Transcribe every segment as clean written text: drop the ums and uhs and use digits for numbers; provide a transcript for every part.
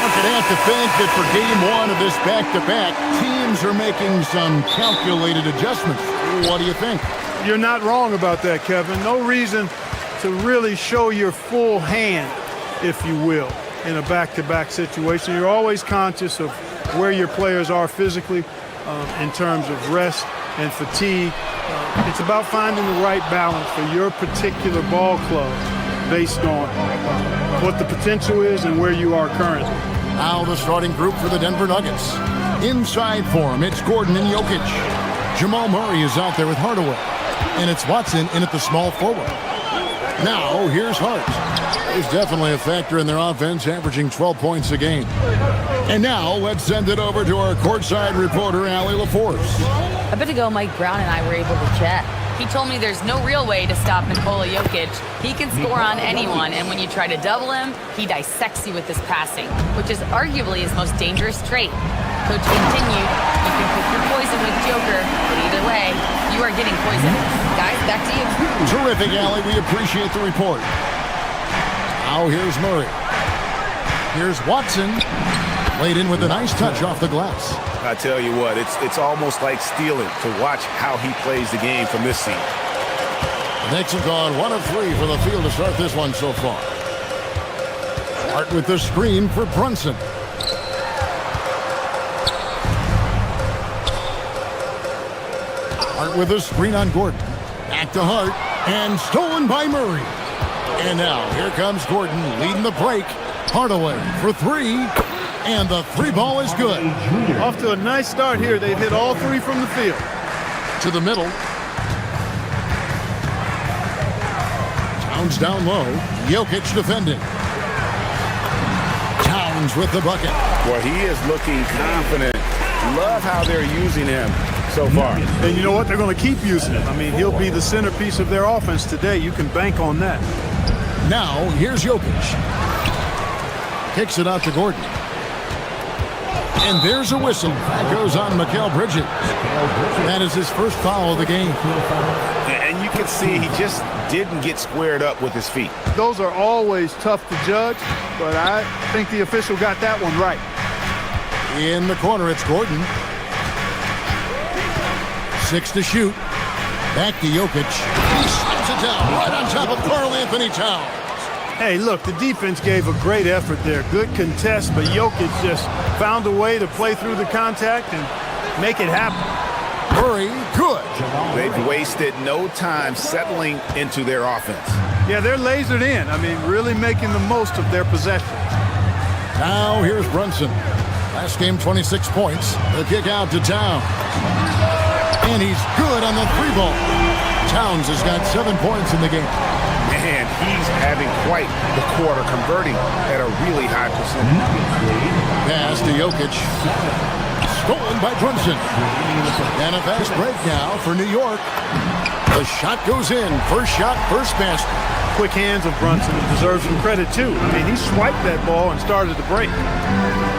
You'd have to think that for game one of this back-to-back, teams are making some calculated adjustments. What do you think? You're not wrong about that, Kevin. No reason to really show your full hand, if you will, in a back-to-back situation. You're always conscious of where your players are physically in terms of rest and fatigue. It's about finding the right balance for your particular ball club based on what the potential is and where you are currently. Now the starting group for the Denver Nuggets. Inside for him, it's Gordon and Jokic. Jamal Murray is out there with Hardaway. And it's Watson in at the small forward. Now here's Hart. He's definitely a factor in their offense, averaging 12 points a game. And now let's send it over to our courtside reporter, Allie LaForce. A bit ago, Mike Brown and I were able to chat. He told me there's no real way to stop Nikola Jokic. He can score on anyone, and when you try to double him, he dissects you with his passing, which is arguably his most dangerous trait. Coach continued, you can pick your poison with Joker, but either way, you are getting poisoned. Guys, back to you. Terrific, Allie. We appreciate the report. Now here's Murray. Here's Watson. Laid in with a nice touch off the glass. I tell you what, it's almost like stealing to watch how he plays the game from this seat. The Knicks have gone 1 of 3 for the field to start this one so far. Hart with the screen for Brunson. Hart with a screen on Gordon. Back to Hart, and stolen by Murray. And now here comes Gordon leading the break. Hardaway for 3. And the 3 ball is good. Off to a nice start here. They've hit all 3 from the field. To the middle. Towns down low. Jokic defending. Towns with the bucket. Well, he is looking confident. Love how they're using him so far. And you know what? They're going to keep using him. I mean, he'll be the centerpiece of their offense today. You can bank on that. Now, here's Jokic. Kicks it out to Gordon. And there's a whistle. That goes on Mikal Bridges. That is his first foul of the game. And you can see he just didn't get squared up with his feet. Those are always tough to judge, but I think the official got that one right. In the corner, it's Gordon. 6 to shoot. Back to Jokic. He slaps it down right on top of Karl Anthony Towns. Hey, look, the defense gave a great effort there. Good contest, but Jokic just found a way to play through the contact and make it happen. Murray, good. They've wasted no time settling into their offense. Yeah, they're lasered in. I mean, really making the most of their possession. Now here's Brunson. Last game, 26 points. The kick out to Towns. And he's good on the 3 ball. Towns has got 7 points in the game. Man, he's having quite the quarter, converting at a really high percentage. Pass to Jokic. Stolen by Brunson. And a fast break now for New York. The shot goes in. First shot, first basket. Quick hands of Brunson, and deserves some credit too. I mean, he swiped that ball and started the break.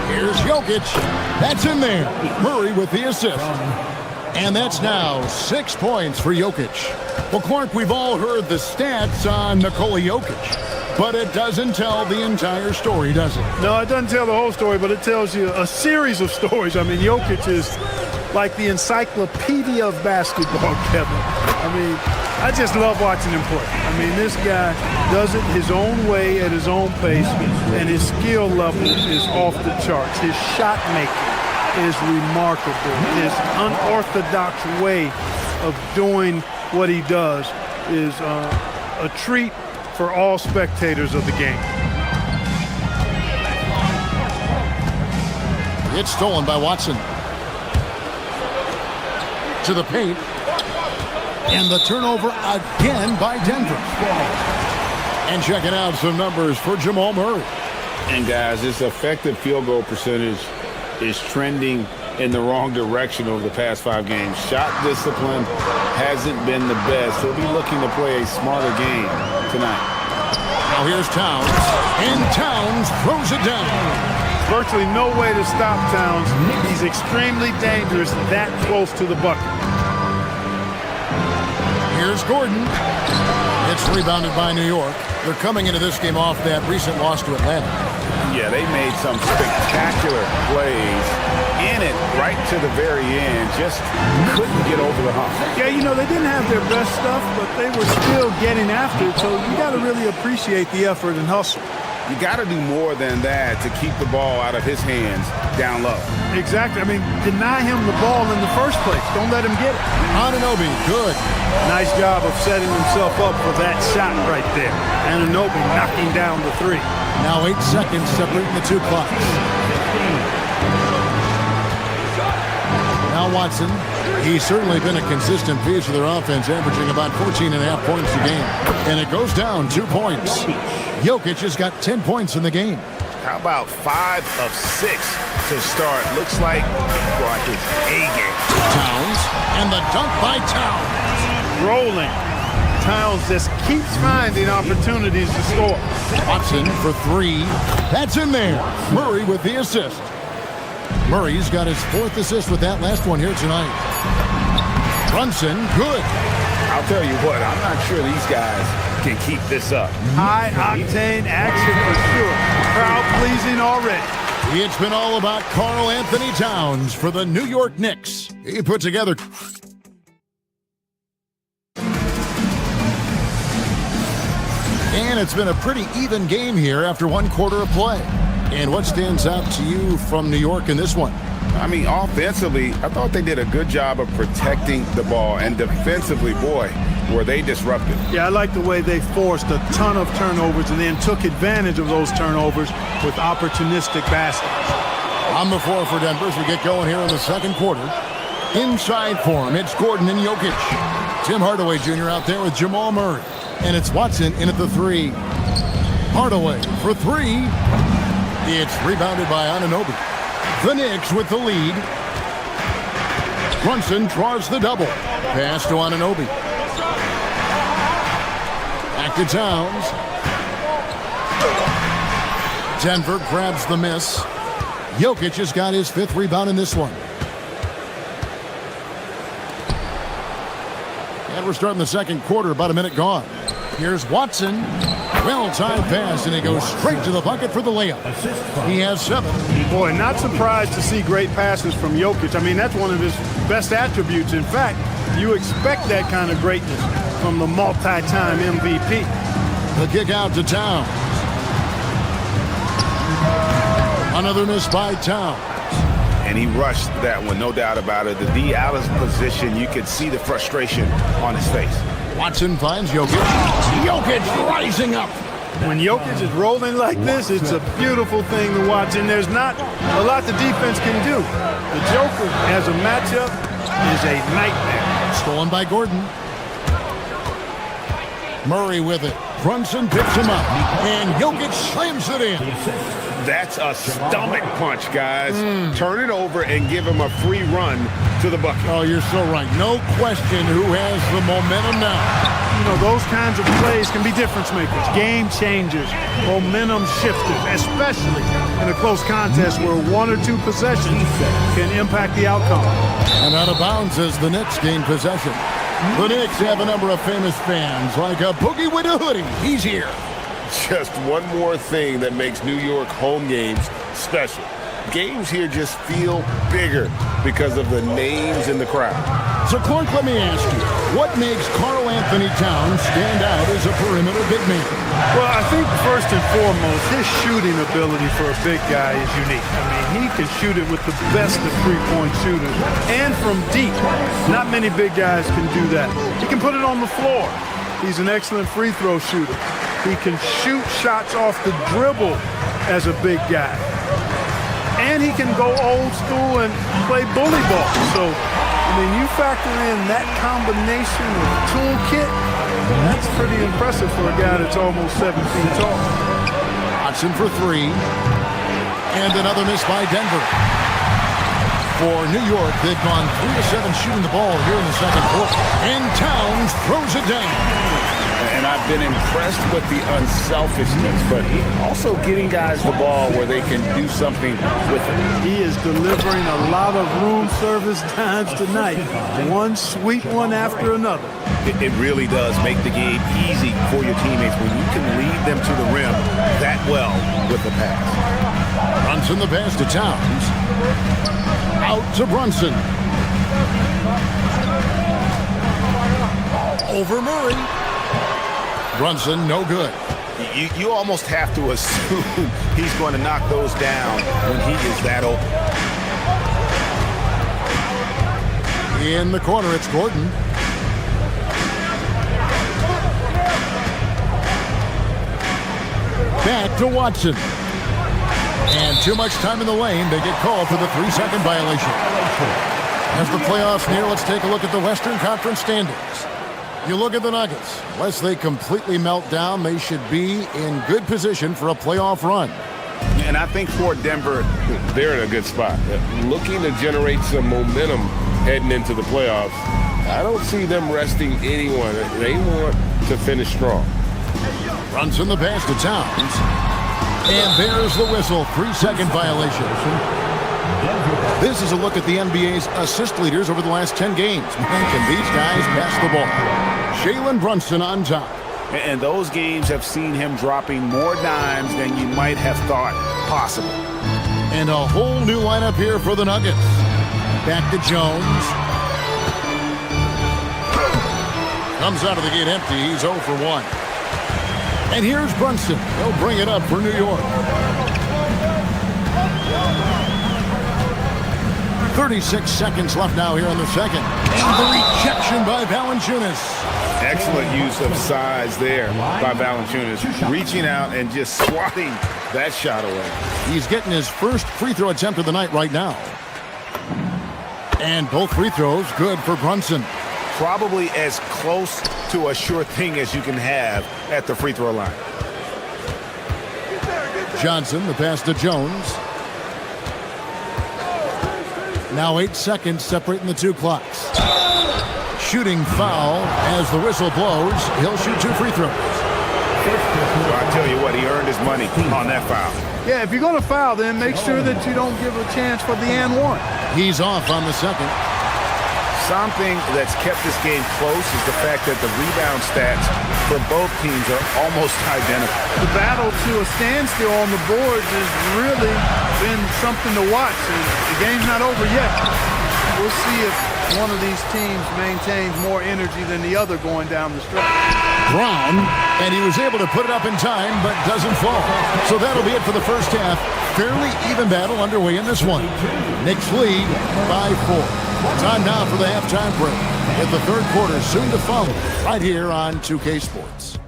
Here's Jokic. That's in there. Murray with the assist. And that's now 6 points for Jokic. Well, Clark, we've all heard the stats on Nikola Jokic, but it doesn't tell the entire story, does it? No, it doesn't tell the whole story, but it tells you a series of stories. I mean, Jokic is like the encyclopedia of basketball, Kevin. I mean, I just love watching him play. I mean, this guy does it his own way at his own pace, and his skill level is off the charts. His shot making is remarkable. His unorthodox way of doing what he does is a treat for all spectators of the game. It's stolen by Watson. To the paint. And the turnover again by Denver. And checking out some numbers for Jamal Murray. And guys, this effective field goal percentage is trending in the wrong direction over the past 5 games. Shot discipline hasn't been the best. He'll be looking to play a smarter game tonight. Now here's Towns. And Towns throws it down. Virtually no way to stop Towns. He's extremely dangerous that close to the bucket. Here's Gordon. It's rebounded by New York. They're coming into this game off that recent loss to Atlanta. Yeah, they made some spectacular plays in it right to the very end. Just couldn't get over the hump. Yeah, you know, they didn't have their best stuff, but they were still getting after it. So you got to really appreciate the effort and hustle. You got to do more than that to keep the ball out of his hands down low. Exactly. I mean, deny him the ball in the first place. Don't let him get it. Anunoby, good. Nice job of setting himself up for that shot right there. Anunoby knocking down the three. Now 8 seconds separating the two clocks. Now Watson. He's certainly been a consistent piece of their offense, averaging about 14.5 points a game. And it goes down 2 points. Jokic has got 10 points in the game. How about 5 of 6 to start? Looks like he brought his A game. Towns, and the dunk by Towns. Rolling. Towns just keeps finding opportunities to score. Watson for 3. That's in there. Murray with the assist. Murray's got his 4th assist with that last one here tonight. Brunson, good. I'll tell you what, I'm not sure these guys can keep this up. High-octane action for sure. Crowd-pleasing already. It's been all about Karl Anthony Towns for the New York Knicks. He put together... And it's been a pretty even game here after 1 quarter of play. And what stands out to you from New York in this one? I mean, offensively, I thought they did a good job of protecting the ball. And defensively, boy, were they disruptive. Yeah, I like the way they forced a ton of turnovers and then took advantage of those turnovers with opportunistic baskets. On the floor for Denver as we get going here in the second quarter. Inside for him, it's Gordon and Jokic. Tim Hardaway Jr. out there with Jamal Murray. And it's Watson in at the 3. Hardaway for 3. It's rebounded by Anunoby. The Knicks with the lead. Brunson draws the double. Pass to Anunoby. Back to Towns. Denver grabs the miss. Jokic has got his 5th rebound in this one. And we're starting the second quarter, about a minute gone. Here's Watson. Well-timed pass, and he goes straight to the bucket for the layup. He has 7. Boy, not surprised to see great passes from Jokic. I mean, that's one of his best attributes. In fact, you expect that kind of greatness from the multi-time MVP. The kick out to Towns. Another miss by Towns. And he rushed that one, no doubt about it. The D out of position, you could see the frustration on his face. Watson finds Jokic. Jokic rising up. When Jokic is rolling like this, it's a beautiful thing to watch, and there's not a lot the defense can do. The Joker, as a matchup, is a nightmare. Stolen by Gordon. Murray with it. Brunson picks him up, and Jokic slams it in. That's a stomach punch, guys. Turn it over and give him a free run to the bucket. Oh, you're so right. No question who has the momentum now. You know, those kinds of plays can be difference makers, game changers, momentum shifters, especially in a close contest where 1 or 2 possessions can impact the outcome. And out of bounds as the Knicks gain possession. The Knicks have a number of famous fans, like a Boogie with a hoodie. He's here. Just one more thing that makes New York home games special. Games here just feel bigger because of the names in the crowd. So, Clark, let me ask you, what makes Karl Anthony Towns stand out as a perimeter big man? Well, I think first and foremost, his shooting ability for a big guy is unique. I mean, he can shoot it with the best of three-point shooters and from deep. Not many big guys can do that. He can put it on the floor. He's an excellent free throw shooter. He can shoot shots off the dribble as a big guy. And he can go old school and play bully ball. So, I mean, you factor in that combination of toolkit, that's pretty impressive for a guy that's almost 7 feet tall. Watson for 3. And another miss by Denver. For New York, they've gone 3 of 7 shooting the ball here in the second quarter. And Towns throws it down. And I've been impressed with the unselfishness, but also getting guys the ball where they can do something with it. He is delivering a lot of room service times tonight. One sweet one after another. It really does make the game easy for your teammates when you can lead them to the rim that well with the pass. Brunson the pass to Towns. Out to Brunson. Over Murray. Brunson, no good. You almost have to assume he's going to knock those down when he is that open. In the corner, it's Gordon. Back to Watson. And too much time in the lane. They get called for the 3-second violation. As the playoffs near, let's take a look at the Western Conference standings. You look at the Nuggets. Unless they completely melt down, they should be in good position for a playoff run. And I think for Denver, they're in a good spot. Looking to generate some momentum heading into the playoffs. I don't see them resting anyone. They want to finish strong. Brunson the pass to Towns. And there's the whistle. 3-second violation. This is a look at the NBA's assist leaders over the last 10 games. Can these guys pass the ball? Jalen Brunson on top. And those games have seen him dropping more dimes than you might have thought possible. And a whole new lineup here for the Nuggets. Back to Jones. Comes out of the gate empty. He's 0 for 1. And here's Brunson. He'll bring it up for New York. 36 seconds left now here in the second. And the rejection by Valanciunas. Excellent use of size there by Valanciunas, reaching out and just swatting that shot away. He's getting his first free throw attempt of the night right now. And both free throws good for Brunson. Probably as close to a sure thing as you can have at the free throw line. Johnson, the pass to Jones. Now 8 seconds separating the two clocks. Shooting foul as the whistle blows. He'll shoot 2 free throws. Well, I tell you what, he earned his money on that foul. Yeah, if you're going to foul, then make sure that you don't give a chance for the and one. He's off on the second. Something that's kept this game close is the fact that the rebound stats for both teams are almost identical. The battle to a standstill on the boards has really been something to watch. The game's not over yet. We'll see if one of these teams maintains more energy than the other going down the stretch. Brown, and he was able to put it up in time, but doesn't fall. So that'll be it for the first half. Fairly even battle underway in this one. Knicks lead by 4. Time now for the halftime break. And the third quarter soon to follow right here on 2K Sports.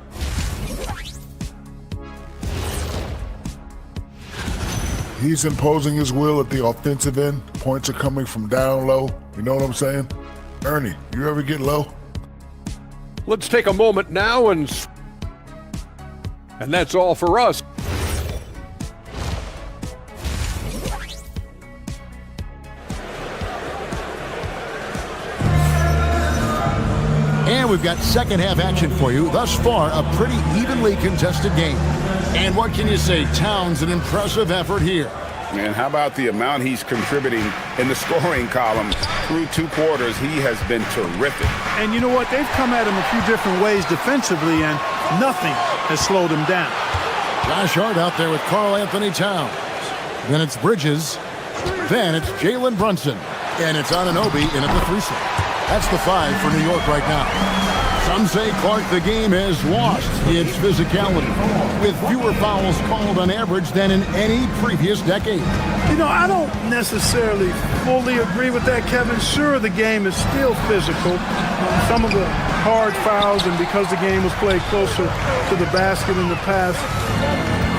He's imposing his will at the offensive end. Points are coming from down low. You know what I'm saying? Ernie, you ever get low? Let's take a moment now and that's all for us. And we've got second half action for you. Thus far, a pretty evenly contested game. And what can you say? Towns, an impressive effort here. Man, how about the amount he's contributing in the scoring column through 2 quarters? He has been terrific. And you know what? They've come at him a few different ways defensively, and nothing has slowed him down. Josh Hart out there with Karl Anthony Towns. Then it's Bridges. Then it's Jalen Brunson. And it's Anunoby in at the 3-set. That's the 5 for New York right now. Some say, Clark, the game has lost its physicality, with fewer fouls called on average than in any previous decade. You know, I don't necessarily fully agree with that, Kevin. Sure, the game is still physical. Some of the hard fouls, and because the game was played closer to the basket in the past,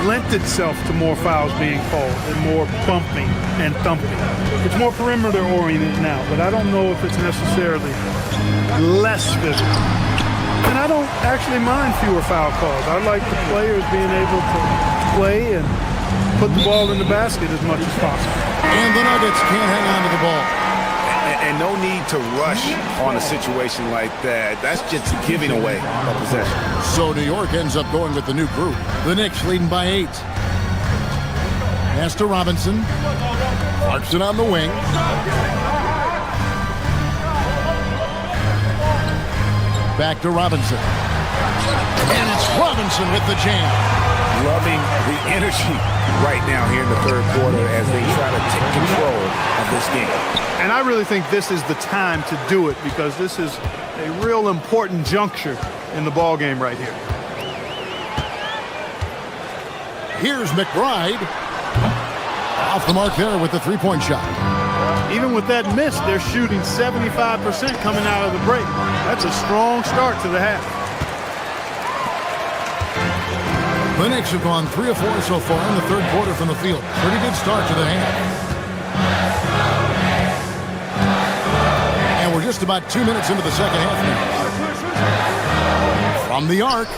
lent itself to more fouls being called and more bumping and thumping. It's more perimeter-oriented now, but I don't know if it's necessarily less physical. And I don't actually mind fewer foul calls. I like the players being able to play and put the ball in the basket as much as possible. And the Nuggets can't hang on to the ball. And no need to rush on a situation like that. That's just giving away a possession. So New York ends up going with the new group. The Knicks leading by 8. Pass to Robinson. Clarkson on the wing. Back to Robinson. And it's Robinson with the jam. Loving the energy right now here in the third quarter as they try to take control of this game. And I really think this is the time to do it because this is a real important juncture in the ball game right here. Here's McBride. Off the mark there with the three-point shot. Even with that miss, they're shooting 75% coming out of the break. That's a strong start to the half. The Knicks have gone 3 of 4 so far in the third quarter from the field. Pretty good start to the half. And we're just about 2 minutes into the second half now. From the arc.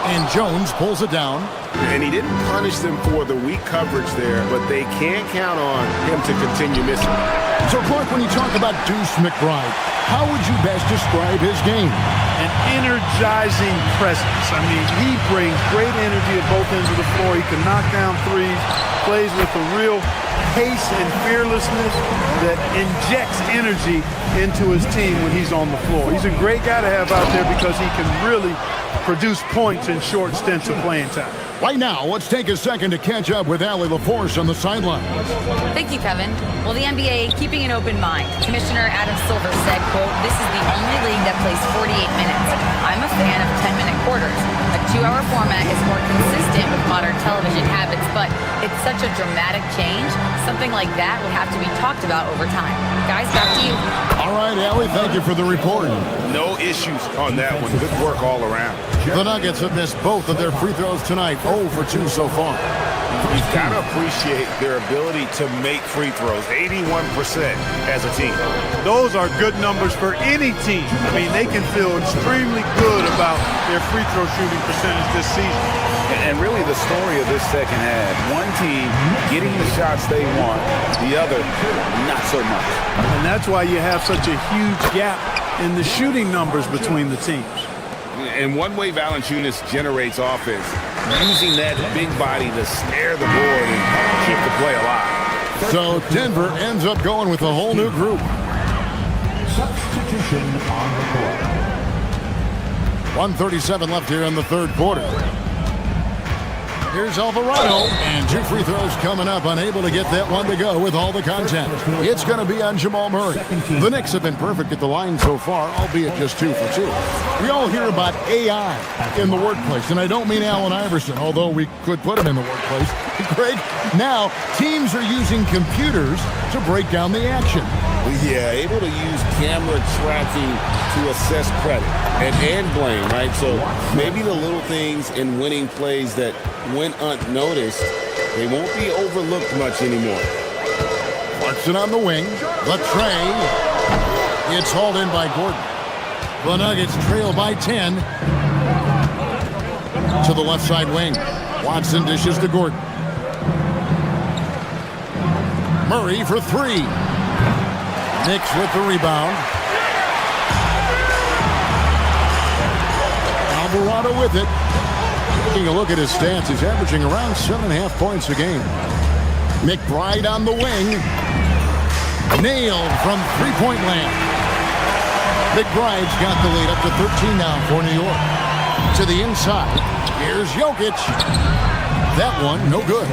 And Jones pulls it down. And he didn't punish them for the weak coverage there, but they can't count on him to continue missing. So, Clark, when you talk about Deuce McBride, how would you best describe his game? An energizing presence. I mean, he brings great energy at both ends of the floor. He can knock down threes, plays with a real pace and fearlessness that injects energy into his team when he's on the floor. He's a great guy to have out there because he can really produce points in short stints of playing time. Right now, let's take a second to catch up with Allie LaForce on the sideline. Thank you, Kevin. Well, the NBA keeping an open mind. Commissioner Adam Silver said, quote, "This is the only league that plays 48 minutes. I'm a fan of 10-minute quarters. A 2-hour format is more consistent with modern television habits, but it's such a dramatic change. Something like that would have to be talked about over time." Guys, back to you. All right, Allie, thank you for the report. No issues on that one. Good work all around. The Nuggets have missed both of their free throws tonight, 0 for 2 so far. You've got to appreciate their ability to make free throws, 81% as a team. Those are good numbers for any team. I mean, they can feel extremely good about their free throw shooting percentage this season. And really the story of this second half, one team getting the shots they want, the other not so much. And that's why you have such a huge gap in the shooting numbers between the teams. And one way Valanciunas generates offense, using that big body to snare the board and keep the play alive. So Denver ends up going with a whole new group. Substitution on the court. 1:37 left here in the third quarter. Here's Alvarado, and 2 free throws coming up, unable to get that one to go with all the contact. It's going to be on Jamal Murray. The Knicks have been perfect at the line so far, albeit just 2 for 2. We all hear about AI in the workplace, and I don't mean Allen Iverson, although we could put him in the workplace. Greg, now teams are using computers to break down the action. Yeah, able to use camera tracking to assess credit and blame, right? So maybe the little things in winning plays that went unnoticed, they won't be overlooked much anymore. Clarkson on the wing. The tray. It's hauled in by Gordon. The Nuggets trail by 10. To the left side wing. Watson dishes to Gordon. Murray for 3. Knicks with the rebound. Alvarado with it. Taking a look at his stats, he's averaging around 7.5 points a game. McBride on the wing. Nailed from three-point land. McBride's got the lead up to 13 now for New York. To the inside. Here's Jokic. That one, no good.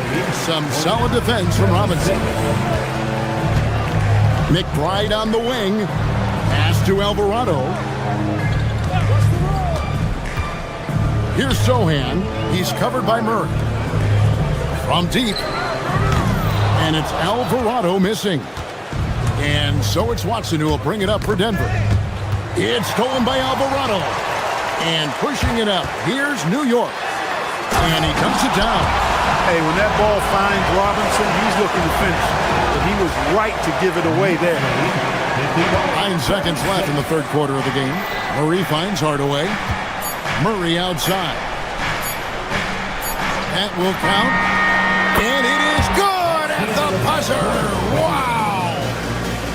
Some solid defense from Robinson. McBride on the wing. Pass to Alvarado. Here's Sohan. He's covered by Murray. From deep. And it's Alvarado missing. And so it's Watson who will bring it up for Denver. It's stolen by Alvarado. And pushing it up. Here's New York. And he comes it down. Hey, when that ball finds Robinson, he's looking to finish. But he was right to give it away there. 9 seconds left in the third quarter of the game. Murray finds Hardaway. Murray outside. That will count. And it is good at the buzzer. Wow.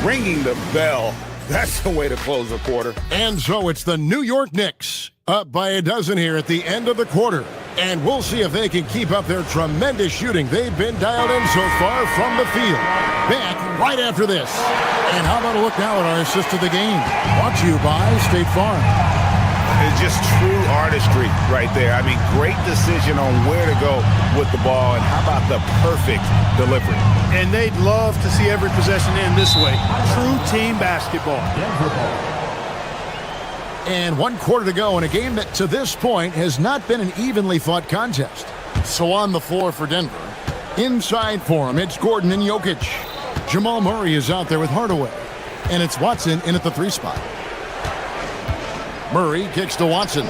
ringing the bell. That's the way to close a quarter. And so it's the New York Knicks up by a dozen here at the end of the quarter. And we'll see if they can keep up their tremendous shooting they've been dialed in so far from the field. Back right after this. And how about a look now at our assist of the game? Brought to you by State Farm. It's just true artistry right there. I mean, great decision on where to go with the ball, and how about the perfect delivery? And they'd love to see every possession end this way. True team basketball. And 1 quarter to go in a game that to this point has not been an evenly fought contest. So on the floor for Denver, inside for him, it's Gordon and Jokic. Jamal Murray is out there with Hardaway. And it's Watson in at the 3 spot. Murray kicks to Watson.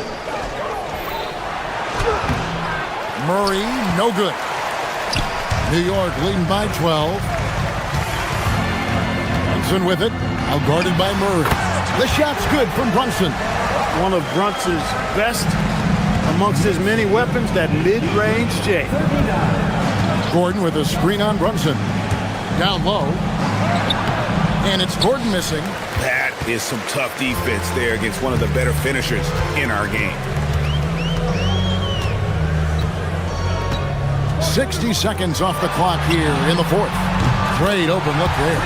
Murray, no good. New York leading by 12. Brunson with it, outguarded by Murray. The shot's good from Brunson. One of Brunson's best amongst his many weapons, that mid-range J. Gordon with a screen on Brunson. Down low. And it's Gordon missing. That is some tough defense there against one of the better finishers in our game. 60 seconds off the clock here in the 4th. Great open look there.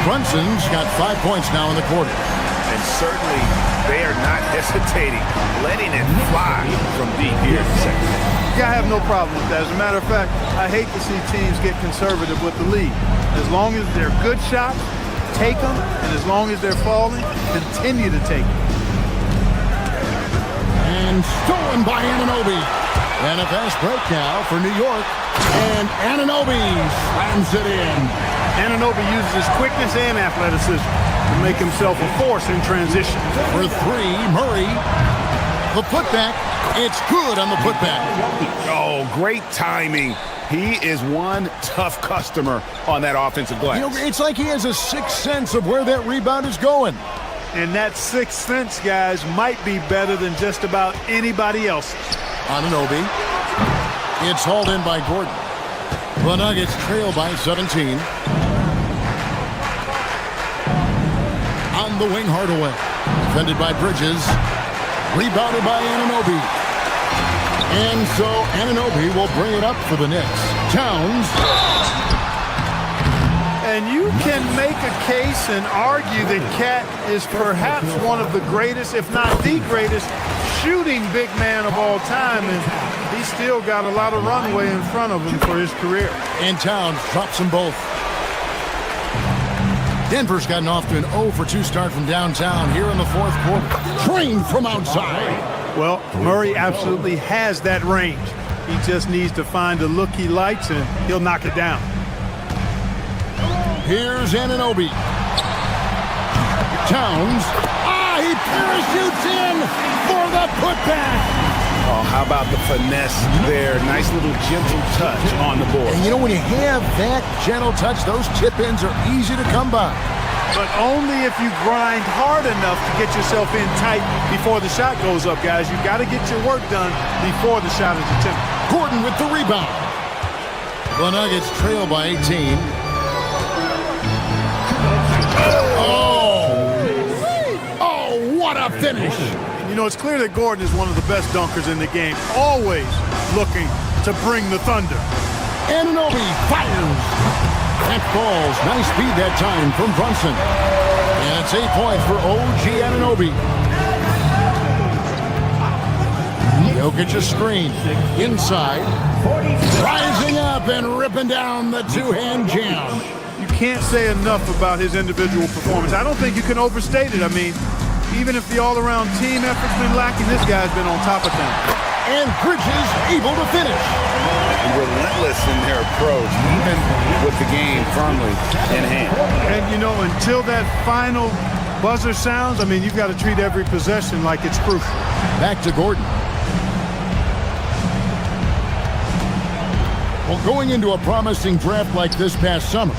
Brunson's got 5 points now in the quarter. And certainly they are not hesitating, letting it fly from deep here in the second. Yeah, I have no problem with that. As a matter of fact, I hate to see teams get conservative with the lead. As long as they're good shots, take them, and as long as they're falling, continue to take them. And stolen by Anunoby. And a fast break now for New York. And Anunoby slams it in. Anunoby uses his quickness and athleticism to make himself a force in transition. For 3, Murray. The putback. It's good on the putback. Oh, great timing. He is one tough customer on that offensive glass. You know, it's like he has a sixth sense of where that rebound is going. And that sixth sense, guys, might be better than just about anybody else. Anunoby. It's hauled in by Gordon. The Nuggets trail by 17. On the wing, Hardaway. Defended by Bridges. Rebounded by Anunoby. And so Anunoby will bring it up for the Knicks. Towns. And you can make a case and argue that Cat is perhaps one of the greatest, if not the greatest, shooting big man of all time. And he's still got a lot of runway in front of him for his career. And Towns drops them both. Denver's gotten off to an 0-for-2 start from downtown here in the 4th quarter. Trained from outside. Well, Murray absolutely has that range. He just needs to find the look he likes, and he'll knock it down. Here's Anunoby. Towns. He parachutes in for the putback. Oh, how about the finesse there? Nice little gentle touch on the board. And you know, when you have that gentle touch, those tip-ins are easy to come by. But only if you grind hard enough to get yourself in tight before the shot goes up, guys. You've got to get your work done before the shot is attempted. Gordon with the rebound. The Nuggets trail by 18. Oh, what a finish. You know, it's clear that Gordon is one of the best dunkers in the game, always looking to bring the thunder. Anunoby fires. That falls. Nice speed that time from Brunson. And it's 8 points for OG Anunoby. Jokic a screen. Inside. Rising up and ripping down the two-hand jam. You can't say enough about his individual performance. I don't think you can overstate it. I mean, even if the all-around team effort's been lacking, this guy's been on top of things. And Bridges able to finish. Relentless in their approach, even with the game firmly in hand. And, you know, until that final buzzer sounds, I mean, you've got to treat every possession like it's crucial. Back to Gordon. Well, going into a promising draft like this past summer,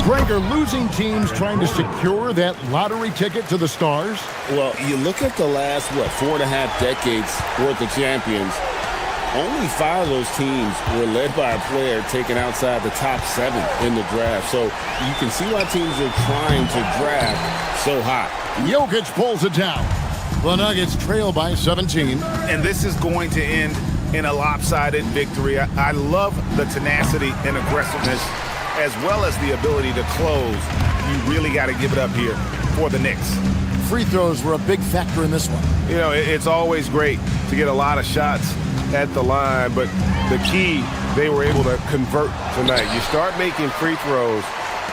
Greg, are losing teams trying to secure that lottery ticket to the stars? Well, you look at the last, 4.5 decades worth of champions, Only 5 of those teams were led by a player taken outside the top 7 in the draft. So you can see why teams are trying to draft so high. Jokic pulls it down. The Nuggets trail by 17. And this is going to end in a lopsided victory. I love the tenacity and aggressiveness as well as the ability to close. You really got to give it up here for the Knicks. Free throws were a big factor in this one. You know, it's always great to get a lot of shots at the line, but the key, they were able to convert tonight. You start making free throws,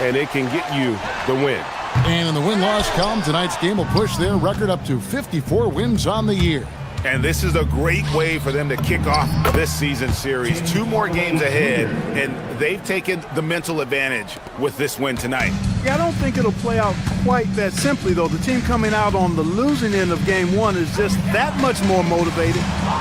and it can get you the win. And in the win-loss column, tonight's game will push their record up to 54 wins on the year. And this is a great way for them to kick off this season series. 2 more games ahead, and they've taken the mental advantage with this win tonight. Yeah, I don't think it'll play out quite that simply, though. The team coming out on the losing end of game 1 is just that much more motivated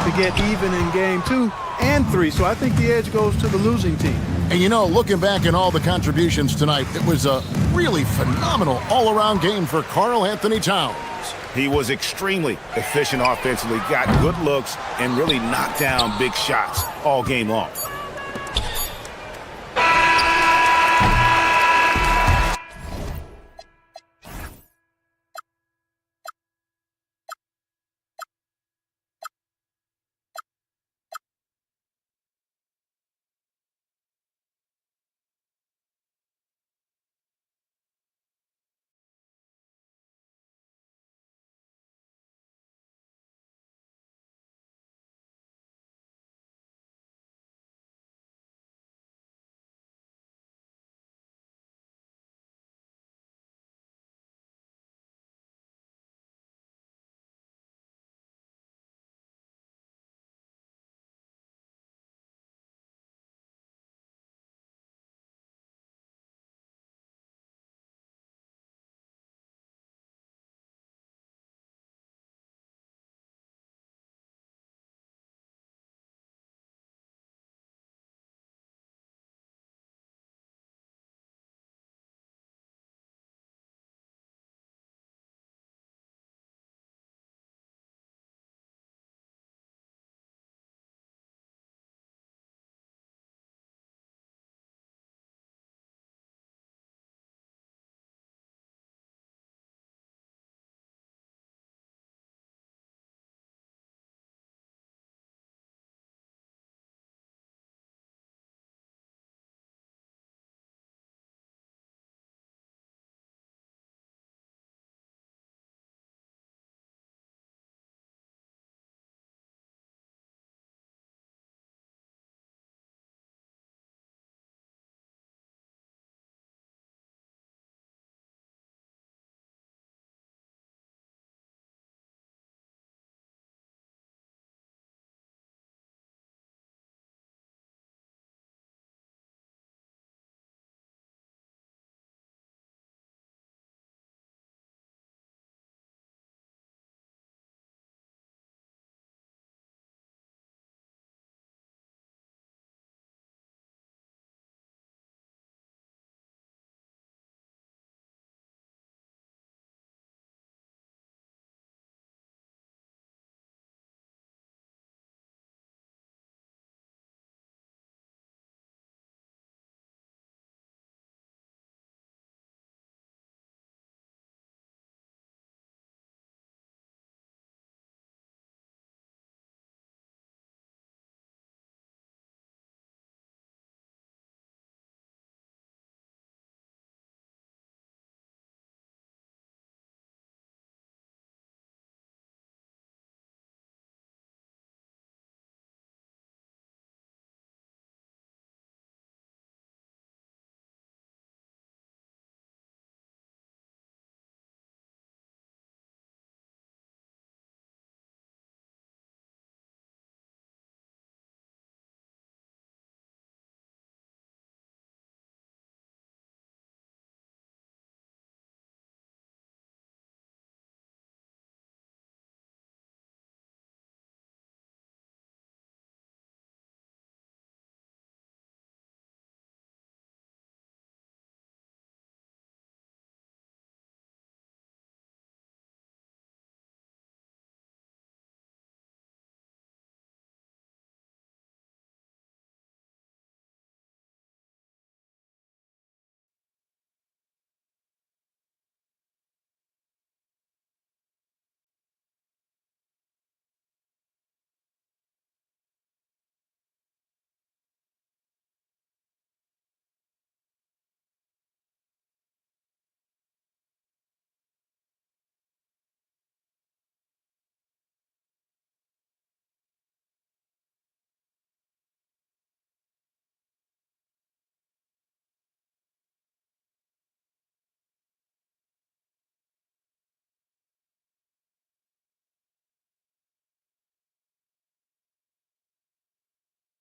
to get even in game 2 and 3. So I think the edge goes to the losing team. And you know, looking back at all the contributions tonight, it was a really phenomenal all-around game for Karl Anthony Towns. He was extremely efficient offensively, got good looks, and really knocked down big shots all game long.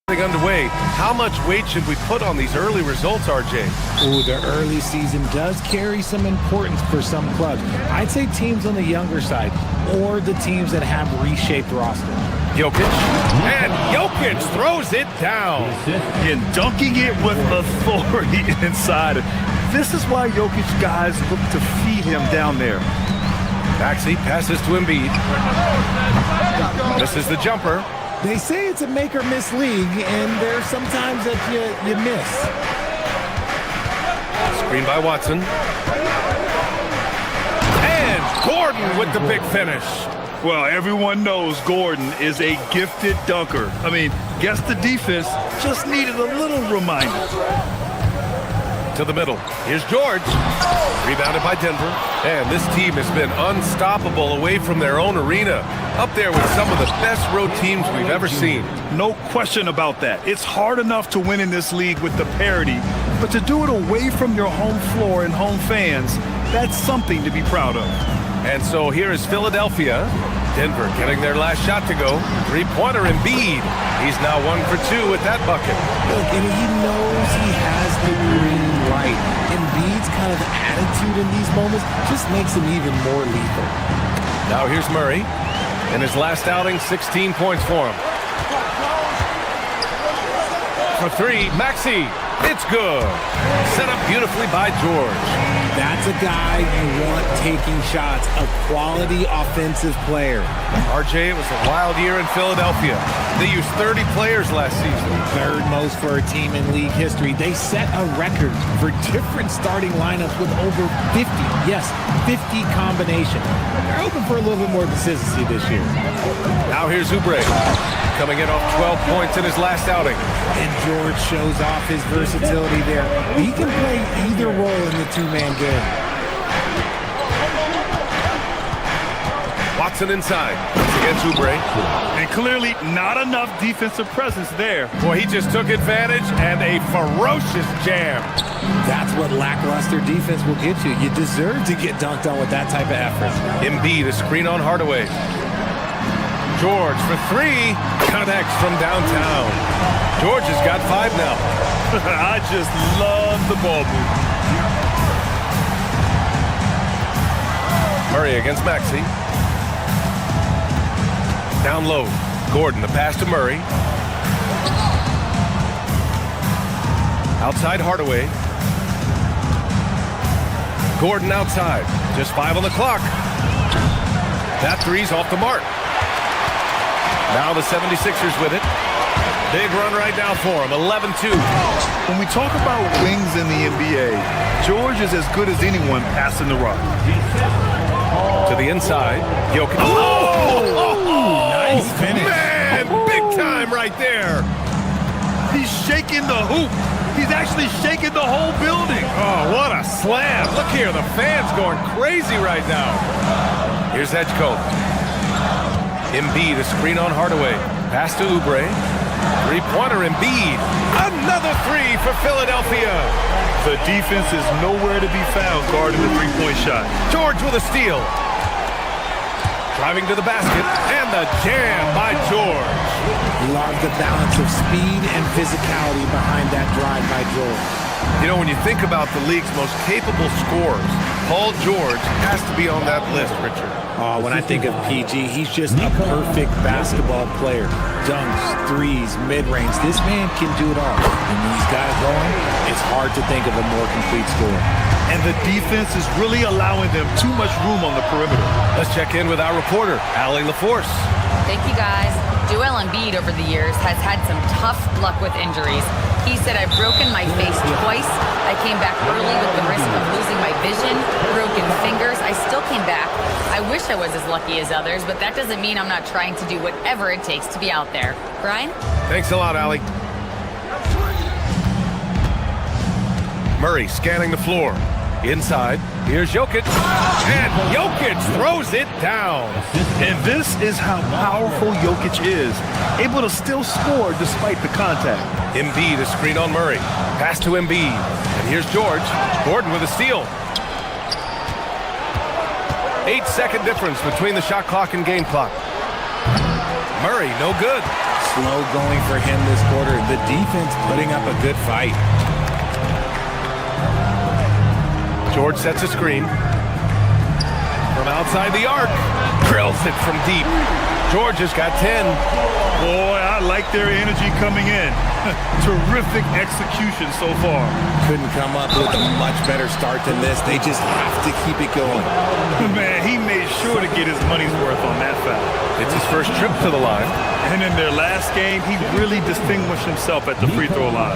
Underway. How much weight should we put on these early results, RJ? Ooh, the early season does carry some importance for some clubs. I'd say teams on the younger side or the teams that have reshaped rosters. Jokic, and Jokic throws it down. And dunking it with authority inside. This is why Jokic guys look to feed him down there. Maxey passes to Embiid. This is the jumper. They say it's a make-or-miss league, and there's sometimes that you miss. Screen by Watson. And Gordon with the big finish. Well, everyone knows Gordon is a gifted dunker. I mean, guess the defense just needed a little reminder. To the middle. Here's George. Rebounded by Denver. And this team has been unstoppable away from their own arena. Up there with some of the best road teams we've ever seen. No question about that. It's hard enough to win in this league with the parity, but to do it away from your home floor and home fans, that's something to be proud of. And so here is Philadelphia. Denver getting their last shot to go. Three-pointer Embiid. He's now 1 for 2 with that bucket. Look, and he knows he has the green light. Embiid's kind of attitude in these moments just makes him even more lethal. Now here's Murray. In his last outing, 16 points for him. For three, Maxey. It's good. Set up beautifully by George. That's a guy you want taking shots, a quality offensive player. RJ, it was a wild year in Philadelphia. They used 30 players last season. Third most for a team in league history. They set a record for different starting lineups with over 50. Yes, 50 combinations. They're hoping for a little bit more consistency this year. Now here's Oubre, coming in off 12 points in his last outing. And George shows off his versatility there. He can play either role in the two-man game. Watson inside. Once against Oubre. And clearly not enough defensive presence there. Boy, he just took advantage and a ferocious jam. That's what lackluster defense will get you. You deserve to get dunked on with that type of effort. Embiid, a screen on Hardaway. George for three. Connects from downtown. George has got 5 now. I just love the ball move. Murray against Maxey. Down low. Gordon, the pass to Murray. Outside Hardaway. Gordon outside. Just 5 on the clock. That three's off the mark. Now the 76ers with it. Big run right now for him, 11-2. When we talk about wings in the NBA, George is as good as anyone passing the rock. To the inside, Jokic. Nice finish. Man, big time right there. He's shaking the hoop. He's actually shaking the whole building. Oh, what a slam. Look here, the fans going crazy right now. Here's Edgecombe. Embiid, a screen on Hardaway. Pass to Oubre. Three-pointer Embiid. Another three for Philadelphia. The defense is nowhere to be found guarding the three-point shot. George with a steal. Driving to the basket. And the jam by George. Love the balance of speed and physicality behind that drive by George. You know, when you think about the league's most capable scorers, Paul George has to be on that list, Richard. Oh, when I think of PG, he's just a perfect basketball player. Dunks, threes, mid-range. This man can do it all. And when he's got it going, it's hard to think of a more complete scorer. And the defense is really allowing them too much room on the perimeter. Let's check in with our reporter, Allie LaForce. Thank you, guys. Joel Embiid over the years has had some tough luck with injuries. He said, I've broken my face twice. I came back early with the risk of losing my vision, broken fingers. I still came back. I wish I was as lucky as others, but that doesn't mean I'm not trying to do whatever it takes to be out there. Brian? Thanks a lot, Allie. Murray scanning the floor. Inside, here's Jokic. And Jokic throws it down. And this is how powerful Jokic is. Able to still score despite the contact. Embiid, a screen on Murray. Pass to Embiid. And here's George. Gordon with a steal. 8-second difference between the shot clock and game clock. Murray, no good. slow going for him this quarter. The defense putting up a good fight. George sets a screen. From outside the arc. Drills it from deep. George has got 10. Boy, I like their energy coming in. Terrific execution so far. Couldn't come up with a much better start than this. They just have to keep it going. Man, he made sure to get his money's worth on that foul. It's his first trip to the line. And in their last game, he really distinguished himself at the free throw line.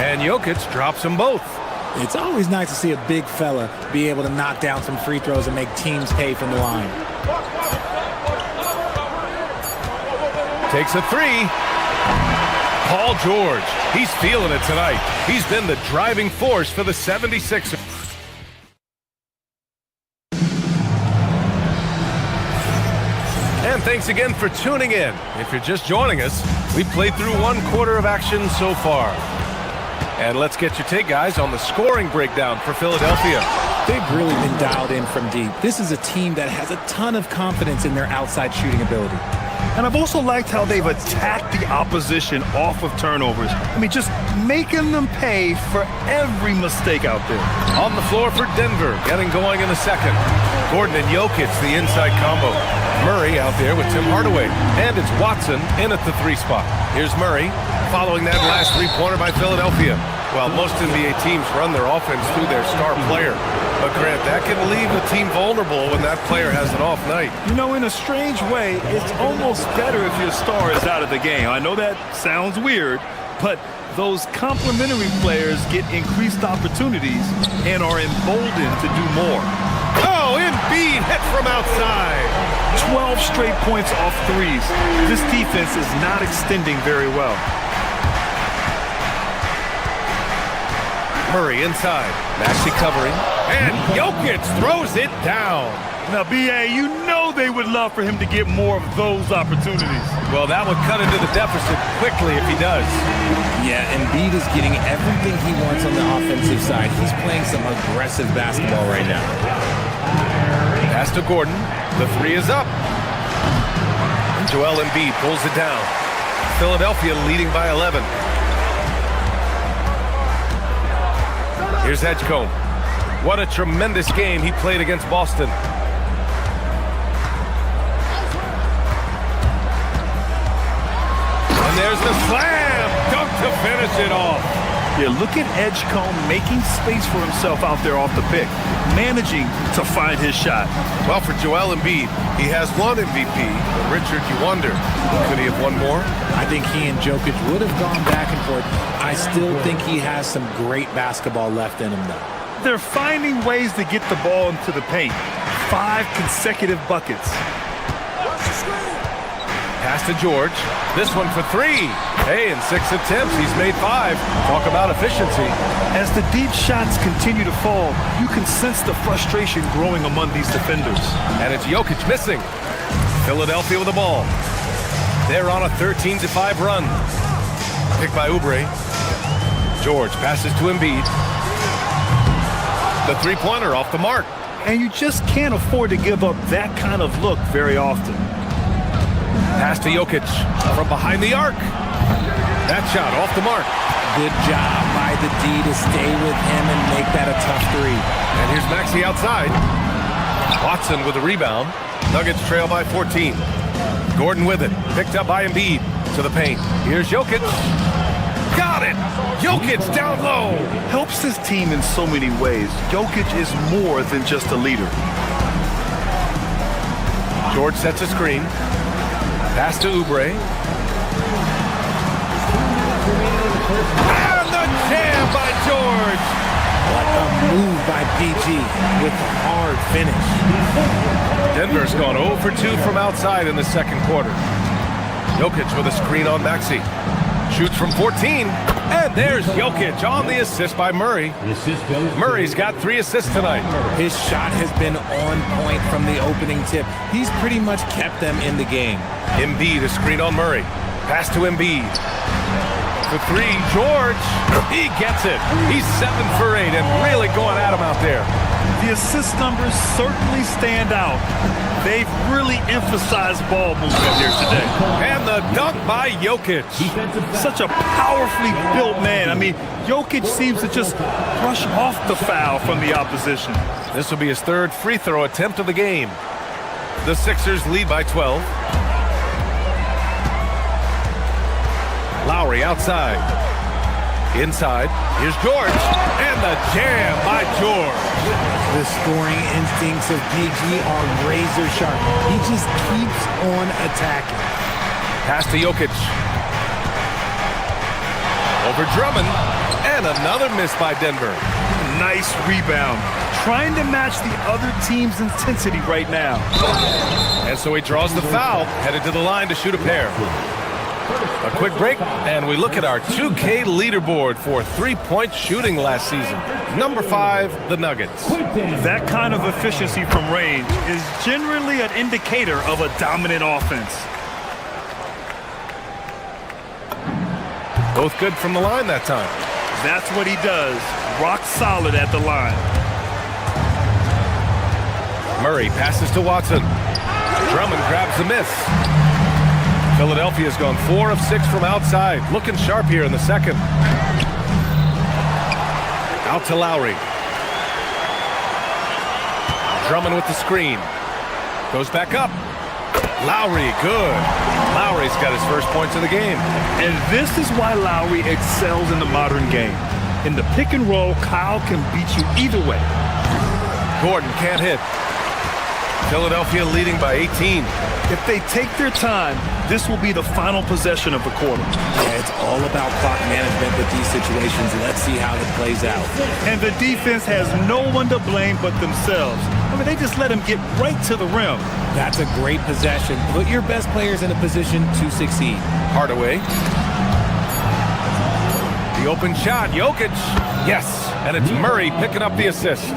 And Jokic drops them both. It's always nice to see a big fella be able to knock down some free throws and make teams pay from the line. Takes a three. Paul George. He's feeling it tonight. He's been the driving force for the 76ers. And thanks again for tuning in. If you're just joining us, we've played through one quarter of action so far. And let's get your take, guys, on the scoring breakdown for Philadelphia. They've really been dialed in from deep. This is a team that has a ton of confidence in their outside shooting ability. And I've also liked how they've attacked the opposition off of turnovers. I mean, just making them pay for every mistake out there. On the floor for Denver, getting going in the second. Gordon and Jokic, the inside combo. Murray out there with Tim Hardaway. And it's Watson in at the 3 spot. Here's Murray, following that last three-pointer by Philadelphia. Well, most NBA teams run their offense through their star player. But Grant, that can leave a team vulnerable when that player has an off night. You know, in a strange way, it's almost better if your star is out of the game. I know that sounds weird, but those complementary players get increased opportunities and are emboldened to do more. Oh, Embiid hit from outside. 12 straight points off threes. This defense is not extending very well. Murray inside. Maxey covering. And Jokic throws it down. Now, B.A., you know they would love for him to get more of those opportunities. Well, that would cut into the deficit quickly if he does. Yeah, Embiid is getting everything he wants on the offensive side. He's playing some aggressive basketball right now. Pass to Gordon. The 3 is up. And Joel Embiid pulls it down. Philadelphia leading by 11. Here's Edgecombe. What a tremendous game he played against Boston. And there's the slam! Dunk to finish it off. Yeah, look at Edgecombe making space for himself out there off the pick, managing to find his shot. Well, for Joel Embiid, he has one MVP. But Richard, you wonder, could he have won more? I think he and Jokic would have gone back and forth. I still think he has some great basketball left in him, though. They're finding ways to get the ball into the paint. 5 consecutive buckets. Pass to George. This one for 3. Hey, in 6 attempts, he's made 5. Talk about efficiency. As the deep shots continue to fall, you can sense the frustration growing among these defenders. And it's Jokic missing. Philadelphia with the ball. They're on a 13-5 run. Picked by Oubre. George passes to Embiid. The three-pointer off the mark. And you just can't afford to give up that kind of look very often. Pass to Jokic from behind the arc. That shot off the mark. Good job by the D to stay with him and make that a tough 3. And here's Maxey outside. Watson with the rebound. Nuggets trail by 14. Gordon with it. Picked up by Embiid to the paint. Here's Jokic. Got it! Jokic down low. Helps his team in so many ways. Jokic is more than just a leader. George sets a screen. Pass to Oubre. And the jam by George. What a move by PG with a hard finish. Denver's gone 0 for 2 from outside in the second quarter. Jokic with a screen on Maxey. Shoots from 14. And there's Jokic on the assist by Murray. Murray's got 3 assists tonight. His shot has been on point from the opening tip. He's pretty much kept them in the game. Embiid, a screen on Murray. Pass to Embiid. The 3, George. He gets it. He's 7 for 8 and really going at him out there. The the assist numbers certainly stand out. They've really emphasized ball movement here today. And the dunk by Jokic. Such a powerfully built man. I mean, Jokic seems to just brush off the foul from the opposition. This will be his third free throw attempt of the game. The Sixers lead by 12. Lowry outside. Inside. Here's George. And the jam by George. The scoring instincts of PG are razor sharp. He just keeps on attacking. Pass to Jokic. Over Drummond. And another miss by Denver. Nice rebound. Trying to match the other team's intensity right now. And so he draws the foul, headed to the line to shoot a pair. A quick break, and we look at our 2K leaderboard for three-point shooting last season. Number 5, the Nuggets. That kind of efficiency from range is generally an indicator of a dominant offense. Both good from the line that time. That's what he does. Rock solid at the line. Murray passes to Watson. Drummond grabs the miss. Philadelphia's gone 4 of 6 from outside. Looking sharp here in the second. Out to Lowry. Drummond with the screen. Goes back up. Lowry, good. Lowry's got his first points of the game. And this is why Lowry excels in the modern game. In the pick and roll, Kyle can beat you either way. Gordon can't hit. Philadelphia leading by 18. If they take their time, this will be the final possession of the quarter. Yeah, it's all about clock management with these situations. Let's see how it plays out. And the defense has no one to blame but themselves. I mean, they just let him get right to the rim. That's a great possession. Put your best players in a position to succeed. Hardaway. The open shot, Jokic. Yes, and it's Murray picking up the assist.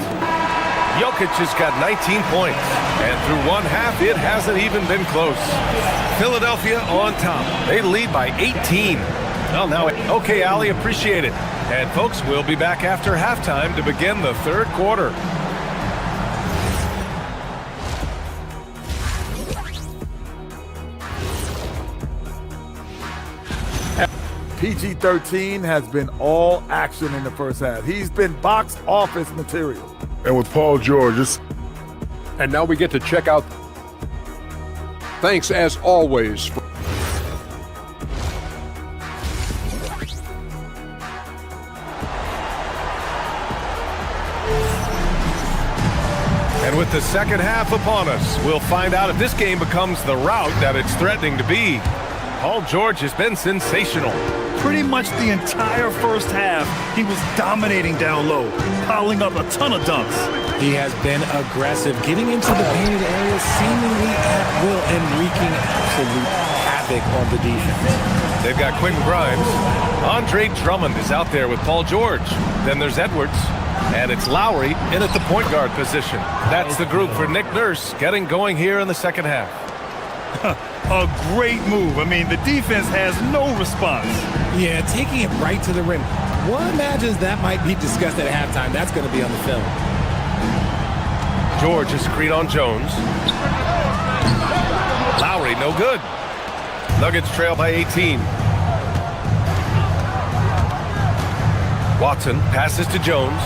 Jokic has got 19 points, and through one half, it hasn't even been close. Philadelphia on top. They lead by 18. Well, now, okay, Ali, appreciate it. And, folks, we'll be back after halftime to begin the third quarter. PG-13 has been all action in the first half. He's been box office material. And with Paul George, and now we get to check out. Thanks as always. And with the second half upon us, we'll find out if this game becomes the rout that it's threatening to be. Paul George has been sensational. Pretty much the entire first half, he was dominating down low, piling up a ton of dunks. He has been aggressive, getting into the painted area seemingly at will and wreaking absolute havoc on the defense. They've got Quentin Grimes. Andre Drummond is out there with Paul George. Then there's Edwards. And it's Lowry in at the point guard position. That's the group for Nick Nurse getting going here in the second half. A great move. I mean, the defense has no response. Yeah, taking it right to the rim. One imagines that might be discussed at halftime. That's going to be on the film. George is screen on Jones. Lowry, no good. Nuggets trail by 18. Watson passes to Jones.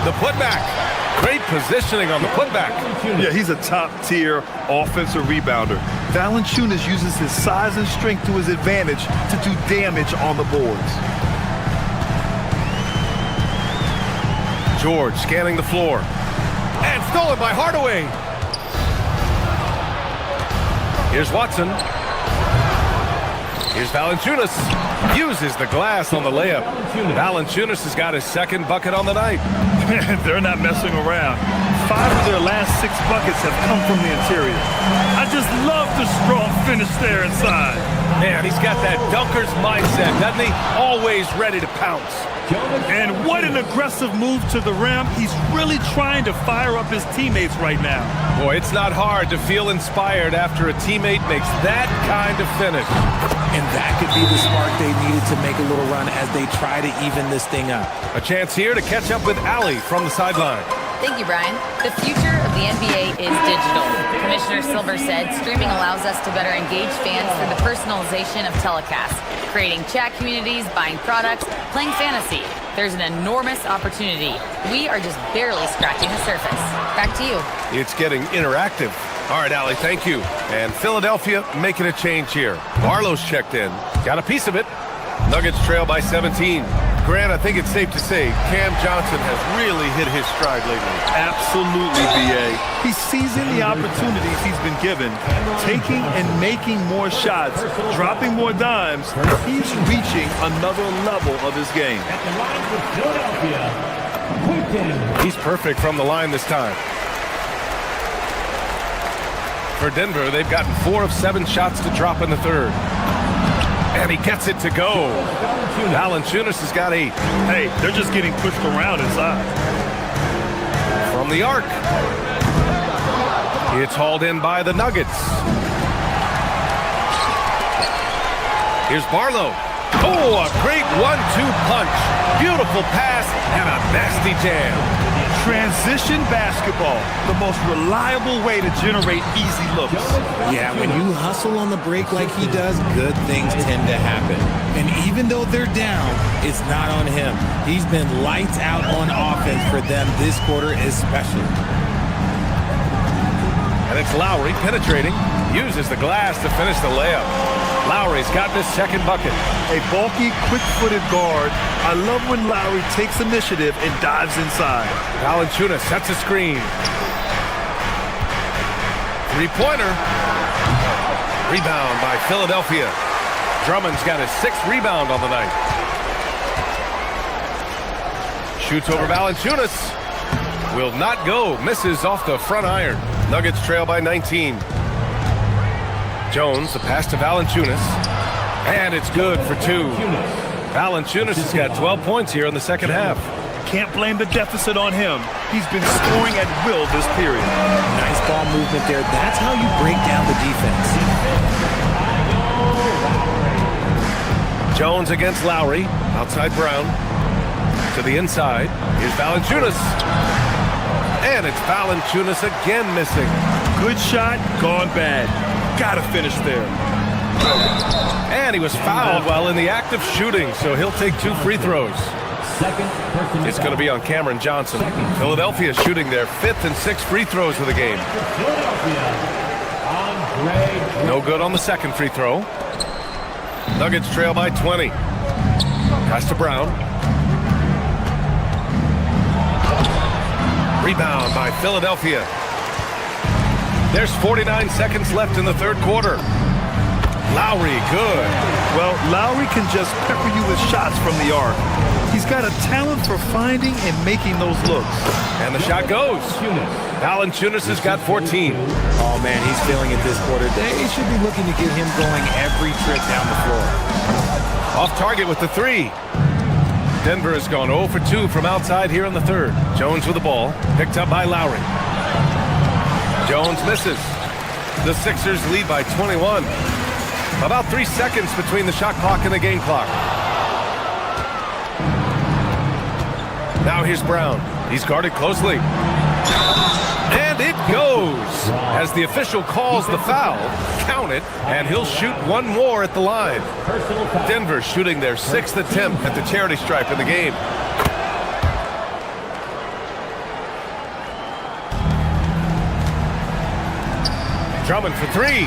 The putback. Great positioning on the putback. Yeah, he's a top-tier offensive rebounder. Valanciunas uses his size and strength to his advantage to do damage on the boards. George scanning the floor. And stolen by Hardaway. Here's Watson. Here's Valanciunas. Uses the glass on the layup. Valanciunas has got his second bucket on the night. They're not messing around. 5 of their last 6 buckets have come from the interior. I just love the strong finish there inside. Man, he's got that dunker's mindset, doesn't he? Always ready to pounce. And what an aggressive move to the rim. He's really trying to fire up his teammates right now. Boy, it's not hard to feel inspired after a teammate makes that kind of finish. And that could be the spark they needed to make a little run as they try to even this thing up. A chance here to catch up with Ali from the sideline. Thank you, Brian. The future of the NBA is digital. Commissioner Silver said streaming allows us to better engage fans through the personalization of telecasts, creating chat communities, buying products, playing fantasy. There's an enormous opportunity. We are just barely scratching the surface. Back to you. It's getting interactive. All right, Allie, thank you. And Philadelphia making a change here. Barlow's checked in. Got a piece of it. Nuggets trail by 17. Grant, I think it's safe to say Cam Johnson has really hit his stride lately. Absolutely, B.A. He's seizing the opportunities he's been given, taking and making more shots, dropping more dimes. He's reaching another level of his game. He's perfect from the line this time. For Denver, they've gotten 4 of 7 shots to drop in the third. And he gets it to go. Valanciunas has got 8. Hey, they're just getting pushed around inside. From the arc. It's hauled in by the Nuggets. Here's Barlow. Oh, a great 1-2 punch. Beautiful pass and a nasty jam. Transition basketball, the most reliable way to generate easy looks. Yeah, when you hustle on the break like he does, good things tend to happen. And even though they're down, it's not on him. He's been lights out on offense for them this quarter especially. And it's Lowry penetrating. Uses the glass to finish the layup. Lowry's got his second bucket. A bulky, quick-footed guard. I love when Lowry takes initiative and dives inside. Valanciunas sets a screen. Three-pointer. Rebound by Philadelphia. Drummond's got his 6th rebound on the night. Shoots over Valanciunas. Will not go. Misses off the front iron. Nuggets trail by 19. Jones, the pass to Valanciunas. And it's good for 2. Valanciunas has got 12 points here in the second half. Can't blame the deficit on him. He's been scoring at will this period. Nice ball movement there. That's how you break down the defense. Jones against Lowry. Outside Brown. To the inside. Here's Valanciunas. And it's Valanciunas again missing. Good shot, gone bad. Gotta finish there. And he was fouled while in the act of shooting, so he'll take 2 free throws. It's going to be on Cameron Johnson. Philadelphia shooting their 5th and 6th free throws of the game. No good on the second free throw. Nuggets trail by 20. Pass to Brown. Rebound by Philadelphia. There's 49 seconds left in the third quarter. Lowry, good. Well, Lowry can just pepper you with shots from the arc. He's got a talent for finding and making those looks. And the shot goes. Valanciunas has got 14. Oh, man, he's feeling it this quarter. They should be looking to get him going every trip down the floor. Off target with the 3. Denver has gone 0 for 2 from outside here in the third. Jones with the ball, picked up by Lowry. Jones misses. The Sixers lead by 21. About 3 seconds between the shot clock and the game clock. Now here's Brown. He's guarded closely. And it goes. As the official calls the foul, count it, and he'll shoot 1 more at the line. Denver shooting their 6th attempt at the charity stripe in the game. Drummond for 3.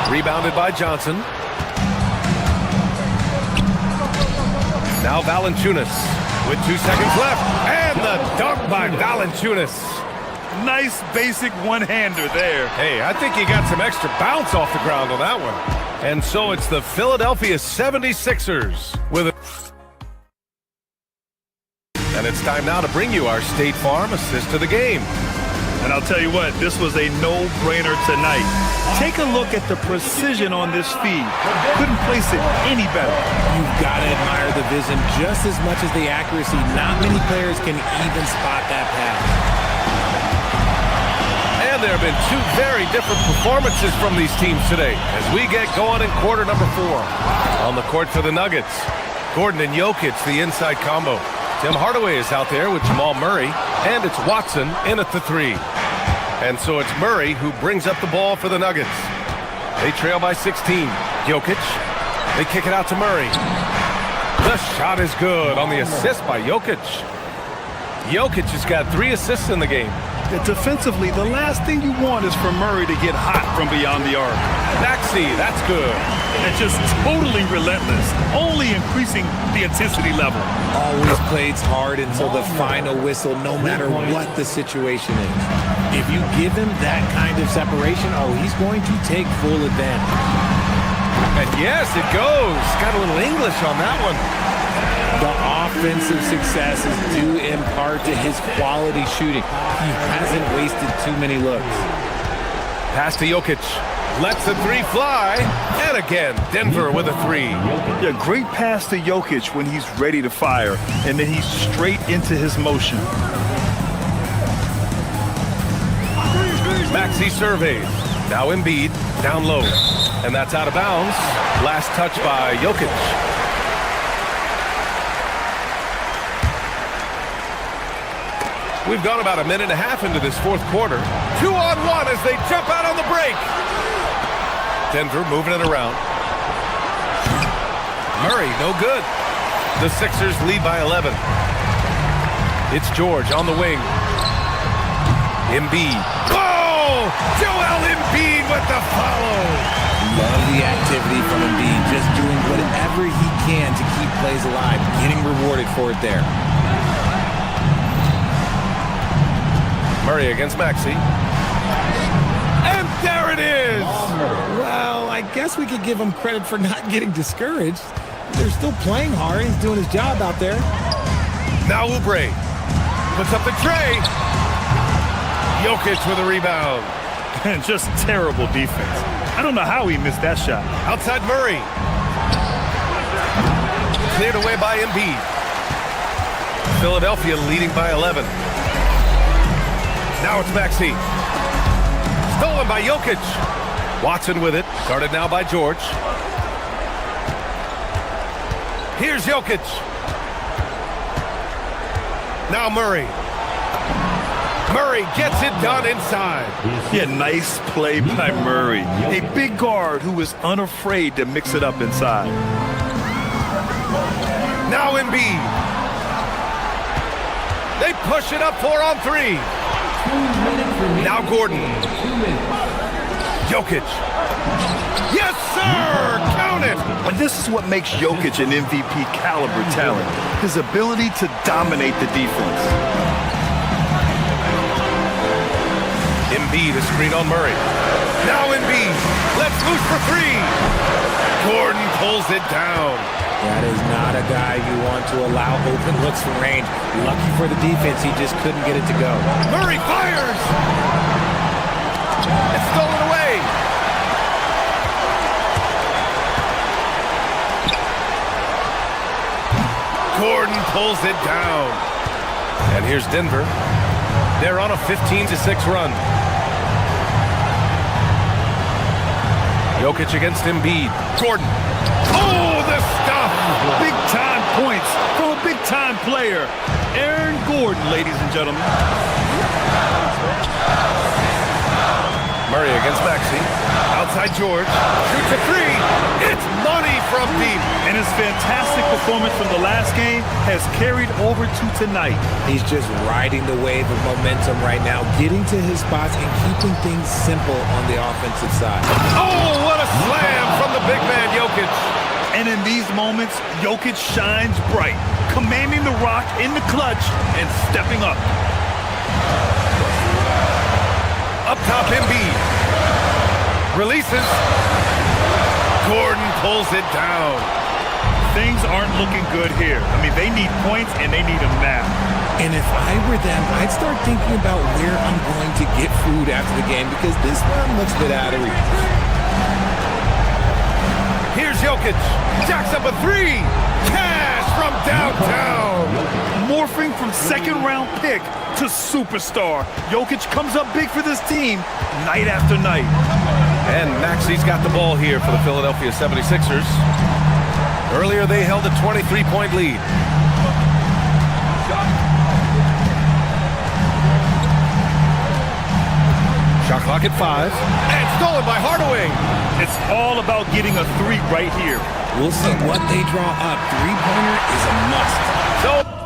Rebounded by Johnson. Now Valanciunas with 2 seconds left. And the dunk by Valanciunas. Nice basic one-hander there. Hey, I think he got some extra bounce off the ground on that one. And so it's the Philadelphia 76ers with a... And it's time now to bring you our State Farm assist of the game. And I'll tell you what, this was a no-brainer tonight. Take a look at the precision on this feed. Couldn't place it any better. You've got to admire the vision just as much as the accuracy. Not many players can even spot that pass. And there have been 2 very different performances from these teams today as we get going in quarter number 4. On the court for the Nuggets, Gordon and Jokic, the inside combo. Tim Hardaway is out there with Jamal Murray. And it's Watson in at the 3. And so it's Murray who brings up the ball for the Nuggets. They trail by 16. Jokic. They kick it out to Murray. The shot is good on the assist by Jokic. Jokic has got 3 assists in the game. Defensively, the last thing you want is for Murray to get hot from beyond the arc. Maxey, that's good. And just totally relentless, only increasing the intensity level. Always plays hard until the final whistle, no matter what the situation is. If you give him that kind of separation, he's going to take full advantage. And yes, it goes. Got a little English on that one. The offensive success is due in part to his quality shooting. He hasn't wasted too many looks. Pass to Jokic. Lets the 3 fly. And again, Denver with a 3. Yeah, great pass to Jokic when he's ready to fire. And then he's straight into his motion. Maxey surveys. Now Embiid down low. And that's out of bounds. Last touch by Jokic. We've gone about a minute and a half into this fourth quarter. 2-on-1 as they jump out on the break. Denver moving it around. Murray, no good. The Sixers lead by 11. It's George on the wing. Embiid. Oh! Joel Embiid with the follow. Love the activity from Embiid, just doing whatever he can to keep plays alive, getting rewarded for it there. Murray against Maxey. And there it is! Well, I guess we could give him credit for not getting discouraged. They're still playing hard. He's doing his job out there. Now Oubre puts up the tray. Jokic with a rebound. And just terrible defense. I don't know how he missed that shot. Outside Murray. Cleared away by Embiid. Philadelphia leading by 11. Now it's Maxey. Stolen by Jokic. Watson with it. Guarded now by George. Here's Jokic. Now Murray. Murray gets it done inside. Yeah, nice play by Murray. A big guard who was unafraid to mix it up inside. Now Embiid. They push it up 4-on-3. Now Gordon. Jokic. Yes, sir! Count it! And this is what makes Jokic an MVP caliber talent. His ability to dominate the defense. Embiid, a screen on Murray. Now Embiid. Let's loose for 3. Gordon pulls it down. That is not a guy you want to allow open looks from range. Lucky for the defense, he just couldn't get it to go. Murray fires! It's stolen away. Gordon pulls it down. And here's Denver. They're on a 15-6 run. Jokic against Embiid. Gordon. Oh, the stuff! Big-time points from a big-time player. Aaron Gordon, ladies and gentlemen. Murray against Maxey. Outside George. Shoots a 3. It's money from deep. And his fantastic performance from the last game has carried over to tonight. He's just riding the wave of momentum right now, getting to his spots and keeping things simple on the offensive side. Oh, what a slam from the big man, Jokic. And in these moments, Jokic shines bright, commanding the rock in the clutch and stepping up. Up top, Embiid. Releases. Gordon pulls it down. Things aren't looking good here. I mean, they need points, and they need them now. And if I were them, I'd start thinking about where I'm going to get food after the game because this one looks a bit out of reach. Here's Jokic. Jacks up a 3. Cash from downtown. Morphing from second-round pick to superstar. Jokic comes up big for this team night after night. And Maxey's got the ball here for the Philadelphia 76ers. Earlier, they held a 23-point lead. Shot clock at 5. And stolen by Hardaway. It's all about getting a three right here. We'll see what they draw up. Three-pointer is a must. So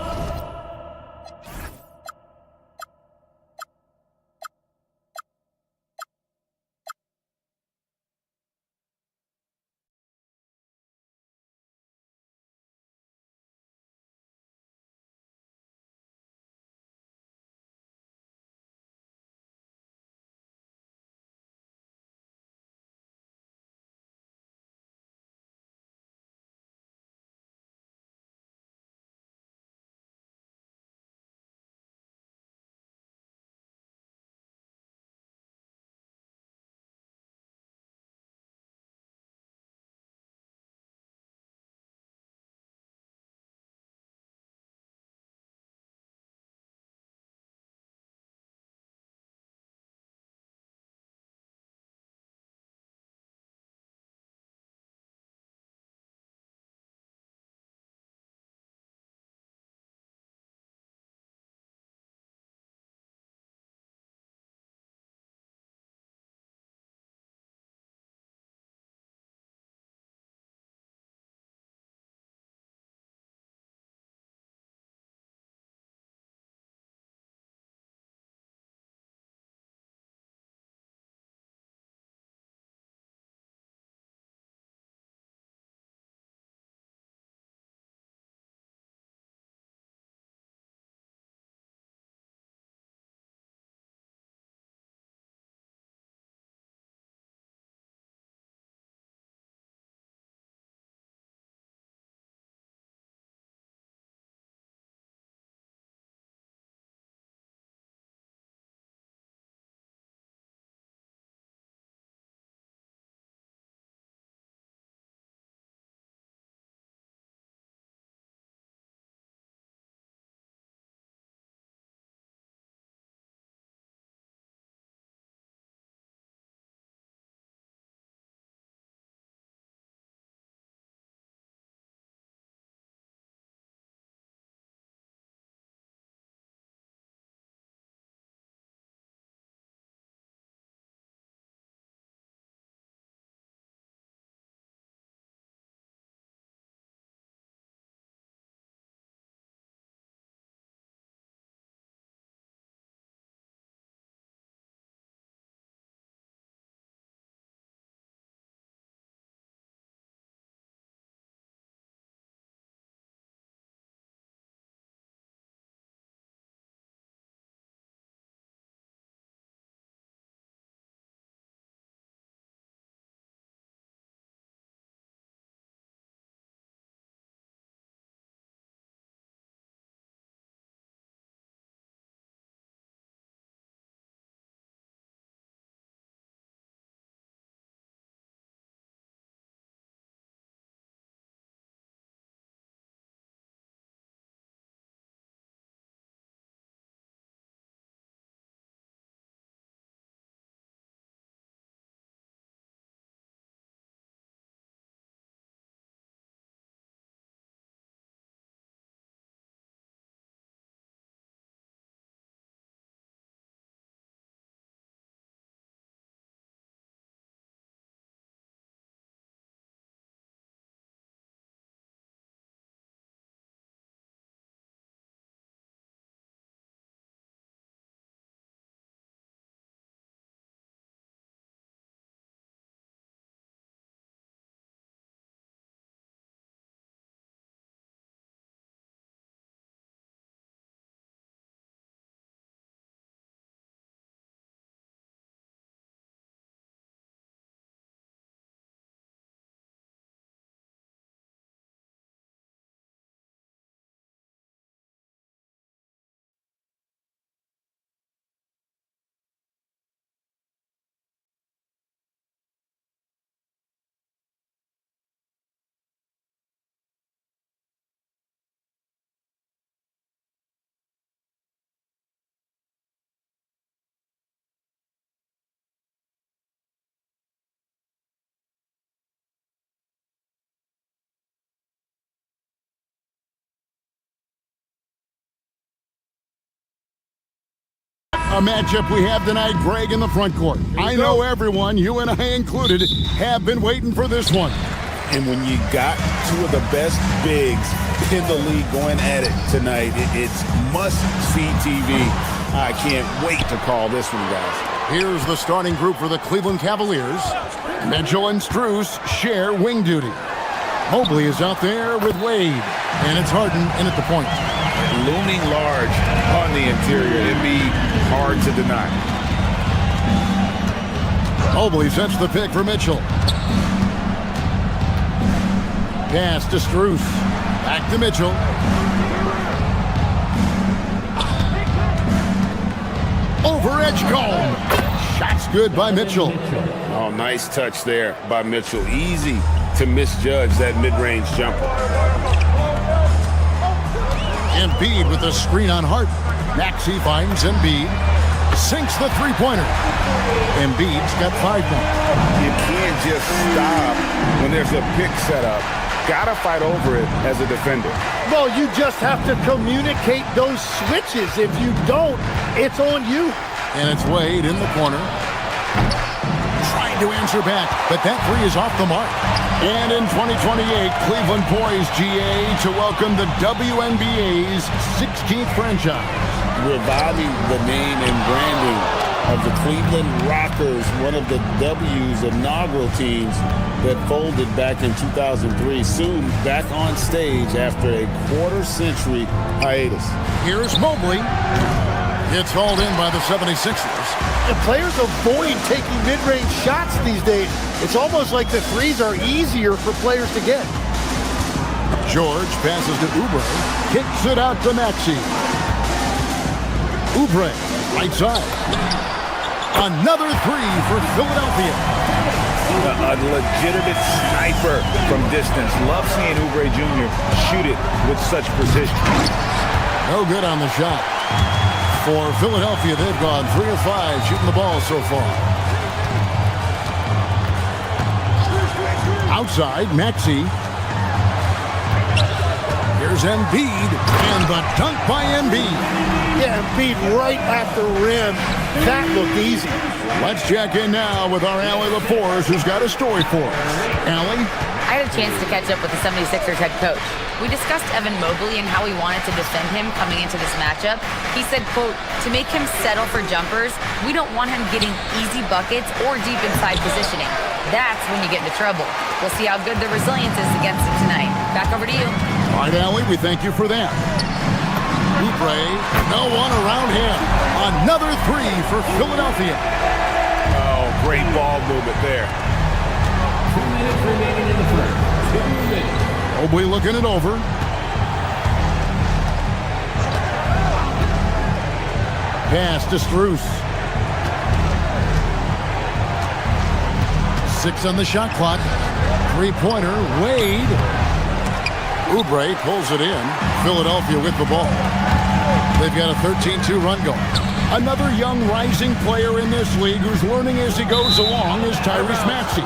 A matchup we have tonight, Greg, in the front court. I know everyone, you and I included, have been waiting for this one. And when you got two of the best bigs in the league going at it tonight, it's must-see TV. I can't wait to call this one, guys. Here's the starting group for the Cleveland Cavaliers. Mitchell and Strus share wing duty. Mobley is out there with Wade, and it's Harden in at the point. Looming large on the interior. It'd be hard to deny. Mobley sets the pick for Mitchell. Pass to Strus. Back to Mitchell. Over Edgecombe. Shot's good by Mitchell. Oh, nice touch there by Mitchell. Easy to misjudge that mid-range jumper. Embiid with the screen on Harden. Maxey finds Embiid. Sinks the three-pointer. Embiid's got 5 points. You can't just stop when there's a pick set up. Gotta fight over it as a defender. Well, you just have to communicate those switches. If you don't, it's on you. And it's Wade in the corner. Trying to answer back, but that three is off the mark. And in 2028, Cleveland poised, GA, to welcome the WNBA's 16th franchise. Reviving the name and branding of the Cleveland Rockers, one of the W's inaugural teams that folded back in 2003, soon back on stage after a quarter-century hiatus. Here's Mobley. It's hauled in by the 76ers. The players avoid taking mid-range shots these days. It's almost like the threes are easier for players to get. George passes to Oubre. Kicks it out to Maxey. Oubre, right side. Another three for Philadelphia. A legitimate sniper from distance. Love seeing Oubre Jr. shoot it with such precision. No good on the shot. For Philadelphia, they've gone 3 of 5 shooting the ball so far. Outside, Maxey. Here's Embiid, and the dunk by Embiid. Yeah, Embiid right at the rim. That looked easy. Let's check in now with our Allie LaForce, who's got a story for us. Allie? I had a chance to catch up with the 76ers head coach. We discussed Evan Mobley and how he wanted to defend him coming into this matchup. He said, quote, to make him settle for jumpers, we don't want him getting easy buckets or deep inside positioning. That's when you get into trouble. We'll see how good the resilience is against him tonight. Back over to you. All right, Allie, we thank you for that. Oubre, no one around him. Another three for Philadelphia. Oh, great ball movement there. 2 minutes remaining in the first. 2 minutes. Mobley looking it over. Pass to Strus. 6 on the shot clock. Three-pointer, Wade. Oubre pulls it in. Philadelphia with the ball. They've got a 13-2 run going. Another young rising player in this league who's learning as he goes along is Tyrese Maxey.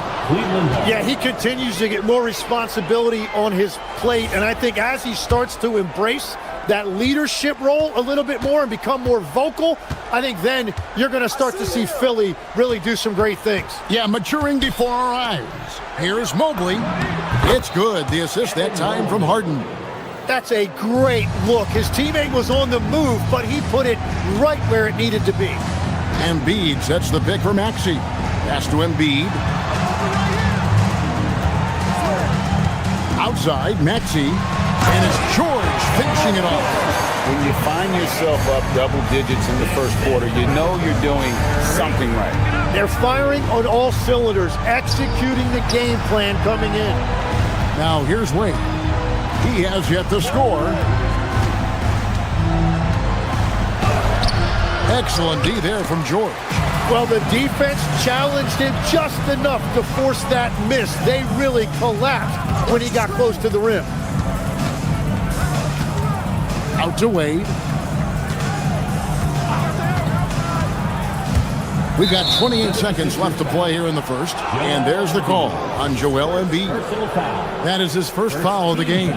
Yeah, he continues to get more responsibility on his plate, and I think as he starts to embrace that leadership role a little bit more and become more vocal, I think then you're going to start to see Philly really do some great things. Yeah, maturing before our eyes. Here's Mobley. It's good. The assist that time from Harden. That's a great look. His teammate was on the move, but he put it right where it needed to be. Embiid sets the pick for Maxey. Pass to Embiid. Outside, Maxey. And it's George finishing it off. When you find yourself up double digits in the first quarter, you know you're doing something right. They're firing on all cylinders, executing the game plan coming in. Now here's Wade. He has yet to score. Excellent D there from George. Well, the defense challenged him just enough to force that miss. They really collapsed when he got close to the rim. Out to Wade. We've got 28 seconds left to play here in the first. And there's the call on Joel Embiid. That is his first foul of the game.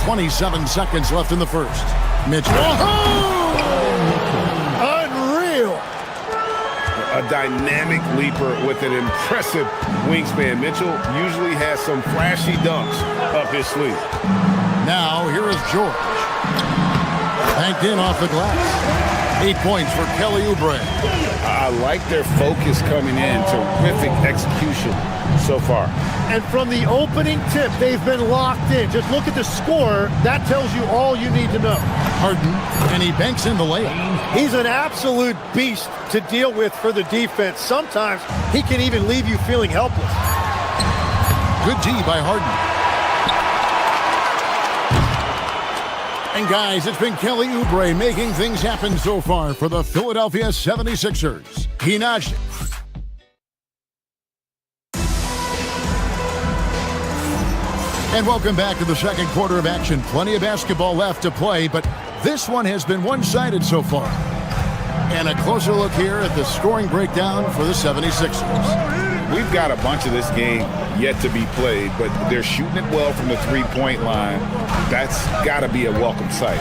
27 seconds left in the first. Mitchell. Unreal. A dynamic leaper with an impressive wingspan. Mitchell usually has some flashy dunks up his sleeve. Now, here is George. Banked in off the glass. 8 points for Kelly Oubre. I like their focus coming in. Terrific execution so far. And from the opening tip, they've been locked in. Just look at the score. That tells you all you need to know. Harden, and he banks in the layup. He's an absolute beast to deal with for the defense. Sometimes he can even leave you feeling helpless. Good D by Harden. And guys, it's been Kelly Oubre making things happen so far for the Philadelphia 76ers. He notched. And welcome back to the second quarter of action. Plenty of basketball left to play, but this one has been one-sided so far. And a closer look here at the scoring breakdown for the 76ers. We've got a bunch of this game yet to be played, but they're shooting it well from the three-point line. That's got to be a welcome sight.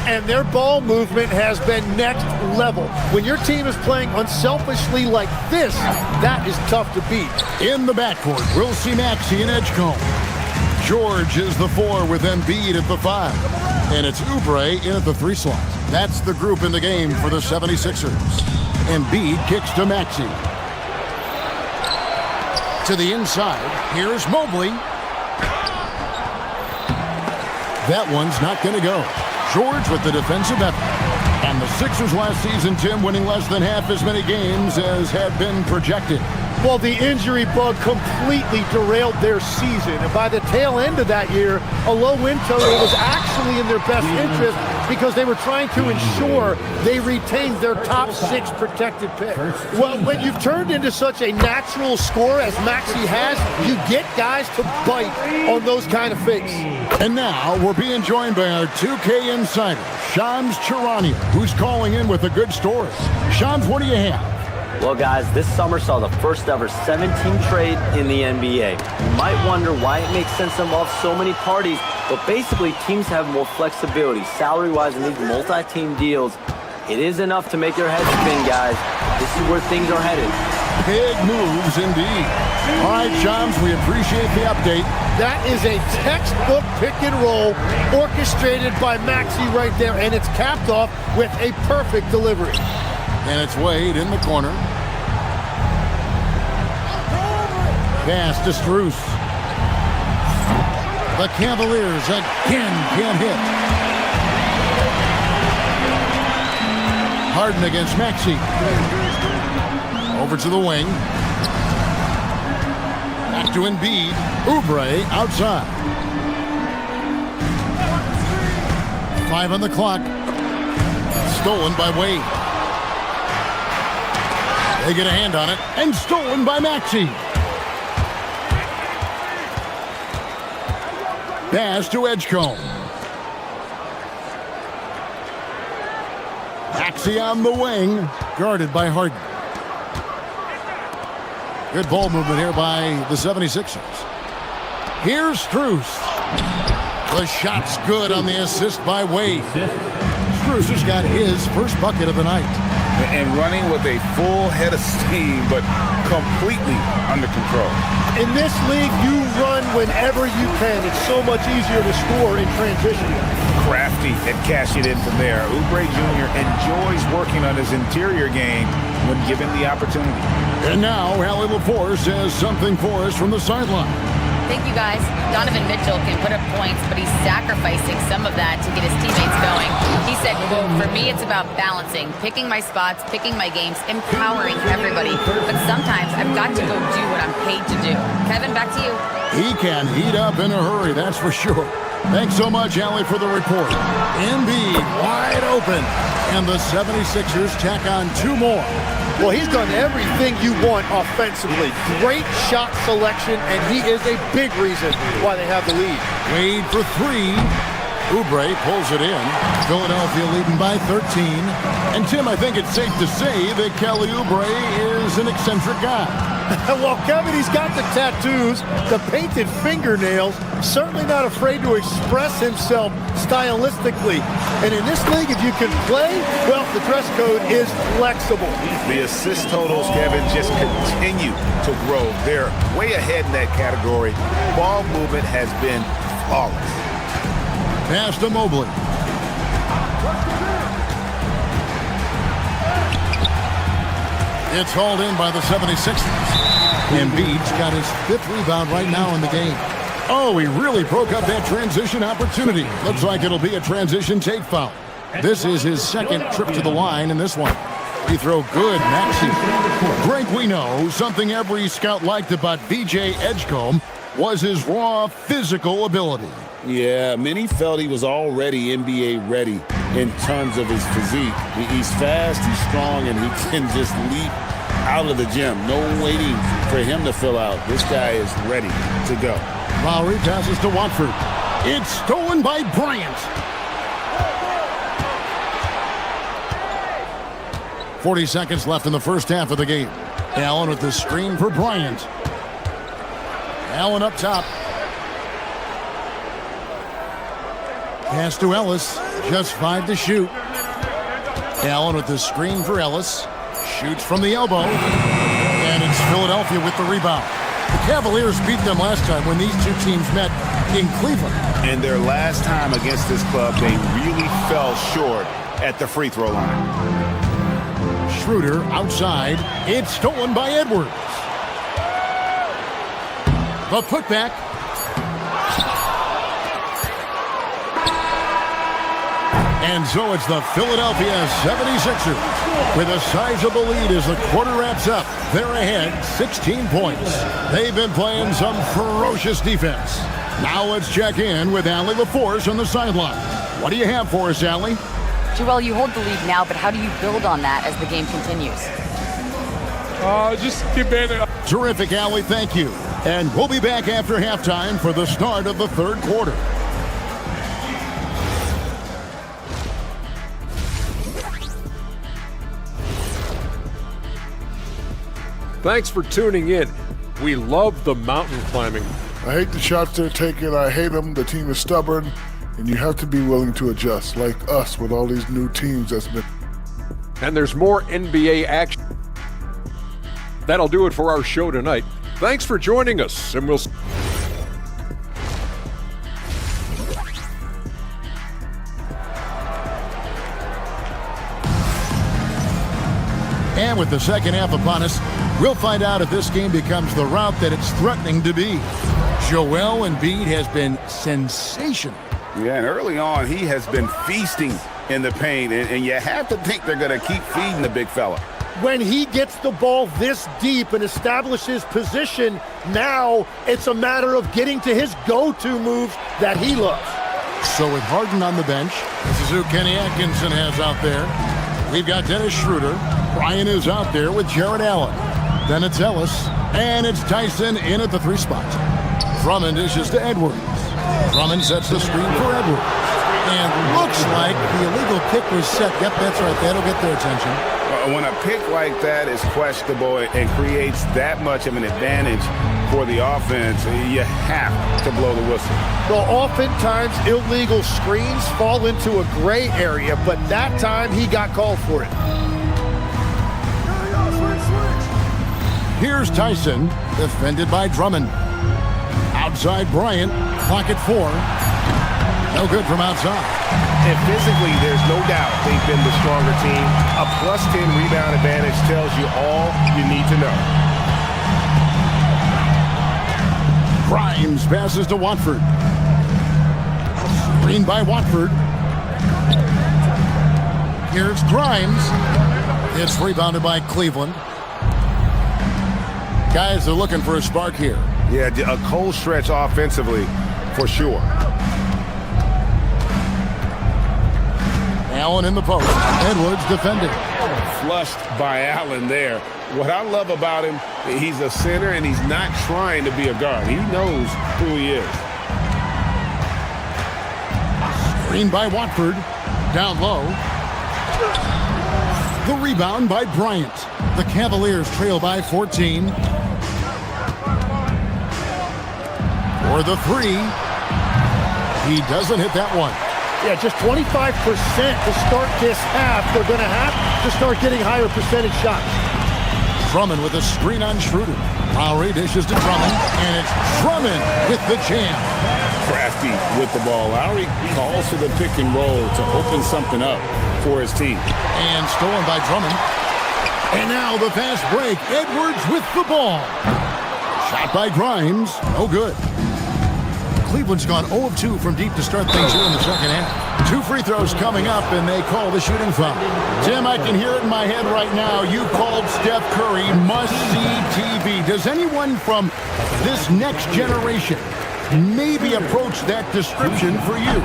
And their ball movement has been next level. When your team is playing unselfishly like this, that is tough to beat. In the backcourt, we'll see Maxey and Edgecombe. George is the 4 with Embiid at the 5. And it's Oubre in at the 3 slot. That's the group in the game for the 76ers. Embiid kicks to Maxey. To the inside, here's Mobley. That one's not going to go. George with the defensive effort. And the Sixers last season, Tim, winning less than half as many games as had been projected. Well, the injury bug completely derailed their season. And by the tail end of that year, a low win total was actually in their best interest because they were trying to ensure they retained their top 6 protected pick. Well, when you've turned into such a natural scorer as Maxey has, you get guys to bite on those kind of fakes. And now we're being joined by our 2K insider, Shams Charania, who's calling in with a good story. Shams, what do you have? Well, guys, this summer saw the first ever 7-team trade in the NBA. You might wonder why it makes sense to involve so many parties, but basically teams have more flexibility salary-wise in these multi-team deals. It is enough to make your head spin, guys. This is where things are headed. Big moves indeed. All right, Shams, we appreciate the update. That is a textbook pick and roll orchestrated by Maxey right there, and it's capped off with a perfect delivery. And it's Wade in the corner. Pass to Strus. The Cavaliers again can't hit. Harden against Maxey. Over to the wing. Back to Embiid. Oubre outside. 5 on the clock. Stolen by Wade. They get a hand on it, and stolen by Maxey. Pass to Edgecombe. Maxey on the wing, guarded by Harden. Good ball movement here by the 76ers. Here's Strus. The shot's good on the assist by Wade. Strus has got his first bucket of the night. And running with a full head of steam, but completely under control. In this league, you run whenever you can. It's so much easier to score in transition. Crafty and cash it in from there. Oubre Jr. enjoys working on his interior game when given the opportunity. And now, Allie LaForce says something for us from the sideline. Thank you, guys. Donovan Mitchell can put up points, but he's sacrificing some of that to get his teammates going. He said, quote, "For me, it's about balancing, picking my spots, picking my games, empowering everybody. But sometimes I've got to go do what I'm paid to do." Kevin, back to you. He can heat up in a hurry, that's for sure. Thanks so much, Allie, for the report. Embiid wide open, and the 76ers tack on 2 more. Well, he's done everything you want offensively. Great shot selection, and he is a big reason why they have the lead. Wade for 3. Oubre pulls it in. Philadelphia leading by 13. And Tim, I think it's safe to say that Kelly Oubre is an eccentric guy. Well, Kevin, he's got the tattoos, the painted fingernails, certainly not afraid to express himself stylistically. And in this league, if you can play, well, the dress code is flexible. The assist totals, Kevin, just continue to grow. They're way ahead in that category. Ball movement has been flawless. Pass to Mobley. It's hauled in by the 76ers. Embiid's got his 5th rebound right now in the game. Oh, he really broke up that transition opportunity. Looks like it'll be a transition take foul. This is his 2nd trip to the line in this one. Free throw good, Maxey. Greg, we know something every scout liked about VJ Edgecombe was his raw physical ability. Yeah, many felt he was already NBA ready in terms of his physique. He's fast, he's strong, and he can just leap out of the gym. No waiting for him to fill out. This guy is ready to go. Lowry passes to Watford. It's stolen by Bryant. 40 seconds left in the first half of the game. Allen with the screen for Bryant. Allen up top. Pass to Ellis. Just 5 to shoot. Allen with the screen for Ellis. Shoots from the elbow. And it's Philadelphia with the rebound. The Cavaliers beat them last time when these two teams met in Cleveland. And their last time against this club, they really fell short at the free throw line. Schroeder outside. It's stolen by Edwards. The putback. And so it's the Philadelphia 76ers with a sizable lead as the quarter wraps up. They're ahead 16 points. They've been playing some ferocious defense. Now let's check in with Allie LaForce on the sideline. What do you have for us, Allie? Joel, you hold the lead now, but how do you build on that as the game continues? Just keep it. Terrific, Allie. Thank you. And we'll be back after halftime for the start of the third quarter. Thanks for tuning in. We love the mountain climbing. I hate the shots they're taking. I hate them. The team is stubborn, and you have to be willing to adjust, like us with all these new teams that's been. And there's more NBA action. That'll do it for our show tonight. Thanks for joining us, and we'll. And with the second half upon us, we'll find out if this game becomes the route that it's threatening to be. Joel Embiid has been sensational. Yeah, and early on, he has been feasting in the paint, and you have to think they're going to keep feeding the big fella. When he gets the ball this deep and establishes position, now it's a matter of getting to his go-to moves that he loves. So with Harden on the bench, this is who Kenny Atkinson has out there. We've got Dennis Schroeder. Brian is out there with Jared Allen. Then it's Ellis, and it's Tyson in at the 3 spot. Drummond dishes to Edwards. Drummond sets the screen for Edwards. And looks like the illegal pick was set. Yep, that's right. That'll get their attention. When a pick like that is questionable and creates that much of an advantage for the offense, you have to blow the whistle. Well, oftentimes illegal screens fall into a gray area, but that time he got called for it. Here's Tyson, defended by Drummond. Outside Bryant, pocket 4. No good from outside. And physically, there's no doubt they've been the stronger team. A +10 rebound advantage tells you all you need to know. Grimes passes to Watford. Screen by Watford. Here's Grimes. It's rebounded by Cleveland. Guys are looking for a spark here. Yeah, a cold stretch offensively for sure. Allen in the post. Edwards defending. Flushed by Allen there. What I love about him, he's a center and he's not trying to be a guard. He knows who he is. Screen by Watford. Down low. The rebound by Bryant. The Cavaliers trail by 14. For the three. He doesn't hit that one. Yeah, just 25% to start this half. They're going to have to start getting higher percentage shots. Drummond with a screen on Schroeder. Lowry dishes to Drummond, and it's Drummond with the jam. Crafty with the ball. Lowry calls for the pick and roll to open something up for his team. And stolen by Drummond. And now the fast break. Edwards with the ball. Shot by Grimes. No good. Cleveland's gone 0 of 2 from deep to start things here in the second half. 2 free throws coming up, and they call the shooting foul. Tim, I can hear it in my head right now. You called Steph Curry must-see TV. Does anyone from this next generation maybe approach that description for you?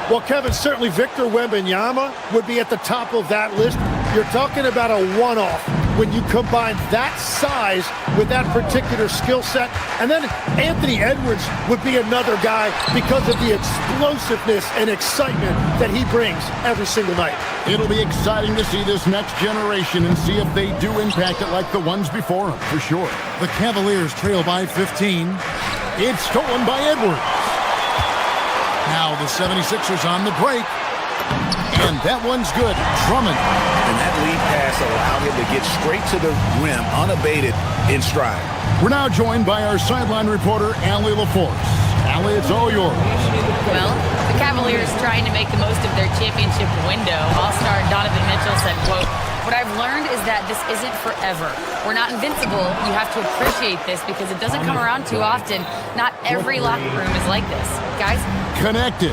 Well, Kevin, certainly Victor Wembanyama would be at the top of that list. You're talking about a one-off when you combine that size with that particular skill set. And then Anthony Edwards would be another guy because of the explosiveness and excitement that he brings every single night. It'll be exciting to see this next generation and see if they do impact it like the ones before them, for sure. The Cavaliers trail by 15. It's stolen by Edwards. Now the 76ers on the break. And that one's good. Drummond. And that lead pass allowed him to get straight to the rim, unabated, in stride. We're now joined by our sideline reporter, Allie LaForce. Allie, it's all yours. Well, the Cavaliers trying to make the most of their championship window. All-star Donovan Mitchell said, quote, "What I've learned is that this isn't forever. We're not invincible. You have to appreciate this because it doesn't come around too often. Not every locker room is like this. Guys?" Connected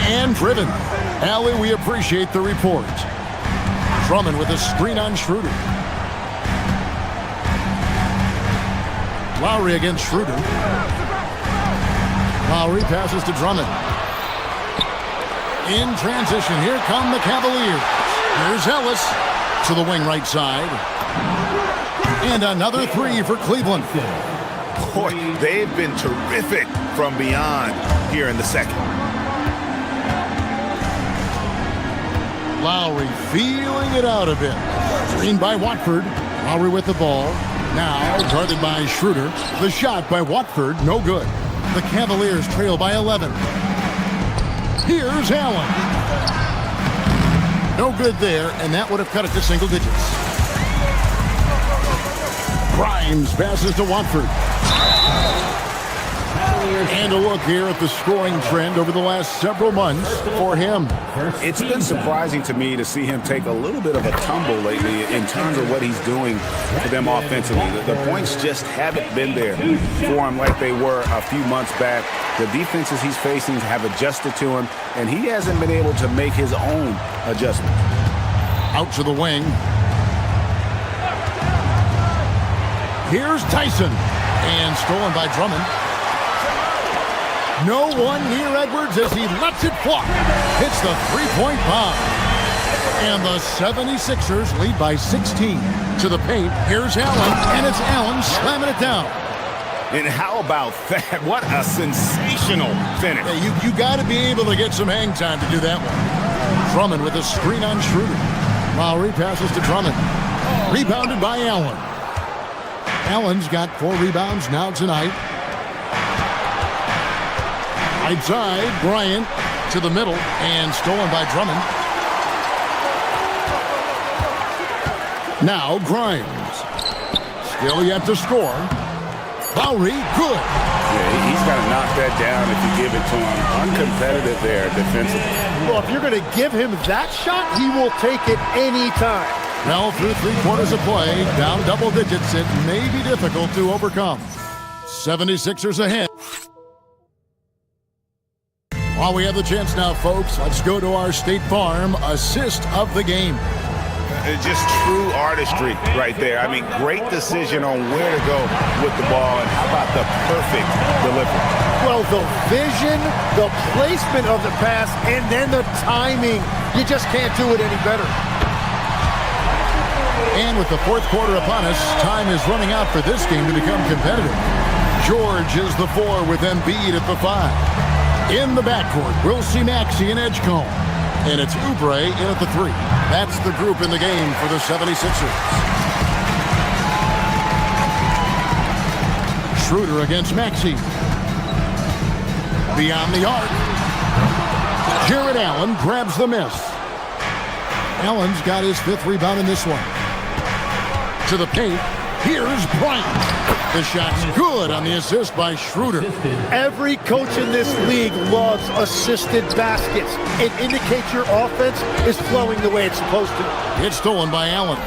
and driven. Allie, we appreciate the report. Drummond with a screen on Schroeder. Lowry against Schroeder. Lowry passes to Drummond. In transition, here come the Cavaliers. Here's Ellis to the wing right side. And another three for Cleveland. Boy, they've been terrific from beyond here in the second. Lowry feeling it out a bit. Screen by Watford. Lowry with the ball. Now guarded by Schroeder. The shot by Watford, no good. The Cavaliers trail by 11. Here's Allen. No good there, and that would have cut it to single digits. Grimes passes to Watford. And a look here at the scoring trend over the last several months for him. It's been surprising to me to see him take a little bit of a tumble lately in terms of what he's doing for them offensively. The points just haven't been there for him like they were a few months back. The defenses he's facing have adjusted to him, and he hasn't been able to make his own adjustment. Out to the wing. Here's Tyson. And stolen by Drummond. No one near Edwards as he lets it fly. Hits the three-point bomb. And the 76ers lead by 16. To the paint, here's Allen, and it's Allen slamming it down. And how about that? What a sensational finish. Yeah, you got to be able to get some hang time to do that one. Drummond with a screen on Schroeder. Lowry passes to Drummond. Rebounded by Allen. Allen's got 4 rebounds now tonight. Right side, Bryant to the middle, and stolen by Drummond. Now Grimes. Still yet to score. Lowry, good. Yeah, he's got to knock that down if you give it to him. Uncompetitive there defensively. Well, if you're going to give him that shot, he will take it anytime. Well, through 3 quarters of play, down double digits, it may be difficult to overcome. 76ers ahead. While we have the chance now, folks, let's go to our State Farm assist of the game. Just true artistry right there. I mean, great decision on where to go with the ball, and how about the perfect delivery? Well, the vision, the placement of the pass, and then the timing. You just can't do it any better. And with the 4th quarter upon us, time is running out for this game to become competitive. George is the 4 with Embiid at the 5. In the backcourt, we'll see Maxey and Edgecombe. And it's Oubre in at the 3. That's the group in the game for the 76ers. Schroeder against Maxey. Beyond the arc. Jared Allen grabs the miss. Allen's got his 5th rebound in this one. To the paint. Here's Bryant. The shot's good on the assist by Schroeder. Every coach in this league loves assisted baskets. It indicates your offense is flowing the way it's supposed to. It's stolen by Allen.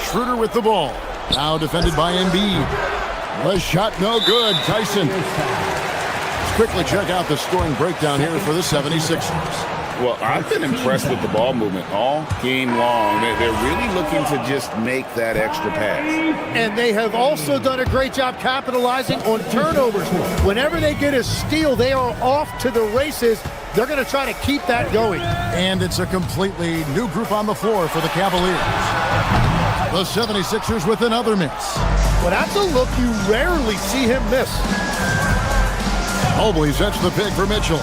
Schroeder with the ball. Now defended by Embiid. The shot no good. Tyson. Let's quickly check out the scoring breakdown here for the 76ers. Well, I've been impressed with the ball movement all game long. They're really looking to just make that extra pass. And they have also done a great job capitalizing on turnovers. Whenever they get a steal, they are off to the races. They're going to try to keep that going. And it's a completely new group on the floor for the Cavaliers. The 76ers with another miss. Well, that's a look you rarely see him miss. Mobley sets the pick for Mitchell.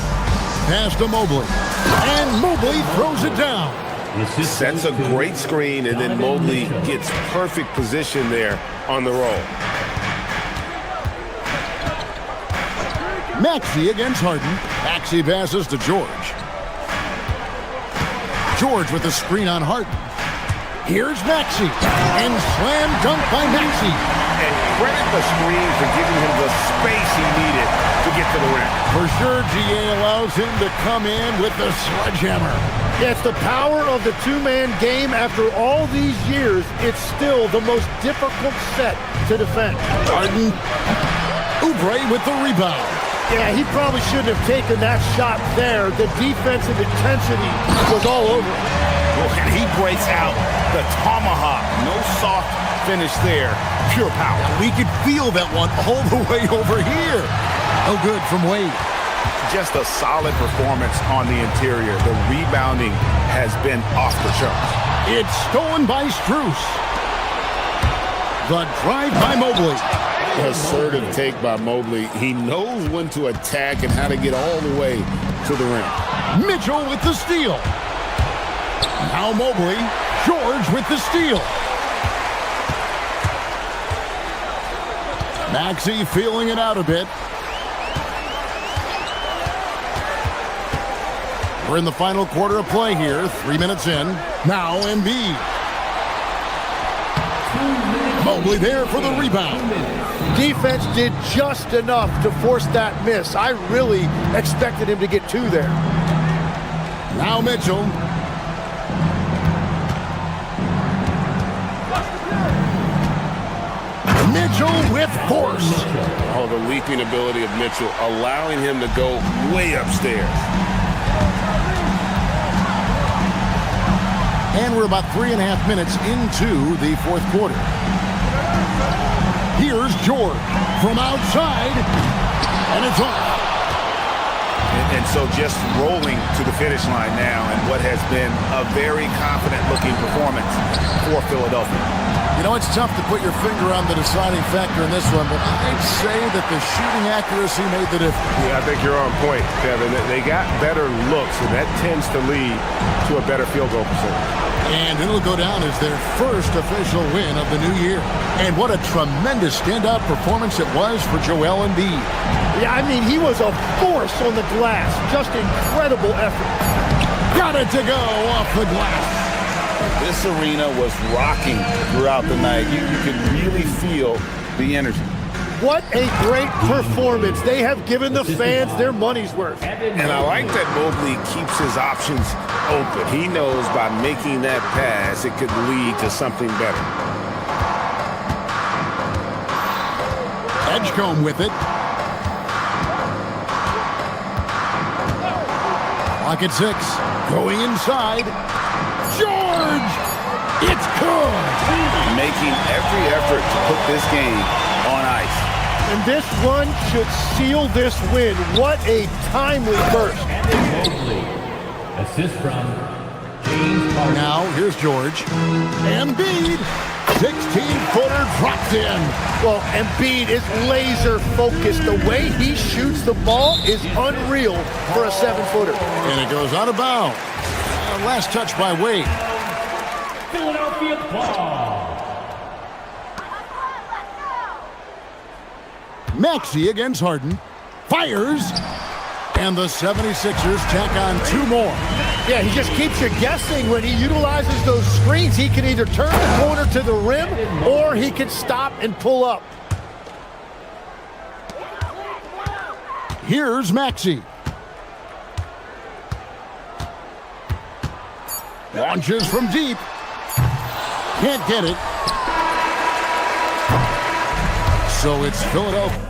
Pass to Mobley. And Mobley throws it down. Sets a great screen, and then Mobley gets perfect position there on the roll. Maxey against Harden. Maxey passes to George. George with the screen on Harden. Here's Maxey. And slam dunk by Maxey. And credit the screen for giving him the space he needed to get to the rim. For sure, GA allows him to come in with the sledgehammer. Yeah, it's the power of the two-man game. After all these years, it's still the most difficult set to defend. Harden. Oubre with the rebound. Yeah, he probably shouldn't have taken that shot there. The defensive intensity was all over him. And he breaks out the tomahawk. No soft finish there. Pure power. We could feel that one all the way over here. No good from Wade. Just a solid performance on the interior. The rebounding has been off the charts. It's stolen by Strus. The drive by Mobley. Assertive take by Mobley. He knows when to attack and how to get all the way to the rim. Mitchell with the steal. Now Mobley. George with the steal. Maxey feeling it out a bit. We're in the final quarter of play here. 3 minutes in. Now Embiid. Mobley there for the rebound. Defense did just enough to force that miss. I really expected him to get 2 there. Now Mitchell. Mitchell with force. Oh, the leaping ability of Mitchell, allowing him to go way upstairs. And we're about 3.5 minutes into the 4th quarter. Here's George from outside, and it's off. And so just rolling to the finish line now in what has been a very confident-looking performance for Philadelphia. You know, it's tough to put your finger on the deciding factor in this one, but I'd say that the shooting accuracy made the difference. Yeah, I think you're on point, Kevin. They got better looks, and that tends to lead to a better field goal percentage. And it'll go down as their first official win of the new year. And what a tremendous standout performance it was for Joel Embiid. Yeah, I mean, he was a force on the glass. Just incredible effort. Got it to go off the glass. This arena was rocking throughout the night. You could really feel the energy. What a great performance. They have given the fans their money's worth. And I like that Mobley keeps his options open. He knows by making that pass, it could lead to something better. Edgecombe with it. Clock at 6. Going inside. George! It's good! Making every effort to put this game on ice. And this run should seal this win. What a timely burst. Assist from James Harden. Now, here's George. Embiid. 16-footer dropped in. Well, Embiid is laser focused. The way he shoots the ball is unreal for a 7-footer. And it goes out of bounds. Last touch by Wade. Philadelphia ball. Maxey against Harden. Fires. And the 76ers tack on 2 more. Yeah, he just keeps you guessing. When he utilizes those screens, he can either turn the corner to the rim or he can stop and pull up. Here's Maxey. Launches from deep. Can't get it. So it's Philadelphia.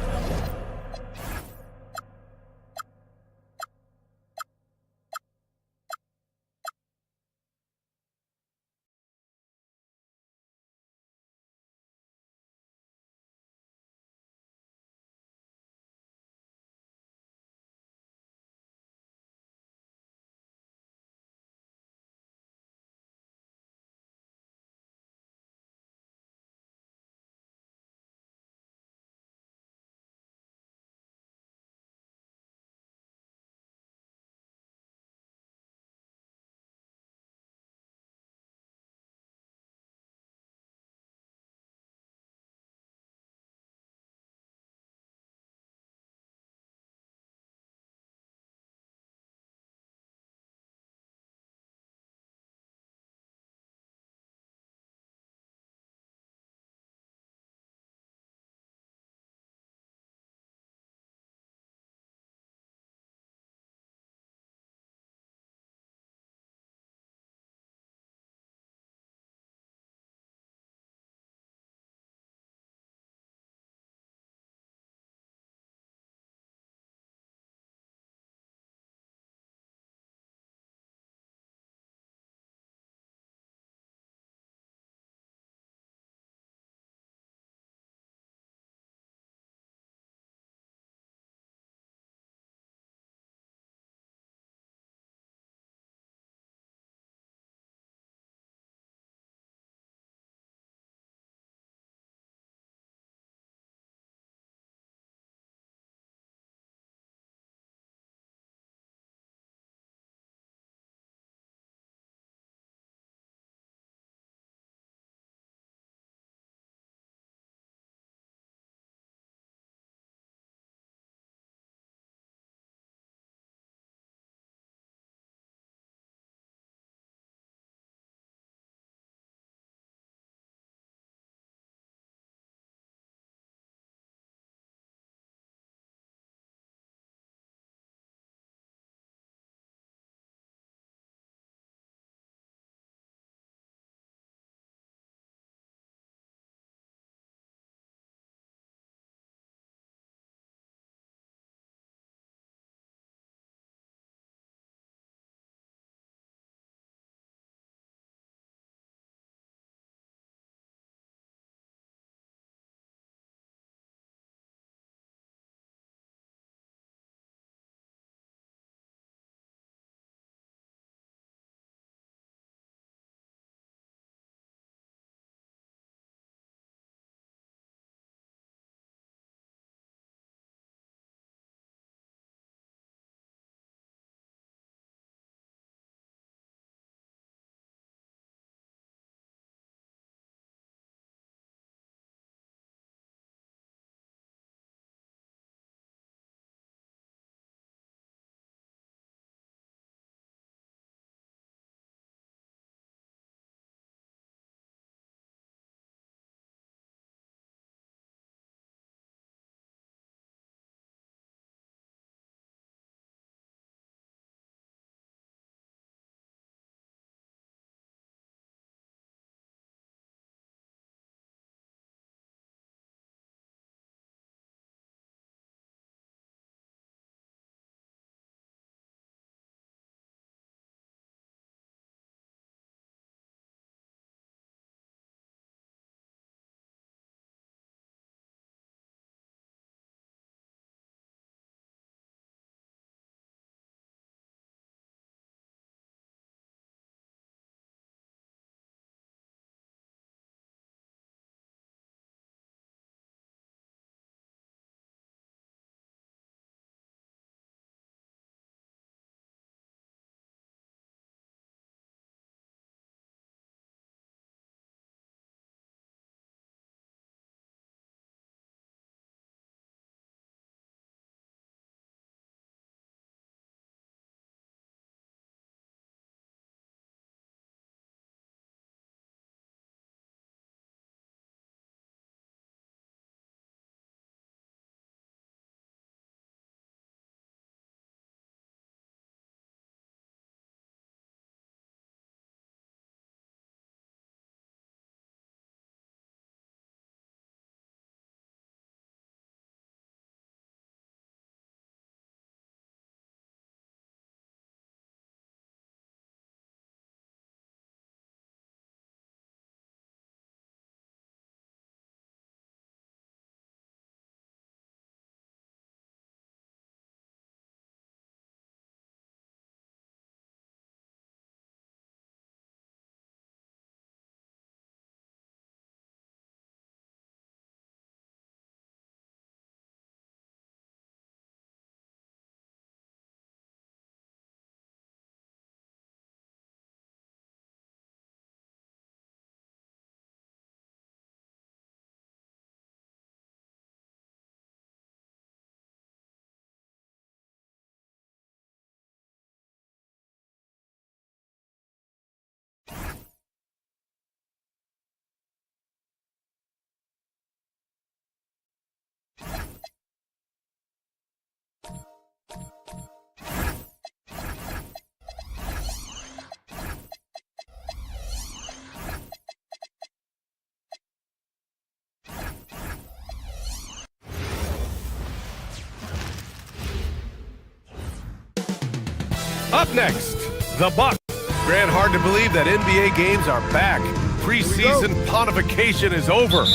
Up next, the Bucks. Grant, hard to believe that NBA games are back. Preseason pontification is over.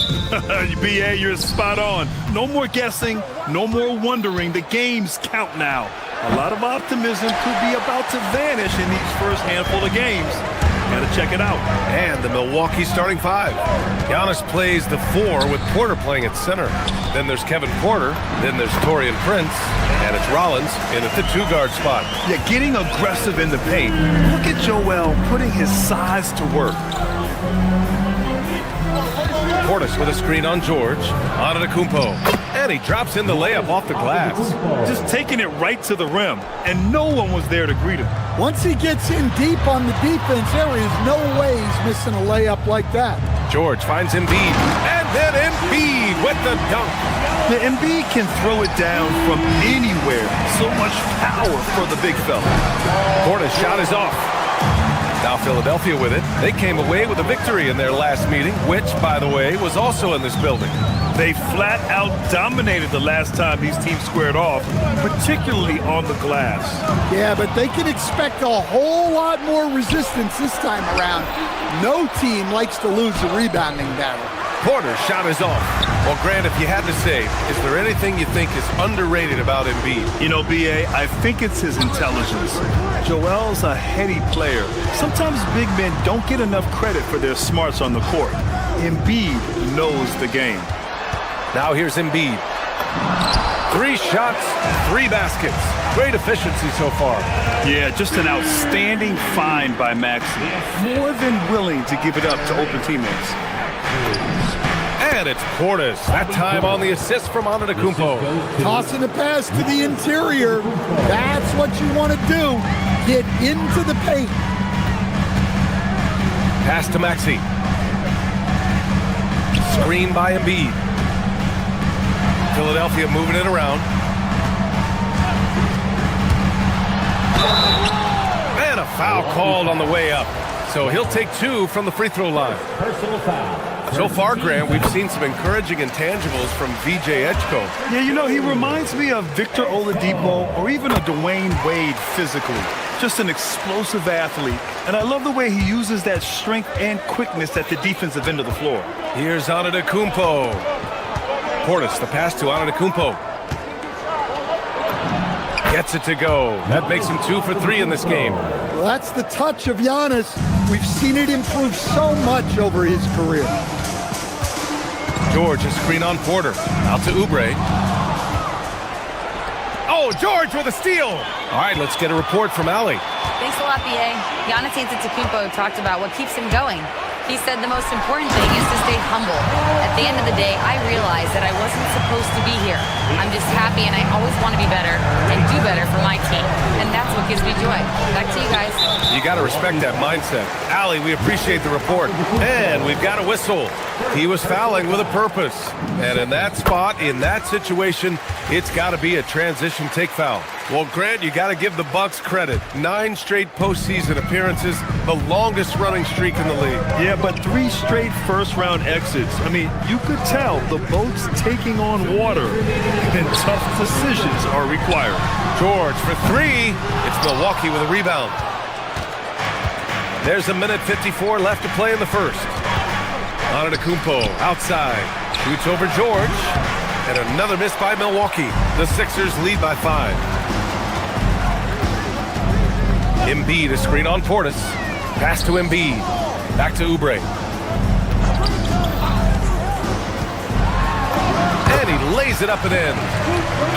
BA, you're spot on. No more guessing, no more wondering. The games count now. A lot of optimism could be about to vanish in these first handful of games. Gotta check it out. And the Milwaukee starting five. Giannis plays the 4 with Porter playing at center. Then there's Kevin Porter. Then there's Taurean Prince. And it's Rollins in at the 2-guard spot. Yeah, getting aggressive in the paint. Look at Joel putting his size to work. Portis with a screen on George. Antetokounmpo. And he drops in the layup off the glass. Just taking it right to the rim. And no one was there to greet him. Once he gets in deep on the defense, there is no way he's missing a layup like that. George finds Embiid. And then Embiid with the dunk. The Embiid can throw it down from anywhere. So much power for the big fella. Portis' shot is off. Now Philadelphia with it. They came away with a victory in their last meeting, which, by the way, was also in this building. They flat out dominated the last time these teams squared off, particularly on the glass. Yeah, but they can expect a whole lot more resistance this time around. No team likes to lose a rebounding battle. Porter's shot is off. Well, Grant, if you had to say, is there anything you think is underrated about Embiid? You know, B.A., I think it's his intelligence. Joel's a heady player. Sometimes big men don't get enough credit for their smarts on the court. Embiid knows the game. Now here's Embiid. 3 shots, 3 baskets. Great efficiency so far. Yeah, just an outstanding find by Maxey. More than willing to give it up to open teammates. And it's Portis. That time on the assist from Antetokounmpo. Tossing a pass to the interior. That's what you want to do. Get into the paint. Pass to Maxey. Screen by Embiid. Philadelphia moving it around. And a foul called on the way up. So he'll take 2 from the free throw line. Personal foul. So far, Grant, we've seen some encouraging intangibles from VJ Edgecombe. Yeah, you know, he reminds me of Victor Oladipo or even a Dwayne Wade physically. Just an explosive athlete. And I love the way he uses that strength and quickness at the defensive end of the floor. Here's Antetokounmpo. Portis, the pass to Antetokounmpo. Gets it to go. That makes him 2 for 3 in this game. Well, that's the touch of Giannis. We've seen it improve so much over his career. George, a screen on Porter. Out to Oubre. Oh, George with a steal. All right, let's get a report from Allie. Thanks a lot, B.A. Giannis Antetokounmpo talked about what keeps him going. He said the most important thing is to stay humble. At the end of the day, I realized that I wasn't supposed to be here. I'm just happy, and I always want to be better and do better for my team. And that's what gives me joy. Back to you guys. You got to respect that mindset. Allie, we appreciate the report. And we've got a whistle. He was fouling with a purpose. And in that spot, in that situation, it's got to be a transition take foul. Well, Grant, you got to give the Bucks credit. 9 straight postseason appearances, the longest running streak in the league. Yeah, but 3 straight first-round exits. I mean, you could tell the boat's taking on water, and tough decisions are required. George for 3. It's Milwaukee with a rebound. There's a minute 54 left to play in the first. Antetokounmpo outside. Shoots over George. And another miss by Milwaukee. The Sixers lead by 5. Embiid, a screen on Portis. Pass to Embiid. Back to Oubre. And he lays it up and in.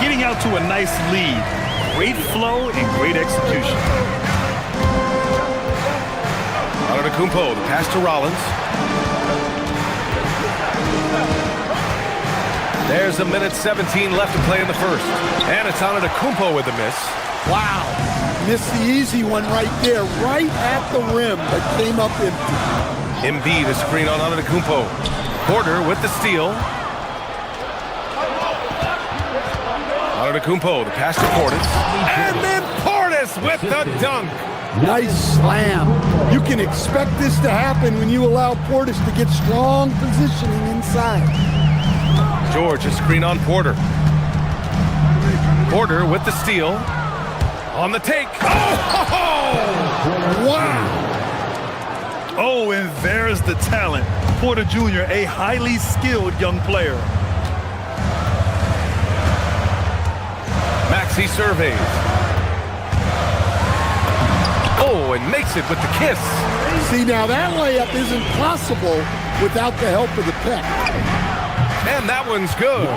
Getting out to a nice lead. Great flow and great execution. Antetokounmpo, the pass to Rollins. There's a minute 17 left to play in the first. And it's Antetokounmpo with the miss. Wow. Missed the easy one right there, right at the rim, but came up empty. Embiid, a screen on Antetokounmpo. Porter with the steal. Antetokounmpo, the pass to Portis. And then Portis with the dunk. Nice slam. You can expect this to happen when you allow Portis to get strong positioning inside. George, a screen on Porter. Porter with the steal. On the take. Wow. Oh, and there's the talent. Porter Jr., a highly skilled young player. Maxey surveys. Oh, and makes it with the kiss. See, now that layup isn't possible without the help of the pick. And that one's good.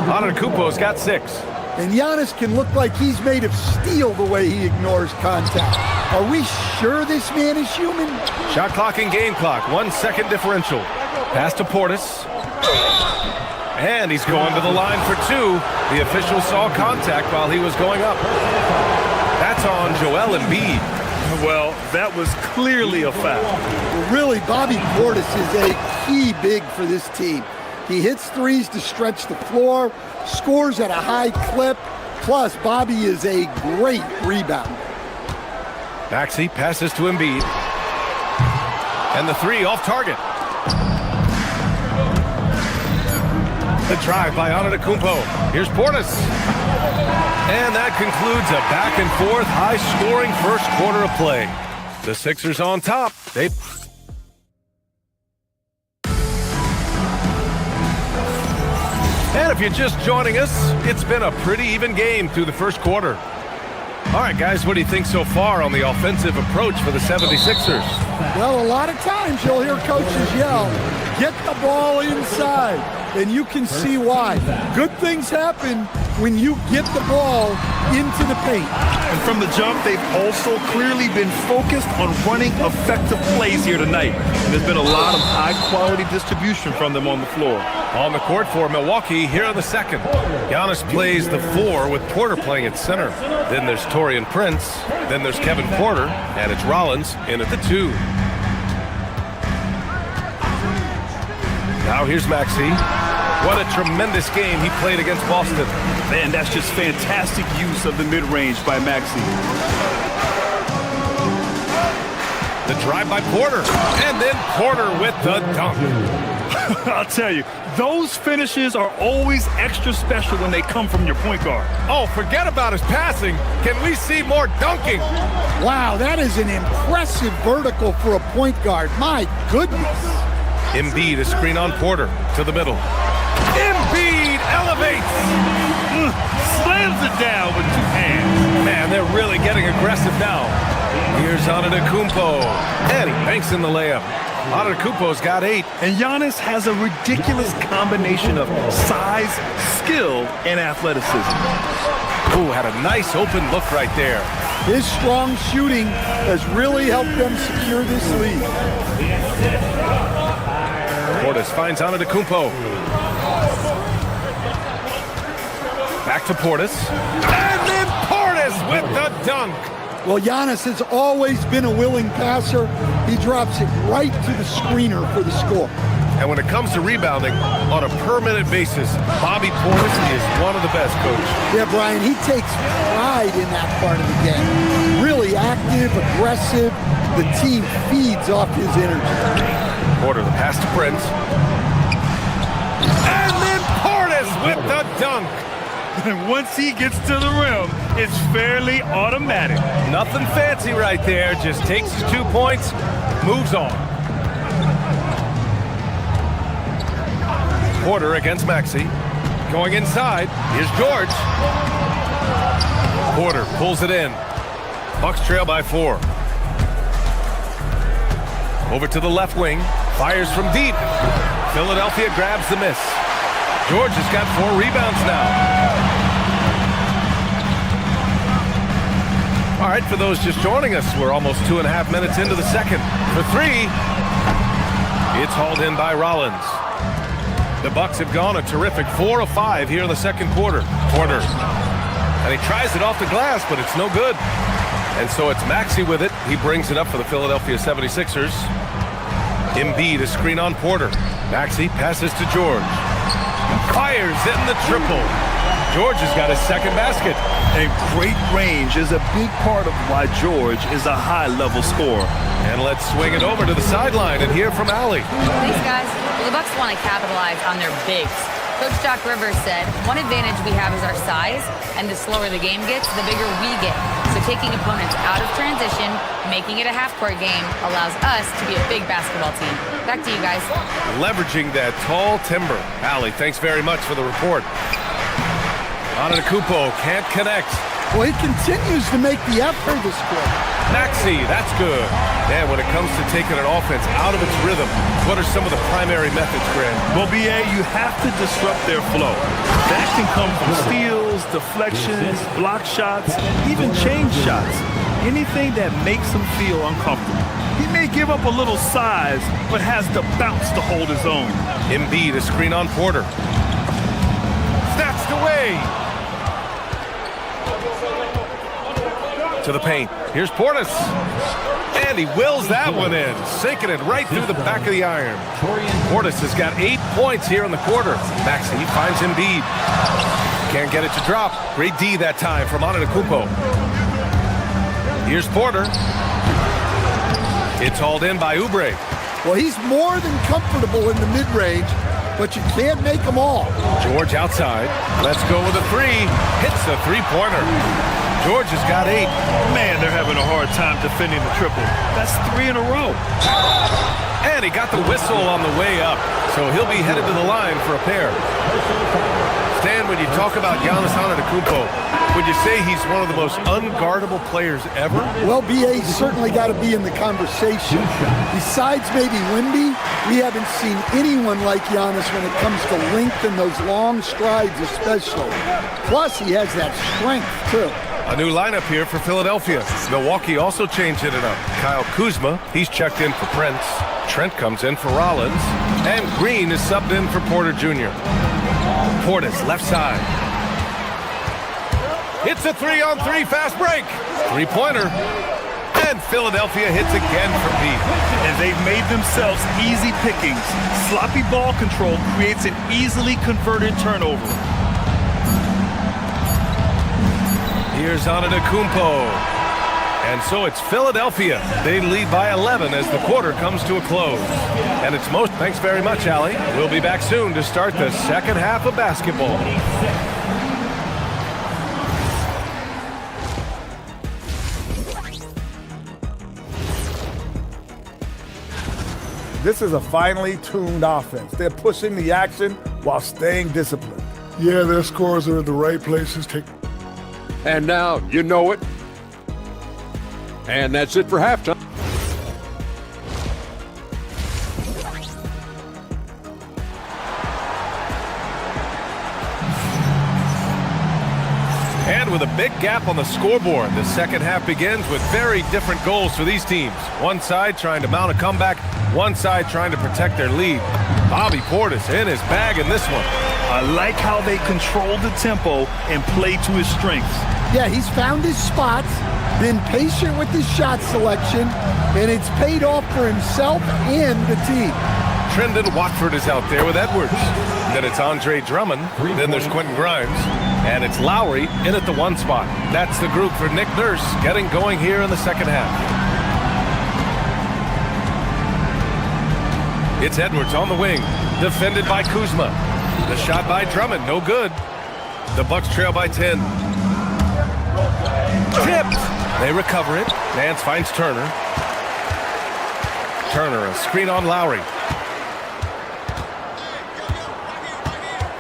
Antetokounmpo's got 6. And Giannis can look like he's made of steel the way he ignores contact. Are we sure this man is human? Shot clock and game clock. 1 second differential. Pass to Portis. And he's going to the line for 2. The official saw contact while he was going up. That's on Joel Embiid. Well, that was clearly a foul. Well, really, Bobby Portis is a key big for this team. He hits threes to stretch the floor, scores at a high clip, plus Bobby is a great rebounder. Maxey passes to Embiid. And the 3 off target. The drive by Antetokounmpo. Here's Portis. And that concludes a back-and-forth, high-scoring first quarter of play. The Sixers on top. And if you're just joining us, it's been a pretty even game through the first quarter. All right, guys, what do you think so far on the offensive approach for the 76ers? Well, a lot of times you'll hear coaches yell, "Get the ball inside," and you can see why. Good things happen when you get the ball into the paint. And from the jump, they've also clearly been focused on running effective plays here tonight. And there's been a lot of high-quality distribution from them on the floor. On the court for Milwaukee here in the second. Giannis plays the 4 with Porter playing at center. Then there's Taurean Prince. Then there's Kevin Porter. And it's Rollins in at the 2. Now here's Maxey. What a tremendous game he played against Boston. Man, that's just fantastic use of the mid-range by Maxey. The drive by Porter. And then Porter with the dunk. I'll tell you, those finishes are always extra special when they come from your point guard. Oh, forget about his passing. Can we see more dunking? Wow, that is an impressive vertical for a point guard. My goodness. Embiid, a screen on Porter to the middle. Embiid elevates. Slams it down with 2 hands. Man, they're really getting aggressive now. Here's Antetokounmpo. And he banks in the layup. Antetokounmpo's got 8. And Giannis has a ridiculous combination of size, skill, and athleticism. Ooh, had a nice open look right there. His strong shooting has really helped them secure this lead. Portis finds Antetokounmpo. Back to Portis. And then Portis with the dunk. Well, Giannis has always been a willing passer. He drops it right to the screener for the score. And when it comes to rebounding, on a per-minute basis, Bobby Portis is one of the best, Coach. Yeah, Brian, he takes pride in that part of the game. Really active, aggressive. The team feeds off his energy. Porter, the pass to Prince. And then Portis with the dunk. And once he gets to the rim, it's fairly automatic. Nothing fancy right there. Just takes his 2 points, moves on. Porter against Maxey. Going inside. Here's George. Porter pulls it in. Bucks trail by 4. Over to the left wing. Fires from deep. Philadelphia grabs the miss. George has got 4 rebounds now. All right, for those just joining us, we're almost 2.5 minutes into the second. For 3, it's hauled in by Rollins. The Bucks have gone a terrific 4 of 5 here in the second quarter. Porter. And he tries it off the glass, but it's no good. And so it's Maxey with it. He brings it up for the Philadelphia 76ers. Embiid, a screen on Porter. Maxey passes to George. Fires in the triple. George has got his second basket. And great range is a big part of why George is a high-level scorer. And let's swing it over to the sideline and hear from Allie. Thanks, guys. Well, the Bucks want to capitalize on their bigs. Coach Doc Rivers said, one advantage we have is our size, and the slower the game gets, the bigger we get. taking opponents out of transition, making it a half-court game, allows us to be a big basketball team. Back to you guys. Leveraging that tall timber. Allie, thanks very much for the report. Antetokounmpo can't connect. Well, he continues to make the effort this quarter. Maxey, that's good. And when it comes to taking an offense out of its rhythm, what are some of the primary methods, Grant? Well, BA, you have to disrupt their flow. That can come from steals, deflections, block shots, even change shots. Anything that makes him feel uncomfortable. He may give up a little size, but has the bounce to hold his own. Embiid, a screen on Porter. Snatched away. To the paint. Here's Portis. And he wills that one in, sinking it right through the back of the iron. Portis has got 8 points here in the quarter. Maxey finds Embiid. Can't get it to drop. Great D that time from Antetokounmpo. Here's Porter. It's hauled in by Oubre. Well, he's more than comfortable in the mid-range, but you can't make them all. George outside. Let's go with a three. Hits the three-pointer. George has got 8. Man, they're having a hard time defending the triple. That's 3 in a row. And he got the whistle on the way up, so he'll be headed to the line for a pair. Stan, when you talk about Giannis Antetokounmpo, would you say he's one of the most unguardable players ever? Well, BA's certainly got to be in the conversation. Besides maybe Wemby, we haven't seen anyone like Giannis when it comes to length and those long strides especially. Plus, he has that strength, too. A new lineup here for Philadelphia. Milwaukee also changing it up. Kyle Kuzma, he's checked in for Prince. Trent comes in for Rollins. And Green is subbed in for Porter Jr. Portis, left side. Hits a 3-on-3 fast break. Three-pointer. And Philadelphia hits again for Pete. And they've made themselves easy pickings. Sloppy ball control creates an easily converted turnover. Here's Antetokounmpo. And so it's Philadelphia. They lead by 11 as the quarter comes to a close. And it's most. Thanks very much, Allie. We'll be back soon to start the second half of basketball. This is a finely tuned offense. They're pushing the action while staying disciplined. Yeah, their scores are in the right places. And now you know it. And that's it for halftime. And with a big gap on the scoreboard, the second half begins with very different goals for these teams. One side trying to mount a comeback, one side trying to protect their lead. Bobby Portis in his bag in this one. I like how they control the tempo and play to his strengths. Yeah, he's found his spots, been patient with his shot selection, and it's paid off for himself and the team. Trendon Watford is out there with Edwards. Then it's Andre Drummond. Then there's Quentin Grimes. And it's Lowry in at the 1 spot. That's the group for Nick Nurse getting going here in the second half. It's Edwards on the wing, defended by Kuzma. The shot by Drummond, no good. The Bucks trail by 10. Tipped. They recover it. Nance finds Turner. Turner, a screen on Lowry.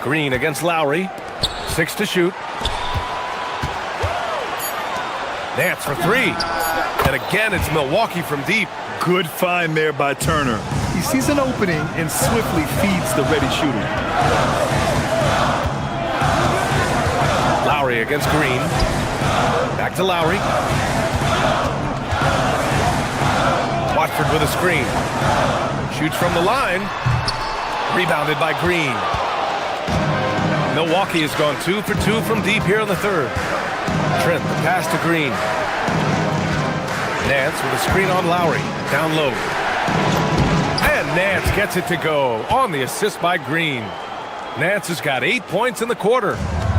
Green against Lowry. 6 to shoot. Nance for 3. And again, it's Milwaukee from deep. Good find there by Turner. He sees an opening and swiftly feeds the ready shooter. Lowry against Green. Back to Lowry. Watford with a screen. Shoots from the line. Rebounded by Green. Milwaukee has gone 2 for 2 from deep here in the third. Trent, the pass to Green. Nance with a screen on Lowry. Down low. And Nance gets it to go on the assist by Green. Nance has got 8 points in the quarter.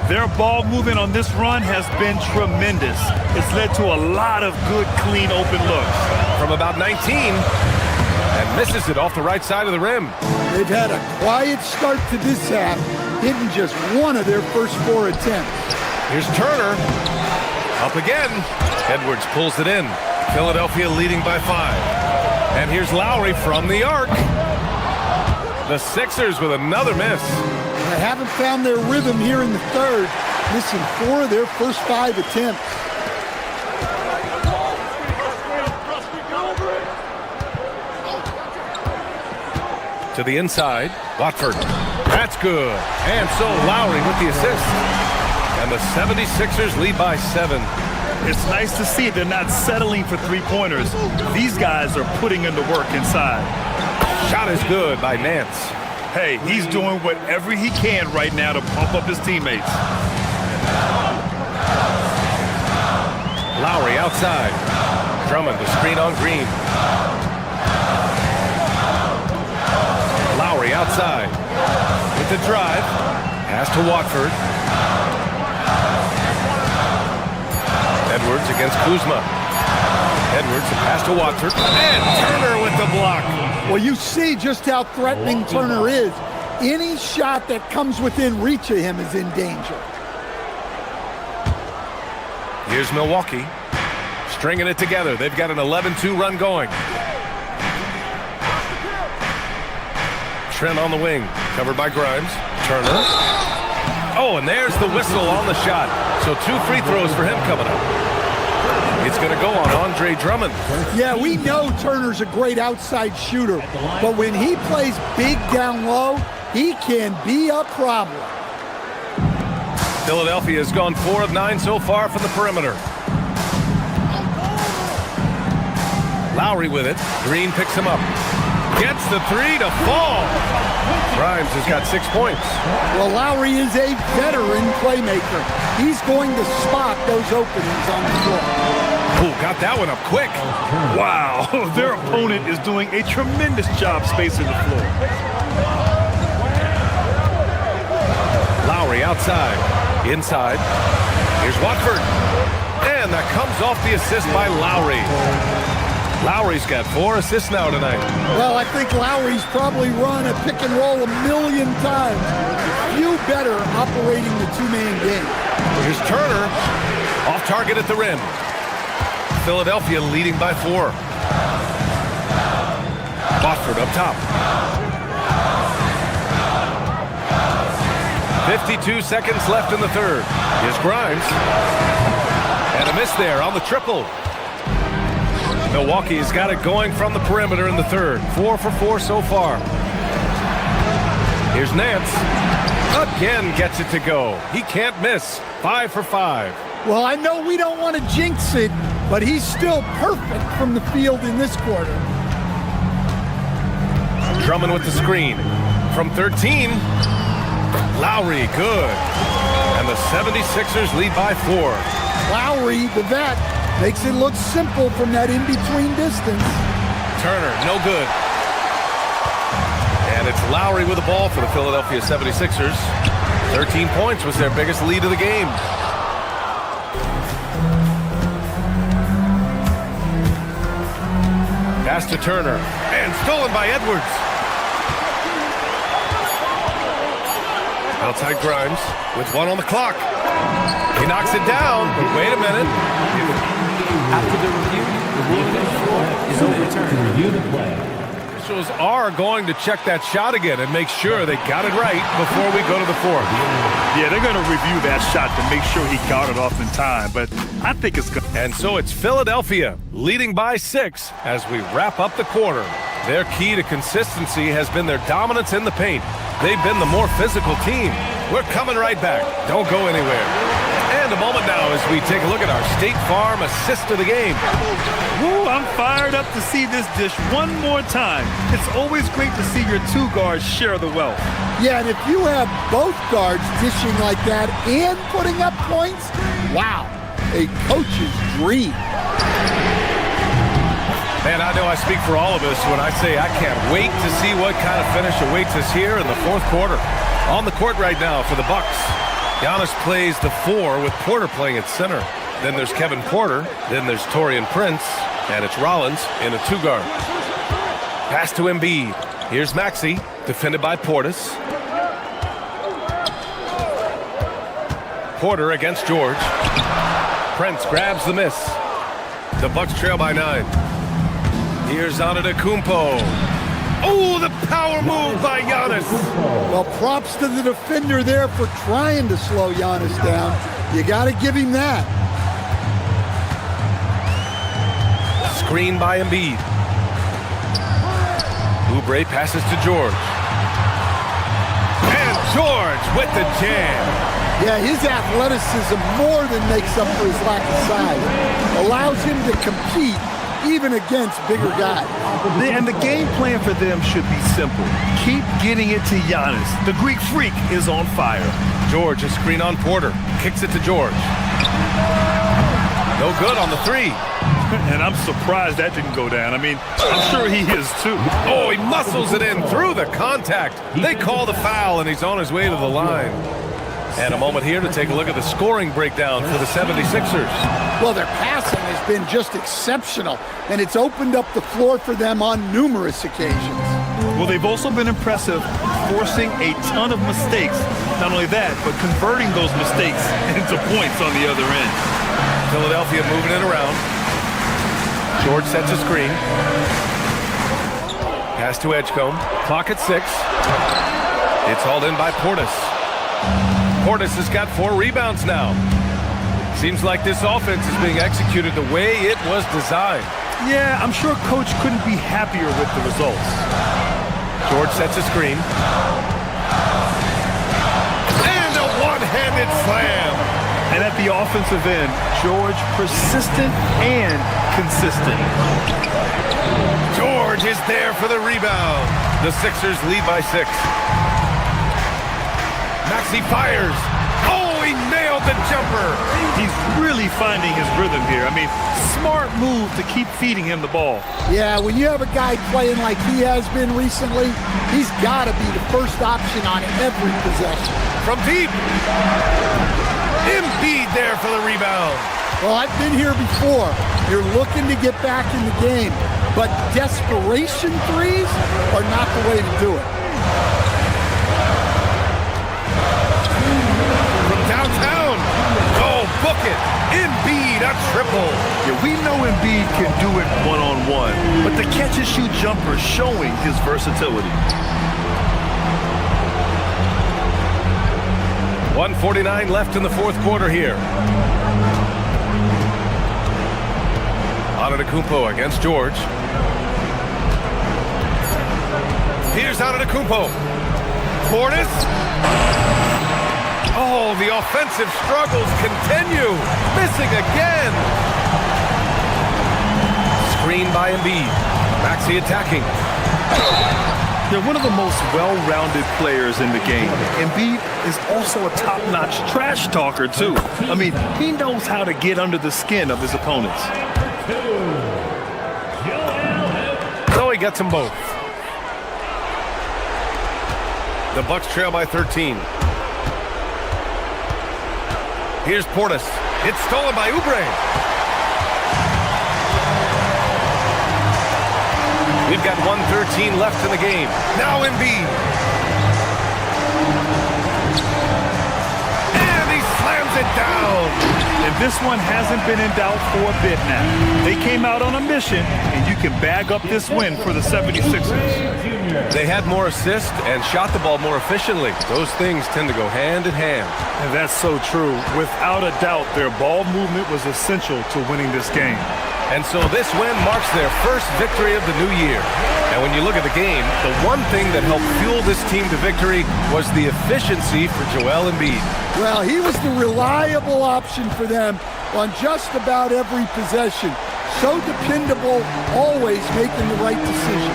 Their ball movement on this run has been tremendous. It's led to a lot of good, clean, open looks. From about 19, and misses it off the right side of the rim. They've had a quiet start to this half, hitting just one of their first 4 attempts. Here's Turner. Up again. Edwards pulls it in. Philadelphia leading by 5. And here's Lowry from the arc. The Sixers with another miss. They haven't found their rhythm here in the third. Missing 4 of their first 5 attempts. To the inside, Watford. That's good. And so Lowry with the assist. And the 76ers lead by 7. It's nice to see they're not settling for three-pointers. These guys are putting in the work inside. Shot is good by Nance. Hey, he's doing whatever he can right now to pump up his teammates. Lowry outside. Drummond to screen on Green. Lowry outside. With the drive. Pass to Watford. Edwards against Kuzma. Edwards, a pass to Watford. And Turner with the block. Well, you see just how threatening Turner is. Any shot that comes within reach of him is in danger. Here's Milwaukee. Stringing it together. They've got an 11-2 run going. Trent on the wing. Covered by Grimes. Turner. Oh, and there's the whistle on the shot. So 2 free throws for him coming up. It's going to go on Andre Drummond. Yeah, we know Turner's a great outside shooter, but when he plays big down low, he can be a problem. Philadelphia has gone 4 of 9 so far from the perimeter. Lowry with it. Green picks him up. Gets the 3 to fall. Grimes has got 6 points. Well, Lowry is a veteran playmaker. He's going to spot those openings on the floor. Oh, got that one up quick. Wow, their opponent is doing a tremendous job spacing the floor. Lowry outside. Inside. Here's Watford. And that comes off the assist by Lowry. Lowry's got 4 assists now tonight. Well, I think Lowry's probably run a pick and roll a million times. Few better operating the 2-man game. Here's Turner. Off target at the rim. Philadelphia leading by 4. Watford up top. 52 seconds left in the third. Here's Grimes. And a miss there on the triple. Milwaukee's got it going from the perimeter in the third. 4 for 4 so far. Here's Nance. Again gets it to go. He can't miss. 5 for 5. Well, I know we don't want to jinx it, but he's still perfect from the field in this quarter. Drummond with the screen. From 13. Lowry, good. And the 76ers lead by 4. Lowry, the vet, makes it look simple from that in-between distance. Turner, no good. And it's Lowry with the ball for the Philadelphia 76ers. 13 points was their biggest lead of the game. Pass to Turner. And stolen by Edwards. Outside Grimes with 1 on the clock. He knocks it down, but wait a minute. After the review, the ruling of the floor is overturned. To review the play. Officials are going to check that shot again and make sure they got it right before we go to the fourth. Yeah, they're going to review that shot to make sure he got it off in time, but I think it's good. And so it's Philadelphia leading by 6 as we wrap up the quarter. Their key to consistency has been their dominance in the paint. They've been the more physical team. We're coming right back. Don't go anywhere. And a moment now as we take a look at our State Farm assist of the game. Woo, I'm fired up to see this dish one more time. It's always great to see your 2 guards share the wealth. Yeah, and if you have both guards dishing like that and putting up points, wow, a coach's dream. Man, I know I speak for all of us when I say I can't wait to see what kind of finish awaits us here in the fourth quarter. On the court right now for the Bucks. Giannis plays the 4 with Porter playing at center. Then there's Kevin Porter. Then there's Taurean Prince. And it's Rollins in a 2-guard. Pass to Embiid. Here's Maxey, defended by Portis. Porter against George. Prince grabs the miss. The Bucks trail by 9. Here's Antetokounmpo. Oh, the power move by Giannis. Well, props to the defender there for trying to slow Giannis down. You got to give him that. Screen by Embiid. Oubre passes to George. And George with the jam. Yeah, his athleticism more than makes up for his lack of size. Allows him to compete even against bigger guys. And the game plan for them should be simple. Keep getting it to Giannis. The Greek freak is on fire. George, a screen on Porter. Kicks it to George. No good on the 3. And I'm surprised that didn't go down. I mean, I'm sure he is too. Oh, he muscles it in through the contact. They call the foul, and he's on his way to the line. And a moment here to take a look at the scoring breakdown for the 76ers. Well, their passing has been just exceptional, and it's opened up the floor for them on numerous occasions. Well, they've also been impressive, forcing a ton of mistakes. Not only that, but converting those mistakes into points on the other end. Philadelphia moving it around. George sets a screen. Pass to Edgecombe. Clock at 6. It's hauled in by Portis. Portis has got 4 rebounds now. Seems like this offense is being executed the way it was designed. Yeah, I'm sure Coach couldn't be happier with the results. George sets a screen. And a one-handed slam. And at the offensive end, George persistent and consistent. George is there for the rebound. The Sixers lead by 6. Maxey fires. Oh, he nailed the jumper. He's really finding his rhythm here. I mean, smart move to keep feeding him the ball. Yeah, when you have a guy playing like he has been recently, he's got to be the first option on every possession. From deep. Embiid there for the rebound. Well, I've been here before. You're looking to get back in the game, but desperation threes are not the way to do it. Downtown. Oh, book it. Embiid, a triple. Yeah, we know Embiid can do it one-on-one, but the catch-and-shoot jumper showing his versatility. 1:49 left in the 4th quarter here. Antetokounmpo against George. Here's Antetokounmpo. Portis. Oh, the offensive struggles continue. Missing again. Screen by Embiid. Maxey attacking. They're one of the most well-rounded players in the game. Embiid is also a top-notch trash talker, too. I mean, he knows how to get under the skin of his opponents. So he gets them both. The Bucks trail by 13. Here's Portis. It's stolen by Oubre. We've got 1:13 left in the game. Now Embiid. And he slams it down. And this one hasn't been in doubt for a bit now. They came out on a mission, and you can bag up this win for the 76ers. They had more assists and shot the ball more efficiently. Those things tend to go hand in hand. And that's so true. Without a doubt, their ball movement was essential to winning this game. And so this win marks their first victory of the new year. And when you look at the game, the one thing that helped fuel this team to victory was the efficiency for Joel Embiid. Well, he was the reliable option for them on just about every possession. So dependable, always making the right decision.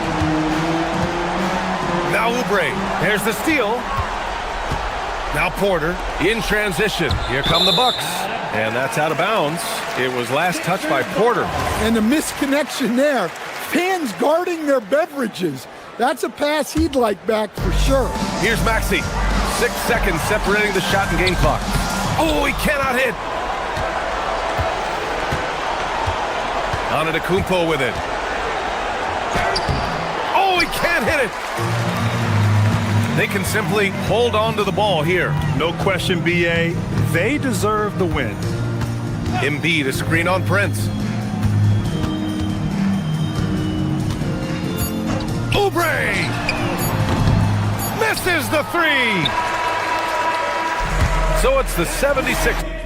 Now Oubre, there's the steal. Now Porter in transition. Here come the Bucks. And that's out of bounds. It was last touched by Porter. And the misconnection there. Fans guarding their beverages. That's a pass he'd like back for sure. Here's Maxey. 6 seconds separating the shot and game clock. Oh, he cannot hit. Antetokounmpo with it. Oh, he can't hit it. They can simply hold on to the ball here. No question, B.A. They deserve the win. Embiid, a screen on Prince. Oubre! Misses the three! So it's the 76.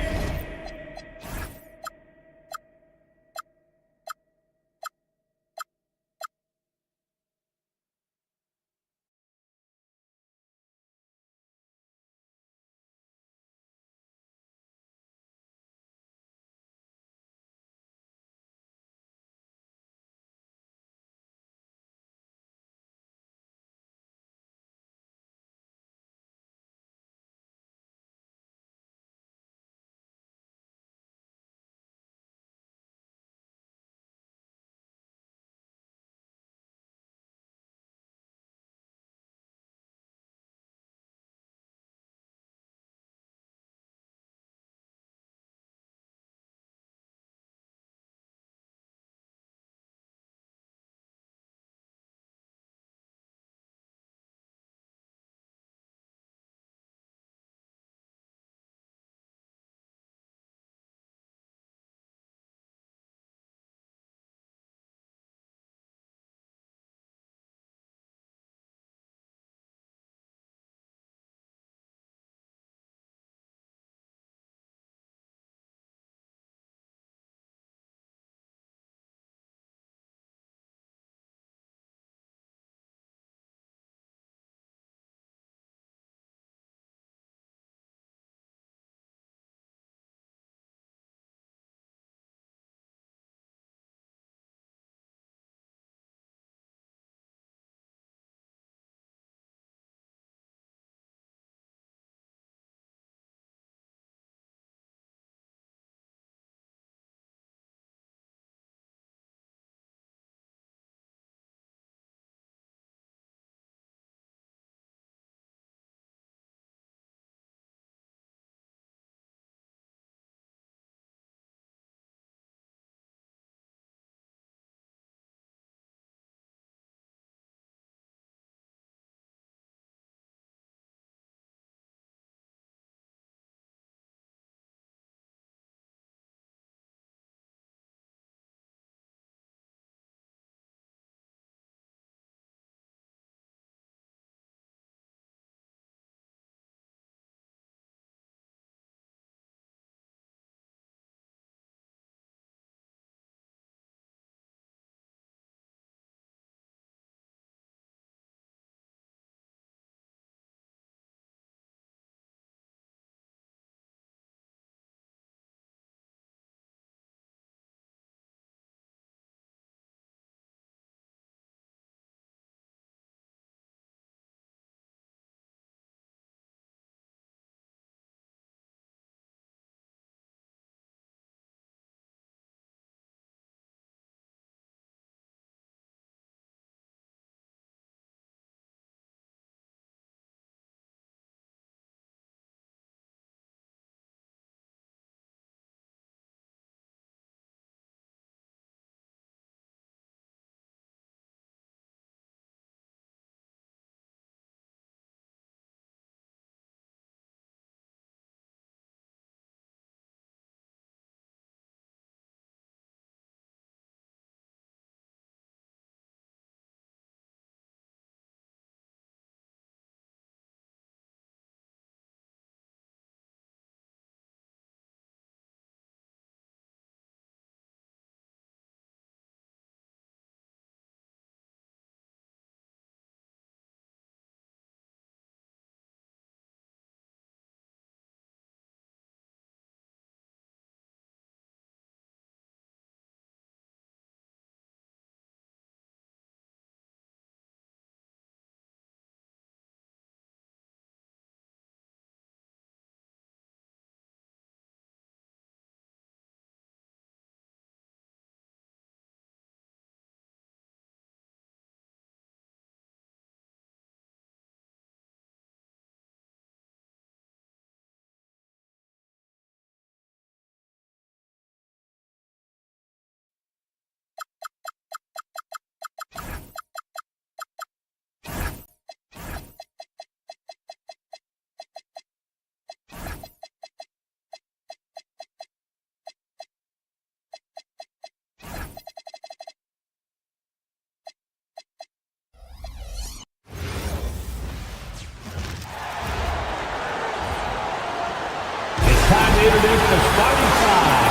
introduce the starting five.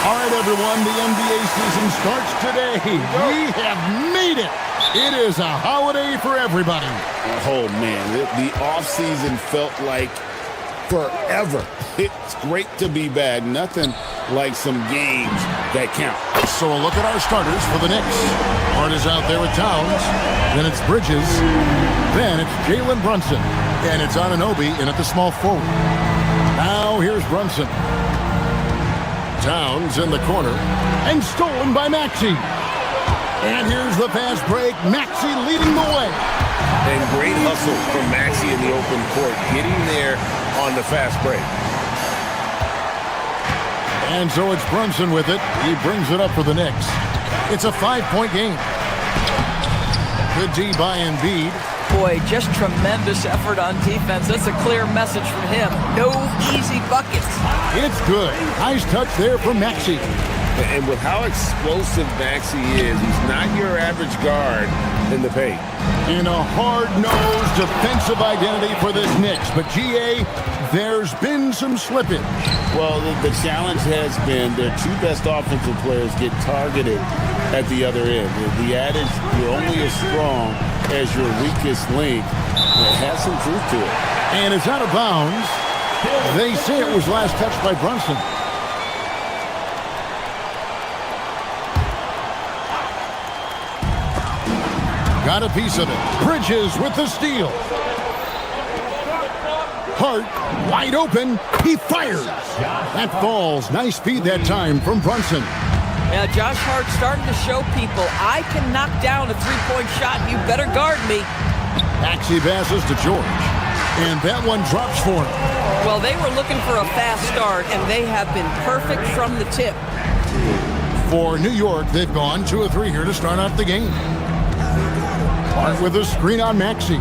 All right, everyone, the NBA season starts today. We have made it. It is a holiday for everybody. Oh, man, the offseason felt like forever. It's great to be back. Nothing like some games that count. So a look at our starters for the Knicks. Hart is out there with Towns. Then it's Bridges. Then it's Jalen Brunson. And it's Anunoby in at the small forward. Now here's Brunson. Towns in the corner, and stolen by Maxey. And here's the fast break. Maxey leading the way. And great hustle from Maxey in the open court, getting there on the fast break. And so it's Brunson with it. He brings it up for the Knicks. It's a 5-point game. Good D by Embiid. Boy, just tremendous effort on defense. That's a clear message from him. No easy buckets. It's good. Nice touch there from Maxey. And with how explosive Maxey is, he's not your average guard in the paint. In a hard-nosed defensive identity for this Knicks. But, GA, there's been some slippage. Well, the challenge has been their two best offensive players get targeted at the other end. The adage, you're only as strong as your weakest link, it has some truth to it. And it's out of bounds. They say it was last touched by Brunson. Got a piece of it. Bridges with the steal. Hart wide open. He fires. That falls. Nice feed that time from Brunson. Yeah, Josh Hart starting to show people, I can knock down a three-point shot. You better guard me. Maxey passes to George. And that one drops for him. Well, they were looking for a fast start, and they have been perfect from the tip. For New York, they've gone 2 of 3 here to start out the game. Hart with a screen on Maxey.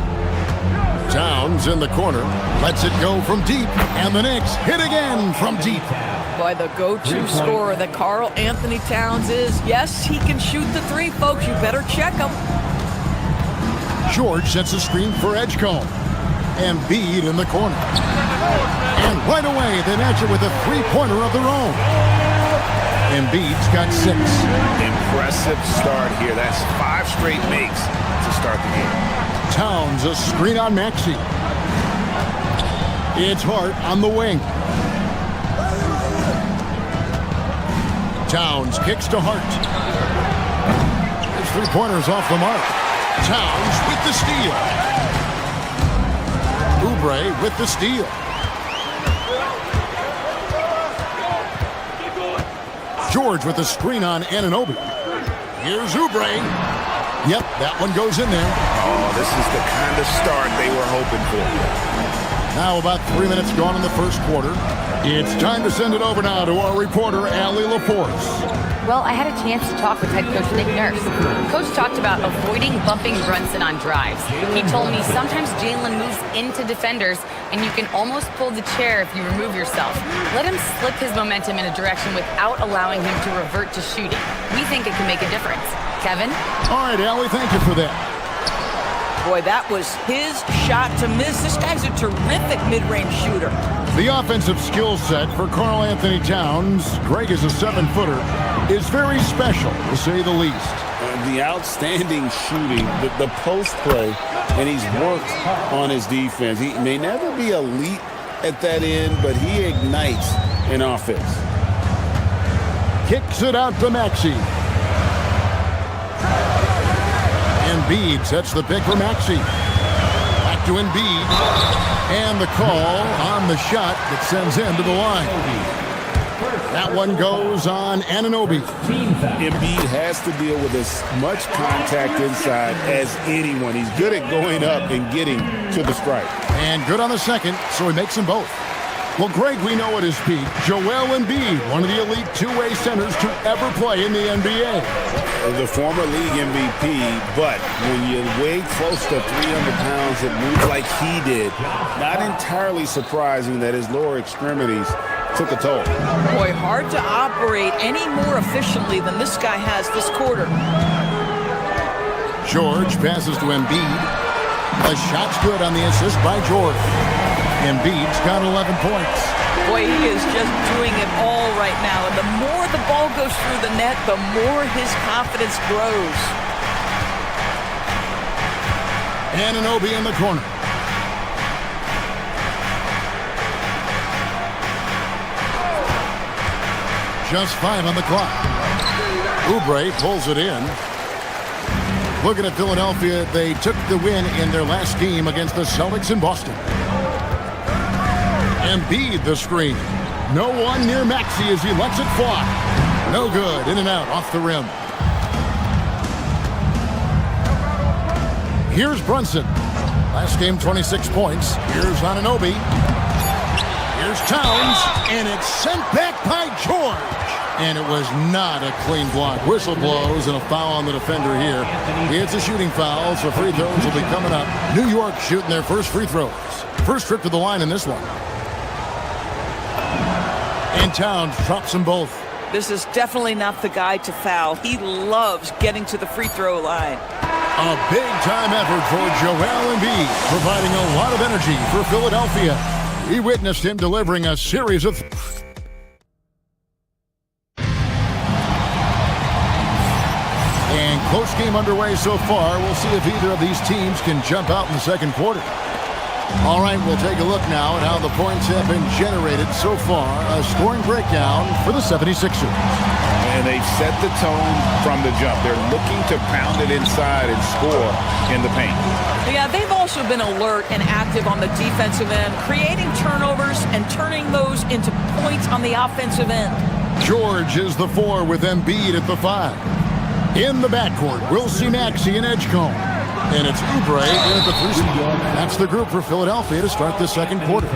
Towns in the corner. Lets it go from deep. And the Knicks hit again from deep. By the go-to scorer that Karl Anthony Towns is. Yes, he can shoot the three, folks. You better check him. George sets a screen for Edgecombe. Embiid in the corner. And right away, they match it with a three-pointer of their own. Embiid's got 6. Impressive start here. That's 5 straight makes to start the game. Towns a screen on Maxey. It's Hart on the wing. Towns kicks to Hart. His three-pointers off the mark. Towns with the steal. Oubre with the steal. George with the screen on Anunoby. Here's Oubre. Yep, that one goes in there. Oh, this is the kind of start they were hoping for. Now about 3 minutes gone in the first quarter. It's time to send it over now to our reporter, Allie LaForce. Well, I had a chance to talk with head coach Nick Nurse. Coach talked about avoiding bumping Brunson on drives. He told me sometimes Jalen moves into defenders, and you can almost pull the chair if you remove yourself. Let him slip his momentum in a direction without allowing him to revert to shooting. We think it can make a difference. Kevin? All right, Allie, thank you for that. Boy, that was his shot to miss. This guy's a terrific mid-range shooter. The offensive skill set for Karl Anthony Towns, Greg is a 7-footer, is very special, to say the least. The outstanding shooting, the post play, and he's worked on his defense. He may never be elite at that end, but he ignites an offense. Kicks it out to Maxey. Embiid sets the pick for Maxey. Back to Embiid. And the call on the shot that sends him to the line. That one goes on Anunoby. Embiid has to deal with as much contact inside as anyone. He's good at going up and getting to the stripe. And good on the second, so he makes them both. Well, Greg, we know at his peak, Joel Embiid, one of the elite two-way centers to ever play in the NBA. The former league MVP, but when you weigh close to 300 pounds and move like he did, not entirely surprising that his lower extremities took a toll. Boy, hard to operate any more efficiently than this guy has this quarter. George passes to Embiid. The shot's good on the assist by George. Embiid's got 11 points. Boy, he is just doing it all right now. And the more the ball goes through the net, the more his confidence grows. Anunoby in the corner. Just 5 on the clock. Oubre pulls it in. Looking at Philadelphia, they took the win in their last game against the Celtics in Boston. Embiid the screen. No one near Maxey as he lets it fly. No good. In and out off the rim. Here's Brunson. Last game, 26 points. Here's Anunoby. Here's Towns. And it's sent back by George. And it was not a clean block. Whistle blows and a foul on the defender here. It's a shooting foul, so free throws will be coming up. New York shooting their first free throws. First trip to the line in this one. And Towns drops them both. This is definitely not the guy to foul. He loves getting to the free throw line. A big-time effort for Joel Embiid, providing a lot of energy for Philadelphia. We witnessed him delivering a series of... And close game underway so far. We'll see if either of these teams can jump out in the second quarter. All right, we'll take a look now at how the points have been generated so far. A scoring breakdown for the 76ers. And they've set the tone from the jump. They're looking to pound it inside and score in the paint. Yeah, they've also been alert and active on the defensive end, creating turnovers and turning those into points on the offensive end. George is the 4 with Embiid at the 5. In the backcourt, we'll see Maxey and Edgecombe. And it's Oubre in at the 3 spot. That's the group for Philadelphia to start the second quarter.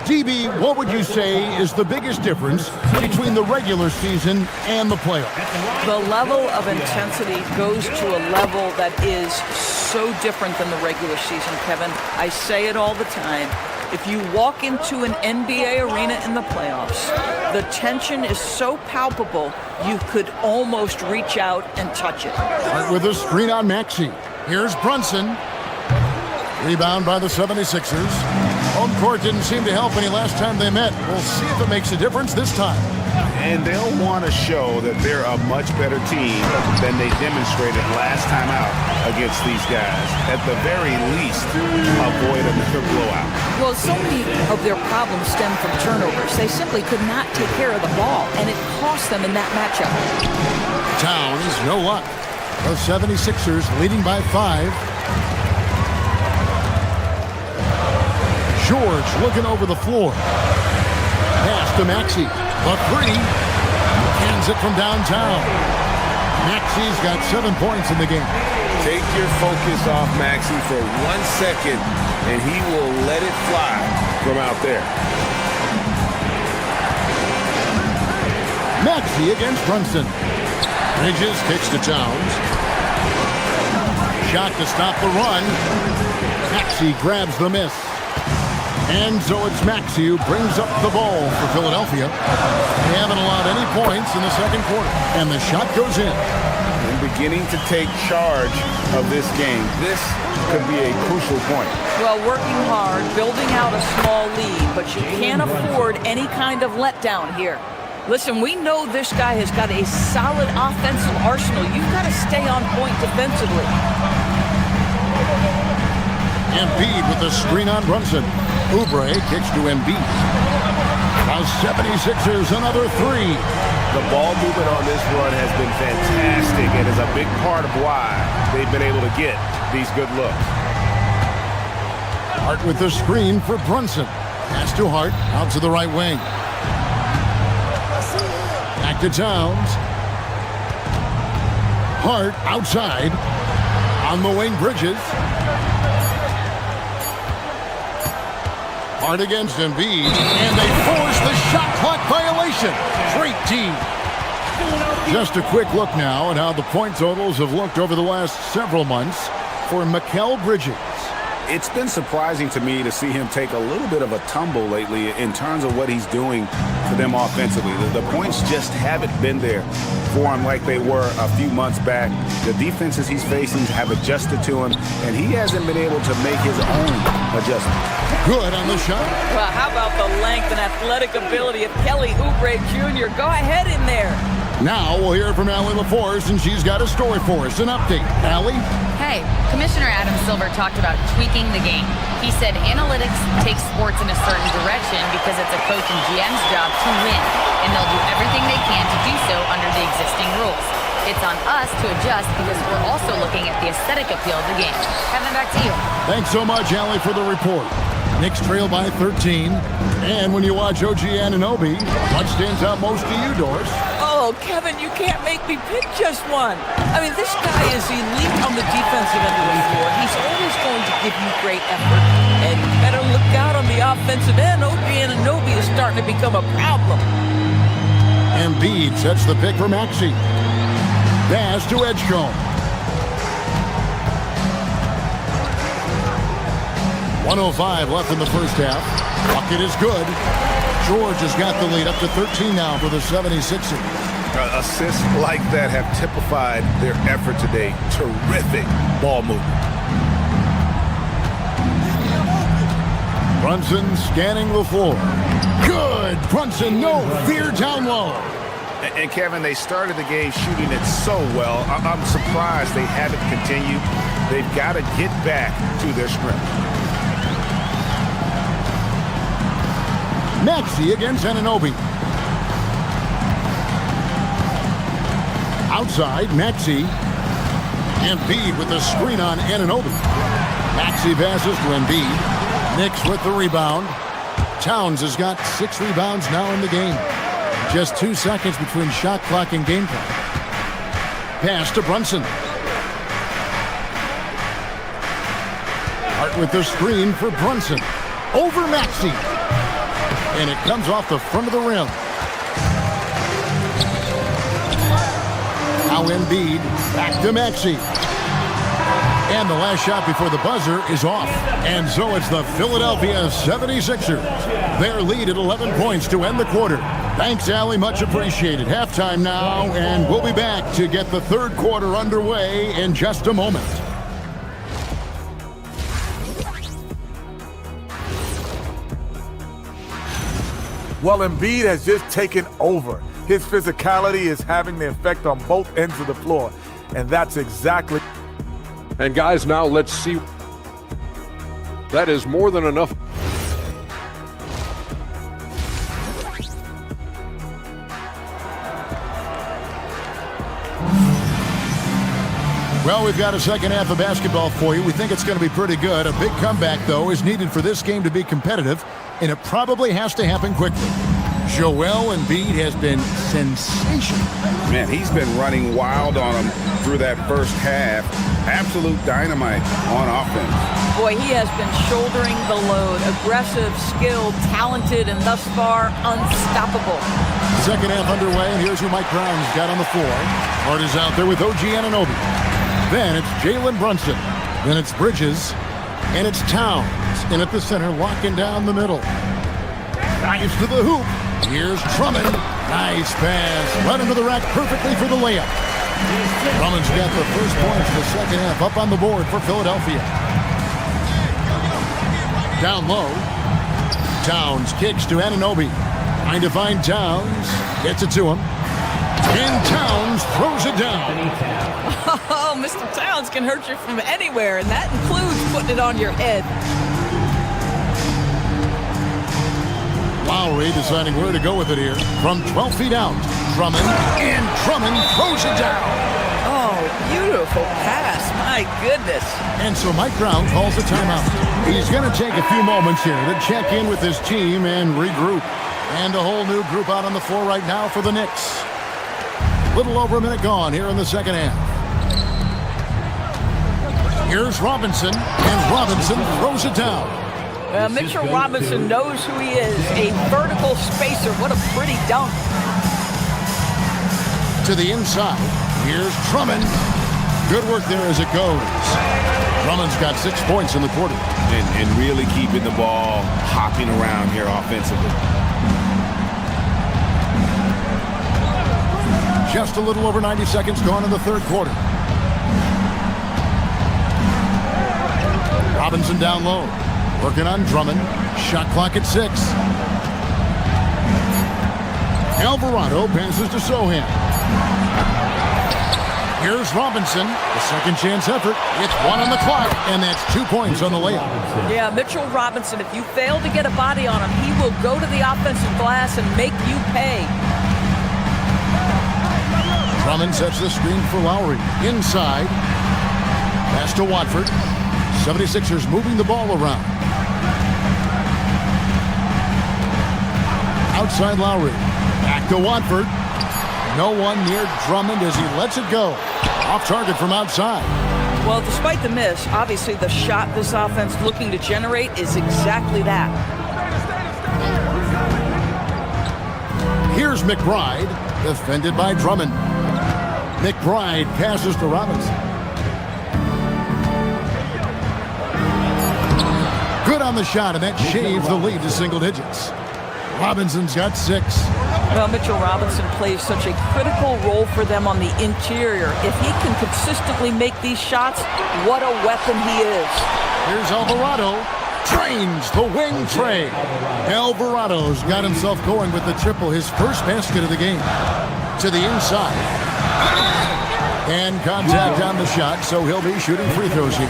DB, what would you say is the biggest difference between the regular season and the playoffs? The level of intensity goes to a level that is so different than the regular season, Kevin. I say it all the time. If you walk into an NBA arena in the playoffs, the tension is so palpable, you could almost reach out and touch it. Start with a screen on Maxey. Here's Brunson. Rebound by the 76ers. Home court didn't seem to help any last time they met. We'll see if it makes a difference this time. And they'll want to show that they're a much better team than they demonstrated last time out against these guys. At the very least, avoid another blowout. Well, so many of their problems stem from turnovers. They simply could not take care of the ball, and it cost them in that matchup. Towns, no luck. The 76ers leading by 5. George looking over the floor. Pass to Maxey. A 3. Hands it from downtown. Maxey's got 7 points in the game. Take your focus off Maxey for 1 second, and he will let it fly from out there. Maxey against Brunson. Bridges kicks to Towns. Shot to stop the run. Maxey grabs the miss. And so it's Maxey who brings up the ball for Philadelphia. They haven't allowed any points in the second quarter. And the shot goes in. And beginning to take charge of this game. This could be a crucial point. Well, working hard, building out a small lead, but you can't afford any kind of letdown here. Listen, we know this guy has got a solid offensive arsenal. You've got to stay on point defensively. Embiid with the screen on Brunson. Oubre kicks to Embiid. Now 76ers, another 3. The ball movement on this run has been fantastic and is a big part of why they've been able to get these good looks. Hart with the screen for Brunson. Pass to Hart, out to the right wing. Back to Towns. Hart outside. On the wing, Bridges. Hart against Embiid, and they force the shot clock violation. Great team. Just a quick look now at how the point totals have looked over the last several months for Mikal Bridges. It's been surprising to me to see him take a little bit of a tumble lately in terms of what he's doing for them offensively. The points just haven't been there for him like they were a few months back. The defenses he's facing have adjusted to him, and he hasn't been able to make his own adjustments. Good on the shot. Well, how about the length and athletic ability of Kelly Oubre Jr.? Go ahead in there. Now we'll hear from Allie LaForce, and she's got a story for us. An update. Allie? Hey, Commissioner Adam Silver talked about tweaking the game. He said analytics take sports in a certain direction because it's a coach and GM's job to win, and they'll do everything they can to do so under the existing rules. It's on us to adjust because we're also looking at the aesthetic appeal of the game. Kevin, back to you. Thanks so much, Allie, for the report. Knicks trail by 13. And when you watch OG Anunoby, what stands out most to you, Doris? Oh, Kevin, you can't make me pick just one. I mean, this guy is elite on the defensive end of the floor. He's always going to give you great effort. And you better look out on the offensive end. OG Anunoby is starting to become a problem. Embiid sets the pick for Maxey. Pass to Edgecombe. 1:05 left in the first half. Bucket is good. George has got the lead up to 13 now for the 76ers. Assists like that have typified their effort today. Terrific ball movement. Brunson scanning the floor. Good. Brunson, no fear down low. And Kevin, they started the game shooting it so well. I'm surprised they haven't continued. They've got to get back to their strength. Maxey against Anunoby. Outside, Maxey. Embiid with the screen on Anunoby. Maxey passes to Embiid. Knicks with the rebound. Towns has got 6 rebounds now in the game. Just 2 seconds between shot clock and game clock. Pass to Brunson. Hart with the screen for Brunson. Over Maxey. And it comes off the front of the rim. Now Embiid, back to Maxey. And the last shot before the buzzer is off. And so it's the Philadelphia 76ers. Their lead at 11 points to end the quarter. Thanks, Allie. Much appreciated. Halftime now, and we'll be back to get the third quarter underway in just a moment. Well, Embiid has just taken over. His physicality is having the effect on both ends of the floor, and that's exactly... And guys, now let's see. That is more than enough. Well, we've got a second half of basketball for you. We think it's going to be pretty good. A big comeback, though, is needed for this game to be competitive, and it probably has to happen quickly. Joel Embiid has been sensational. Man, he's been running wild on him through that first half. Absolute dynamite on offense. Boy, he has been shouldering the load. Aggressive, skilled, talented, and thus far, unstoppable. Second half underway, and here's who Mike Brown's got on the floor. Hart is out there with OG Anunoby. Then it's Jalen Brunson. Then it's Bridges. And it's Towns in at the center, locking down the middle. Dives to the hoop. Here's Drummond. Nice pass. Right into the rack perfectly for the layup. Drummond's got the first points of the second half up on the board for Philadelphia. Down low. Towns kicks to Anunoby. Trying to find Towns. Gets it to him. And Towns throws it down. Oh, Mr. Towns can hurt you from anywhere, and that includes putting it on your head. Lowry deciding where to go with it here. From 12 feet out, Drummond, and Drummond throws it down. Oh, beautiful pass. My goodness. And so Mike Brown calls a timeout. He's going to take a few moments here to check in with his team and regroup. And a whole new group out on the floor right now for the Knicks. Little over a minute gone here in the second half. Here's Robinson, and Robinson throws it down. Mitchell Robinson knows who he is, a vertical spacer. What a pretty dunk. To the inside, here's Drummond. Good work there as it goes. Drummond's got 6 points in the quarter. And really keeping the ball hopping around here offensively. Just a little over 90 seconds gone in the third quarter. Robinson down low. Working on Drummond. Shot clock at 6. Alvarado passes to Sohan. Here's Robinson. The second chance effort. It's 1 on the clock, and that's 2 points on the layup. Yeah, Mitchell Robinson, if you fail to get a body on him, he will go to the offensive glass and make you pay. Drummond sets the screen for Lowry. Inside. Pass to Watford. 76ers moving the ball around. Outside Lowry. Back to Watford. No one near Drummond as he lets it go. Off target from outside. Well, despite the miss, obviously the shot this offense looking to generate is exactly that. Here's McBride, defended by Drummond. McBride passes to Robinson. Good on the shot, and that shaves the lead to single digits. Robinson's got 6. Well, Mitchell Robinson plays such a critical role for them on the interior. If he can consistently make these shots, what a weapon he is. Here's Alvarado. Trains the wing trade. Alvarado's got himself going with the triple, his first basket of the game. To the inside. And contact on the shot, so he'll be shooting free throws here.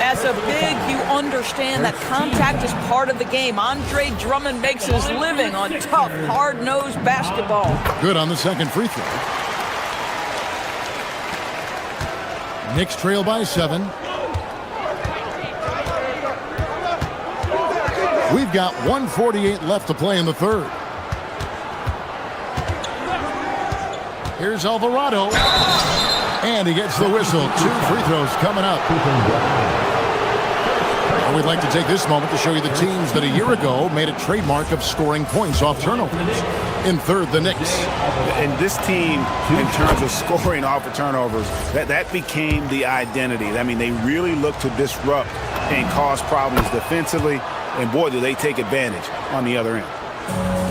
As a big, you understand that contact is part of the game. Andre Drummond makes his living on tough, hard-nosed basketball. Good on the second free throw. Knicks trail by 7. We've got 1:48 left to play in the third. Here's Alvarado. And he gets the whistle. 2 free throws coming up. And we'd like to take this moment to show you the teams that a year ago made a trademark of scoring points off turnovers. In third, the Knicks. And this team, in terms of scoring off of turnovers, that became the identity. I mean, they really look to disrupt and cause problems defensively. And boy, do they take advantage on the other end.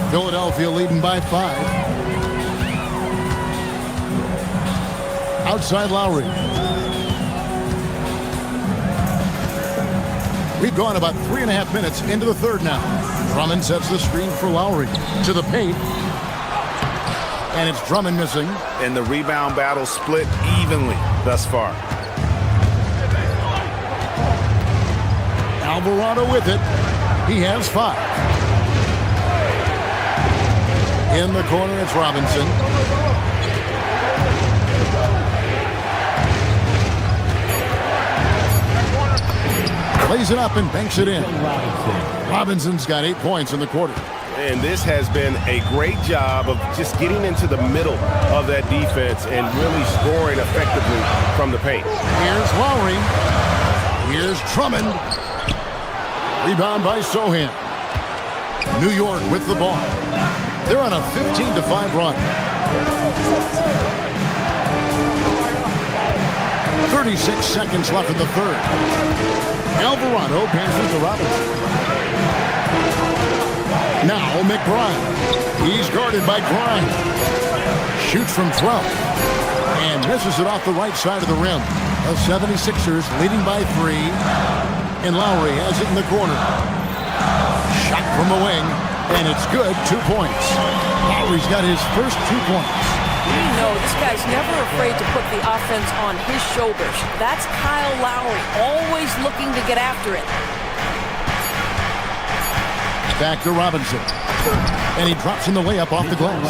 Philadelphia leading by 5. Outside Lowry. We've gone about 3.5 minutes into the third now. Drummond sets the screen for Lowry. To the paint. And it's Drummond missing. And the rebound battle split evenly thus far. Alvarado with it. He has 5. In the corner, it's Robinson. Lays it up and banks it in. Robinson's got 8 points in the quarter. And this has been a great job of just getting into the middle of that defense and really scoring effectively from the paint. Here's Lowry. Here's Drummond. Rebound by Sohan. New York with the ball. They're on a 15-5 run. 36 seconds left in the third. Alvarado passes to Robinson. Now McBride. He's guarded by Grimes. Shoots from 12. And misses it off the right side of the rim. The 76ers leading by 3. And Lowry has it in the corner. Shot from the wing. And it's good. 2 points. Lowry's got his first 2 points. You know, this guy's never afraid to put the offense on his shoulders. That's Kyle Lowry, always looking to get after it. Back to Robinson. And he drops in the layup off the glass.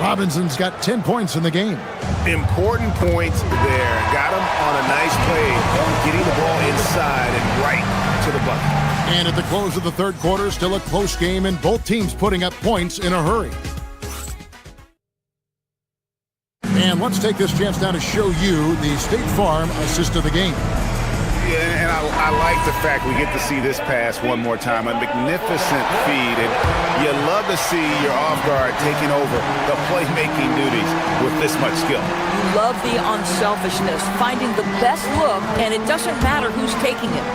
Robinson's got 10 points in the game. Important points there. Got him on a nice play, getting the ball inside and right to the bucket. And at the close of the third quarter, still a close game, and both teams putting up points in a hurry. And let's take this chance now to show you the State Farm assist of the game. Yeah, and I like the fact we get to see this pass one more time. A magnificent feed, and you love to see your off guard taking over the playmaking duties with this much skill. You love the unselfishness, finding the best look, and it doesn't matter who's taking it.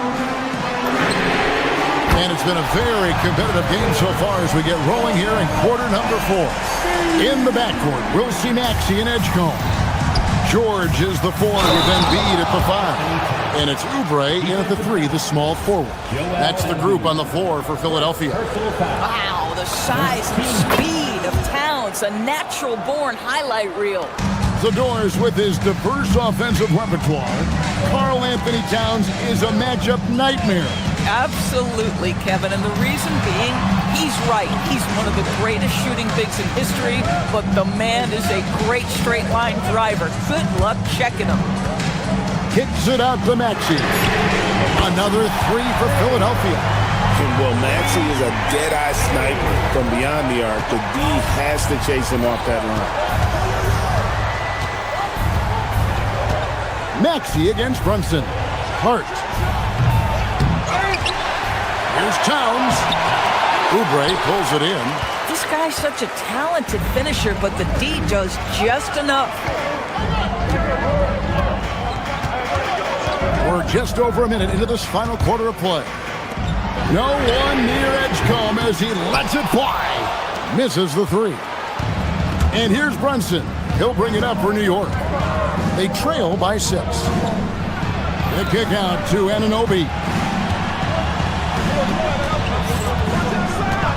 And it's been a very competitive game so far as we get rolling here in quarter number 4. In the backcourt, we'll see Maxey and Edgecombe. George is the 4 with Embiid at the 5. And it's Oubre in at the 3, the small forward. That's the group on the floor for Philadelphia. Wow, the size and speed of Towns, a natural-born highlight reel. The Doors with his diverse offensive repertoire. Karl Anthony Towns is a matchup nightmare. Absolutely, Kevin, and the reason being, he's right. He's one of the greatest shooting bigs in history, but the man is a great straight-line driver. Good luck checking him. Kicks it out to Maxey. Another 3 for Philadelphia. Well, Maxey is a dead-eye sniper from beyond the arc. The D has to chase him off that line. Maxey against Brunson. Hart. Here's Towns. Oubre pulls it in. This guy's such a talented finisher, but the D does just enough. We're just over a minute into this final quarter of play. No one near Edgecombe as he lets it fly. Misses the 3. And here's Brunson. He'll bring it up for New York. They trail by 6. The kick out to Anunoby.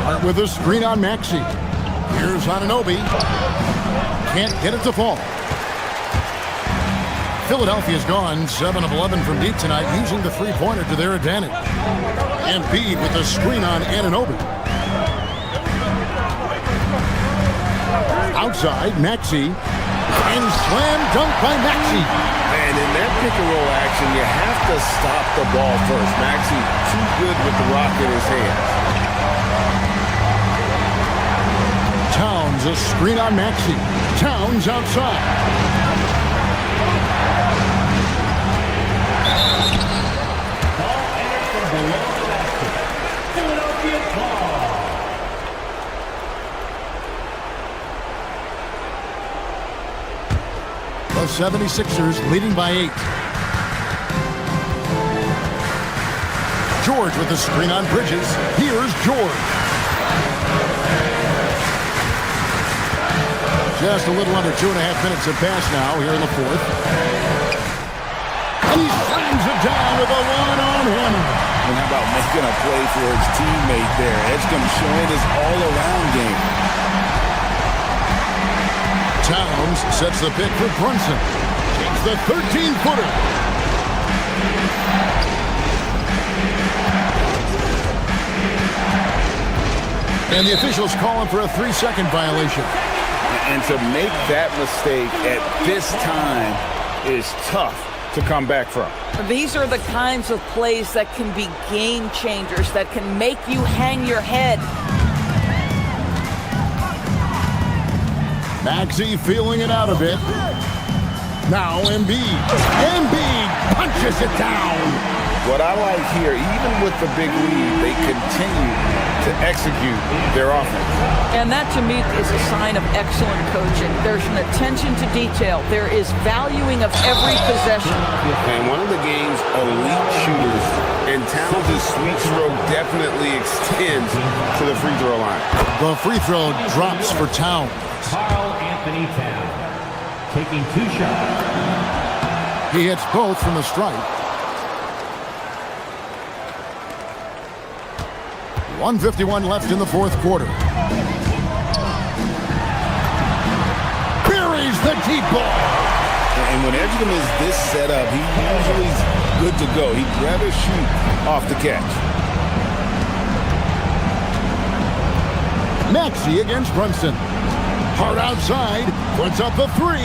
Hart with a screen on Maxey. Here's Anunoby. Can't get it to fall. Philadelphia's gone 7 of 11 from deep tonight, using the three-pointer to their advantage. Embiid with the screen on Anunoby. Outside, Maxey. And slam dunk by Maxey. And in that pick-and-roll action, you have to stop the ball first. Maxey too good with the rock in his hands. Towns, a screen on Maxey. Towns outside. The 76ers leading by 8. George with the screen on Bridges. Here's George. Just a little under 2.5 minutes have passed now here in the 4th. And he slams it down with a one-on hammer. And how about making a play for his teammate there? Edgecombe showing his all-around game. Towns sets the pick for Brunson. Takes the 13-footer. And the officials calling for a 3-second violation. And to make that mistake at this time is tough to come back from. These are the kinds of plays that can be game changers, that can make you hang your head. Maxey feeling it out a bit. Now Embiid. Embiid punches it down. What I like here, even with the big lead, they continue to execute their offense. And that, to me, is a sign of excellent coaching. There's an attention to detail. There is valuing of every possession. And one of the game's elite shooters, and Towns' sweet stroke definitely extends to the free throw line. The free throw drops for Towns. Karl Anthony Towns taking 2 shots. He hits both from the stripe. 1:51 left in the 4th quarter. Buries the deep ball. And when Edgecombe is this set up, he's usually good to go. He'd rather shoot off the catch. Maxey against Brunson. Hart outside, puts up the 3.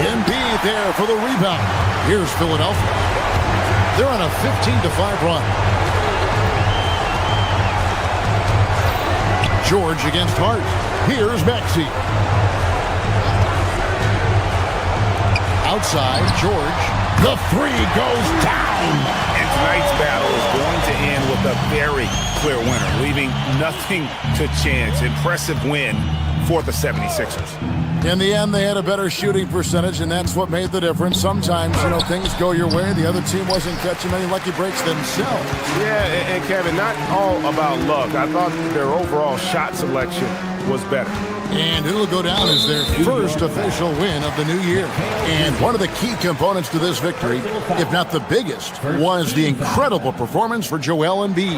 Embiid there for the rebound. Here's Philadelphia. They're on a 15-5 run. George against Hart. Here's Maxey. Outside, George. The three goes down. And tonight's battle is going to end with a very clear winner, leaving nothing to chance. Impressive win for the 76ers. In the end, they had a better shooting percentage, and that's what made the difference. Sometimes, things go your way. The other team wasn't catching many lucky breaks themselves. Yeah, and Kevin, not all about luck. I thought their overall shot selection was better. And it'll go down as their first official win of the new year. And one of the key components to this victory, if not the biggest, was the incredible performance for Joel Embiid.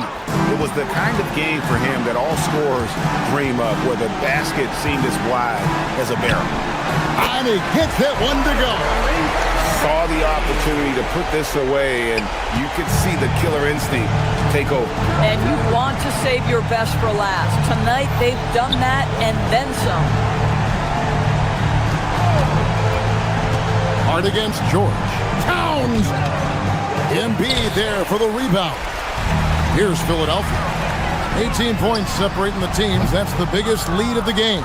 It was the kind of game for him that all scorers dream of, where the basket seemed as wide as a barrel. And he hits that one to go. Saw the opportunity to put this away, and you could see the killer instinct take over. And you want to save your best for last. Tonight, they've done that and then some. Hard against George. Towns! Embiid there for the rebound. Here's Philadelphia. 18 points separating the teams. That's the biggest lead of the game.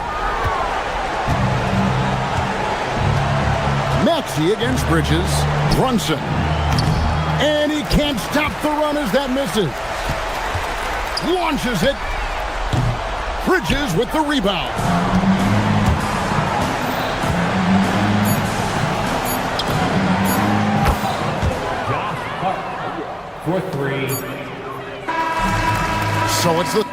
Maxey against Bridges. Brunson. And he can't stop the run as that misses. Launches it. Bridges with the rebound. For three. So it's the...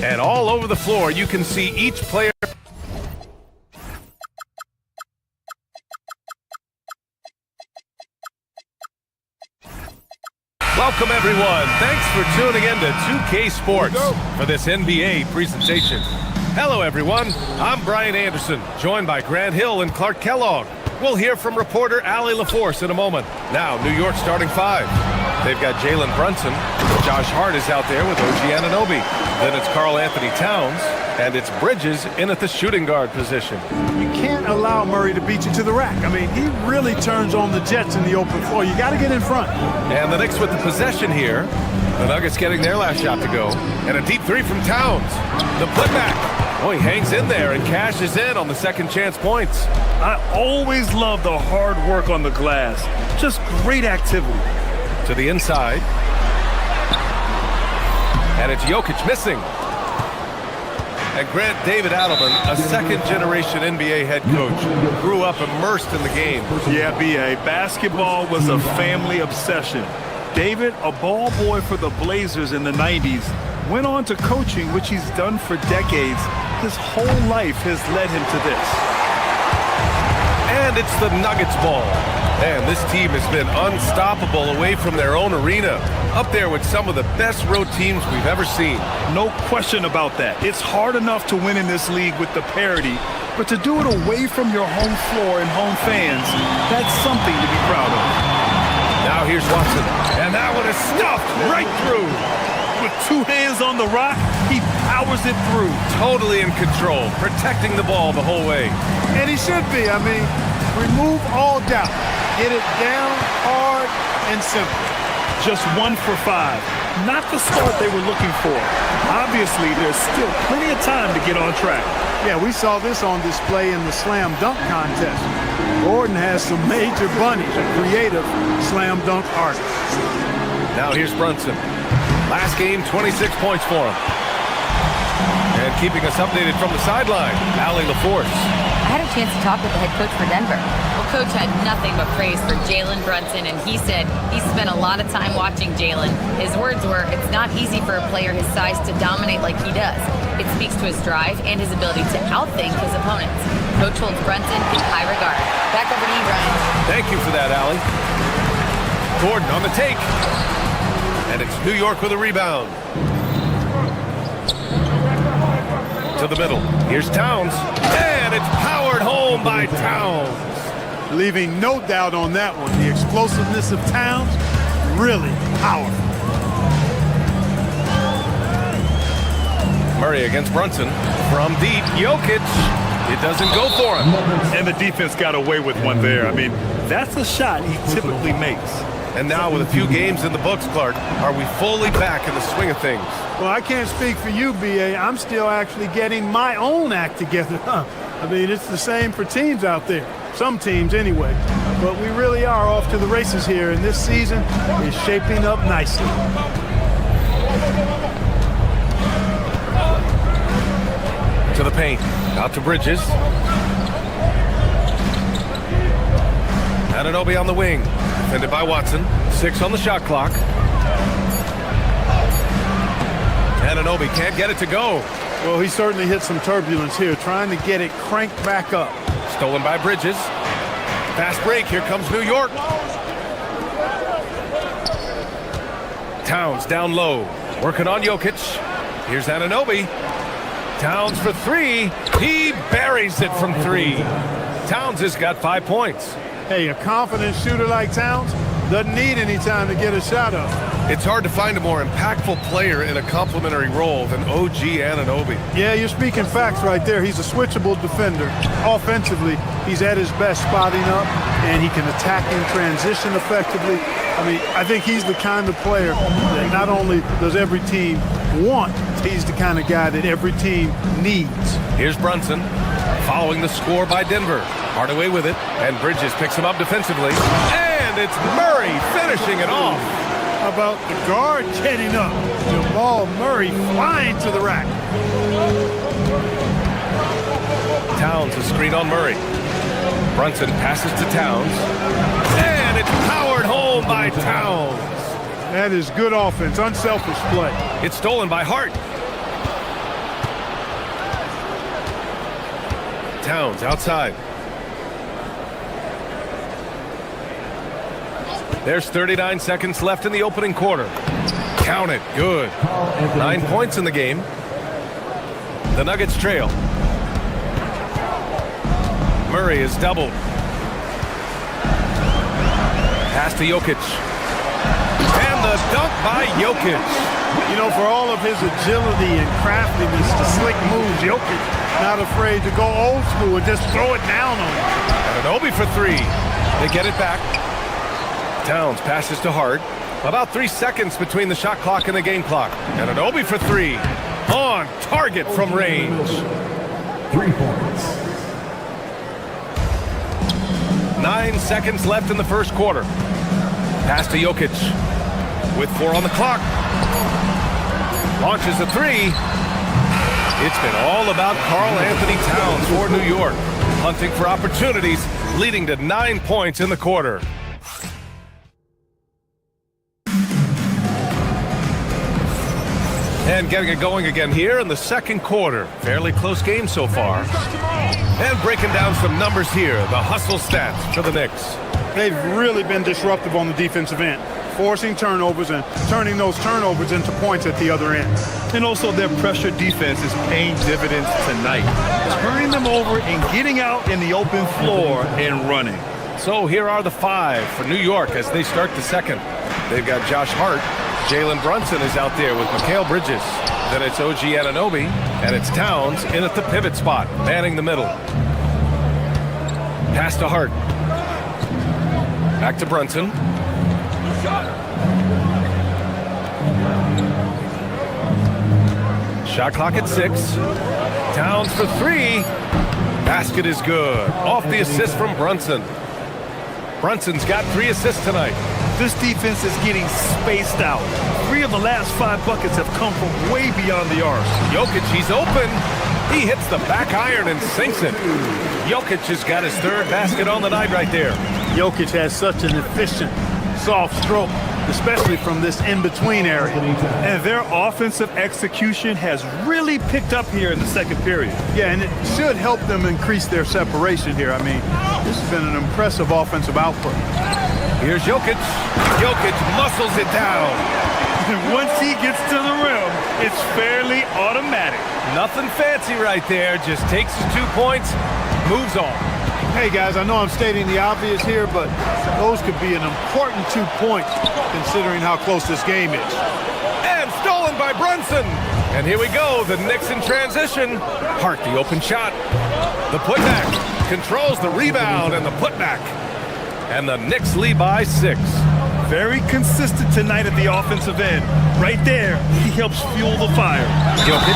And all over the floor, you can see each player. Welcome, everyone. Thanks for tuning in to 2K Sports for this NBA presentation. Hello, everyone. I'm Brian Anderson, joined by Grant Hill and Clark Kellogg. We'll hear from reporter Allie LaForce in a moment. Now, New York starting five. They've got Jalen Brunson. Josh Hart is out there with OG Anunoby. Then it's Karl Anthony Towns, And it's Bridges in at the shooting guard position. You can't allow Murray to beat you to the rack. I mean, he really turns on the Jets in the open floor. You got to get in front. And the Knicks with the possession here. The Nuggets getting their last shot to go. And a deep three from Towns. The putback. Oh, he hangs in there and cashes in on the second chance points. I always love the hard work on the glass. Just great activity. To the inside. And it's Jokic missing. And Grant David Adelman, a second-generation NBA head coach, grew up immersed in the game. Yeah, B.A. Basketball was a family obsession. David, a ball boy for the Blazers in the 90s, went on to coaching, which he's done for decades. His whole life has led him to this. And it's the Nuggets ball. And this team has been unstoppable away from their own arena. Up there with some of the best road teams we've ever seen. No question about that. It's hard enough to win in this league with the parity, but to do it away from your home floor and home fans, that's something to be proud of. Now here's Watson. And that one is stuffed right through. With two hands on the rock, he powers it through. Totally in control, protecting the ball the whole way. And he should be. I mean, remove all doubt. Get it down hard and simple. Just 1 for 5. Not the start they were looking for. Obviously, there's still plenty of time to get on track. Yeah, we saw this on display in the slam dunk contest. Gordon has some major bunnies, a creative slam dunk artist. Now here's Brunson. Last game, 26 points for him. And keeping us updated from the sideline, Allie LaForce. I had a chance to talk with the head coach for Denver. Well, Coach had nothing but praise for Jalen Brunson, and he said he spent a lot of time watching Jalen. His words were, it's not easy for a player his size to dominate like he does. It speaks to his drive and his ability to outthink his opponents. Coach holds Brunson in high regard. Back over to you, Brian. Thank you for that, Allie. Gordon on the take. And it's New York with a rebound. To the middle. Here's Towns. And it's powered home by Towns. Leaving no doubt on that one. The explosiveness of Towns, really powerful. Murray against Brunson. From deep, Jokic. It doesn't go for him. And the defense got away with one there. I mean, that's a shot he typically makes. And now with a few games in the books, Clark, are we fully back in the swing of things? Well, I can't speak for you, B.A. I'm still actually getting my own act together. I mean, it's the same for teams out there. Some teams anyway. But we really are off to the races here, and this season is shaping up nicely. To the paint. Out to Bridges. Anunoby on the wing. Defended by Watson. 6 on the shot clock. Anunoby can't get it to go. Well, he certainly hit some turbulence here, trying to get it cranked back up. Stolen by Bridges. Fast break. Here comes New York. Towns down low. Working on Jokic. Here's Anunoby. Towns for 3. He buries it from 3. Towns has got 5 points. Hey, a confident shooter like Towns doesn't need any time to get a shot up. It's hard to find a more impactful player in a complementary role than OG Anunoby. Yeah, you're speaking facts right there. He's a switchable defender. Offensively, he's at his best spotting up, and he can attack in transition effectively. I mean, I think he's the kind of player that not only does every team want, he's the kind of guy that every team needs. Here's Brunson, following the score by Denver. Hardaway with it, and Bridges picks him up defensively. And it's Murray finishing it off. How about the guard getting up? Jamal Murray flying to the rack. Towns a screen on Murray. Brunson passes to Towns. And it's powered home by Towns. That is good offense, unselfish play. It's stolen by Hart. Towns outside. There's 39 seconds left in the opening quarter. Count it. Good. 9 points in the game. The Nuggets trail. Murray is doubled. Pass to Jokic. And the dunk by Jokic. You know, for all of his agility and craftiness, the slick moves, Jokic not afraid to go old school and just throw it down on him. Anunoby for three. They get it back. Towns passes to Hart. About 3 seconds between the shot clock and the game clock. Anunoby for three. On target from range. 3 points. 9 seconds left in the first quarter. Pass to Jokic. With 4 on the clock. Launches a three. It's been all about Karl Anthony Towns for New York. Hunting for opportunities, leading to 9 points in the quarter. And getting it going again here in the second quarter. Fairly close game so far. And breaking down some numbers here, the hustle stats for the Knicks. They've really been disruptive on the defensive end, forcing turnovers and turning those turnovers into points at the other end. And also their pressure defense is paying dividends tonight. Turning them over and getting out in the open floor and running. So here are the 5 for New York as they start the second. They've got Josh Hart. Jalen Brunson is out there with Mikal Bridges. Then it's OG Anunoby, and it's Towns in at the pivot spot, manning the middle. Pass to Hart. Back to Brunson. Shot clock at 6. Towns for 3. Basket is good. Off the assist from Brunson. Brunson's got 3 assists tonight. This defense is getting spaced out. 3 of the last 5 buckets have come from way beyond the arc. Jokic, he's open. He hits the back iron and sinks it. Jokic has got his 3rd basket on the night right there. Jokic has such an efficient, soft stroke, especially from this in-between area. And their offensive execution has really picked up here in the second period. Yeah, and it should help them increase their separation here. I mean, this has been an impressive offensive output. Here's Jokic. Jokic muscles it down. And once he gets to the rim, it's fairly automatic. Nothing fancy right there. Just takes his 2 points, moves on. Hey, guys, I know I'm stating the obvious here, but those could be an important 2 points considering how close this game is. And stolen by Brunson. And here we go, the Knicks in transition. Hart, the open shot. The putback controls the rebound and the putback. And the Knicks lead by 6. Very consistent tonight at the offensive end. Right there, he helps fuel the fire. Jokic.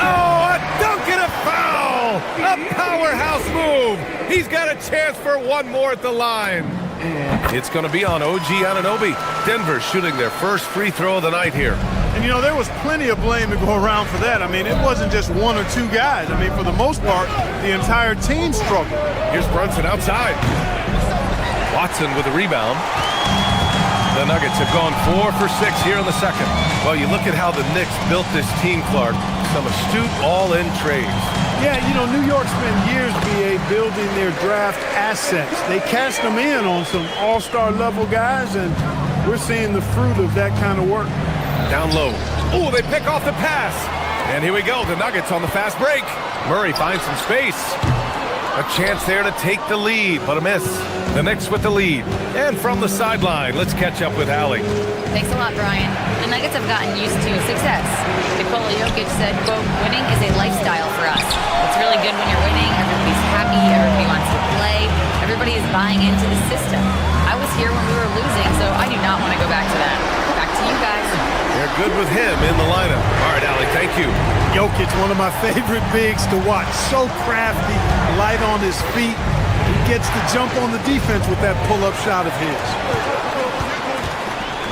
Oh, a dunk and a foul! A powerhouse move! He's got a chance for one more at the line. It's going to be on OG Anunoby. Denver shooting their first free throw of the night here. And, you know, there was plenty of blame to go around for that. I mean, it wasn't just 1 or 2 guys. I mean, for the most part, the entire team struggled. Here's Brunson outside. Watson with a rebound. The Nuggets have gone 4 for 6 here in the second. Well, you look at how the Knicks built this team, Clark. Some astute all-in trades. Yeah, you know, New York spent years, BA, building their draft assets. They cashed them in on some all-star level guys, and we're seeing the fruit of that kind of work. Down low. Oh, they pick off the pass. And here we go, the Nuggets on the fast break. Murray finds some space. A chance there to take the lead, but a miss. The Knicks with the lead. And from the sideline, let's catch up with Allie. Thanks a lot, Brian. The Nuggets have gotten used to success. Nikola Jokic said, quote, winning is a lifestyle for us. It's really good when you're winning. Everybody's happy. Everybody wants to play. Everybody is buying into the system. I was here when we were losing, so I do not want to go back to that. Back to you guys. They're good with him in the lineup. All right, Allie, thank you. Jokic, one of my favorite bigs to watch. So crafty, light on his feet. He gets the jump on the defense with that pull-up shot of his.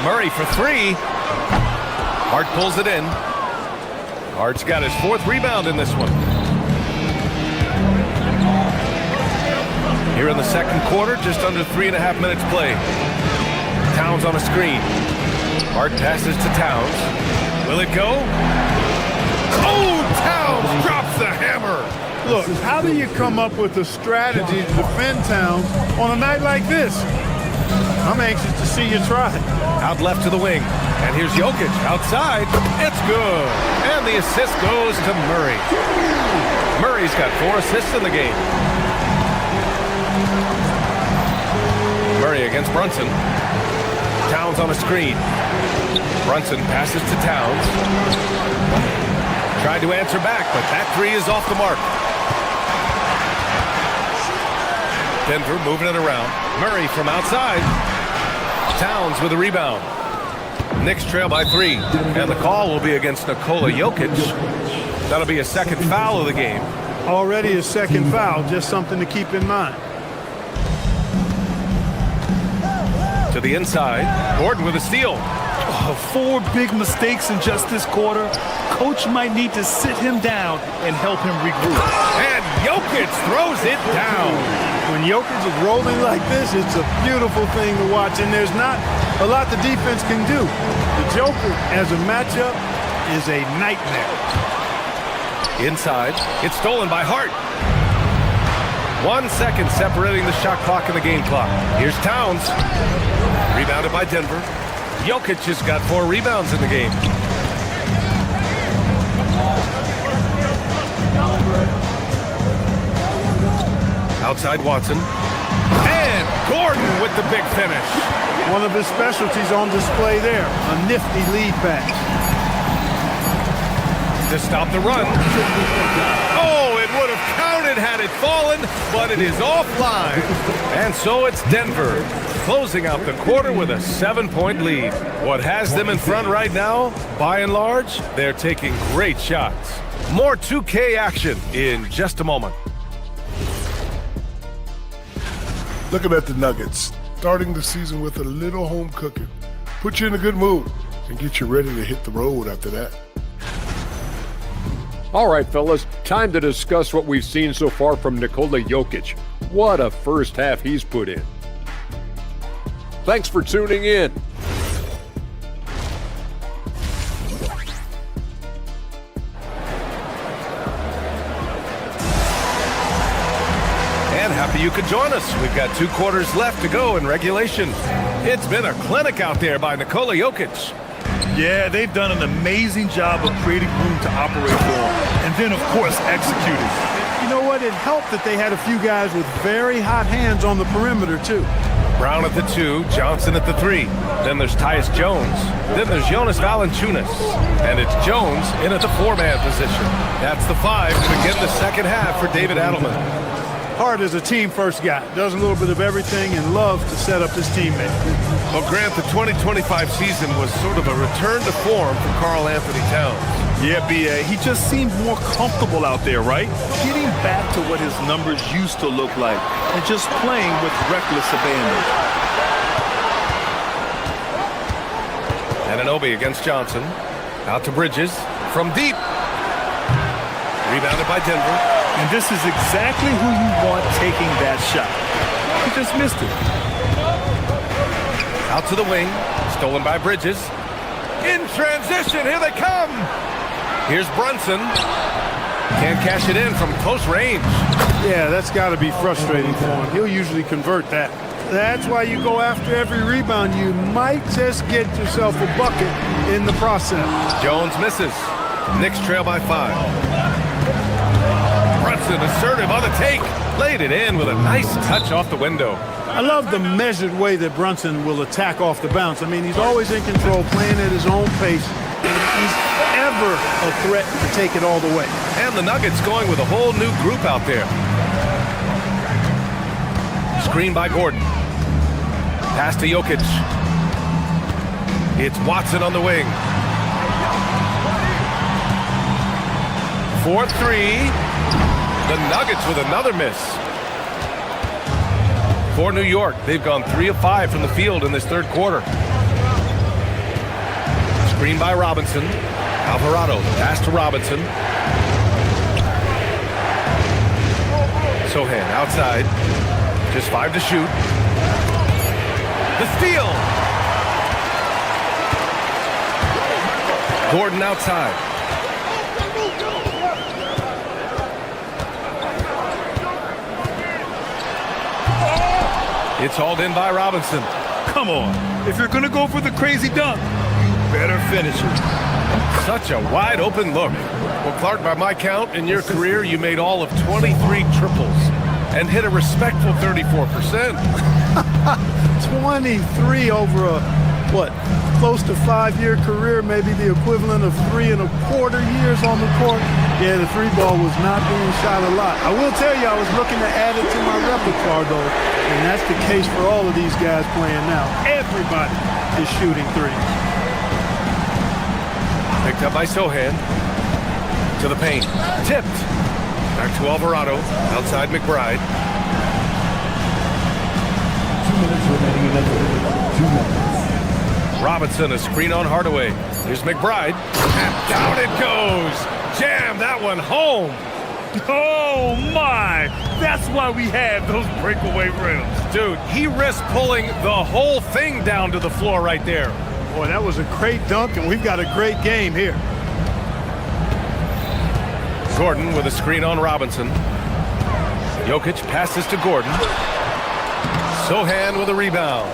Murray for 3. Hart pulls it in. Hart's got his 4th rebound in this one. Here in the second quarter, just under 3.5 minutes play. Towns on a screen. Hart passes to Towns. Will it go? Oh, Towns drops the hammer. Look, how do you come up with a strategy to defend Towns on a night like this? I'm anxious to see you try. Out left to the wing. And here's Jokic outside. It's good. And the assist goes to Murray. Murray's got 4 assists in the game. Murray against Brunson. Towns on a screen. Brunson passes to Towns. Tried to answer back, but that three is off the mark. Denver moving it around. Murray from outside. Towns with a rebound. Knicks trail by 3. And the call will be against Nikola Jokic. That'll be a second foul of the game. Already a second foul, just something to keep in mind. To the inside. Gordon with a steal. Oh, 4 big mistakes in just this quarter. Coach might need to sit him down and help him regroup. And Jokic throws it down. When Jokic is rolling like this, it's a beautiful thing to watch, and there's not a lot the defense can do. The Joker, as a matchup, is a nightmare. Inside, it's stolen by Hart. 1 second separating the shot clock and the game clock. Here's Towns. Rebounded by Denver. Jokic has got 4 rebounds in the game. Outside Watson. And Gordon with the big finish. One of his specialties on display there. A nifty lead pass. To stop the run. Oh, it would have counted had it fallen, but it is offline. And so it's Denver closing out the quarter with a 7-point lead. What has them in front right now, by and large, they're taking great shots. More 2K action in just a moment. Looking at the Nuggets, starting the season with a little home cooking. Put you in a good mood and get you ready to hit the road after that. All right, fellas, time to discuss what we've seen so far from Nikola Jokic. What a first half he's put in. Thanks for tuning in. And happy you could join us. We've got 2 quarters left to go in regulation. It's been a clinic out there by Nikola Jokic. Yeah, they've done an amazing job of creating room to operate for him. And then, of course, executing. You know what? It helped that they had a few guys with very hot hands on the perimeter, too. Brown at the 2, Johnson at the 3. Then there's Tyus Jones. Then there's Jonas Valanciunas. And it's Jones in at the 4-man position. That's the 5 to begin the second half for David Adelman. Hart is a team-first guy. Does a little bit of everything and loves to set up his teammates. Well, Grant, the 2025 season was sort of a return to form for Karl Anthony Towns. Yeah, B.A., he just seemed more comfortable out there, right? Getting back to what his numbers used to look like and just playing with reckless abandon. Anunoby against Johnson. Out to Bridges. From deep. Rebounded by Denver. And this is exactly who you want taking that shot. He just missed it. Out to the wing. Stolen by Bridges. In transition. Here they come. Here's Brunson. Can't cash it in from close range. Yeah, that's got to be frustrating for him. He'll usually convert that. That's why you go after every rebound. You might just get yourself a bucket in the process. Jones misses. Knicks trail by 5. Brunson assertive on the take. Laid it in with a nice touch off the window. I love the measured way that Brunson will attack off the bounce. I mean, he's always in control, playing at his own pace. He's ever a threat to take it all the way. And the Nuggets going with a whole new group out there. Screen by Gordon. Pass to Jokic. It's Watson on the wing. 4-3. The Nuggets with another miss. For New York, they've gone 3 of 5 from the field in this third quarter. Screen by Robinson. Alvarado, pass to Robinson. Sohan outside. Just 5 to shoot. The steal. Gordon outside. It's hauled in by Robinson. Come on. If you're going to go for the crazy dunk, you better finish it. Such a wide open look. Well, Clark, by my count, in your career, you made all of 23 triples and hit a respectful 34%. 23 over a what, close to 5-year career, maybe the equivalent of 3.25 years on the court. Yeah, the three ball was not being shot a lot. I will tell you, I was looking to add it to my repertoire, though, and that's the case for all of these guys playing now. Everybody is shooting threes. Picked up by Sohan. To the paint. Tipped. Back to Alvarado. Outside McBride. 2 minutes remaining in the third. 2 minutes. Robinson, a screen on Hardaway. Here's McBride. And down it goes. Jam that one home. Oh, my. That's why we have those breakaway rims. Dude, he risked pulling the whole thing down to the floor right there. Boy, that was a great dunk, and we've got a great game here. Gordon with a screen on Robinson. Jokic passes to Gordon. Sohan with a rebound.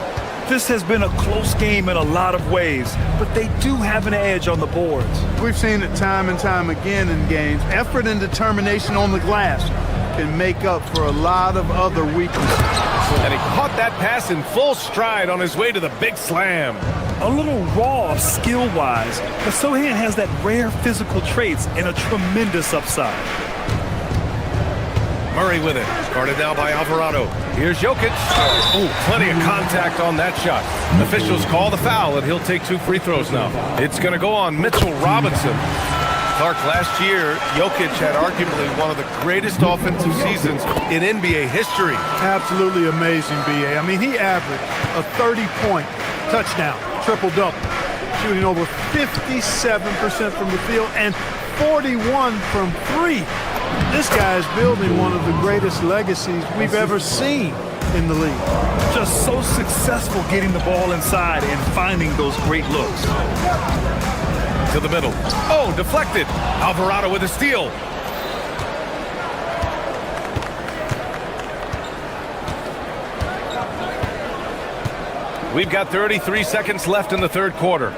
This has been a close game in a lot of ways, but they do have an edge on the boards. We've seen it time and time again in games. Effort and determination on the glass can make up for a lot of other weaknesses. And he caught that pass in full stride on his way to the big slam. A little raw skill-wise, but Sohan has that rare physical traits and a tremendous upside. Murray with it. Guarded now by Alvarado. Here's Jokic. Ooh, plenty of contact on that shot. Officials call the foul, and he'll take 2 free throws now. It's going to go on Mitchell Robinson. Clark, last year, Jokic had arguably one of the greatest offensive seasons in NBA history. Absolutely amazing, B.A. I mean, he averaged a 30-point touchdown, triple-double, shooting over 57% from the field and 41 from 3. This guy is building one of the greatest legacies we've ever seen in the league. Just so successful getting the ball inside and finding those great looks. To the middle. Oh, deflected. Alvarado with a steal. We've got 33 seconds left in the third quarter.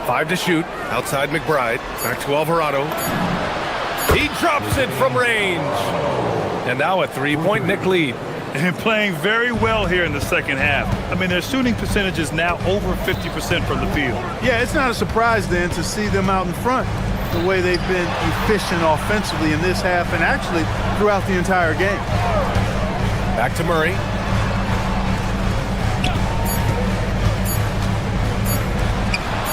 Five to shoot. Outside McBride. Back to Alvarado. He drops it from range. And now a 3-point Knick lead. And playing very well here in the second half. I mean, their shooting percentage is now over 50% from the field. Yeah, it's not a surprise then to see them out in front the way they've been efficient offensively in this half and actually throughout the entire game. Back to Murray.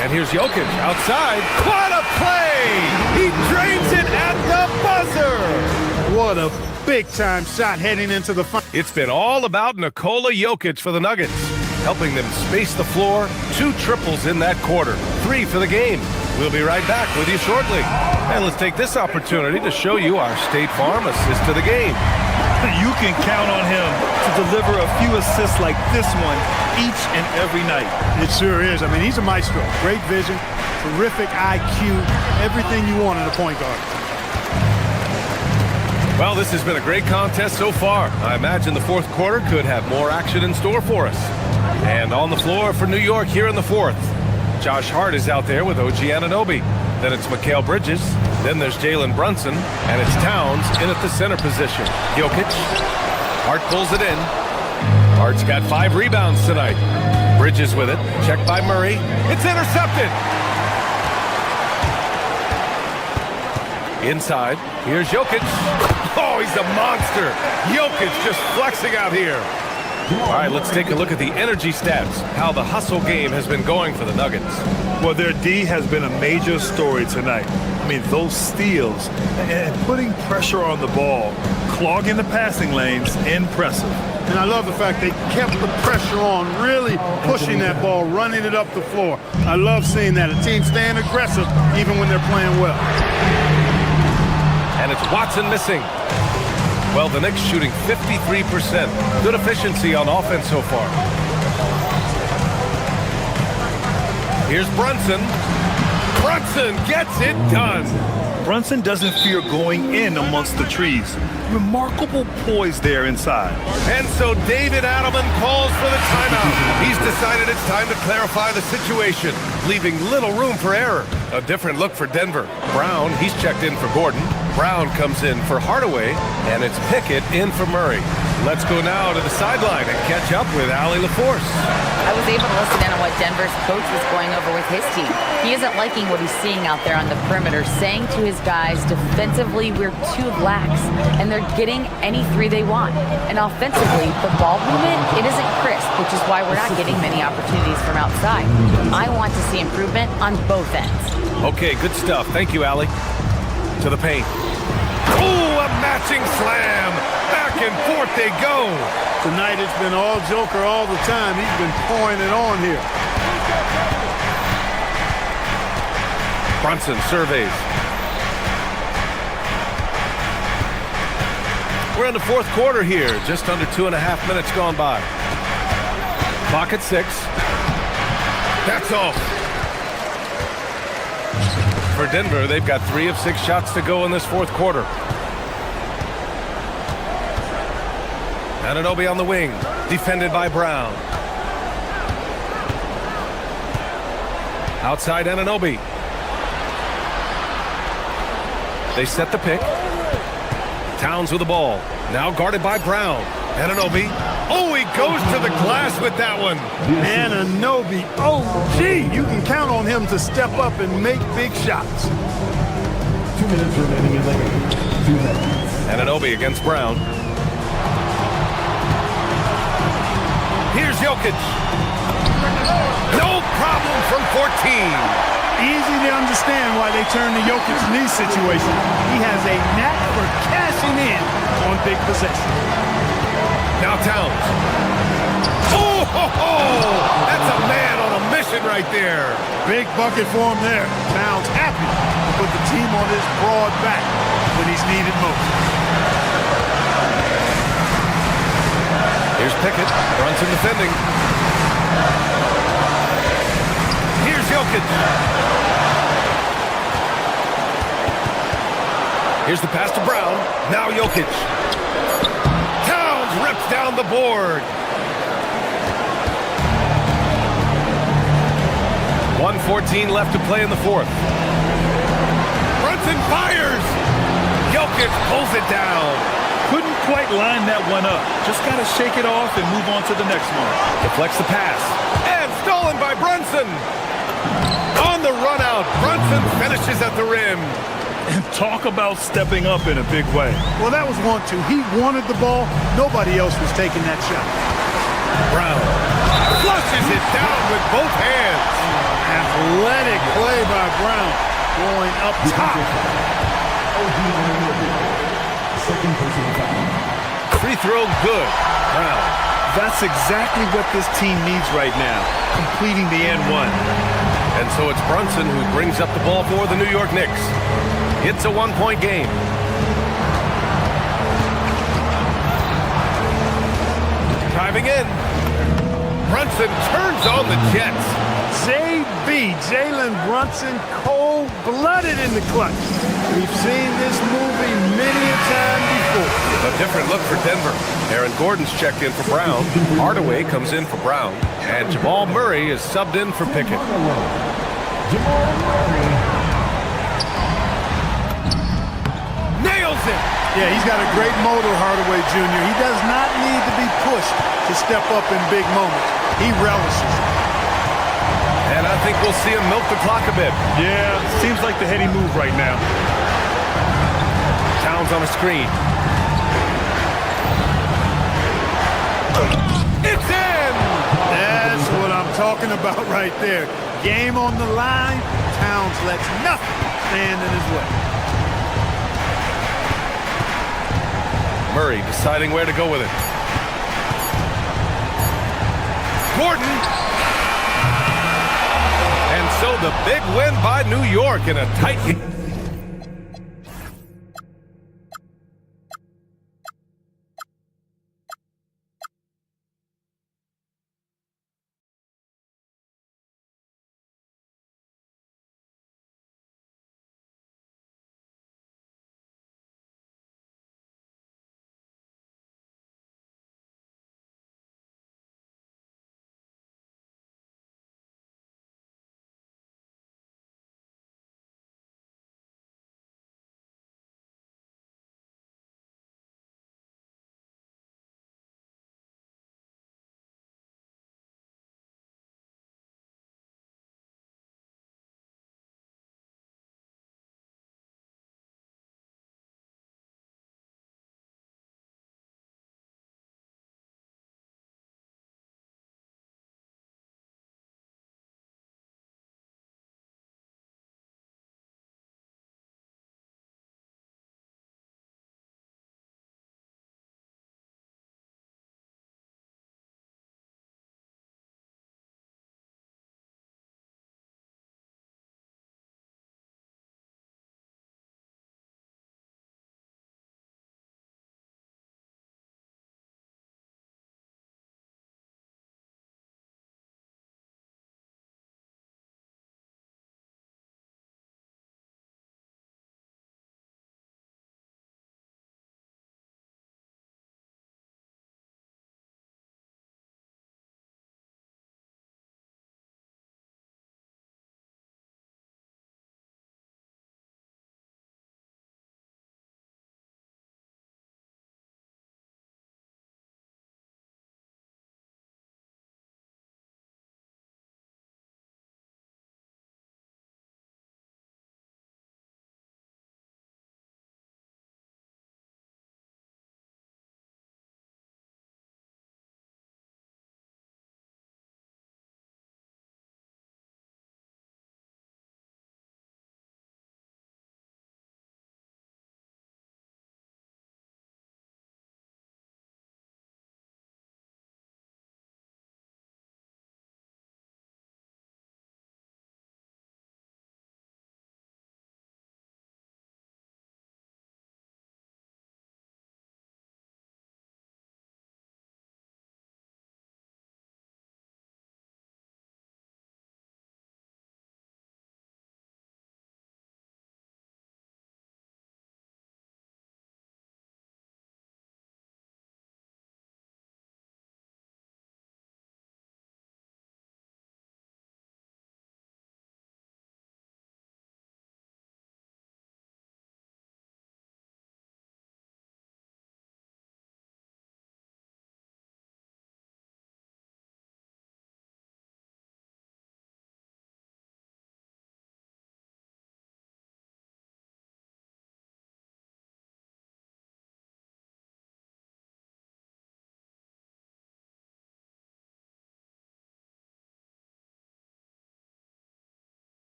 And here's Jokic outside. What a play! He drains it at the buzzer! What a big-time shot heading into the final. It's been all about Nikola Jokic for the Nuggets, helping them space the floor. 2 triples in that quarter. 3 for the game. We'll be right back with you shortly. And let's take this opportunity to show you our State Farm assist to the game. You can count on him to deliver a few assists like this one each and every night. It sure is. I mean, he's a maestro. Great vision, terrific IQ, everything you want in a point guard. Well, this has been a great contest so far. I imagine the fourth quarter could have more action in store for us. And on the floor for New York here in the fourth, Josh Hart is out there with OG Anunoby. Then it's Mikal Bridges. Then there's Jalen Brunson. And it's Towns in at the center position. Jokic. Hart pulls it in. Hart's got 5 rebounds tonight. Bridges with it. Checked by Murray. It's intercepted. Inside. Here's Jokic. Oh, he's a monster. Jokic just flexing out here. All right, let's take a look at the energy stats, how the hustle game has been going for the Nuggets. Well, their D has been a major story tonight. I mean, those steals and putting pressure on the ball, clogging the passing lanes, impressive. And I love the fact they kept the pressure on, really pushing that ball, running it up the floor. I love seeing that. A team staying aggressive even when they're playing well. And it's Watson missing. Well, the Knicks shooting 53%. Good efficiency on offense so far. Here's Brunson. Brunson gets it done. Brunson doesn't fear going in amongst the trees. Remarkable poise there inside. And so David Adelman calls for the timeout. He's decided it's time to clarify the situation, leaving little room for error. A different look for Denver. Brown, he's checked in for Gordon. Brown comes in for Hardaway, and it's Pickett in for Murray. Let's go now to the sideline and catch up with Allie LaForce. I was able to listen in on what Denver's coach was going over with his team. He isn't liking what he's seeing out there on the perimeter, saying to his guys, defensively, we're too lax, and they're getting any three they want. And offensively, the ball movement, it isn't crisp, which is why we're not getting many opportunities from outside. I want to see improvement on both ends. Okay, good stuff. Thank you, Allie. To the paint. Oh, a matching slam. Back and forth they go. Tonight it's been all Joker all the time. He's been pouring it on here. Brunson surveys. We're in the fourth quarter here. Just under 2.5 minutes gone by. Clock at 6. That's all. For Denver, they've got 3 of 6 shots to go in this fourth quarter. Anunoby on the wing, defended by Brown. Outside Anunoby. They set the pick. Towns with the ball, now guarded by Brown. Anunoby. Oh, he goes to the glass with that one. Anunoby. Oh, gee, you can count on him to step up and make big shots. 2 minutes remaining in the game. 2 minutes. Anunoby against Brown. Here's Jokic. No problem from 14. Easy to understand why they turned to Jokic's knee situation. He has a knack for cashing in on big possessions. Now Towns. Oh, ho, ho! That's a man on a mission right there. Big bucket for him there. Towns happy to put the team on his broad back when he's needed most. Here's Pickett. Brunson defending. Here's Jokic. Here's the pass to Brown. Now Jokic. Towns rips down the board. 1:14 left to play in the fourth. Brunson fires. Jokic pulls it down. Couldn't quite line that one up. Just got to shake it off and move on to the next one. Deflects the pass. And stolen by Brunson. On the run out, Brunson finishes at the rim. And talk about stepping up in a big way. Well, that was 1-2. He wanted the ball. Nobody else was taking that shot. Brown flushes it down with both hands. Athletic play by Brown. Going up top. Free throw good. Brown. That's exactly what this team needs right now. Completing the N1. And so it's Brunson who brings up the ball for the New York Knicks. It's a 1-point game. Driving in. Brunson turns on the Jets. JB, Jalen Brunson, cold-blooded in the clutch. We've seen this movie many a time before. A different look for Denver. Aaron Gordon's checked in for Brown. Hardaway comes in for Brown. And Jamal Murray is subbed in for Pickett. Jamal Murray. Nails it! Yeah, he's got a great motor, Hardaway Jr. He does not need to be pushed to step up in big moments. He relishes it. And I think we'll see him milk the clock a bit. Yeah, seems like the heady move right now. Towns on a screen. It's in! That's what I'm talking about right there. Game on the line, Towns lets nothing stand in his way. Murray deciding where to go with it. Gordon. And so the big win by New York in a tight game.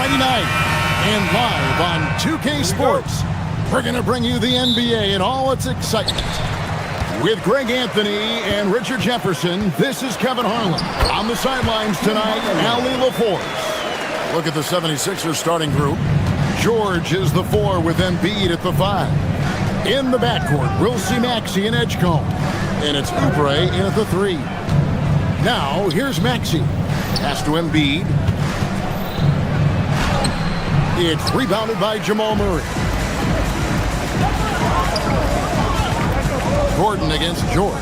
Friday night and live on 2K Sports. We're going to bring you the NBA and all its excitement. With Greg Anthony and Richard Jefferson, this is Kevin Harlan. On the sidelines tonight, Allie LaForce. Look at the 76ers starting group. George is the 4 with Embiid at the 5. In the backcourt, we'll see Maxey and Edgecombe. And it's Oubre in at the 3. Now, here's Maxey. Pass to Embiid. It's rebounded by Jamal Murray. Gordon against George.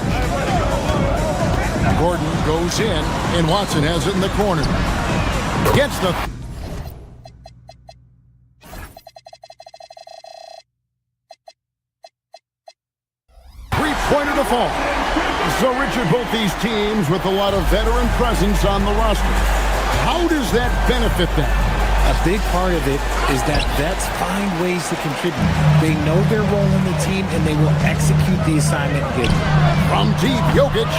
Gordon goes in, and Watson has it in the corner. Gets the... three-pointer to fall. So, Richard, both these teams with a lot of veteran presence on the roster. How does that benefit them? A big part of it is that vets find ways to contribute. They know their role in the team, and they will execute the assignment given. From deep, Jokic.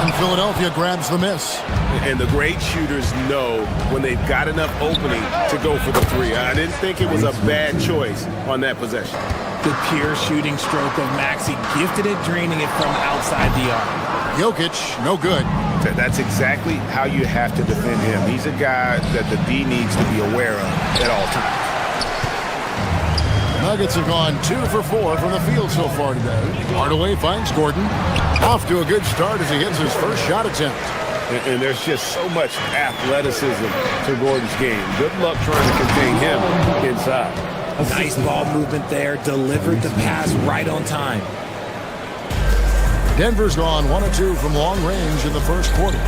And Philadelphia grabs the miss. And the great shooters know when they've got enough opening to go for the 3. I didn't think it was a bad choice on that possession. The pure shooting stroke of Maxey, gifted at draining it from outside the arc. Jokic, no good. That's exactly how you have to defend him. He's a guy that the D needs to be aware of at all times. Nuggets have gone 2 for 4 from the field so far today. Hardaway finds Gordon. Off to a good start as he hits his first shot attempt. And there's just so much athleticism to Gordon's game. Good luck trying to contain him inside. Nice ball movement there. Delivered the pass right on time. Denver's gone 1 of 2 from long range in the first quarter.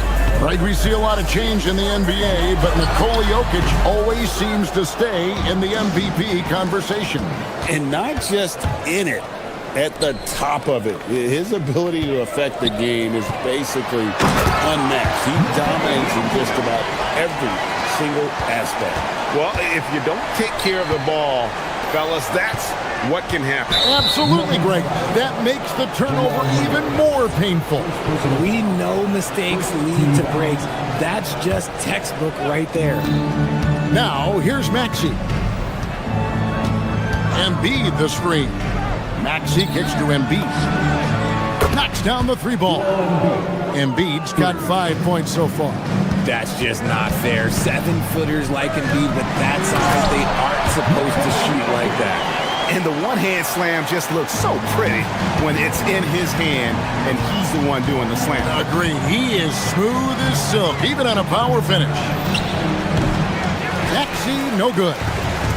Right, we see a lot of change in the NBA, but Nikola Jokic always seems to stay in the MVP conversation. And not just in it, at the top of it. His ability to affect the game is basically unmatched. He dominates in just about every single aspect. Well, if you don't take care of the ball, fellas, that's what can happen. Absolutely, Greg. That makes the turnover even more painful. We know mistakes lead to breaks. That's just textbook right there. Now, here's Maxey. Embiid the screen. Maxey kicks to Embiid. Knocks down the 3 ball. Embiid's got 5 points so far. That's just not fair. 7-footers like Embiid, but that size, they aren't supposed to shoot like that. And the one-hand slam just looks so pretty when it's in his hand and he's the one doing the slam. Agreed. He is smooth as silk, even on a power finish. Maxey, no good.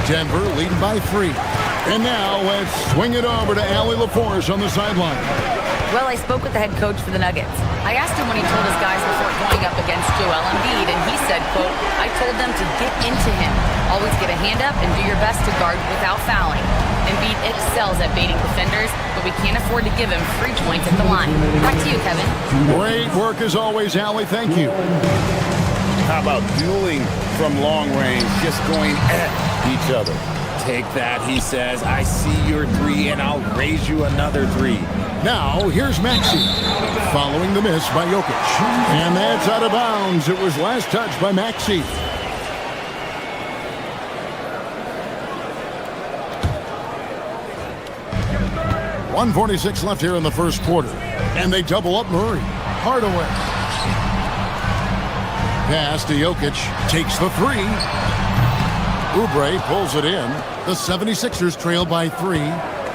Denver leading by 3. And now let's swing it over to Allie LaForce on the sideline. Well, I spoke with the head coach for the Nuggets. I asked him when he told his guys before going up against Joel Embiid, and he said, quote, I told them to get into him. Always get a hand up and do your best to guard without fouling. Embiid excels at baiting defenders, but we can't afford to give him free points at the line. Back to you, Kevin. Great work as always, Allie. Thank you. How about dueling from long range, just going at each other? Take that, he says. I see your 3, and I'll raise you another 3. Now, here's Maxey. Following the miss by Jokic. And that's out of bounds. It was last touched by Maxey. .146 left here in the first quarter. And they double up Murray. Hardaway. Pass to Jokic. Takes the 3. Oubre pulls it in. The 76ers trail by 3.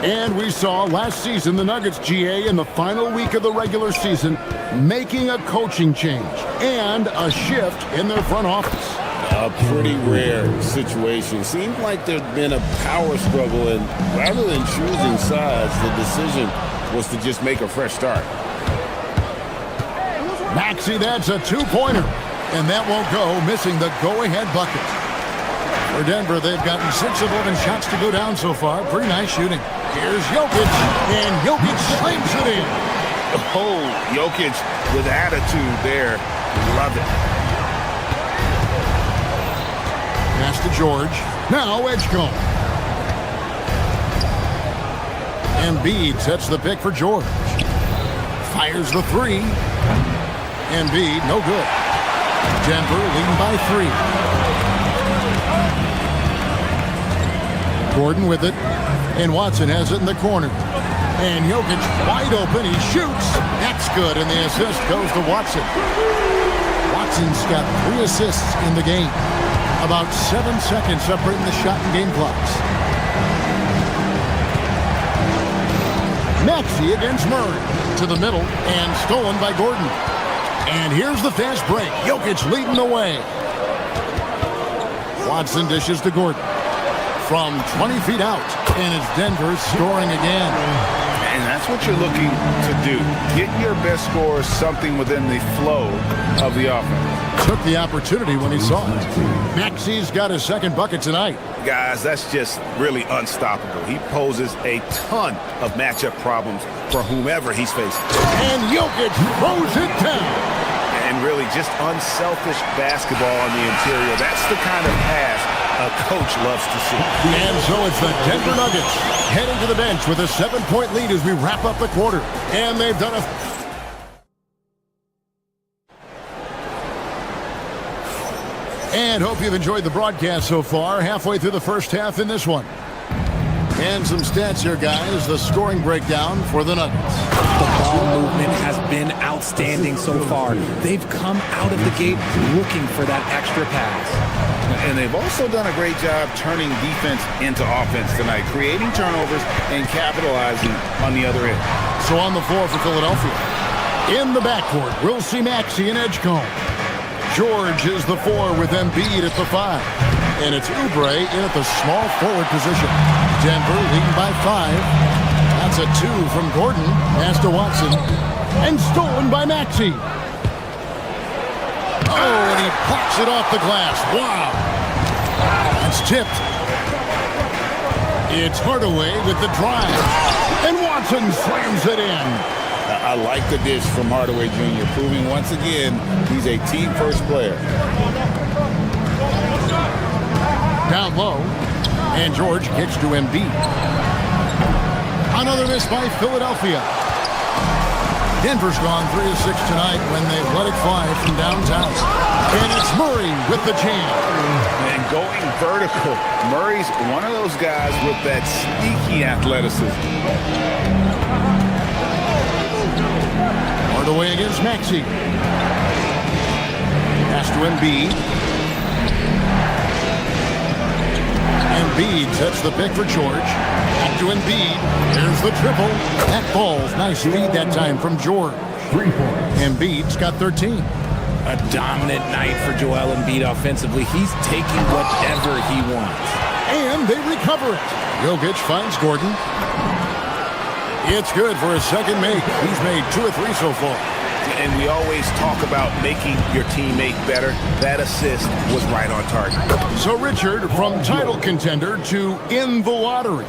And we saw last season the Nuggets, GA, in the final week of the regular season, making a coaching change and a shift in their front office. A pretty rare situation. Seems like there's been a power struggle, and rather than choosing sides, the decision was to just make a fresh start. Maxey, that's a 2-pointer. And that won't go, missing the go-ahead bucket. For Denver, they've gotten 6 of 11 shots to go down so far. Pretty nice shooting. Here's Jokic, and Jokic slams it in. Oh, Jokic with attitude there. Love it. Pass to George. Now Edgecombe. Embiid sets the pick for George. Fires the 3. Embiid, no good. Denver leading by 3. Gordon with it, and Watson has it in the corner. And Jokic wide open, he shoots. That's good, and the assist goes to Watson. Watson's got 3 assists in the game. About 7 seconds separating the shot and game clocks. Maxey against Murray. To the middle, and stolen by Gordon. And here's the fast break. Jokic leading the way. Watson dishes to Gordon. From 20 feet out, and it's Denver scoring again. And that's what you're looking to do. Get your best scorers something within the flow of the offense. Took the opportunity when he saw it. Maxey's got his second bucket tonight. Guys, that's just really unstoppable. He poses a ton of matchup problems for whomever he's facing. And Jokic throws it down. And really just unselfish basketball on the interior. That's the kind of pass a coach loves to see. And so it's the Denver Nuggets heading to the bench with a 7-point lead as we wrap up the quarter. And they've done And hope you've enjoyed the broadcast so far. Halfway through the first half in this one. And some stats here, guys. The scoring breakdown for the Nuggets. The ball movement has been outstanding so far. They've come out of the gate looking for that extra pass. And they've also done a great job turning defense into offense tonight, creating turnovers and capitalizing on the other end. So on the floor for Philadelphia. In the backcourt, we'll see Maxey and Edgecombe. George is the 4 with Embiid at the 5. And it's Oubre in at the small forward position. Denver leading by 5. That's a 2 from Gordon. Pass to Watson. And stolen by Maxey. Oh, and he pops it off the glass. Wow. It's tipped. It's Hardaway with the drive. And Watson slams it in. I like the dish from Hardaway Jr., proving once again he's a team-first player. Down low, and George kicks to Embiid. Another miss by Philadelphia. Denver's gone 3 of 6 tonight when they've let it fly from downtown. And it's Murray with the jam. And going vertical. Murray's one of those guys with that sneaky athleticism. Hardaway against Maxey. Pass to Embiid. Embiid sets the pick for George. Back to Embiid. There's the triple. That ball's nice feed that time from George. 3 points. Embiid's got 13. A dominant night for Joel Embiid offensively. He's taking whatever he wants. And they recover it. Jokic finds Gordon. It's good for his second make. He's made 2 or 3 so far. And we always talk about making your teammate better. That assist was right on target. So Richard, from title contender to in the lottery,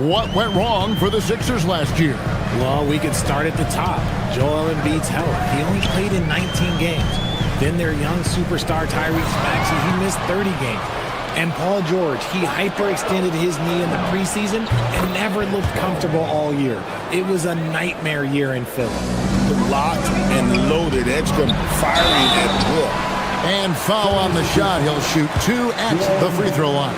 what went wrong for the Sixers last year? Well, we could start at the top. Joel Embiid's health. He only played in 19 games. Then their young superstar Tyrese Maxey, he missed 30 games. And Paul George, he hyperextended his knee in the preseason and never looked comfortable all year. It was a nightmare year in Philly. Locked and loaded. Edgecombe firing at will. And foul on the shot. He'll shoot 2 at the free throw line.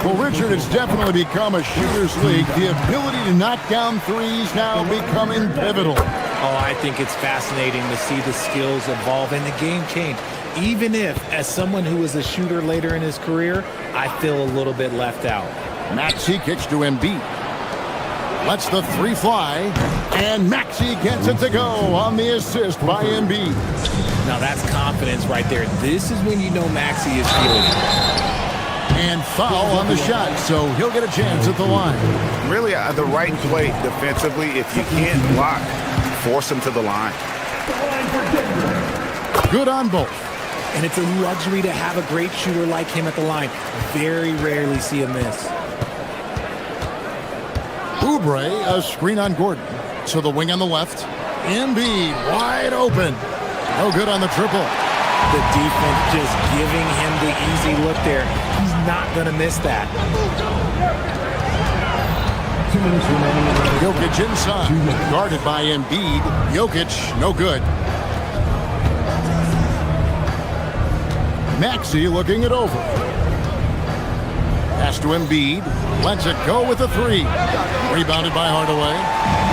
Well, Richard, it's definitely become a shooter's league. The ability to knock down threes now becoming pivotal. Oh, I think it's fascinating to see the skills evolve and the game change. Even if, as someone who was a shooter later in his career, I feel a little bit left out. Maxey kicks to Embiid. Lets the 3 fly, and Maxey gets it to go on the assist by Embiid. Now that's confidence right there. This is when you know Maxey is feeling it. And foul on the shot, so he'll get a chance at the line. Really, the right play defensively. If you can't block, force him to the line. Good on both. And it's a luxury to have a great shooter like him at the line. Very rarely see a miss. Oubre, a screen on Gordon. So the wing on the left. Embiid wide open. No good on the triple. The defense just giving him the easy look there. He's not going to miss that. 2 minutes remaining. Jokic inside. Guarded by Embiid. Jokic, no good. Maxey looking it over. Pass to Embiid. Lets it go with a three. Rebounded by Hardaway.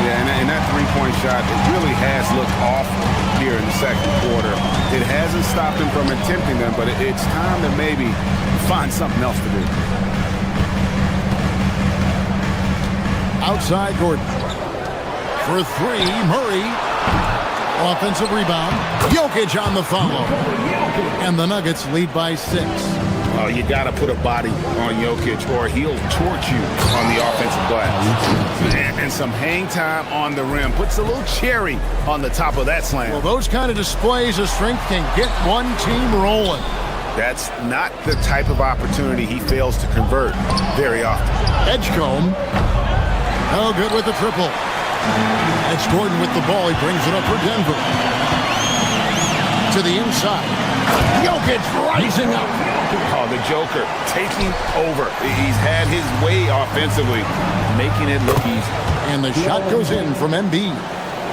Yeah, and that three-point shot, it really has looked awful here in the second quarter. It hasn't stopped him from attempting them, but it's time to maybe find something else to do. Outside Gordon. For three, Murray. Offensive rebound. Jokic on the follow. And the Nuggets lead by 6. Oh, you got to put a body on Jokic or he'll torch you on the offensive glass. And some hang time on the rim. Puts a little cherry on the top of that slam. Well, those kind of displays of strength can get one team rolling. That's not the type of opportunity he fails to convert very often. Edgecombe. No good with the triple. It's Gordon with the ball. He brings it up for Denver. To the inside. Jokic rising up. Oh, the Joker taking over. He's had his way offensively, making it look easy. And the shot goes in from Embiid.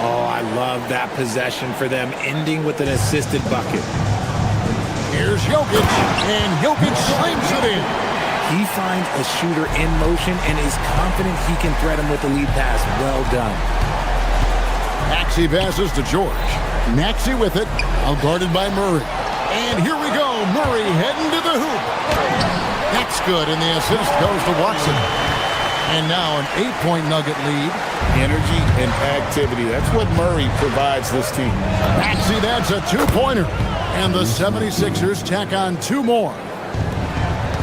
Oh, I love that possession for them, ending with an assisted bucket. Here's Jokic, and Jokic slams it in. He finds a shooter in motion and is confident he can threat him with the lead pass. Well done. Maxey passes to George. Maxey with it, out guarded by Murray. And here we go, Murray heading to the hoop. That's good, and the assist goes to Watson. And now an 8-point Nugget lead. Energy and activity, that's what Murray provides this team. Maxey, that's a 2-pointer. And the 76ers tack on 2 more.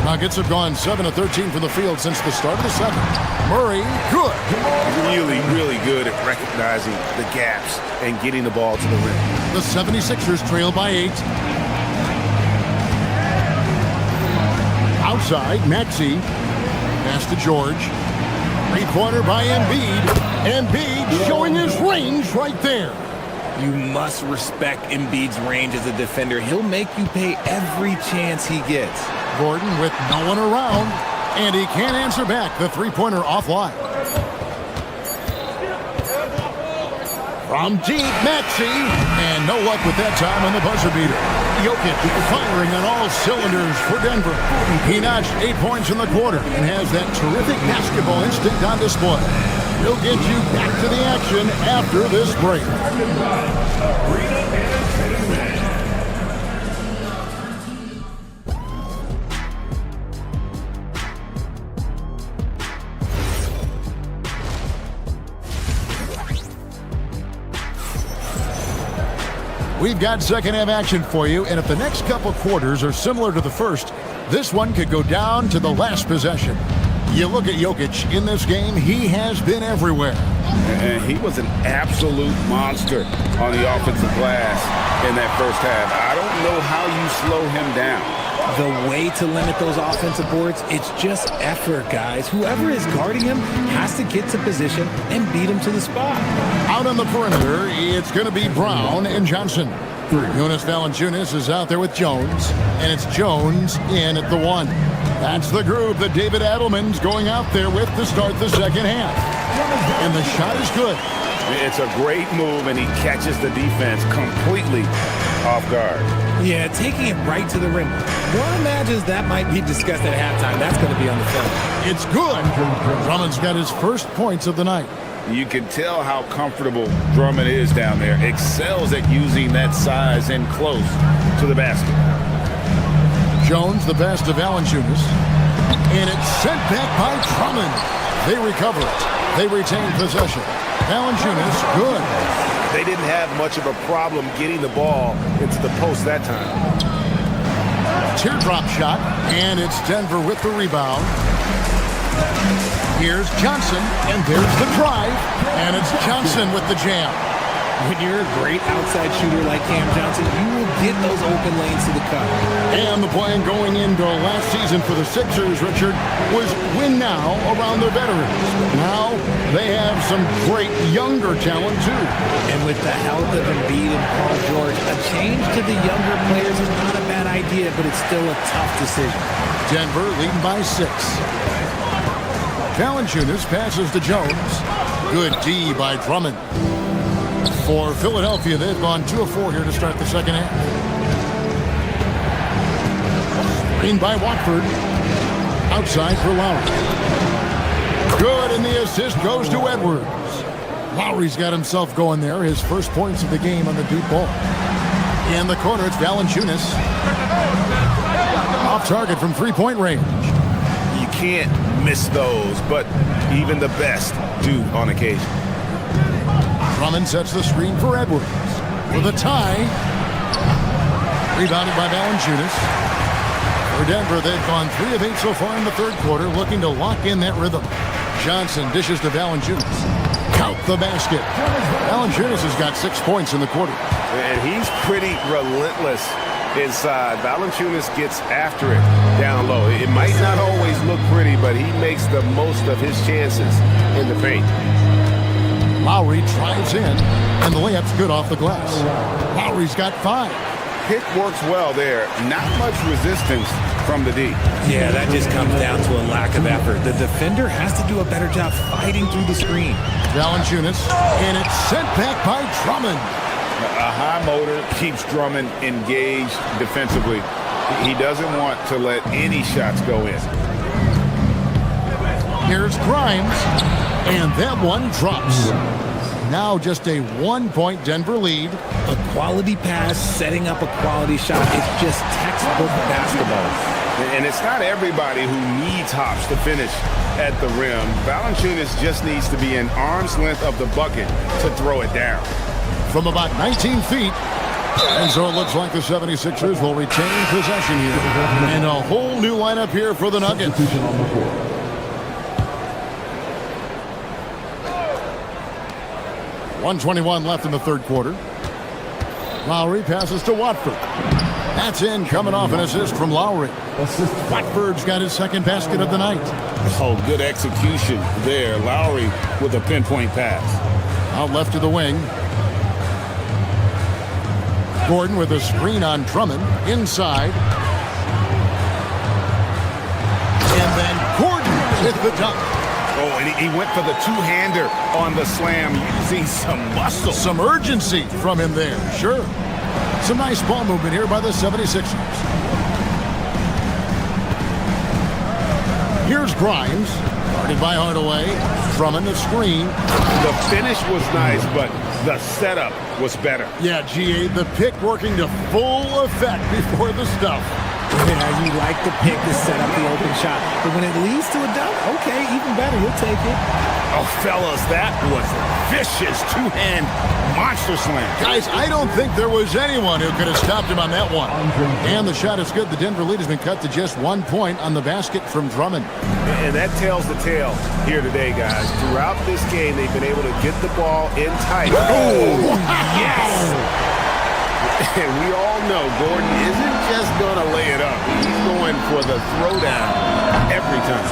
Nuggets have gone 7 of 13 from the field since the start of the second. Murray, good. Really, really good at recognizing the gaps and getting the ball to the rim. The 76ers trail by 8. Outside, Maxey. Pass to George. 3-pointer by Embiid. Embiid showing his range right there. You must respect Embiid's range as a defender. He'll make you pay every chance he gets. Gordon with no one around, and he can't answer back. The 3-pointer offline. From deep, Maxey, and no luck with that time on the buzzer beater. Jokic firing on all cylinders for Denver. He notched 8 points in the quarter and has that terrific basketball instinct on display. He'll get you back to the action after this break. We've got second half action for you, and if the next couple quarters are similar to the first, this one could go down to the last possession. You look at Jokic in this game, he has been everywhere. And he was an absolute monster on the offensive glass in that first half. I don't know how you slow him down. The way to limit those offensive boards, it's just effort, guys. Whoever is guarding him has to get to position and beat him to the spot. Out on the perimeter, it's going to be Brown and Johnson. Jonas Valanciunas is out there with Jones, and it's Jones in at the 1. That's the group that David Adelman's going out there with to start the second half. And the shot is good. It's a great move, and he catches the defense completely off guard. Yeah, taking it right to the rim. One imagines that might be discussed at halftime. That's going to be on the film. It's good. Drummond's got his first points of the night. You can tell how comfortable Drummond is down there. Excels at using that size and close to the basket. Jones, the pass to Valanciunas. And it's sent back by Drummond. They recover it. They retain possession. Valanciunas, good. They didn't have much of a problem getting the ball into the post that time. Teardrop shot, and it's Denver with the rebound. Here's Johnson, and there's the drive, and it's Johnson with the jam. When you're a great outside shooter like Cam Johnson, you will get those open lanes to the cup. And the plan going into last season for the Sixers, Richard, was win now around their veterans. Now they have some great younger talent, too. And with the help of Embiid and Paul George, a change to the younger players is not a bad idea, but it's still a tough decision. Denver leading by 6. Valanciunas passes to Jones. Good D by Drummond. For Philadelphia, they've gone 2 of 4 here to start the second half. Screen by Watford. Outside for Lowry. Good, and the assist goes to Edwards. Lowry's got himself going there. His first points of the game on the deep ball. In the corner, it's Valanciunas. Off target from three-point range. You can't miss those, but even the best do on occasion. Drummond sets the screen for Edwards. For the tie. Rebounded by Valanciunas. For Denver, they've gone 3 of 8 so far in the third quarter, looking to lock in that rhythm. Johnson dishes to Valanciunas. Count the basket. Valanciunas has got 6 points in the quarter. And he's pretty relentless inside. Valanciunas gets after it down low. It might not always look pretty, but he makes the most of his chances in the paint. Lowry drives in, and the layup's good off the glass. Lowry's got 5. Pick works well there. Not much resistance from the D. Yeah, that just comes down to a lack of effort. The defender has to do a better job fighting through the screen. Valanciunas, and it's sent back by Drummond. A high motor keeps Drummond engaged defensively. He doesn't want to let any shots go in. Here's Grimes, and that one drops. Now just a 1-point Denver lead. A quality pass, setting up a quality shot. It's just textbook basketball. And it's not everybody who needs hops to finish at the rim. Valanciunas just needs to be an arm's length of the bucket to throw it down. From about 19 feet. And so it looks like the 76ers will retain possession here. And a whole new lineup here for the Nuggets. 1:21 left in the third quarter. Lowry passes to Watford. That's in, coming off an assist from Lowry. Watford's got his second basket of the night. Oh, good execution there. Lowry with a pinpoint pass. Out left to the wing. Gordon with a screen on Drummond. Inside. And then Gordon with the dunk. Oh, and he went for the two-hander on the slam, using some muscle. Some urgency from him there, sure. Some nice ball movement here by the 76ers. Here's Grimes, guarded by Hardaway. Drummond the screen. The finish was nice, but the setup was better. Yeah, GA, the pick working to full effect before the stuff. Yeah, you like the pick to set up the open shot. But when it leads to a dunk, okay, even better. You'll take it. Oh, fellas, that was vicious two-hand monster slam. Guys, I don't think there was anyone who could have stopped him on that one. And the shot is good. The Denver lead has been cut to just 1 point on the basket from Drummond. And that tells the tale here today, guys. Throughout this game, they've been able to get the ball in tight. Oh, yes! And we all know Gordon isn't just going to lay it up. He's going for the throwdown every time.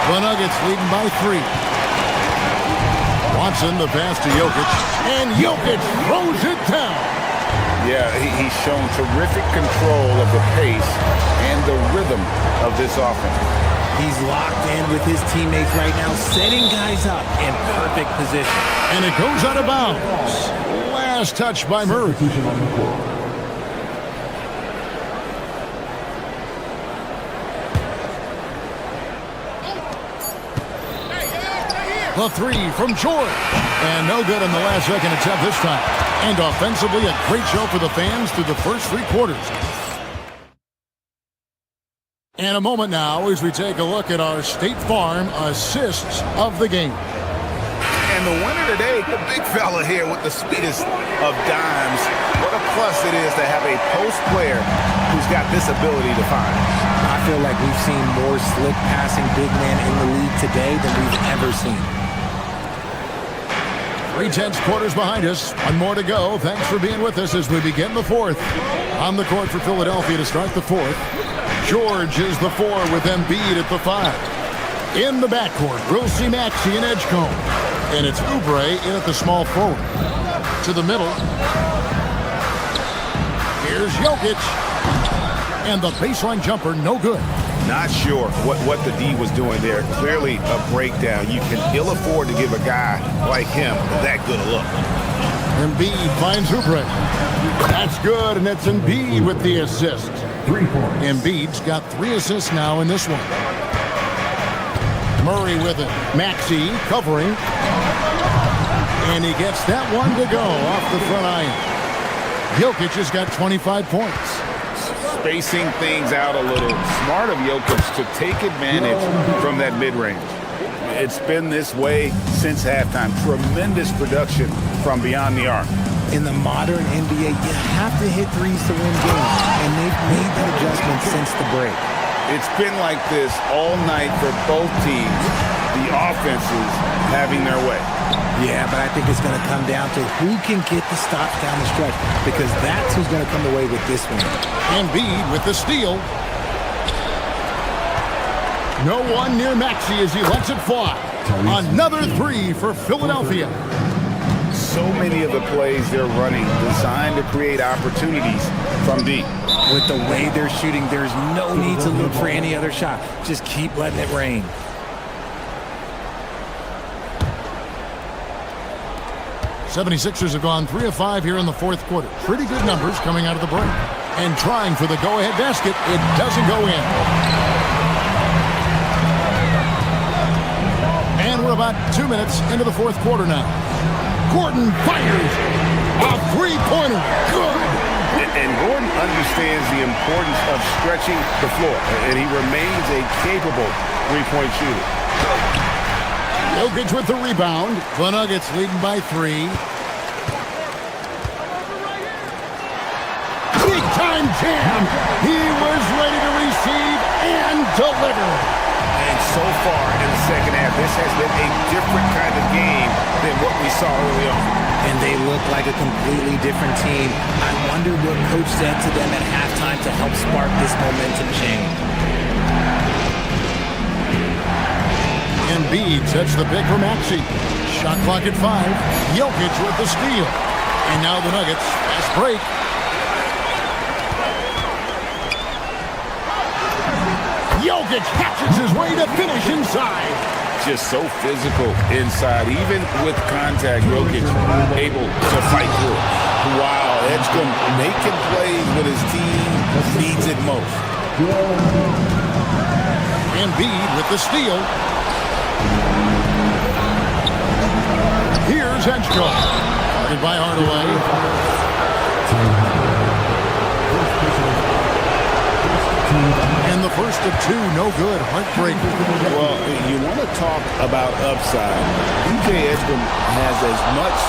The Nuggets leading by 3. Watson, the pass to Jokic. And Jokic throws it down. Yeah, he's shown terrific control of the pace and the rhythm of this offense. He's locked in with his teammates right now, setting guys up in perfect position. And it goes out of bounds. Last touch by Murray. The 3 from George. And no good on the last second attempt this time. And offensively, a great show for the fans through the first 3 quarters. And a moment now as we take a look at our State Farm assists of the game. And the winner today, the big fella here with the sweetest of dimes. What a plus it is to have a post player who's got this ability to find. I feel like we've seen more slick passing big men in the league today than we've ever seen. 3/10 quarters behind us. 1 more to go. Thanks for being with us as we begin the 4th. On the court for Philadelphia to start the 4th. George is the 4 with Embiid at the 5. In the backcourt, we'll see Maxey and Edgecombe. And it's Oubre in at the small forward. To the middle. Here's Jokic. And the baseline jumper, no good. Not sure what the D was doing there. Clearly a breakdown. You can ill afford to give a guy like him that good a look. Embiid finds Oubre. That's good, and it's Embiid with the assist. 3 points. Embiid's got 3 assists now in this one. Murray with it. Maxey covering. And he gets that one to go off the front iron. Jokic has got 25 points. Spacing things out a little. Smart of Jokic to take advantage from that mid-range. It's been this way since halftime. Tremendous production from beyond the arc. In the modern NBA, you have to hit threes to win games, and they've made that adjustment since the break. It's been like this all night for both teams. The offenses having their way. Yeah, but I think it's going to come down to who can get the stops down the stretch, because that's who's going to come away with this one. Embiid with the steal. No one near Maxey as he lets it fly. Another 3 for Philadelphia. So many of the plays they're running designed to create opportunities from deep. With the way they're shooting, there's no need to look for any other shot. Just keep letting it rain. '76ers have gone 3 of 5 here in the fourth quarter. Pretty good numbers coming out of the break. And trying for the go-ahead basket, it doesn't go in. And we're about 2 minutes into the fourth quarter now. Gordon fires a three-pointer. Good. And Gordon understands the importance of stretching the floor, and he remains a capable three-point shooter. Jokic with the rebound. The Nuggets leading by 3. Big-time jam. He was ready to receive and deliver. And so far in the second half, this has been a different kind of game than what we saw early on. And they look like a completely different team. I wonder what Coach said to them at halftime to help spark this momentum change. Embiid sets the pick for Maxey. Shot clock at 5. Jokic with the steal. And now the Nuggets fast break. Jokic hatchets his way to finish inside. Just so physical inside. Even with contact, Jokic able to fight through it. Wow, Edgecombe making plays when his team needs it most. Embiid with the steal. Here's Edgecombe. Guarded by Hardaway. And the first of 2, no good. Heartbreaking. Well, you want to talk about upside. DJ Edgecombe has as much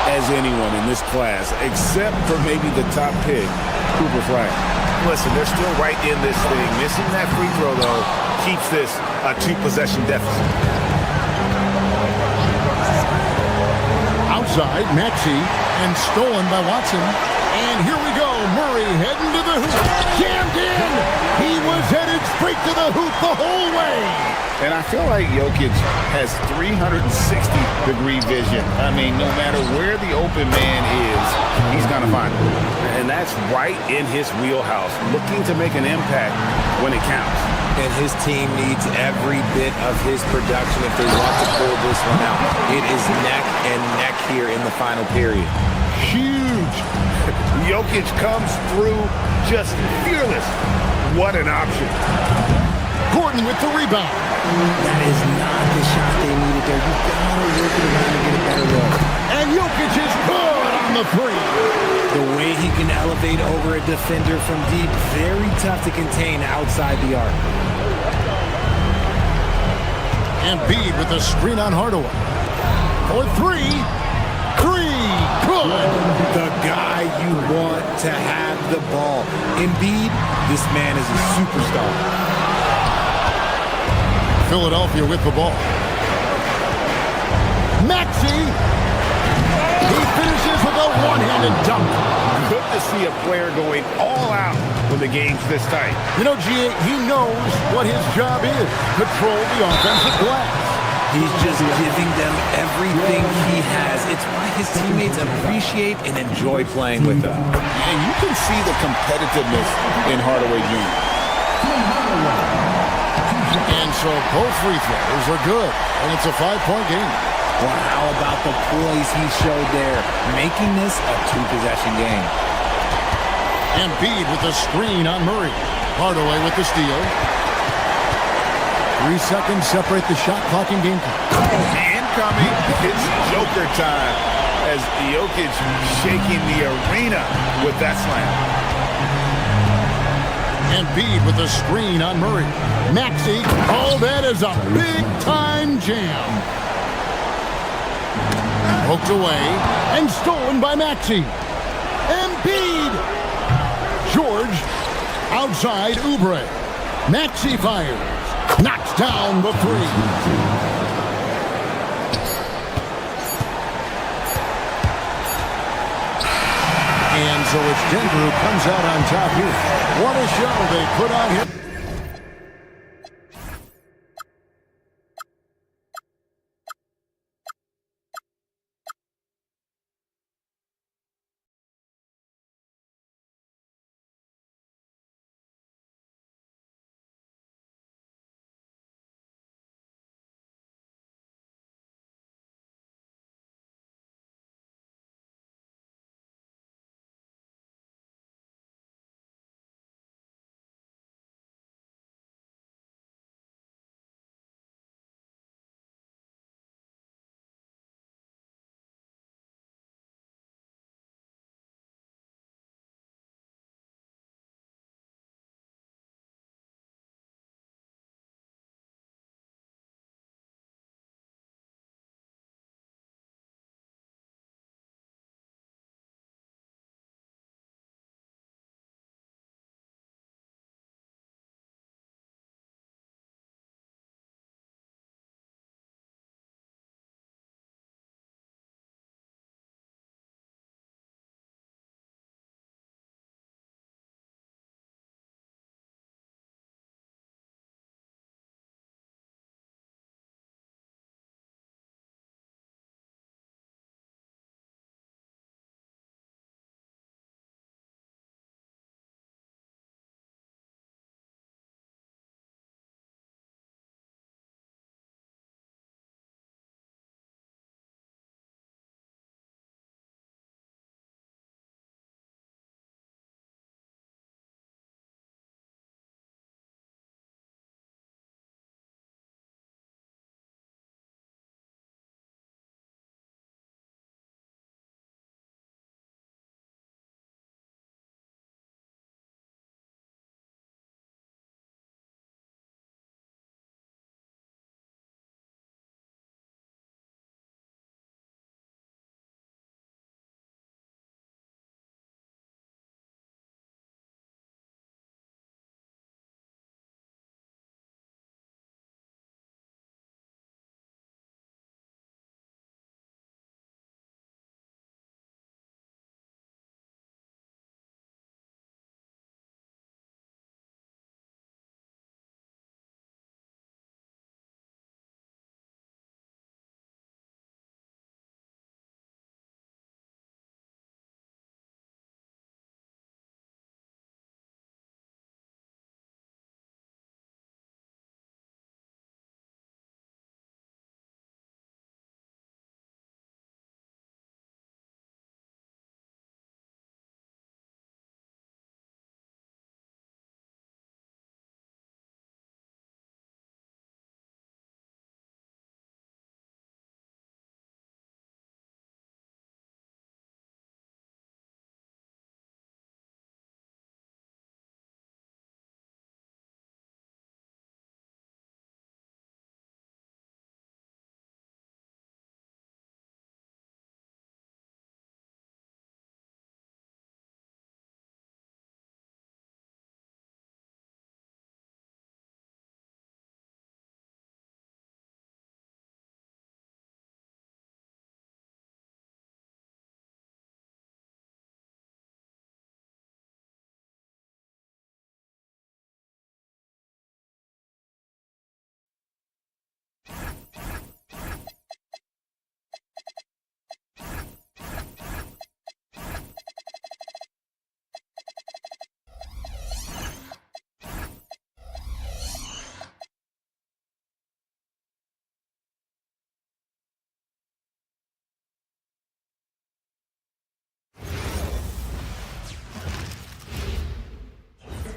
as anyone in this class, except for maybe the top pick, Cooper Flag. Listen, they're still right in this thing. Missing that free throw, though, keeps this a 2-possession deficit. Outside, Maxey, and stolen by Watson. And here we go. Murray heading to the hoop. Jammed in. He was headed straight to the hoop the whole way. And I feel like Jokic has 360-degree vision. I mean, no matter where the open man is, he's going to find him. And that's right in his wheelhouse, looking to make an impact when it counts. And his team needs every bit of his production if they want to pull this one out. It is neck and neck here in the final period. Huge. Jokic comes through just fearless. What an option. Gordon with the rebound. That is not the shot they needed there. You've got to work it around to get a better look. And Jokic is good on the 3. The way he can elevate over a defender from deep, very tough to contain outside the arc. Embiid with the screen on Hardaway. For 3. 3. Good. The guy you want to have the ball. Embiid, this man is a superstar. Philadelphia with the ball. Maxey. He finishes with a one-handed dunk. Good to see a player going all out when the game's this tight. You know, G.A., he knows what his job is. Control the offensive glass. He's just giving them everything he has. It's why his teammates appreciate and enjoy playing with him. And you can see the competitiveness in Hardaway Jr. And so both free throws are good. And it's a 5-point game. Well, how about the poise he showed there, making this a 2-possession game? Embiid with the screen on Murray. Hardaway with the steal. 3 seconds separate the shot clock and game clock. Incoming. It's Joker time as Jokic shaking the arena with that slam. Embiid with the screen on Murray. Maxey. Oh, that is a big-time jam. Poked away and stolen by Maxey. Embiid. George outside Oubre. Maxey fires. Knocks down the three. And so it's Denver who comes out on top here. What a show they put on here.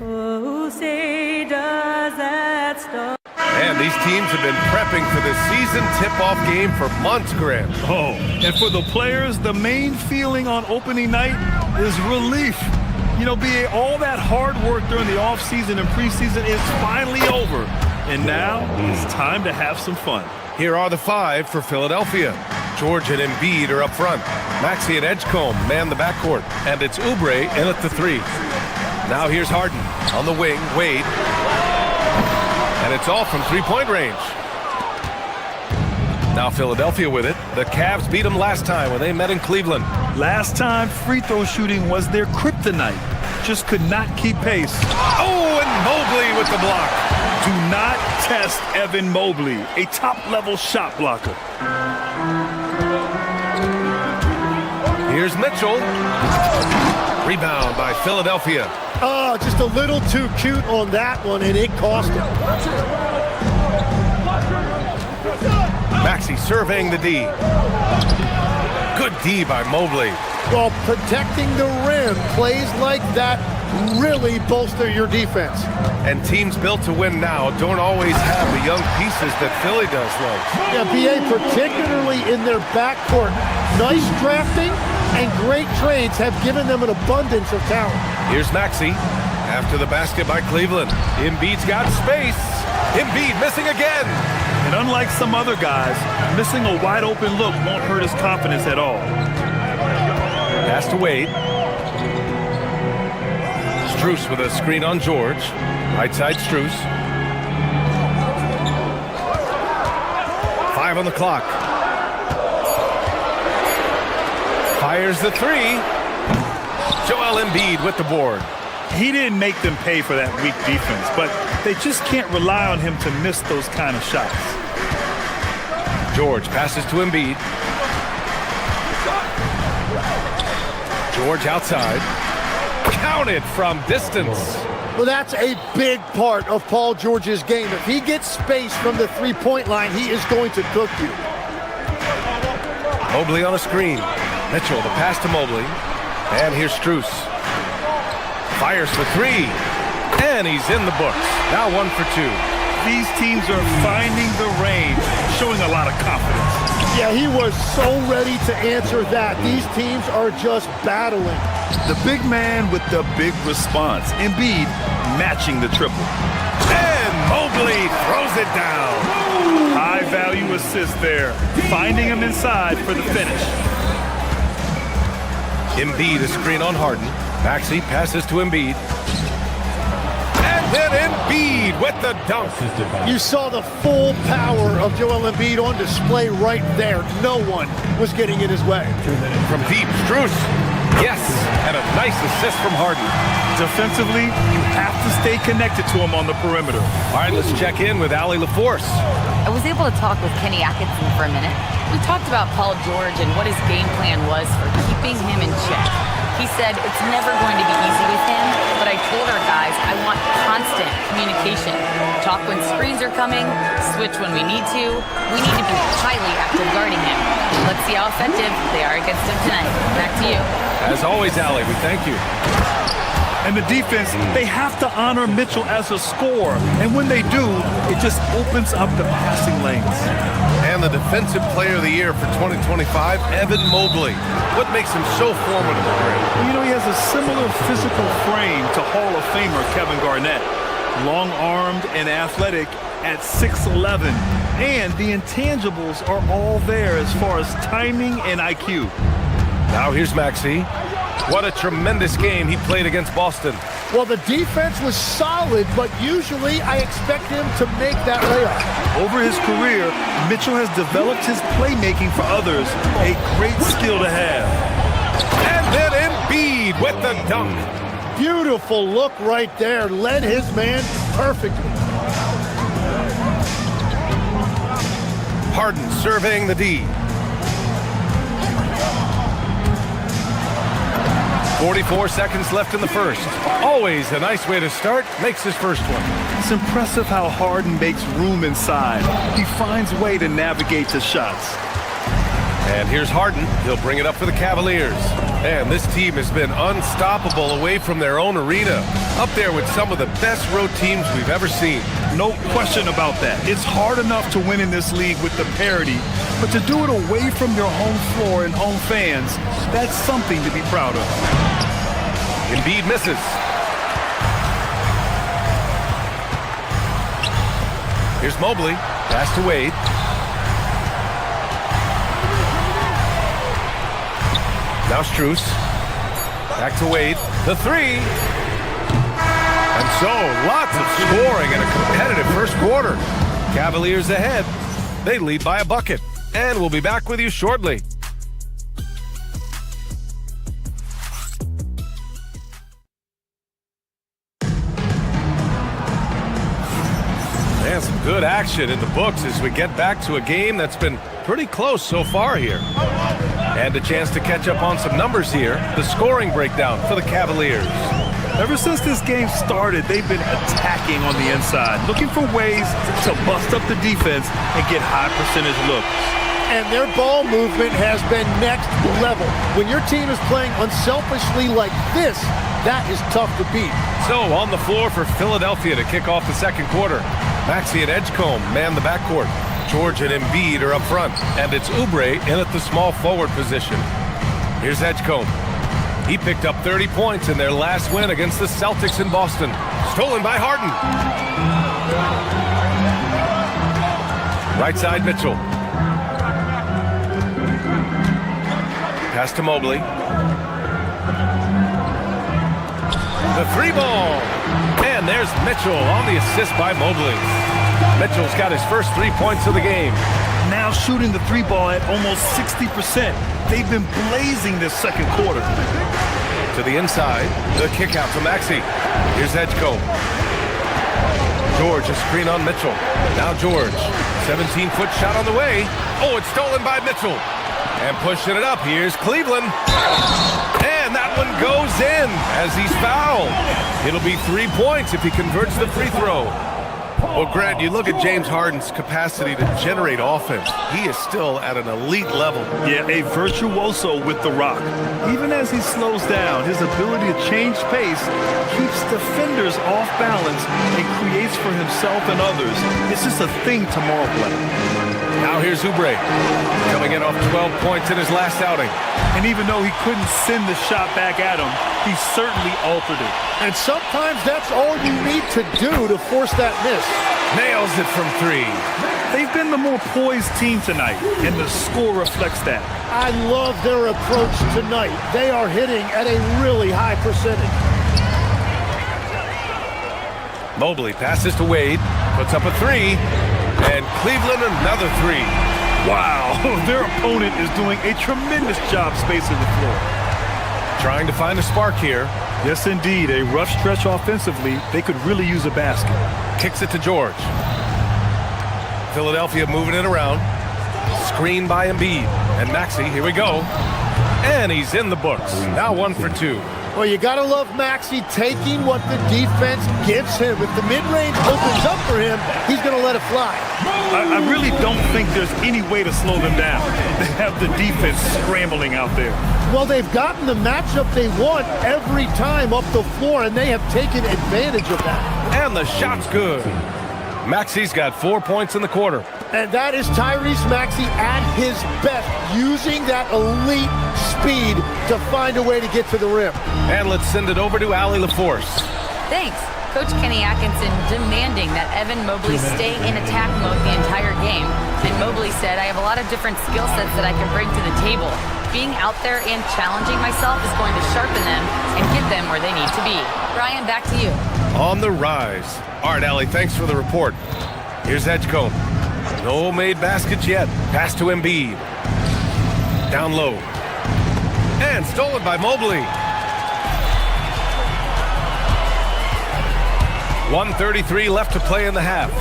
And these teams have been prepping for the season tip-off game for months, Graham. Oh, and for the players, the main feeling on opening night is relief. You know, BA, all that hard work during the offseason and preseason is finally over. And now it's time to have some fun. Here are the five for Philadelphia. George and Embiid are up front. Maxey and Edgecombe man the backcourt. And it's Oubre in at the three. Now here's Harden on the wing. Wade. And it's all from three-point range. Now Philadelphia with it. The Cavs beat them last time when they met in Cleveland. Last time, free throw shooting was their kryptonite. Just could not keep pace. Oh, and Mobley with the block. Do not test Evan Mobley, a top-level shot blocker. Here's Mitchell. Rebound by Philadelphia. Oh, just a little too cute on that one, and it cost him. Maxey surveying the D. Good D by Mobley. Well, protecting the rim, plays like that really bolster your defense. And teams built to win now don't always have the young pieces that Philly does, like. Yeah, BA, particularly in their backcourt. Nice drafting and great trades have given them an abundance of talent. Here's Maxey after the basket by Cleveland. Embiid's got space. Embiid missing again. And unlike some other guys, missing a wide open look won't hurt his confidence at all. Pass to Wade. Strus with a screen on George. Right side Strus. 5 on the clock. Fires the three. Joel Embiid with the board. He didn't make them pay for that weak defense, but they just can't rely on him to miss those kind of shots. George passes to Embiid. George outside. Counted from distance. Well, that's a big part of Paul George's game. If he gets space from the three-point line, he is going to cook you. Mobley on a screen. Mitchell, the pass to Mobley. And here's Strus. Fires for three. And he's in the books. Now 1 for 2. These teams are finding the range, showing a lot of confidence. Yeah, he was so ready to answer that. These teams are just battling. The big man with the big response. Embiid matching the triple. And Mobley throws it down. High value assist there. Finding him inside for the finish. Embiid, a screen on Harden. Maxey passes to Embiid. And then Embiid with the dunk. You saw the full power of Joel Embiid on display right there. No one was getting in his way. From deep, Strus. Yes, and a nice assist from Harden. Defensively, you have to stay connected to him on the perimeter. All right, let's check in with Allie LaForce. I was able to talk with Kenny Atkinson for a minute. We talked about Paul George and what his game plan was for keeping him in check. He said it's never going to be easy with him, but I told our guys I want constant communication. Talk when screens are coming, switch when we need to. We need to be highly active guarding him. Let's see how effective they are against him tonight. Back to you. As always, Allie, we thank you. And the defense, they have to honor Mitchell as a scorer. And when they do, it just opens up the passing lanes. And the Defensive Player of the Year for 2025, Evan Mobley. What makes him so formidable? Well, you know, he has a similar physical frame to Hall of Famer Kevin Garnett. Long-armed and athletic at 6'11". And the intangibles are all there as far as timing and IQ. Now here's Maxey. What a tremendous game he played against Boston. Well, the defense was solid, but usually I expect him to make that layup. Over his career, Mitchell has developed his playmaking for others, a great skill to have. And then Embiid with the dunk. Beautiful look right there. Led his man perfectly. Harden surveying the D. 44 seconds left in the first. Always a nice way to start. Makes his first one. It's impressive how Harden makes room inside. He finds a way to navigate to shots. And here's Harden. He'll bring it up for the Cavaliers. And this team has been unstoppable away from their own arena. Up there with some of the best road teams we've ever seen. No question about that. It's hard enough to win in this league with the parity, but to do it away from your home floor and home fans, that's something to be proud of. Embiid misses. Here's Mobley. Pass to Wade. Now Strus. Back to Wade. The three. And so, lots of scoring in a competitive first quarter. Cavaliers ahead. They lead by a bucket. And we'll be back with you shortly. And some good action in the books as we get back to a game that's been pretty close so far here. And a chance to catch up on some numbers here. The scoring breakdown for the Cavaliers. Ever since this game started, they've been attacking on the inside, looking for ways to bust up the defense and get high percentage looks. And their ball movement has been next level. When your team is playing unselfishly like this, that is tough to beat. So on the floor for Philadelphia to kick off the second quarter. Maxey and Edgecombe man the backcourt. George and Embiid are up front, and it's Oubre in at the small forward position. Here's Edgecombe. He picked up 30 points in their last win against the Celtics in Boston. Stolen by Harden. Right side, Mitchell. Pass to Mobley. The three ball. And there's Mitchell on the assist by Mobley. Mitchell's got his first 3 points of the game. Now shooting the three ball at almost 60%. They've been blazing this second quarter. To the inside, the kick out to Maxey. Here's Edgecombe. George, a screen on Mitchell. Now George, 17-foot shot on the way. Oh, it's stolen by Mitchell. And pushing it up, here's Cleveland. And that one goes in as he's fouled. It'll be 3 points if he converts the free throw. Well, Grant, you look at James Harden's capacity to generate offense. He is still at an elite level. Yeah, a virtuoso with the rock. Even as he slows down, his ability to change pace keeps defenders off balance and creates for himself and others. It's just a thing to marvel at. Now here's Oubre, coming in off 12 points in his last outing. And even though he couldn't send the shot back at him, he certainly altered it. And sometimes that's all you need to do to force that miss. Nails it from three. They've been the more poised team tonight, and the score reflects that. I love their approach tonight. They are hitting at a really high percentage. Mobley passes to Wade, puts up a three, and Cleveland another three. Wow, their opponent is doing a tremendous job spacing the floor. Trying to find a spark here. Yes, indeed, a rough stretch offensively. They could really use a basket. Kicks it to George. Philadelphia moving it around. Screen by Embiid. And Maxey, here we go. And he's in the books. Now 1 for 2. Well, you got to love Maxey taking what the defense gives him. If the mid-range opens up for him, he's going to let it fly. I really don't think there's any way to slow them down. They have the defense scrambling out there. Well, they've gotten the matchup they want every time up the floor, and they have taken advantage of that. And the shot's good. Maxey's got 4 points in the quarter. And that is Tyrese Maxey at his best, using that elite speed to find a way to get to the rim. And let's send it over to Allie LaForce. Thanks. Coach Kenny Atkinson demanding that Evan Mobley stay in attack mode the entire game. And Mobley said, I have a lot of different skill sets that I can bring to the table. Being out there and challenging myself is going to sharpen them and get them where they need to be. Brian, back to you. On the rise. All right, Allie, thanks for the report. Here's Edgecombe. No made baskets yet. Pass to Embiid. Down low. And stolen by Mobley. 1:33 left to play in the half.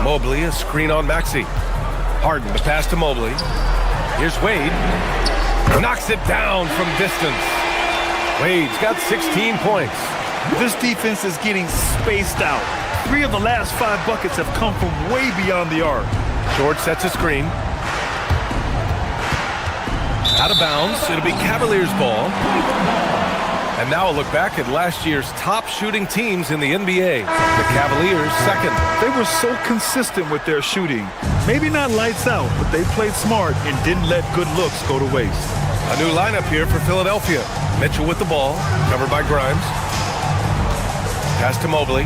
Mobley, a screen on Maxey. Harden, the pass to Mobley. Here's Wade. Knocks it down from distance. Wade's got 16 points. This defense is getting spaced out. 3 of the last 5 buckets have come from way beyond the arc. George sets a screen. Out of bounds. It'll be Cavaliers ball. And now a look back at last year's top shooting teams in the NBA. The Cavaliers second. They were so consistent with their shooting. Maybe not lights out, but they played smart and didn't let good looks go to waste. A new lineup here for Philadelphia. Mitchell with the ball, covered by Grimes. Pass to Mobley.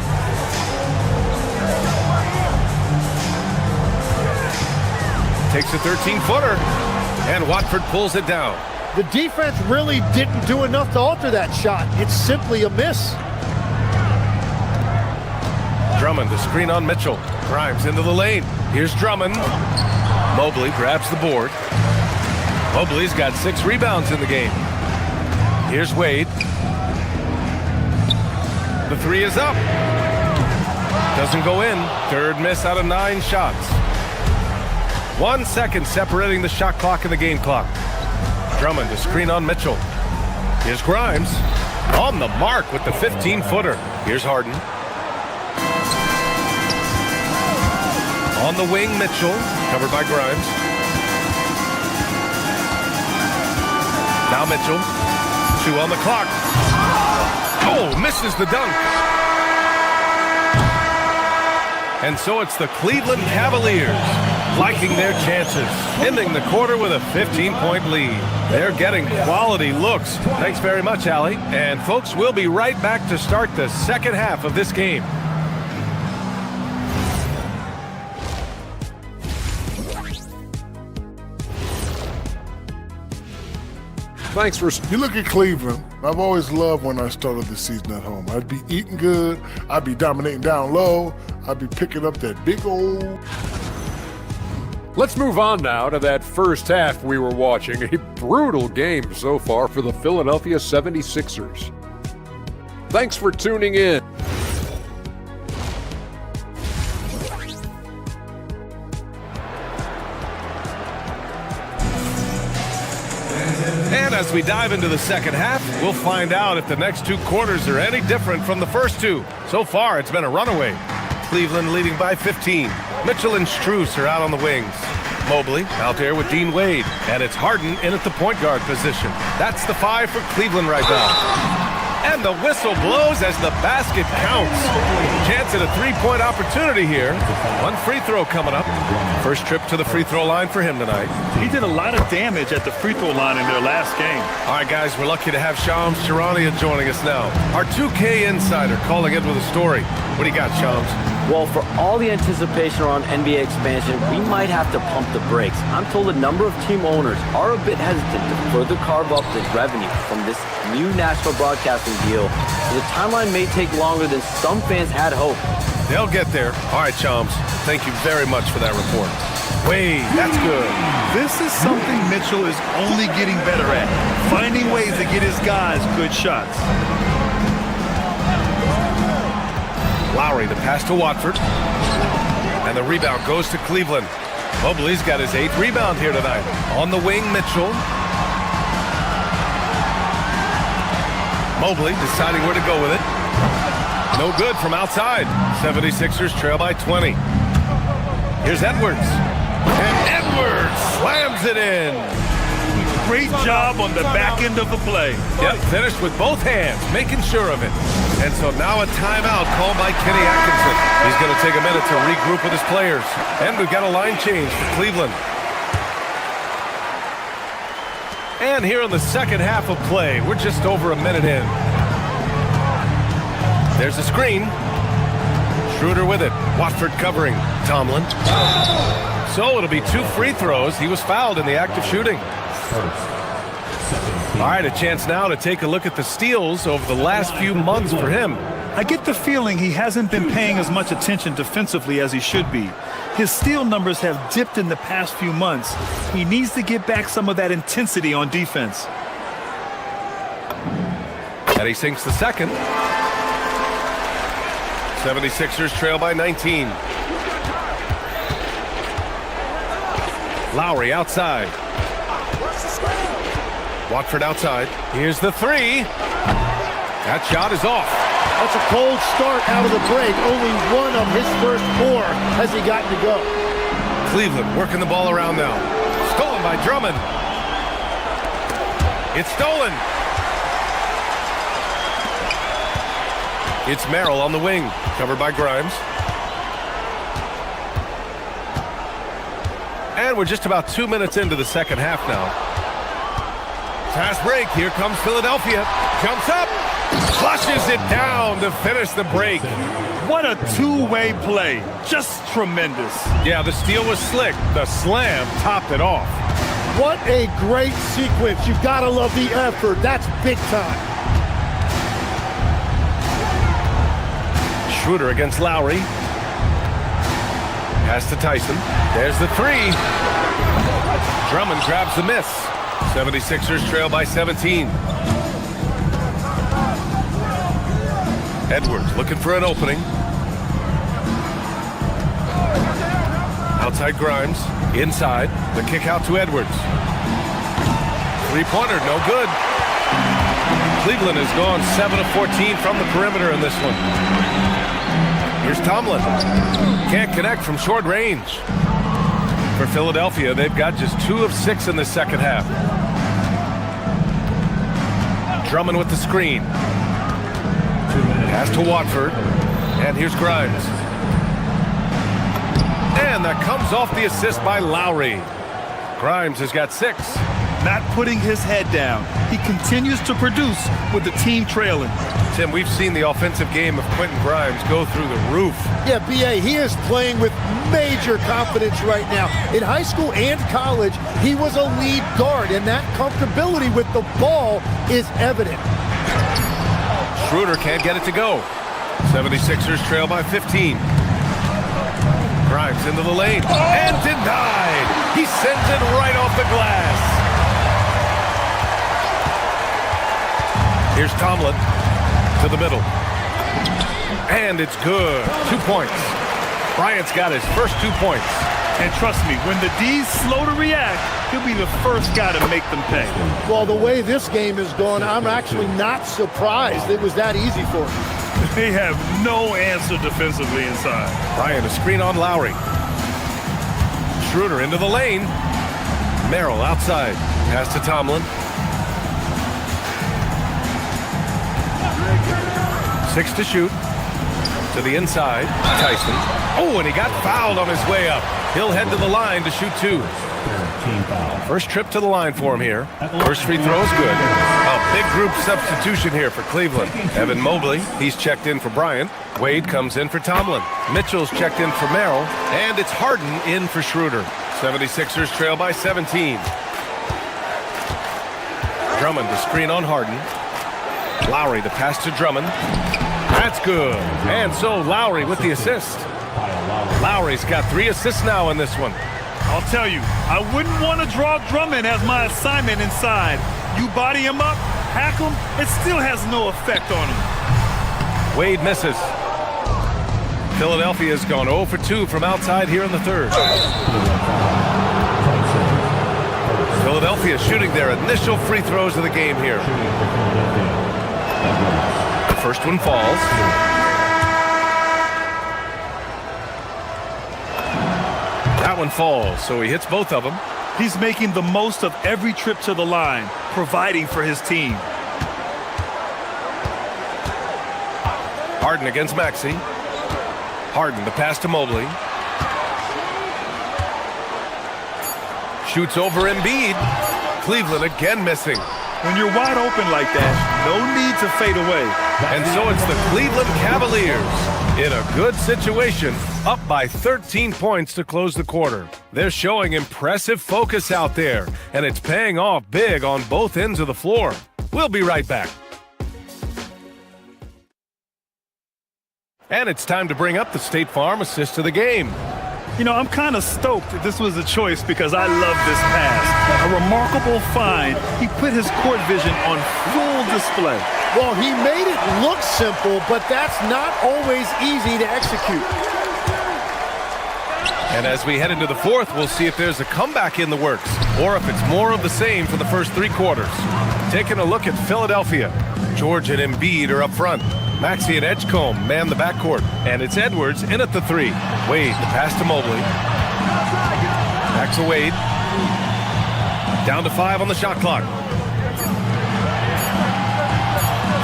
Takes a 13-footer, and Watford pulls it down. The defense really didn't do enough to alter that shot. It's simply a miss. Drummond, the screen on Mitchell. Grimes into the lane. Here's Drummond. Mobley grabs the board. Mobley's got 6 rebounds in the game. Here's Wade. The 3 is up. Doesn't go in. Third miss out of 9 shots. 1 second separating the shot clock and the game clock. Drummond, the screen on Mitchell. Here's Grimes. On the mark with the 15-footer. Here's Harden. On the wing, Mitchell. Covered by Grimes. Now Mitchell. 2 on the clock. Oh, misses the dunk. And so it's the Cleveland Cavaliers liking their chances, ending the quarter with a 15-point lead. They're getting quality looks. Thanks very much, Allie. And folks, we'll be right back to start the second half of this game. Thanks for... You look at Cleveland. I've always loved when I started the season at home. I'd be eating good. I'd be dominating down low. I'd be picking up that big old... Let's move on now to that first half we were watching. A brutal game so far for the Philadelphia 76ers. Thanks for tuning in. And as we dive into the second half, we'll find out if the next 2 quarters are any different from the first 2. So far, it's been a runaway. Cleveland leading by 15. Mitchell and Strus are out on the wings. Mobley out there with Dean Wade. And it's Harden in at the point guard position. That's the 5 for Cleveland right now. And the whistle blows as the basket counts. Chance at a 3-point opportunity here. 1 free throw coming up. First trip to the free throw line for him tonight. He did a lot of damage at the free throw line in their last game. All right, guys, we're lucky to have Shams Charania joining us now. Our 2K insider calling in with a story. What do you got, Shams? Well, for all the anticipation around NBA expansion, we might have to pump the brakes. I'm told a number of team owners are a bit hesitant to further carve up the revenue from this new national broadcasting deal, so the timeline may take longer than some fans had hoped. They'll get there. All right, Shams, thank you very much for that report. Wade, that's good. This is something Mitchell is only getting better at, finding ways to get his guys good shots. Lowry, the pass to Watford. And the rebound goes to Cleveland. Mobley's got his 8th rebound here tonight. On the wing, Mitchell. Mobley deciding where to go with it. No good from outside. 76ers trail by 20. Here's Edwards. And Edwards slams it in. Great job on the back end of the play. Yep, finished with both hands, making sure of it. And so now a timeout called by Kenny Atkinson. He's going to take a minute to regroup with his players. And we've got a line change for Cleveland. And here in the second half of play, we're just over a minute in. There's a screen. Schroeder with it. Watford covering. Tomlin. So it'll be 2 free throws. He was fouled in the act of shooting. All right, a chance now to take a look at the steals over the last few months for him. I get the feeling he hasn't been paying as much attention defensively as he should be. His steal numbers have dipped in the past few months. He needs to get back some of that intensity on defense. And he sinks the second. 76ers trail by 19. Lowry outside. Watford outside. Here's the 3. That shot is off. That's a cold start out of the break. Only 1 of his first 4 has he gotten to go. Cleveland working the ball around now. Stolen by Drummond. It's stolen. It's Merrill on the wing, covered by Grimes. And we're just about 2 minutes into the second half now. Fast break. Here comes Philadelphia. Jumps up. Flushes it down to finish the break. What a two-way play. Just tremendous. Yeah, the steal was slick. The slam topped it off. What a great sequence. You've got to love the effort. That's big time. Schroeder against Lowry. Pass to Tyson. There's the three. Drummond grabs the miss. 76ers trail by 17. Edwards looking for an opening. Outside Grimes. Inside. The kick out to Edwards. Three-pointer, no good. Cleveland has gone 7 of 14 from the perimeter in this one. Here's Tomlin. Can't connect from short range. For Philadelphia, they've got just 2 of 6 in the second half. Drummond with the screen. Pass to Watford. And here's Grimes. And that comes off the assist by Lowry. Grimes has got 6. Not putting his head down. He continues to produce with the team trailing. Tim, we've seen the offensive game of Quentin Grimes go through the roof. Yeah, B.A., he is playing with major confidence right now. In high school and college, he was a lead guard, and that comfortability with the ball is evident. Schroeder can't get it to go. 76ers trail by 15. Grimes into the lane. And denied. He sends it right off the glass. Here's Tomlin to the middle. And it's good. 2 points. Bryant's got his first 2 points. And trust me, when the D's slow to react, he'll be the first guy to make them pay. Well, the way this game is going, I'm actually not surprised it was that easy for him. They have no answer defensively inside. Bryant, a screen on Lowry. Schroeder into the lane. Merrill outside. Pass to Tomlin. 6 to shoot. To the inside. Tyson. Oh, and he got fouled on his way up. He'll head to the line to shoot 2. First trip to the line for him here. First free throw is good. A big group substitution here for Cleveland. Evan Mobley, he's checked in for Bryant. Wade comes in for Tomlin. Mitchell's checked in for Merrill. And it's Harden in for Schroeder. 76ers trail by 17. Drummond to screen on Harden. Lowry the pass to Drummond. That's good. And so Lowry with the assist. Lowry's got 3 assists now in this one. I'll tell you, I wouldn't want to draw Drummond as my assignment inside. You body him up, hack him, it still has no effect on him. Wade misses. Philadelphia's gone 0 for 2 from outside here in the third. Philadelphia shooting their initial free throws of the game here. The first one falls. That one falls, so he hits both of them. He's making the most of every trip to the line, providing for his team. Harden against Maxey. Harden, the pass to Mobley. Shoots over Embiid. Cleveland again missing. When you're wide open like that, no need to fade away. And so it's the Cleveland Cavaliers in a good situation, up by 13 points to close the quarter. They're showing impressive focus out there, and it's paying off big on both ends of the floor. We'll be right back. And it's time to bring up the State Farm assist of the game. You know, I'm kind of stoked that this was a choice because I love this pass. A remarkable find. He put his court vision on full display. Well, he made it look simple, but that's not always easy to execute. And as we head into the fourth, we'll see if there's a comeback in the works or if it's more of the same for the first 3 quarters. Taking a look at Philadelphia. George and Embiid are up front. Maxey and Edgecombe man the backcourt. And it's Edwards in at the 3. Wade, the pass to Mobley. Back to Wade. Down to 5 on the shot clock.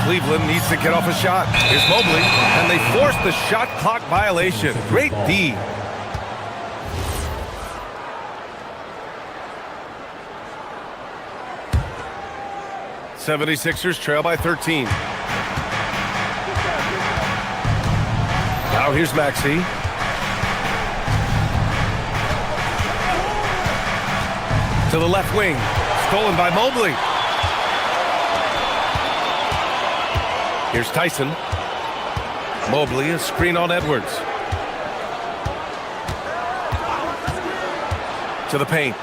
Cleveland needs to get off a shot. Here's Mobley, and they force the shot clock violation. Great D. '76ers trail by 13. Now here's Maxey. To the left wing. Stolen by Mobley. Here's Tyson. Mobley, a screen on Edwards. To the paint.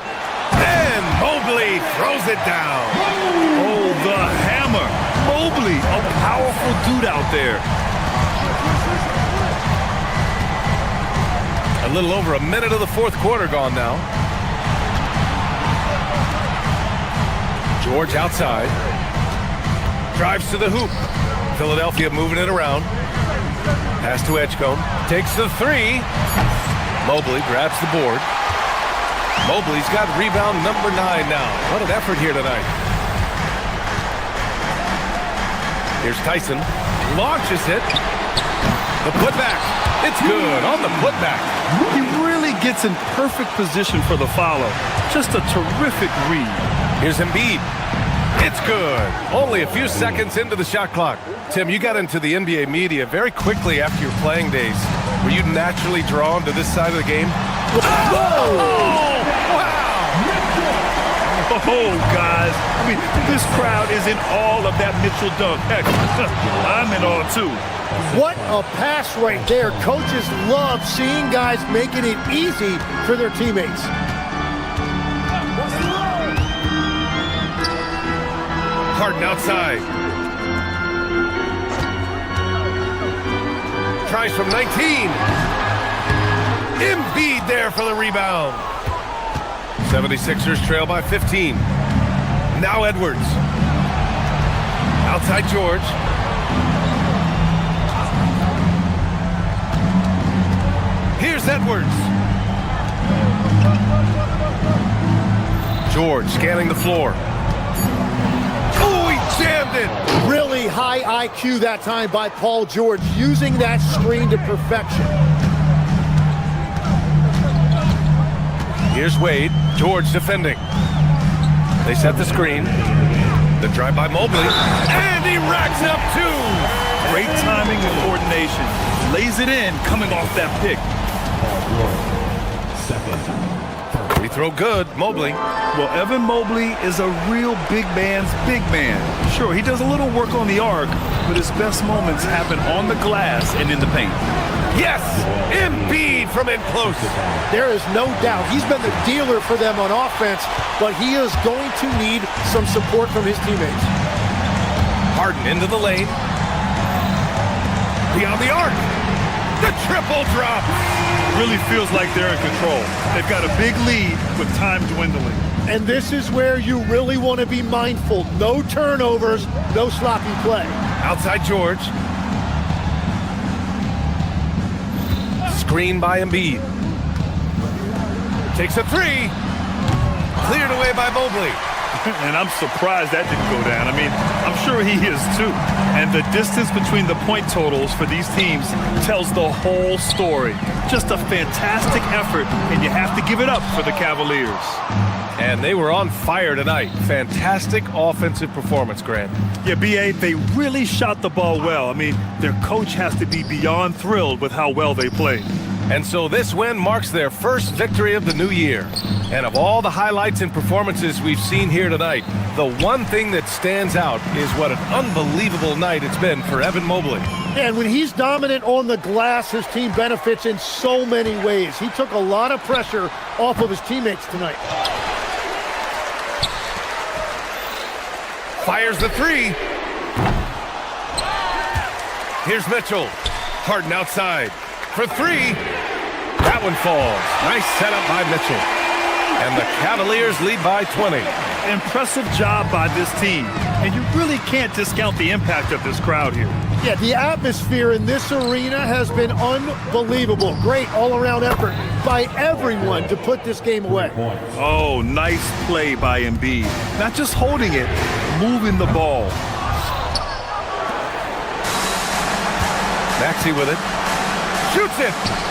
And Mobley throws it down. Oh, the hammer. Mobley, a powerful dude out there. A little over a minute of the fourth quarter gone now. George outside. Drives to the hoop. Philadelphia moving it around. Pass to Edgecombe. Takes the three. Mobley grabs the board. Mobley's got rebound number 9 now. What an effort here tonight. Here's Tyson. Launches it. The putback. It's good on the putback. He really gets in perfect position for the follow. Just a terrific read. Here's Embiid. It's good. Only a few seconds into the shot clock. Tim, you got into the NBA media very quickly after your playing days. Were you naturally drawn to this side of the game? Whoa! Oh, guys. I mean, this crowd is in all of that Mitchell dunk. Heck, I'm in all, too. What a pass right there. Coaches love seeing guys making it easy for their teammates. Harden outside. Tries from 19. Embiid there for the rebound. 76ers trail by 15. Now Edwards. Outside George. Here's Edwards. George scanning the floor. Oh, he jammed it. Really high IQ that time by Paul George, using that screen to perfection. Here's Wade. George defending. They set the screen. The drive by Mobley. And he racks up 2. Great timing and coordination. Lays it in coming off that pick. Free throw good. Mobley. Well, Evan Mobley is a real big man's big man. Sure, he does a little work on the arc, but his best moments happen on the glass and in the paint. Yes! Embiid from in close. There is no doubt he's been the dealer for them on offense, but he is going to need some support from his teammates. Harden into the lane. Beyond the arc. The triple drop. Really feels like they're in control. They've got a big lead with time dwindling. And this is where you really want to be mindful. No turnovers, no sloppy play. Outside George. Screen by Embiid. Takes a 3. Cleared away by Mobley. And I'm surprised that didn't go down. I mean, I'm sure he is too. And the distance between the point totals for these teams tells the whole story. Just a fantastic effort, and you have to give it up for the Cavaliers. And they were on fire tonight. Fantastic offensive performance, Grant. Yeah, B.A., they really shot the ball well. I mean, their coach has to be beyond thrilled with how well they played. And so this win marks their first victory of the new year. And of all the highlights and performances we've seen here tonight, the one thing that stands out is what an unbelievable night it's been for Evan Mobley. And when he's dominant on the glass, his team benefits in so many ways. He took a lot of pressure off of his teammates tonight. Fires the 3. Here's Mitchell. Harden outside for 3. That one falls. Nice setup by Mitchell. And the Cavaliers lead by 20. Impressive job by this team. And you really can't discount the impact of this crowd here. Yeah, the atmosphere in this arena has been unbelievable. Great all-around effort by everyone to put this game away. Oh, nice play by Embiid. Not just holding it, moving the ball. Maxey with it. Shoots it.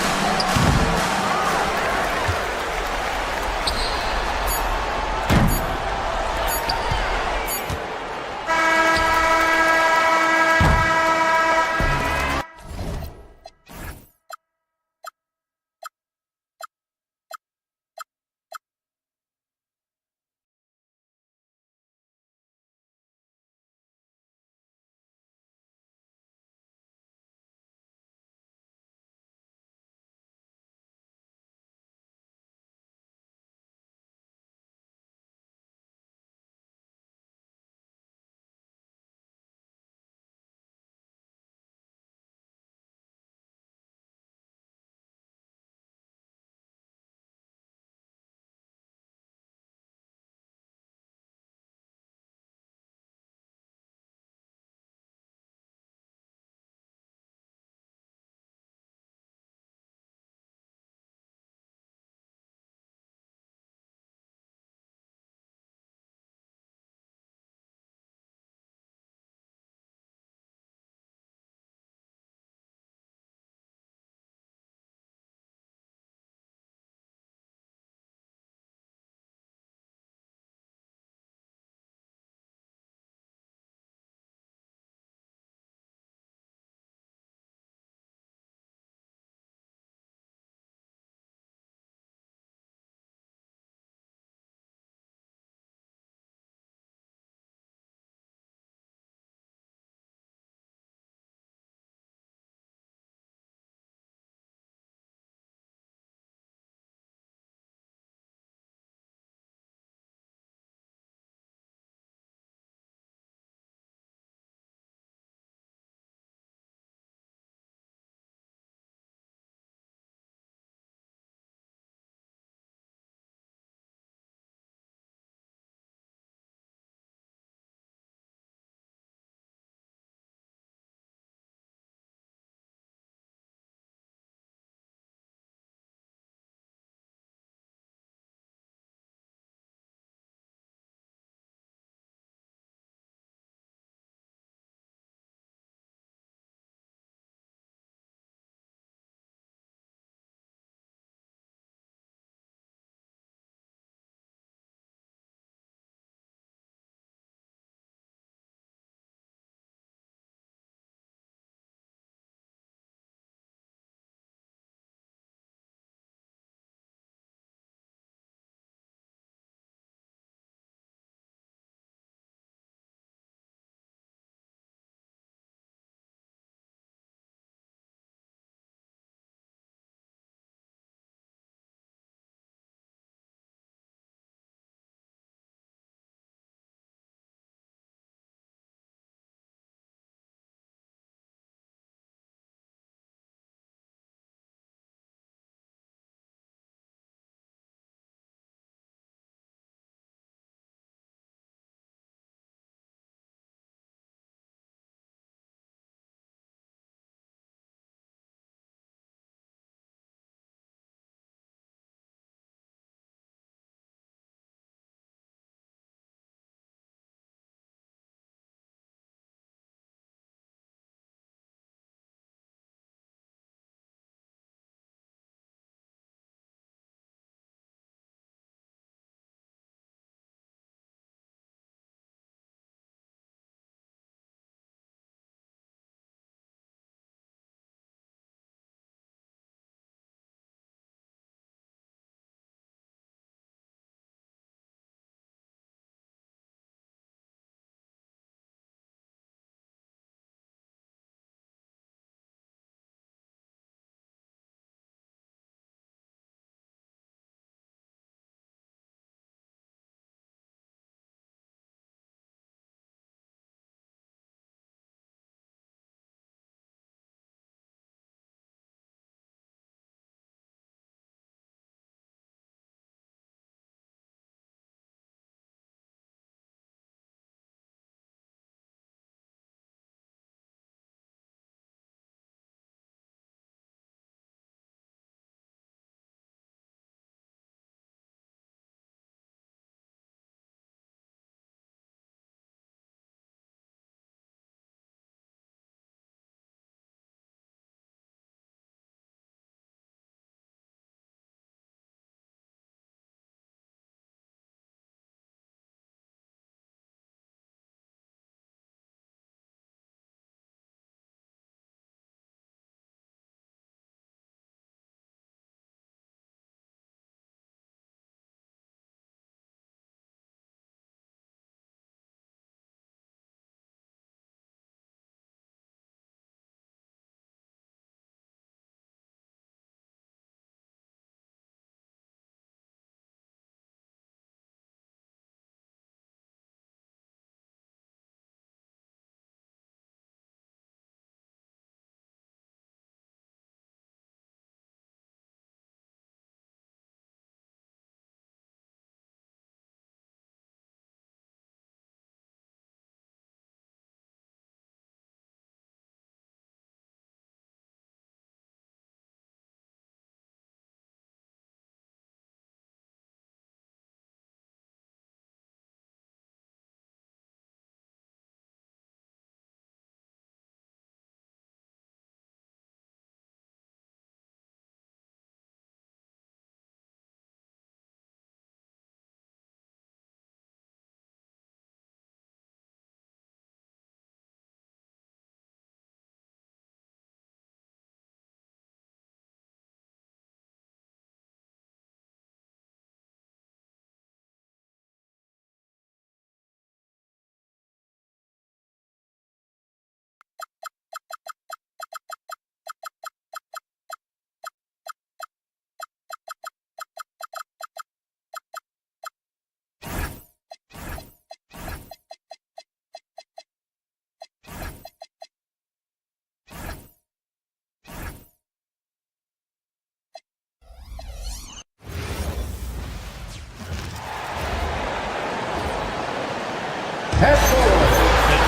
Head forward,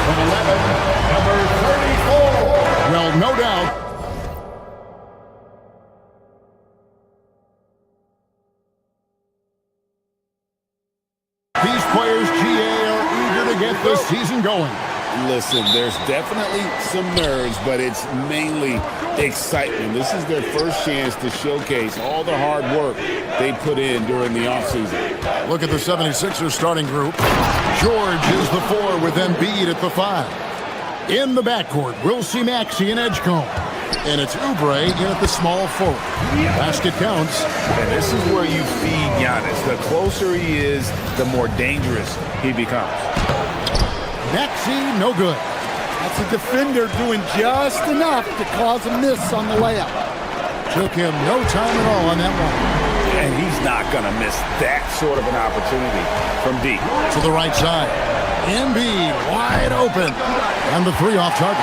6'11", number 34. Well, no doubt. These players, GA, are eager to get this season going. Listen, there's definitely some nerves, but it's mainly excitement. This is their first chance to showcase all the hard work they put in during the offseason. Look at the 76ers starting group. George is the 4 with Embiid at the 5. In the backcourt, we'll see Maxey and Edgecombe. And it's Oubre in at the small forward. Basket counts. And this is where you feed Giannis. The closer he is, the more dangerous he becomes. Maxey, no good. That's a defender doing just enough to cause a miss on the layup. Took him no time at all on that one. And he's not going to miss that sort of an opportunity from deep. To the right side. Embiid wide open. And the 3 off target.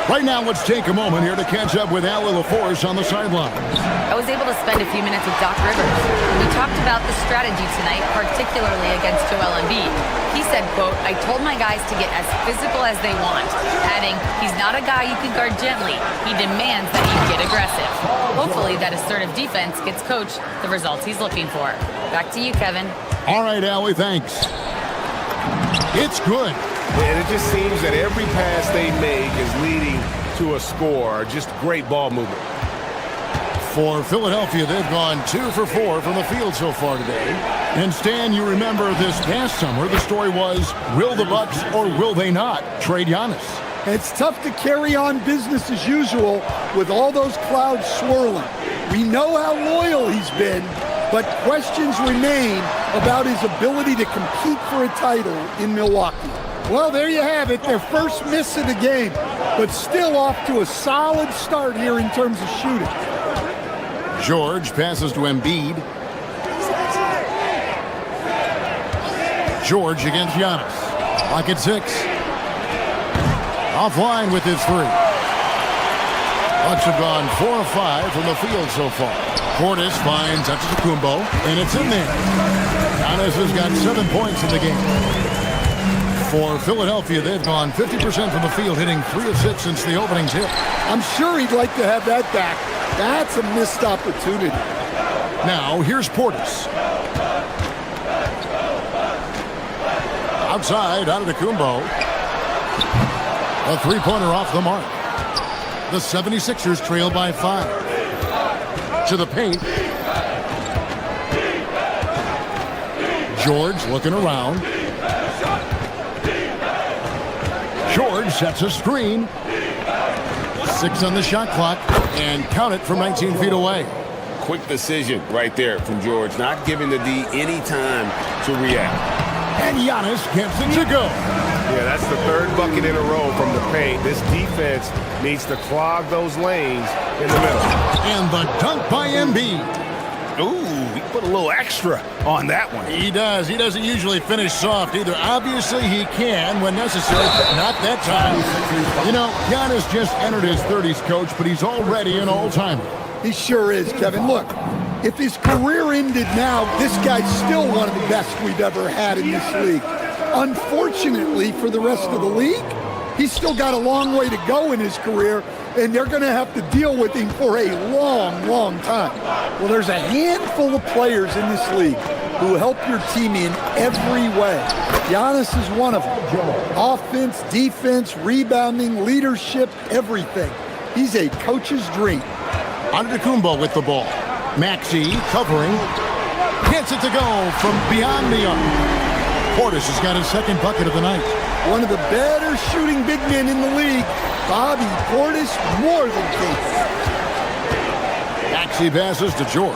Right now, let's take a moment here to catch up with Allie LaForce on the sideline. I was able to spend a few minutes with Doc Rivers. We talked about the strategy tonight, particularly against Joel Embiid. He said, quote, "I told my guys to get as physical as they want," adding, "He's not a guy you can guard gently. He demands that you get aggressive." Hopefully that assertive defense gets Coach the results he's looking for. Back to you, Kevin. All right, Allie, thanks. It's good. And it just seems that every pass they make is leading to a score. Just great ball movement. For Philadelphia, they've gone 2 for 4 from the field so far today. And Stan, you remember this past summer, the story was, will the Bucks or will they not trade Giannis? It's tough to carry on business as usual with all those clouds swirling. We know how loyal he's been, but questions remain about his ability to compete for a title in Milwaukee. Well, there you have it, their first miss of the game, but still off to a solid start here in terms of shooting. George passes to Embiid. George against Giannis. Clock at 6. Offline with his 3. Bucks have gone 4 of 5 from the field so far. Portis finds Antetokounmpo, and it's in there. Giannis has got 7 points in the game. For Philadelphia, they've gone 50% from the field, hitting 3 of 6 since the opening tip. I'm sure he'd like to have that back. That's a missed opportunity. Now, here's Portis. Outside, Antetokounmpo. A 3-pointer off the mark. The 76ers trail by 5. To the paint. George looking around. George sets a screen. 6 on the shot clock, and count it from 19 feet away. Quick decision right there from George, not giving the D any time to react. And Giannis gets it to go. Yeah, that's the 3rd bucket in a row from the paint. This defense needs to clog those lanes in the middle. And the dunk by Embiid. Ooh, he put a little extra on that one. He does. He doesn't usually finish soft either. Obviously, he can when necessary, but not that time. You know, Giannis just entered his 30s, Coach, but he's already an all-timer. He sure is, Kevin. Look, if his career ended now, this guy's still one of the best we've ever had in this league. Unfortunately for the rest of the league, he's still got a long way to go in his career, and they're going to have to deal with him for a long, long time. Well, there's a handful of players in this league who help your team in every way. Giannis is one of them. Offense, defense, rebounding, leadership, everything. He's a coach's dream. Antetokounmpo with the ball. Maxey covering. Gets it to go from beyond the arc. Portis has got his 2nd bucket of the night. One of the better shooting big men in the league. Bobby Portis, more than capable. Maxey passes to George.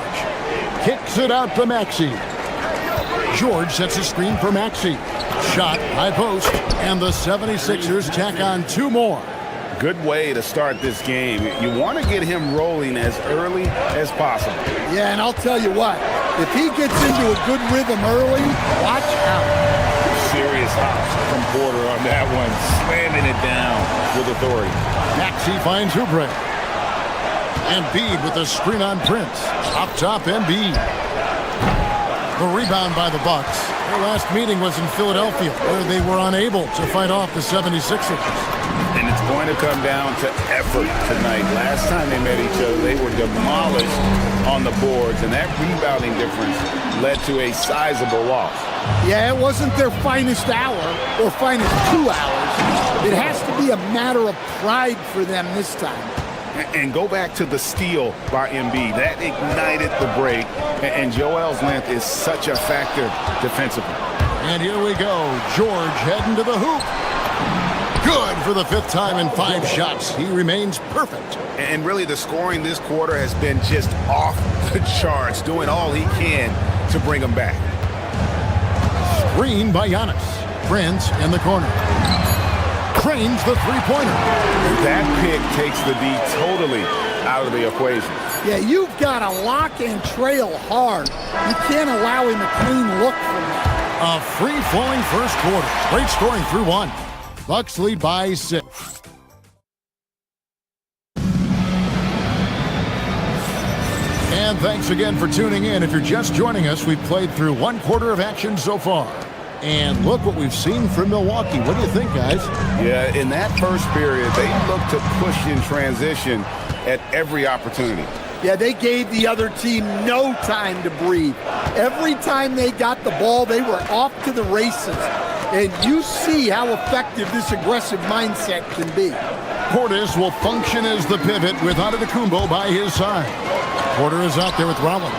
Kicks it out to Maxey. George sets a screen for Maxey. Shot, high post, and the 76ers tack on 2 more. Good way to start this game. You want to get him rolling as early as possible. Yeah, and I'll tell you what, if he gets into a good rhythm early, watch out. Serious hops from Porter on that one, slamming it down with authority. Maxey finds Oubre. Embiid with a screen on Prince. Up top, Embiid. The rebound by the Bucks. Their last meeting was in Philadelphia, where they were unable to fight off the 76ers. And it's going to come down to effort tonight. Last time they met each other, they were demolished on the boards, and that rebounding difference led to a sizable loss. Yeah, it wasn't their finest hour or finest 2 hours. It has to be a matter of pride for them this time. And go back to the steal by Embiid. That ignited the break, and Joel's length is such a factor defensively. And here we go. George heading to the hoop. Good for the 5th time in 5 shots. He remains perfect. And really, the scoring this quarter has been just off the charts, doing all he can to bring them back. Screen by Giannis. Prince in the corner. Cranes the three-pointer. That pick takes the D totally out of the equation. Yeah, you've got to lock and trail hard. You can't allow him a clean look from that. A free-flowing first quarter. Great scoring through 1. Bucks lead by 6. And thanks again for tuning in. If you're just joining us, we've played through 1 quarter of action so far. And look what we've seen from Milwaukee. What do you think, guys? Yeah, in that first period, they looked to push in transition at every opportunity. Yeah, they gave the other team no time to breathe. Every time they got the ball, they were off to the races. And you see how effective this aggressive mindset can be. Portis will function as the pivot with Antetokounmpo by his side. Porter is out there with Rollins.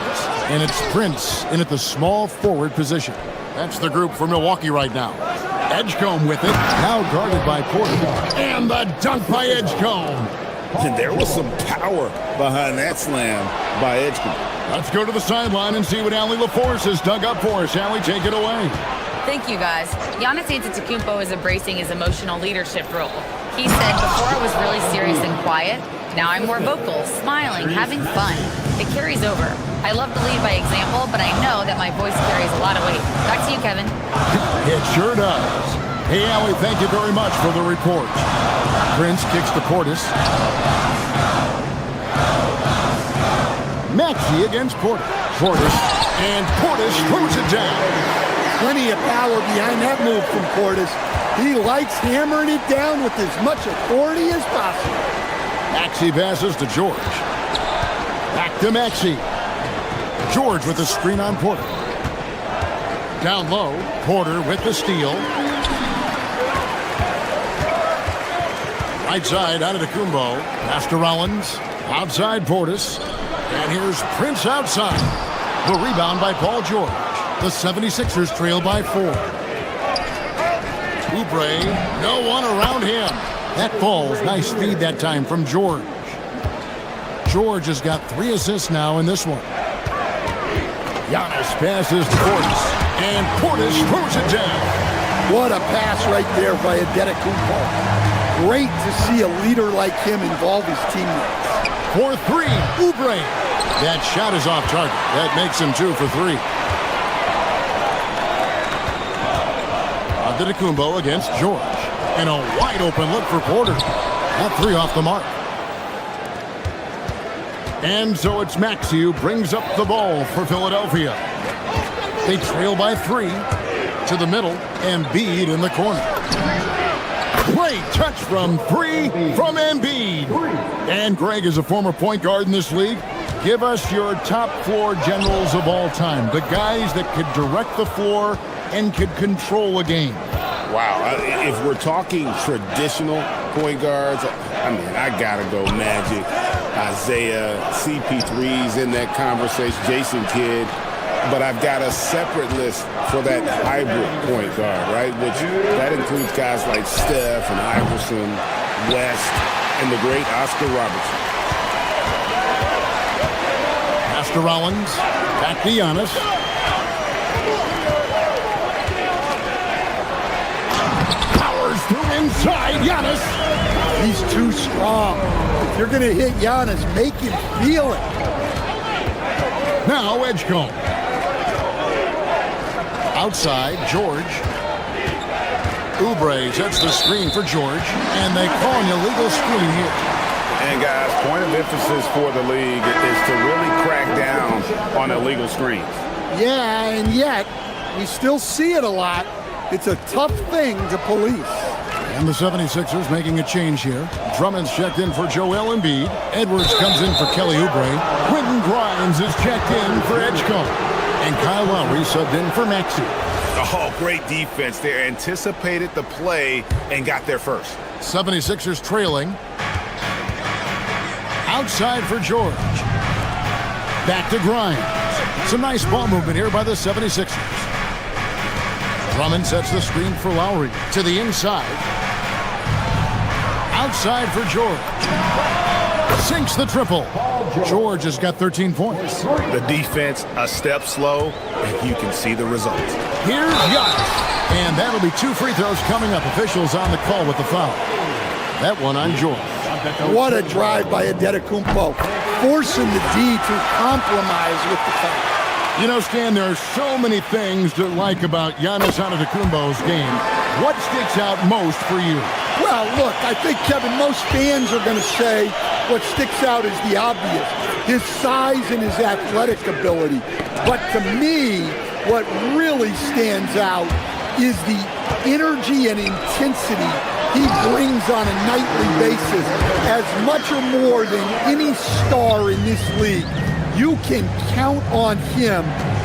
And it's Prince in at the small forward position. That's the group for Milwaukee right now. Edgecombe with it, now guarded by Porter. And the dunk by Edgecombe. And there was some power behind that slam by Edgecombe. Let's go to the sideline and see what Allie LaForce has dug up for us. Allie, take it away. Thank you, guys. Giannis Antetokounmpo is embracing his emotional leadership role. He said, before I was really serious and quiet, now I'm more vocal, smiling, having fun. It carries over. I love to lead by example, but I know that my voice carries a lot of weight. Back to you, Kevin. It sure does. Hey, Allie, thank you very much for the report. Prince kicks to Portis. Maxey against Porter. Portis. And Portis throws it down. Plenty of power behind that move from Portis. He likes hammering it down with as much authority as possible. Maxey passes to George. Back to Maxey. George with the screen on Porter. Down low, Porter with the steal. Right side, Antetokounmpo. Pass to Rollins. Outside, Portis. And here's Prince outside. The rebound by Paul George. The 76ers trail by 4. Oubre, no one around him. That falls. Nice feed that time from George. George has got 3 assists now in this one. Giannis passes to Portis. And Portis throws it down. What a pass right there by Antetokounmpo. Great to see a leader like him involve his teammates. For 3, Oubre. That shot is off target. That makes him 2 for 3. Antetokounmpo against George. And a wide open look for Porter. That 3 off the mark. And so it's Maxey who brings up the ball for Philadelphia. They trail by 3 to the middle. Embiid in the corner. Great touch from 3 from Embiid. And Greg is a former point guard in this league. Give us your top floor generals of all time. The guys that could direct the floor and could control a game. Wow, if we're talking traditional point guards, I mean, I gotta go Magic, Isaiah, CP3's in that conversation, Jason Kidd. But I've got a separate list for that hybrid point guard, right? Which that includes guys like Steph and Iverson, West, and the great Oscar Robertson. Pass to Rollins, back to Giannis. Powers through inside, Giannis. He's too strong. If you're going to hit Giannis, make him feel it. Now Edgecombe. Outside, George. Oubre sets the screen for George, and they call an illegal screen here. And guys, point of emphasis for the league is to really crack down on illegal screens. Yeah, and yet we still see it a lot. It's a tough thing to police. And the 76ers making a change here. Drummond's checked in for Joel Embiid. Edwards comes in for Kelly Oubre. Quentin Grimes is checked in for Edgecombe. And Kyle Lowry subbed in for Maxey. Oh, great defense. They anticipated the play and got there first. 76ers trailing. Outside for George. Back to Grimes. Some nice ball movement here by the 76ers. Drummond sets the screen for Lowry. To the inside. Outside for George. Sinks the triple. George has got 13 points. The defense a step slow, and you can see the results. Here's Giannis. And that'll be 2 free throws coming up. Officials on the call with the foul. That one on George. What a drive by Antetokounmpo, forcing the D to compromise with the foul. You know, Stan, there are so many things to like about Giannis Antetokounmpo's game. What sticks out most for you? Well, look, I think, Kevin, most fans are going to say what sticks out is the obvious, his size and his athletic ability. But to me, what really stands out is the energy and intensity he brings on a nightly basis, as much or more than any star in this league. You can count on him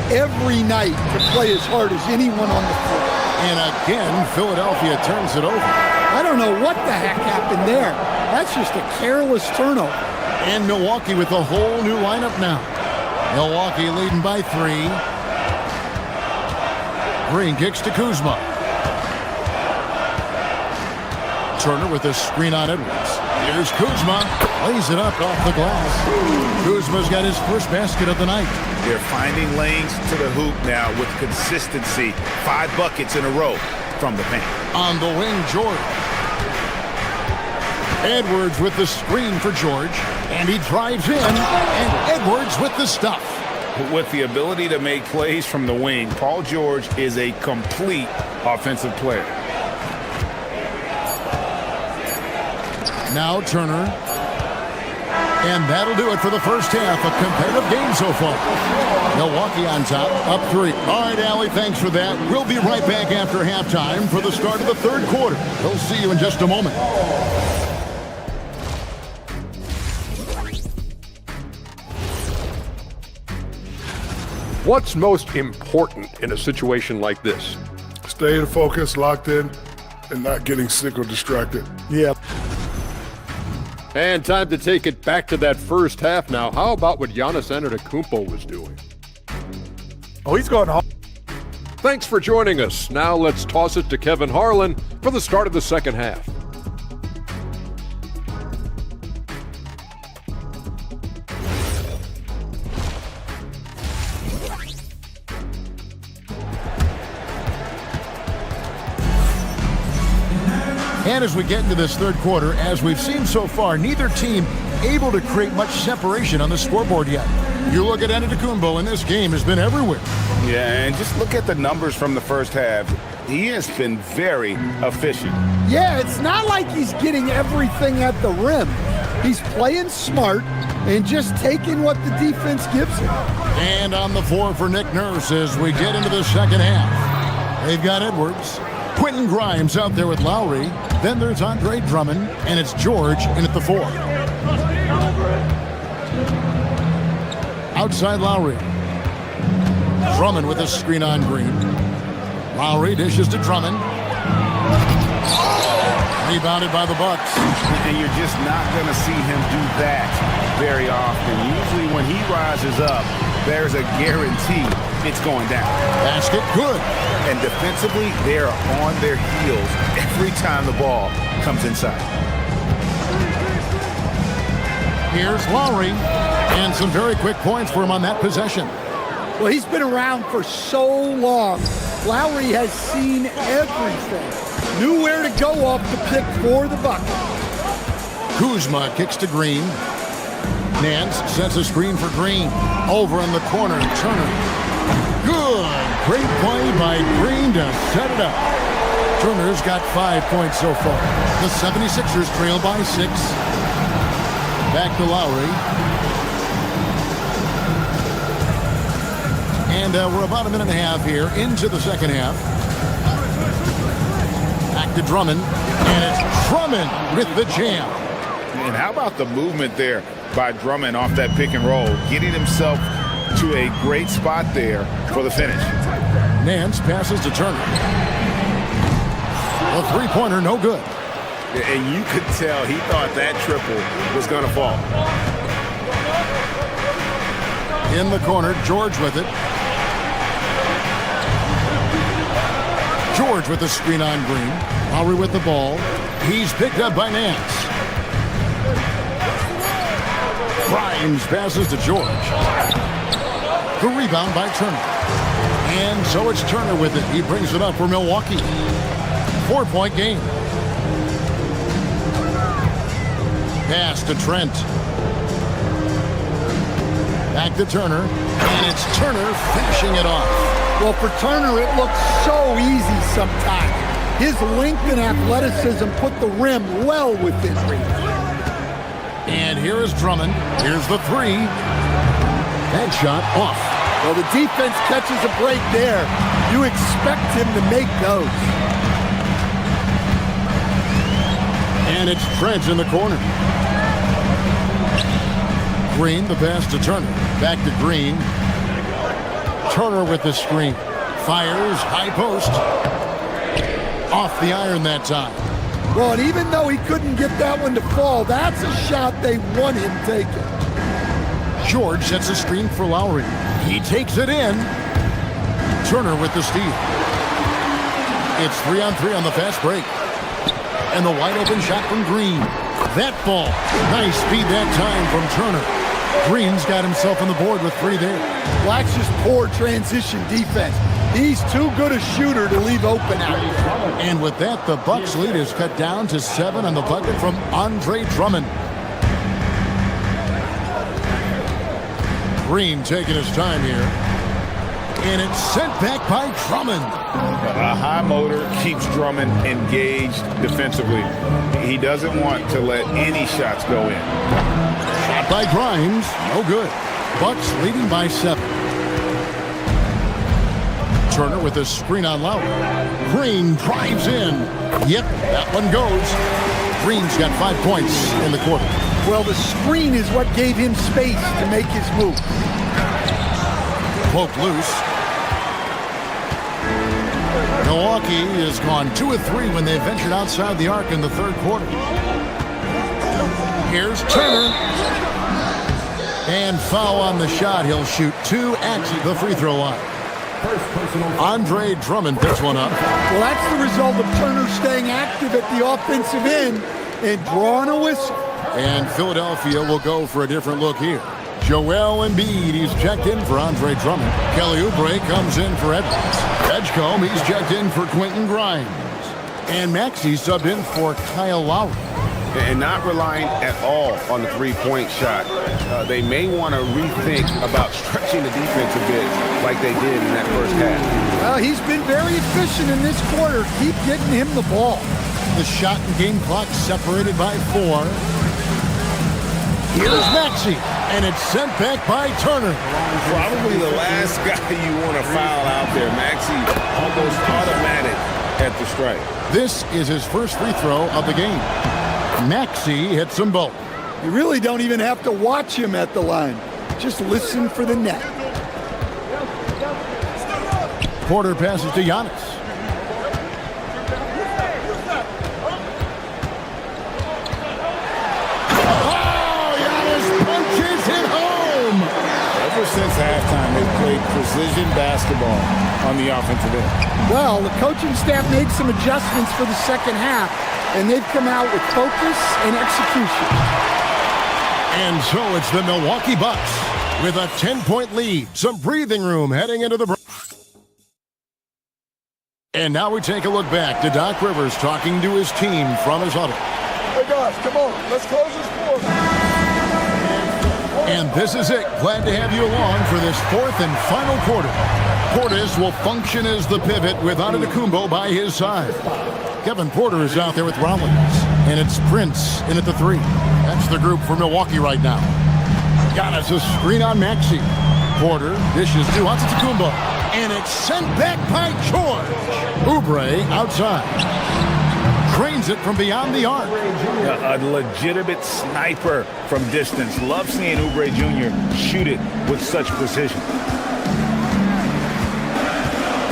every night to play as hard as anyone on the floor. And again, Philadelphia turns it over. I don't know what the heck happened there. That's just a careless turnover. And Milwaukee with a whole new lineup now. Milwaukee leading by 3. Green kicks to Kuzma. Turner with a screen on Edwards. Here's Kuzma. Lays it up off the glass. Kuzma's got his first basket of the night. They're finding lanes to the hoop now with consistency. 5 buckets in a row from the paint. On the wing, George. Edwards with the screen for George. And he drives in. And Edwards with the stuff. With the ability to make plays from the wing, Paul George is a complete offensive player. Now Turner. And that'll do it for the first half. A competitive game so far. Milwaukee on top, up 3. All right, Allie, thanks for that. We'll be right back after halftime for the start of the third quarter. We'll see you in just a moment. What's most important in a situation like this? Staying focused, locked in, and not getting sick or distracted. Yeah. And time to take it back to that first half now. How about what Giannis Antetokounmpo was doing? Oh, he's going home. Thanks for joining us. Now let's toss it to Kevin Harlan for the start of the second half. And as we get into this third quarter, as we've seen so far, neither team able to create much separation on the scoreboard yet. You look at Antetokounmpo, and this game has been everywhere. Yeah, and just look at the numbers from the first half. He has been very efficient. Yeah, it's not like he's getting everything at the rim. He's playing smart and just taking what the defense gives him. And on the floor for Nick Nurse as we get into the second half. They've got Edwards. Quentin Grimes out there with Lowry. Then there's Andre Drummond, and it's George in at the 4. Outside Lowry. Drummond with a screen on Green. Lowry dishes to Drummond. Rebounded by the Bucks. And you're just not going to see him do that very often. Usually when he rises up, there's a guarantee it's going down. Basket good. And defensively, they're on their heels every time the ball comes inside. Here's Lowry. And some very quick points for him on that possession. Well, he's been around for so long. Lowry has seen everything. Knew where to go off the pick for the bucket. Kuzma kicks to Green. Nance sets a screen for Green. Over in the corner, Turner. Good. Great play by Green to set it up. Turner's got 5 points so far. The 76ers trail by 6. Back to Lowry. And we're about a minute and a half here into the second half. Back to Drummond. And it's Drummond with the jam. And how about the movement there by Drummond off that pick and roll, getting himself to a great spot there for the finish. Nance passes to Turner. A three-pointer, no good. And you could tell he thought that triple was going to fall. In the corner, George with it. George with the screen on Green. Lowry with the ball. He's picked up by Nance. Grimes passes to George. The rebound by Turner. And so it's Turner with it. He brings it up for Milwaukee. 4-point game. Pass to Trent. Back to Turner. And it's Turner finishing it off. Well, for Turner, it looks so easy sometimes. His length and athleticism put the rim well within reach. And here is Drummond. Here's the three. That shot off. Well, the defense catches a break there. You expect him to make those. And it's Trent in the corner. Green, the pass to Turner. Back to Green. Turner with the screen. Fires, high post. Off the iron that time. Well, and even though he couldn't get that one to fall, that's a shot they want him taking. George sets a screen for Lowry. He takes it in. Turner with the steal. It's 3-on-3 on the fast break. And the wide open shot from Green. That ball. Nice speed that time from Turner. Green's got himself on the board with three there. Well, that's just poor transition defense. He's too good a shooter to leave open out here. And with that, the Bucks lead is cut down to 7 on the bucket from Andre Drummond. Green taking his time here. And it's sent back by Drummond. A high motor keeps Drummond engaged defensively. He doesn't want to let any shots go in. Shot by Grimes. No good. Bucks leading by 7. Turner with a screen on Lowry. Green drives in. Yep, that one goes. Green's got 5 points in the quarter. Well, the screen is what gave him space to make his move. Poke loose. Milwaukee has gone 2 of 3 when they ventured outside the arc in the third quarter. Here's Turner. And foul on the shot. He'll shoot 2 at the free throw line. Andre Drummond picks one up. Well, that's the result of Turner staying active at the offensive end and drawing a whistle. And Philadelphia will go for a different look here. Joel Embiid, he's checked in for Andre Drummond. Kelly Oubre comes in for Edwards. Edgecombe, he's checked in for Quentin Grimes. And Maxey subbed in for Kyle Lowry. And not relying at all on the three-point shot. They may want to rethink about stretching the defense a bit like they did in that first half. Well, he's been very efficient in this quarter. Keep getting him the ball. The shot and game clock separated by 4. Here's Maxey, and it's sent back by Turner. Probably the last guy you want to foul out there. Maxey almost automatic at the strike. This is his first free throw of the game. Maxey hits them both. You really don't even have to watch him at the line. Just listen for the net. Porter passes to Giannis. Ever since halftime, they've played precision basketball on the offensive end. Well, the coaching staff made some adjustments for the second half, and they've come out with focus and execution. And so it's the Milwaukee Bucks with a 10-point lead. Some breathing room heading into the break. And now we take a look back to Doc Rivers talking to his team from his huddle. Hey guys, come on, let's close this fourth. And this is it. Glad to have you along for this fourth and final quarter. Portis will function as the pivot with Antetokounmpo by his side. Kevin Porter is out there with Rollins. And it's Prince in at the 3. That's the group for Milwaukee right now. Giannis a screen on Maxey. Porter dishes to Antetokounmpo, and it's sent back by George. Oubre outside. Cranes it from beyond the arc. A legitimate sniper from distance. Love seeing Oubre Jr. shoot it with such precision.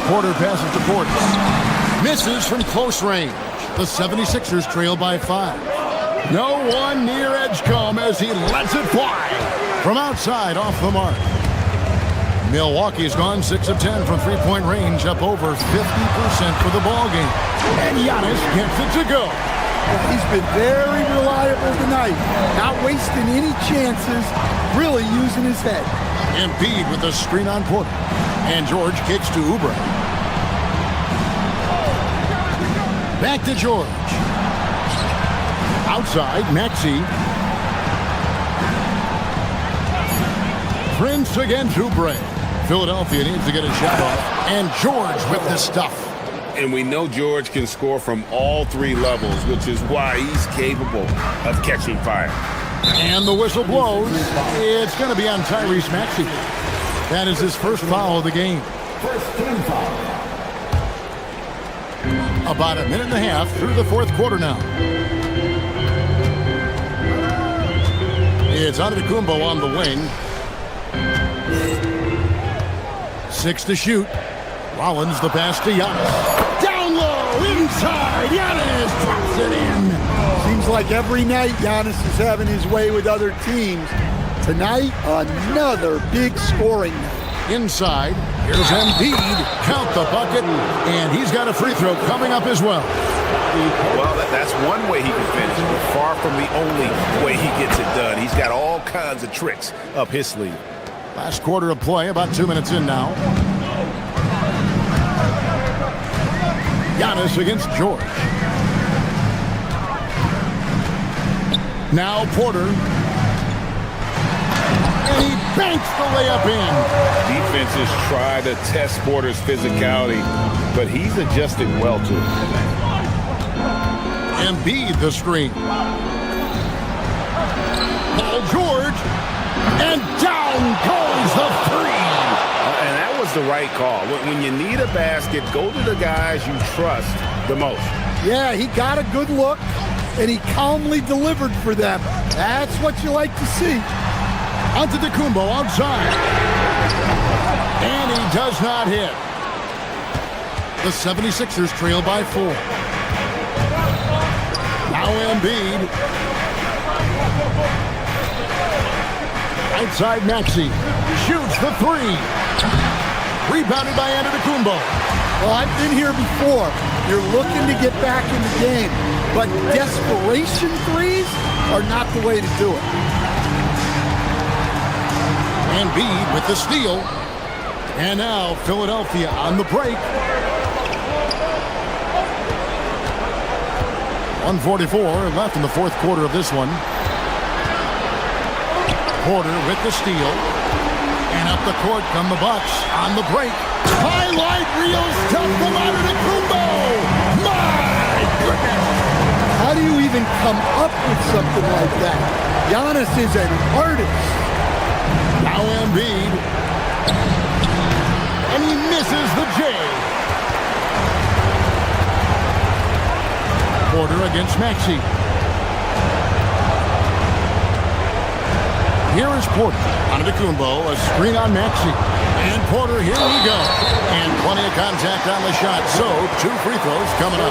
Porter passes to Portis. Misses from close range. The 76ers trail by 5. No one near Edgecombe as he lets it fly from outside off the mark. Milwaukee's gone 6 of 10 from three-point range, up over 50% for the ball game. And Giannis gets it to go. He's been very reliable tonight, not wasting any chances, really using his head. Embiid with the screen on Porter. And George kicks to Oubre. Back to George. Outside, Maxey. Prince against Oubre. Philadelphia needs to get a shot off. And George with the stuff. And we know George can score from all 3 levels, which is why he's capable of catching fire. And the whistle blows. It's going to be on Tyrese Maxey. That is his first foul of the game. First team foul. About a minute and a half through the fourth quarter now. It's Antetokounmpo on the wing. 6 to shoot. Rollins the pass to Giannis. Down low, inside. Giannis drops it in. Seems like every night Giannis is having his way with other teams. Tonight, another big scoring night. Inside, here's Embiid. Count the bucket, and he's got a free throw coming up as well. Well, that's one way he can finish, but far from the only way he gets it done. He's got all kinds of tricks up his sleeve. Last quarter of play, about 2 minutes in now. Giannis against George. Now Porter. And he banks the layup in. Defenses try to test Porter's physicality, but he's adjusted well to it. Embiid the screen. Paul George. And down goes the three. And that was the right call. When you need a basket, go to the guys you trust the most. Yeah, he got a good look, and he calmly delivered for them. That's what you like to see. Antetokounmpo outside. And he does not hit. The 76ers trail by 4. Now Embiid. Outside Maxey. Shoots the 3. Rebounded by Antetokounmpo. Well, I've been here before. You're looking to get back in the game, but desperation threes are not the way to do it. Embiid with the steal. And now Philadelphia on the break. 1:44 left in the fourth quarter of this one. Porter with the steal. And up the court come the Bucks on the break. Highlight reels tough from Antetokounmpo. My goodness. How do you even come up with something like that? Giannis is an artist. Now Embiid. And he misses the J. Porter against Maxey. Here is Porter. Antetokounmpo, a screen on Maxey. And Porter, here we go. And plenty of contact on the shot. So, 2 free throws coming up.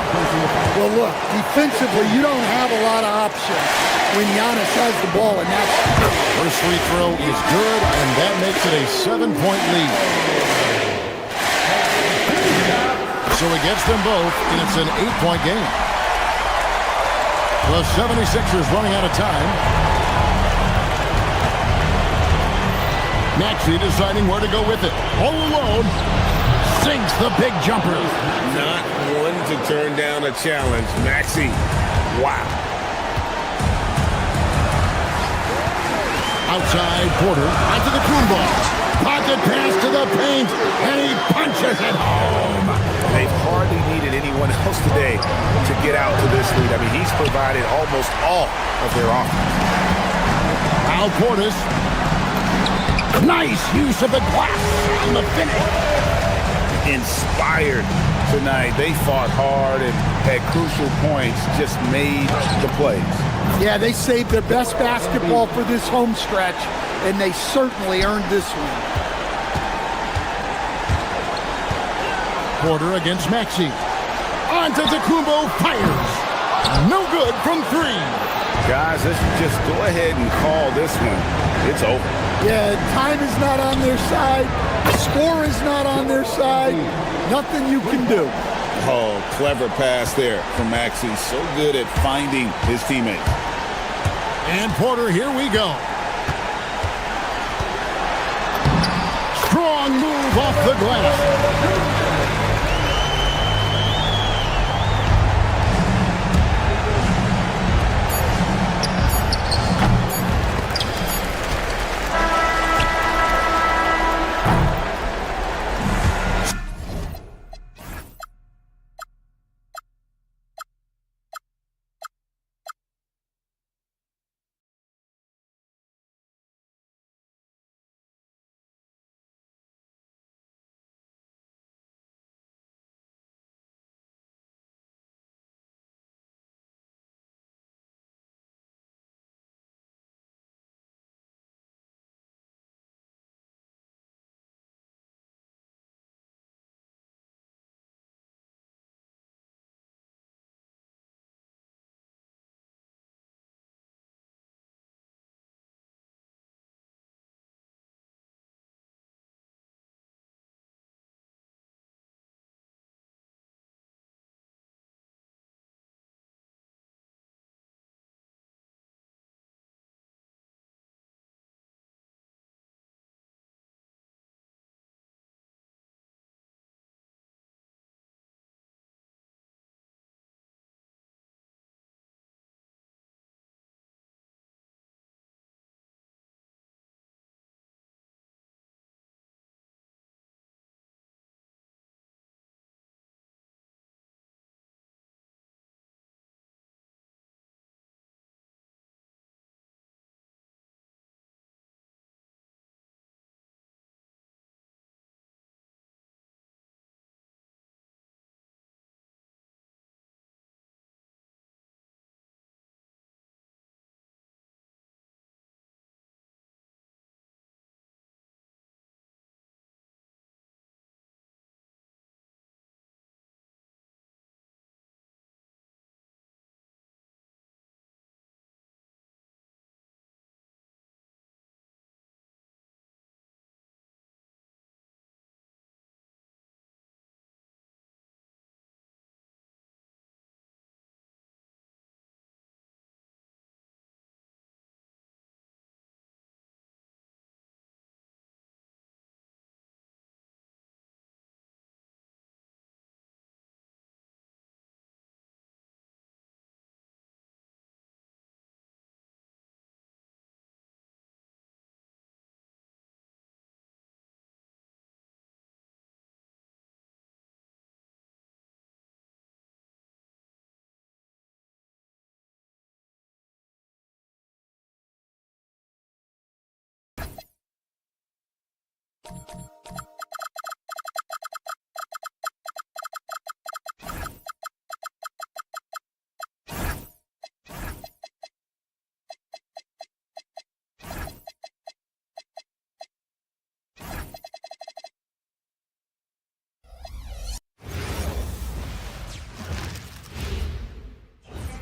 Well, look, defensively, you don't have a lot of options when Giannis has the ball. And that's first free throw is good, and that makes it a 7-point lead. So he gets them both, and it's an 8-point game. The 76ers running out of time. Maxey deciding where to go with it. All alone. Sinks the big jumper. Not one to turn down a challenge. Maxey. Wow. Outside Porter. Antetokounmpo. Pocket pass to the paint. And he punches it home. They've hardly needed anyone else today to get out to this lead. I mean, he's provided almost all of their offense. Now Portis. Nice use of the glass on the finish. Inspired tonight. They fought hard and at crucial points just made the plays. Yeah, they saved their best basketball for this home stretch, and they certainly earned this one. Porter against Maxey. Antetokounmpo fires. No good from three. Guys, let's just go ahead and call this one. It's over. Yeah, time is not on their side. The score is not on their side. Nothing you can do. Oh, clever pass there from Maxey. So good at finding his teammates. And Porter, here we go. Strong move off the glass.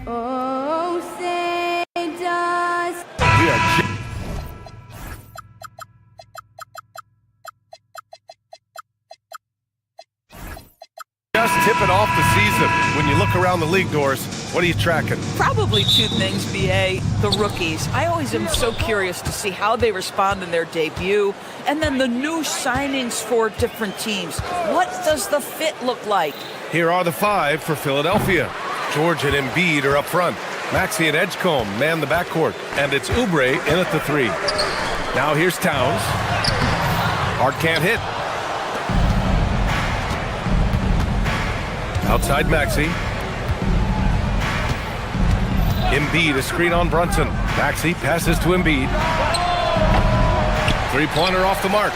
Oh, say does. Just tipping off the season. When you look around the league doors, what are you tracking? Probably two things, B.A. The rookies. I always am so curious to see how they respond in their debut. And then the new signings for different teams. What does the fit look like? Here are the five for Philadelphia. George and Embiid are up front. Maxey and Edgecombe man the backcourt. And it's Oubre in at the three. Now here's Towns. Hart can't hit. Outside Maxey. Embiid, a screen on Brunson. Maxey passes to Embiid. Three-pointer off the mark.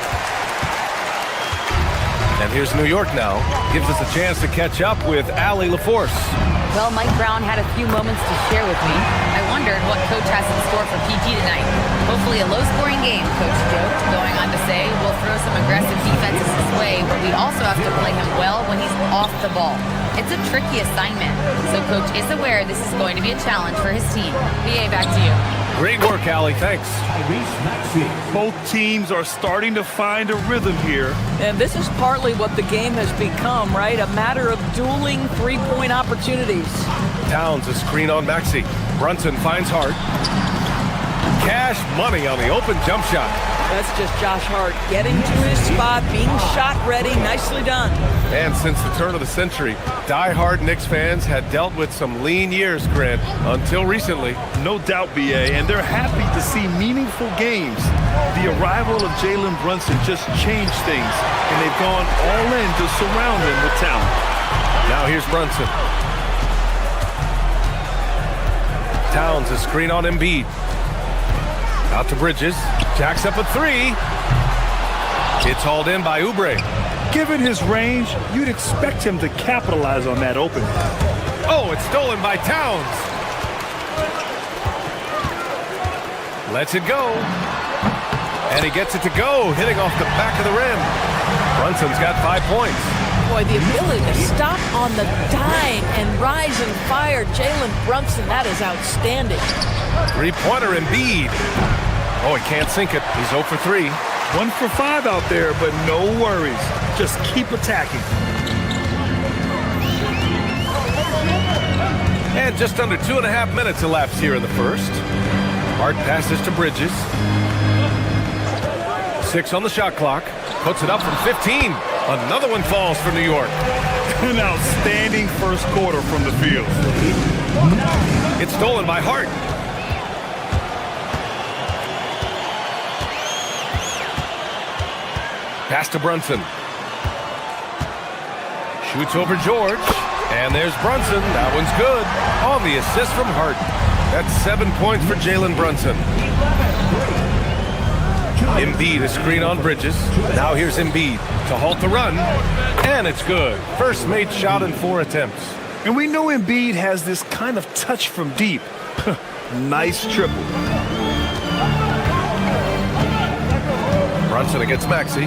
And here's New York now. Gives us a chance to catch up with Allie LaForce. Well, Mike Brown had a few moments to share with me. I wondered what Coach has in store for PG tonight. Hopefully a low-scoring game, Coach joked, going on to say, we'll throw some aggressive defenses his way, but we also have to play him well when he's off the ball. It's a tricky assignment, so Coach is aware this is going to be a challenge for his team. PA, back to you. Great work, Allie. Thanks. Both teams are starting to find a rhythm here. And this is partly what the game has become, right? A matter of dueling three-point opportunities. Towns a screen on Maxey. Brunson finds Hart. Cash money on the open jump shot. That's just Josh Hart getting to his spot, being shot ready. Nicely done. And since the turn of the century, die-hard Knicks fans had dealt with some lean years, Grant, until recently. No doubt, BA, and they're happy to see meaningful games. The arrival of Jalen Brunson just changed things, and they've gone all in to surround him with talent. Now here's Brunson. Towns a screen on Embiid. Out to Bridges. Jacks up a three. It's hauled in by Oubre. Given his range, you'd expect him to capitalize on that opening. Oh, it's stolen by Towns. Lets it go. And he gets it to go, hitting off the back of the rim. Brunson's got 5 points. Boy, the ability to stop on the dime and rise and fire. Jalen Brunson, that is outstanding. Three-pointer Embiid. Oh, he can't sink it. He's 0 for 3. 1 for 5 out there, but no worries. Just keep attacking. And just under 2.5 minutes elapsed here in the first. Hart passes to Bridges. 6 on the shot clock. Puts it up from 15. Another one falls for New York. An outstanding first quarter from the field. It's stolen by Hart. Pass to Brunson. Shoots over George. And there's Brunson. That one's good. On the assist from Hart. That's 7 points for Jalen Brunson. Embiid a screen on Bridges. Now here's Embiid to halt the run. And it's good. First made shot in 4 attempts. And we know Embiid has this kind of touch from deep. Nice triple. Brunson against Maxey.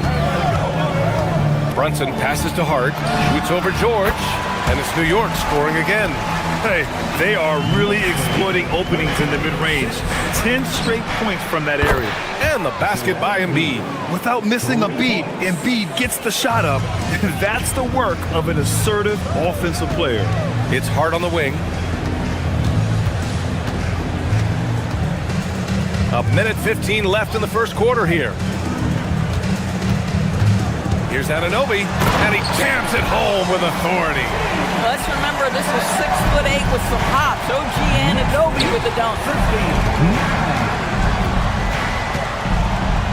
Brunson passes to Hart. Shoots over George. And it's New York scoring again. Hey, they are really exploiting openings in the mid-range. 10 straight points from that area. And the basket by Embiid. Without missing a beat, Embiid gets the shot up. That's the work of an assertive offensive player. It's Hart on the wing. A minute 15 left in the first quarter here. Here's Anunoby, and he jams it home with authority. Let's remember this was 6'8" with some hops. OG Anunoby with the dunk.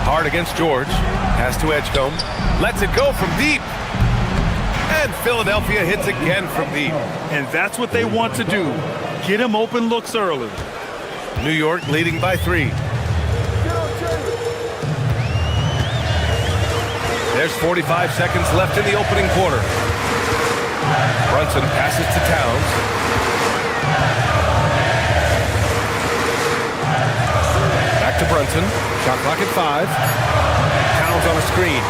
Hard against George. Pass to Edgecombe. Lets it go from deep. And Philadelphia hits again from deep. And that's what they want to do. Get him open looks early. New York leading by 3. There's 45 seconds left in the opening quarter. Brunson passes to Towns. Back to Brunson. Shot clock at 5. Towns on a screen.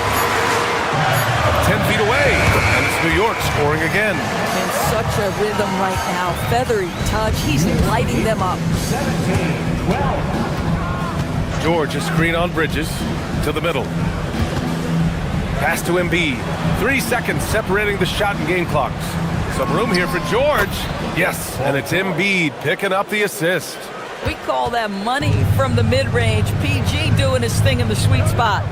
10 feet away. And it's New York scoring again. In such a rhythm right now. Feathery touch. He's lighting them up. George a screen on Bridges. To the middle. Pass to Embiid. 3 seconds separating the shot and game clocks. Some room here for George. Yes, and it's Embiid picking up the assist. We call that money from the mid-range. PG doing his thing in the sweet spot.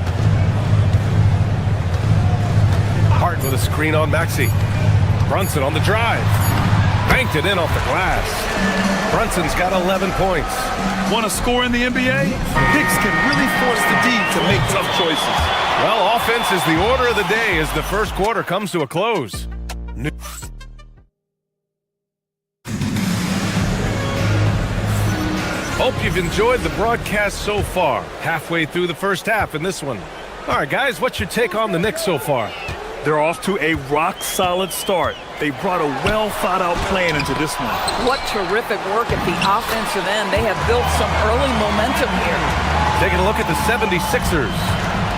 Hart with a screen on Maxey. Brunson on the drive. Banked it in off the glass. Brunson's got 11 points. Want to score in the NBA? Knicks can really force the D to make tough choices. Well, offense is the order of the day as the first quarter comes to a close. Hope you've enjoyed the broadcast so far. Halfway through the first half in this one. All right, guys, what's your take on the Knicks so far? They're off to a rock-solid start. They brought a well-thought-out plan into this one. What terrific work at the offensive end. They have built some early momentum here. Taking a look at the 76ers.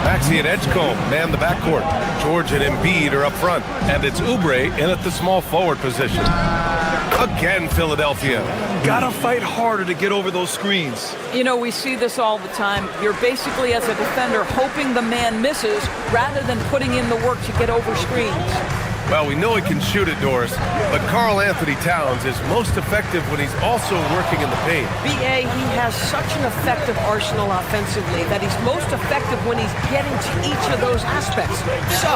Maxey and Edgecombe man the backcourt. George and Embiid are up front. And it's Oubre in at the small forward position. Again, Philadelphia. Gotta fight harder to get over those screens. You know, we see this all the time. You're basically, as a defender, hoping the man misses rather than putting in the work to get over screens. Well, we know he can shoot it, Doris, but Karl Anthony Towns is most effective when he's also working in the paint. B.A., he has such an effective arsenal offensively that he's most effective when he's getting to each of those aspects. So,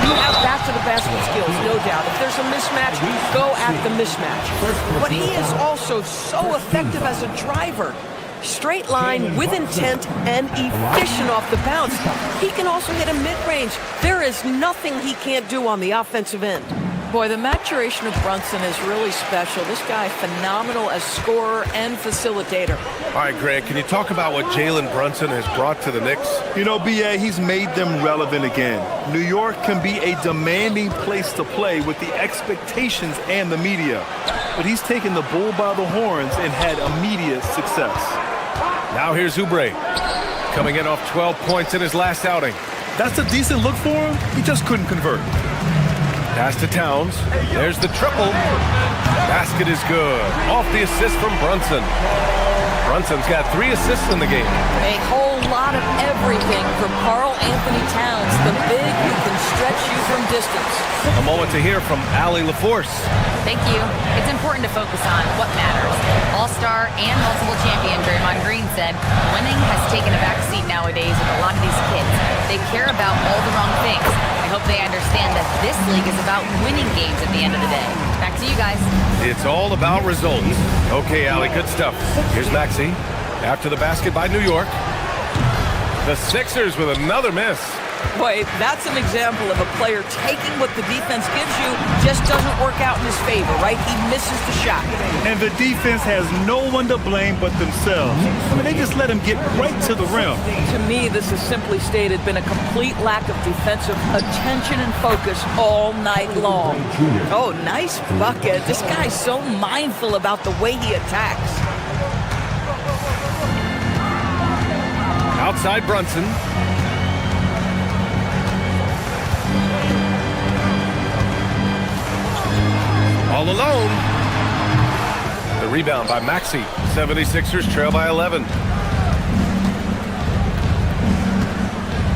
you have back-to-the-basket skills, no doubt. If there's a mismatch, go at the mismatch. But he is also so effective as a driver. Straight line, with intent, and efficient off the bounce. He can also hit a mid-range. There is nothing he can't do on the offensive end. Boy, the maturation of Brunson is really special. This guy, phenomenal as scorer and facilitator. All right, Grant, can you talk about what Jalen Brunson has brought to the Knicks? You know, B.A., he's made them relevant again. New York can be a demanding place to play with the expectations and the media. But he's taken the bull by the horns and had immediate success. Now here's Oubre, coming in off 12 points in his last outing. That's a decent look for him. He just couldn't convert. Pass to Towns. There's the triple. Basket is good. Off the assist from Brunson. Brunson's got 3 assists in the game. A whole lot of everything from Karl Anthony Towns, the big who can stretch you from distance. A moment to hear from Allie LaForce. Thank you. It's important to focus on what matters. All-star and multiple champion Draymond Green said winning has taken a back seat nowadays with a lot of these kids. They care about all the wrong things. I hope they understand that this league is about winning games at the end of the day. Back to you guys. It's all about results. Okay, Allie, good stuff. Here's Maxey. After the basket by New York. The Sixers with another miss. Boy, that's an example of a player taking what the defense gives you, just doesn't work out in his favor, right? He misses the shot. And the defense has no one to blame but themselves. I mean, they just let him get right to the rim. To me, this has simply stated been a complete lack of defensive attention and focus all night long. Oh, nice bucket. This guy's so mindful about the way he attacks. Outside Brunson. All alone. The rebound by Maxey. 76ers trail by 11.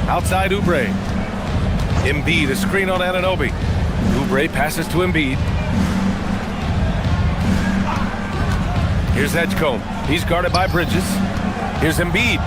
Outside Oubre. Embiid, a screen on Anunoby. Oubre passes to Embiid. Here's Edgecombe. He's guarded by Bridges. Here's Embiid.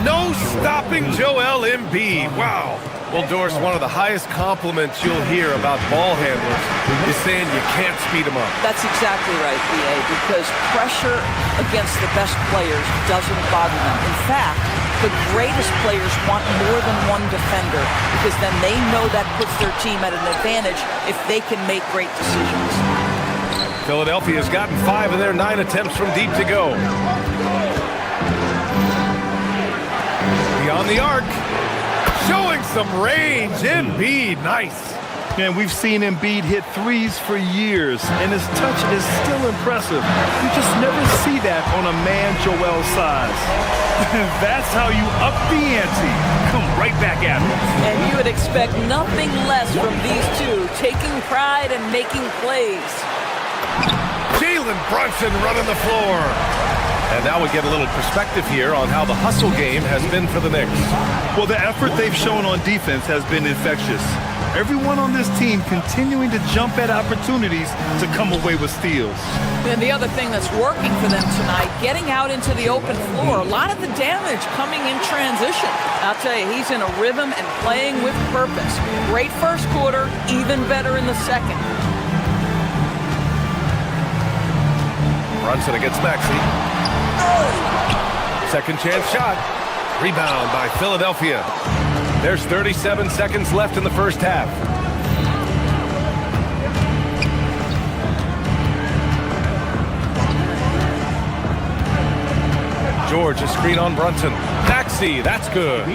No stopping Joel Embiid. Wow. Well, Doris, one of the highest compliments you'll hear about ball handlers is saying you can't speed them up. That's exactly right, B.A., because pressure against the best players doesn't bother them. In fact, the greatest players want more than one defender because then they know that puts their team at an advantage if they can make great decisions. Philadelphia has gotten 5 of their 9 attempts from deep to go. Beyond the arc. Showing some range. Embiid, nice. Man, we've seen Embiid hit threes for years, and his touch is still impressive. You just never see that on a man Joel's size. That's how you up the ante. Come right back at him. And you would expect nothing less from these two, taking pride and making plays. Jalen Brunson running the floor. And now we get a little perspective here on how the hustle game has been for the Knicks. Well, the effort they've shown on defense has been infectious. Everyone on this team continuing to jump at opportunities to come away with steals. And the other thing that's working for them tonight, getting out into the open floor. A lot of the damage coming in transition. I'll tell you, he's in a rhythm and playing with purpose. Great first quarter, even better in the second. Brunson against Maxey. Second chance shot. Rebound by Philadelphia. There's 37 seconds left in the first half. George, a screen on Brunson. Maxey, that's good.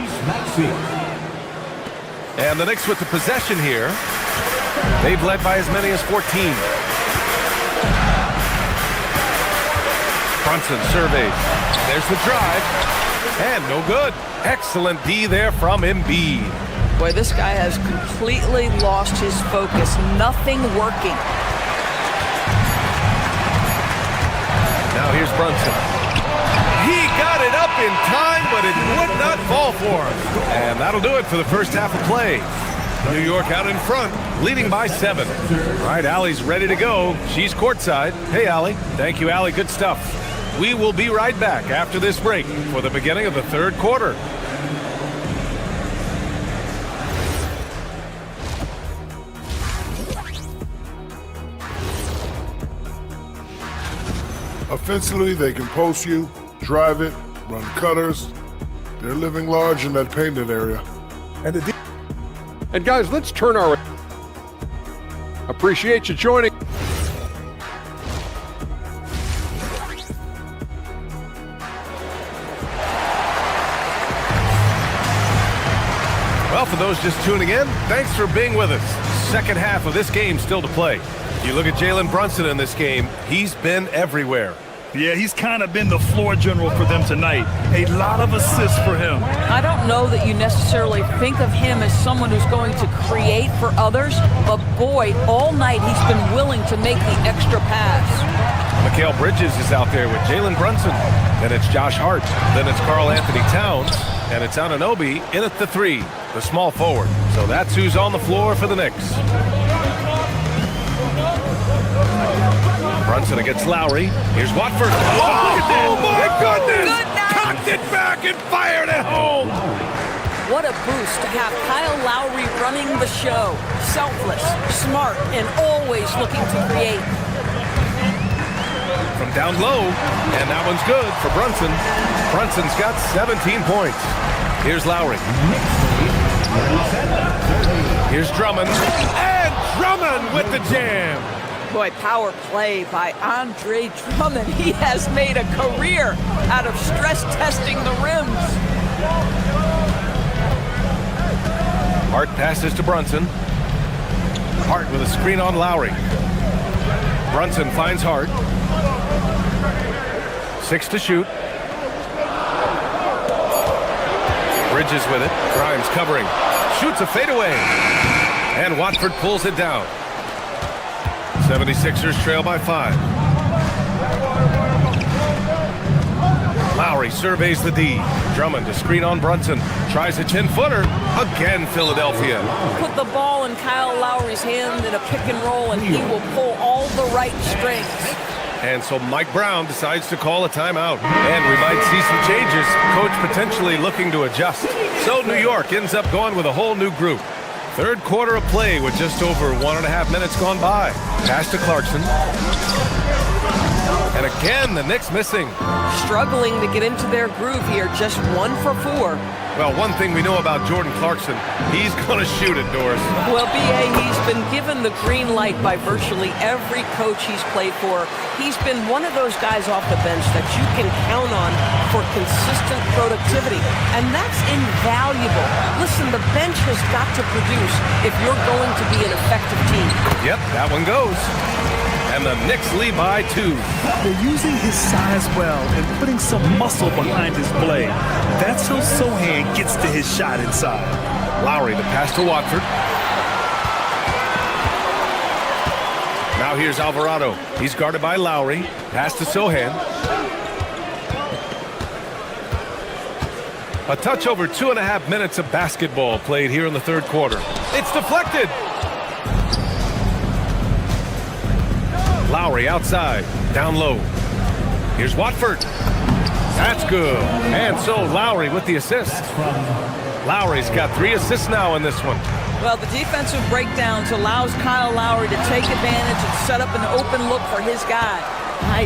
And the Knicks with the possession here. They've led by as many as 14. Brunson surveys. There's the drive. And no good. Excellent D there from Embiid. Boy, this guy has completely lost his focus. Nothing working. Now here's Brunson. He got it up in time, but it would not fall for him. And that'll do it for the first half of play. New York out in front, leading by 7. All right, Allie's ready to go. She's courtside. Hey, Allie. Thank you, Allie. Good stuff. We will be right back after this break for the beginning of the third quarter. Offensively, they can post you, drive it, run cutters. They're living large in that painted area. And guys, let's turn our... Appreciate you joining. Well, for those just tuning in, thanks for being with us. Second half of this game still to play. You look at Jalen Brunson in this game, he's been everywhere. Yeah, he's kind of been the floor general for them tonight. A lot of assists for him. I don't know that you necessarily think of him as someone who's going to create for others, but boy, all night he's been willing to make the extra pass. Mikal Bridges is out there with Jalen Brunson. Then it's Josh Hart. Then it's Karl Anthony Towns. And it's Anunoby in at the 3, the small forward. So that's who's on the floor for the Knicks. Brunson against Lowry. Here's Watford. Oh my goodness! Cocked it back and fired it home. What a boost to have Kyle Lowry running the show. Selfless, smart, and always looking to create. From down low, and that one's good for Brunson. Brunson's got 17 points. Here's Lowry. Here's Drummond. And Drummond with the jam. Boy, power play by Andre Drummond. He has made a career out of stress testing the rims. Hart passes to Brunson. Hart with a screen on Lowry. Brunson finds Hart. 6 to shoot. Bridges with it. Grimes covering. Shoots a fadeaway. And Watford pulls it down. 76ers trail by 5. Lowry surveys the D. Drummond to screen on Brunson. Tries a 10-footer. Again, Philadelphia. Put the ball in Kyle Lowry's hand in a pick and roll, and he will pull all the right strings. And so Mike Brown decides to call a timeout. And we might see some changes. Coach potentially looking to adjust. So New York ends up going with a whole new group. Third quarter of play with just over 1.5 minutes gone by. Pass to Clarkson. And again, the Knicks missing. Struggling to get into their groove here, just 1 for 4. Well, one thing we know about Jordan Clarkson, he's going to shoot it, Doris. Well, B.A., he's been given the green light by virtually every coach he's played for. He's been one of those guys off the bench that you can count on for consistent productivity, and that's invaluable. Listen, the bench has got to produce if you're going to be an effective team. Yep, that one goes. And the Knicks lead by 2. They're using his size well and putting some muscle behind his play. That's how Sohan gets to his shot inside. Lowry the pass to Watford. Now here's Alvarado. He's guarded by Lowry. Pass to Sohan. A touch over 2.5 minutes of basketball played here in the third quarter. It's deflected. Lowry outside, down low. Here's Watford. That's good. And so Lowry with the assist. Lowry's got 3 assists now in this one. Well, the defensive breakdowns allows Kyle Lowry to take advantage and set up an open look for his guy.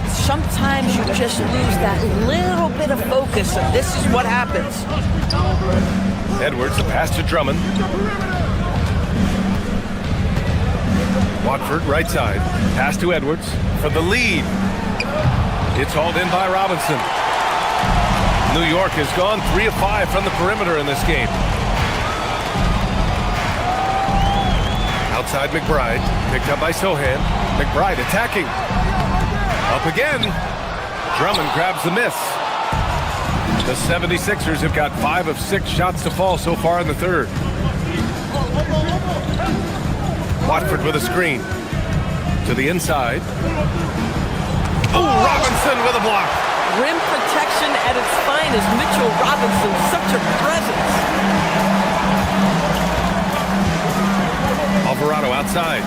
Sometimes you just lose that little bit of focus, and this is what happens. Edwards, the pass to Drummond. Watford, right side. Pass to Edwards for the lead. It's hauled in by Robinson. New York has gone 3 of 5 from the perimeter in this game. Outside McBride, picked up by Sohan. McBride attacking. Up again. Drummond grabs the miss. The 76ers have got 5 of 6 shots to fall so far in the third. Watford with a screen. To the inside. Oh, Robinson with a block. Rim protection at its finest. Mitchell Robinson, such a presence. Alvarado outside.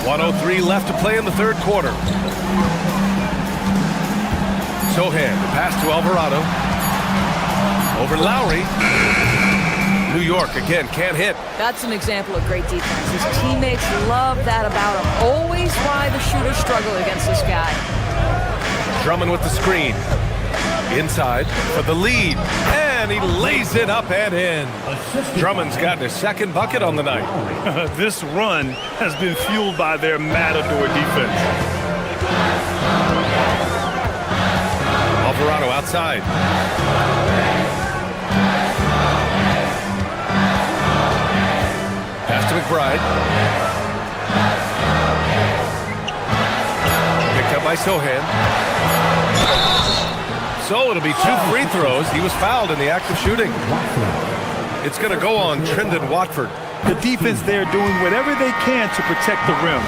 1:03 left to play in the third quarter. Sohan, pass to Alvarado. Over Lowry. New York again can't hit. That's an example of great defense. His teammates love that about him. Always why the shooters struggle against this guy. Drummond with the screen. Inside for the lead. And he lays it up and in. Drummond's gotten his second bucket on the night. This run has been fueled by their matador defense. Alvarado outside. Pass to McBride. Picked up by Sohan. So it'll be 2 free throws. He was fouled in the act of shooting. It's going to go on Trendon Watford. The defense there doing whatever they can to protect the rim.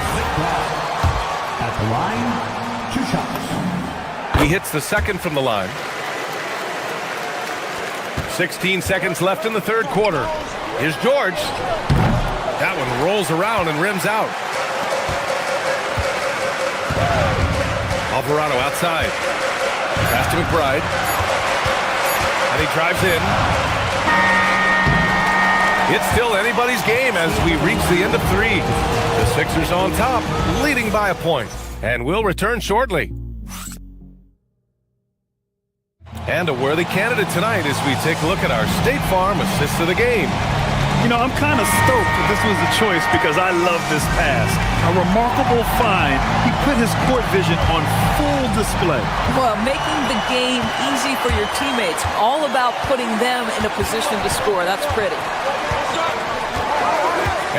At the line, 2 shots. He hits the second from the line. 16 seconds left in the third quarter. Here's George. That one rolls around and rims out. Alvarado outside. Pass to McBride. And he drives in. It's still anybody's game as we reach the end of 3. The Sixers on top, leading by a point. And we'll return shortly. And a worthy candidate tonight as we take a look at our State Farm assist of the game. You know, I'm kind of stoked that this was a choice because I love this pass. A remarkable find. He put his court vision on full display. Well, making the game easy for your teammates. All about putting them in a position to score. That's pretty.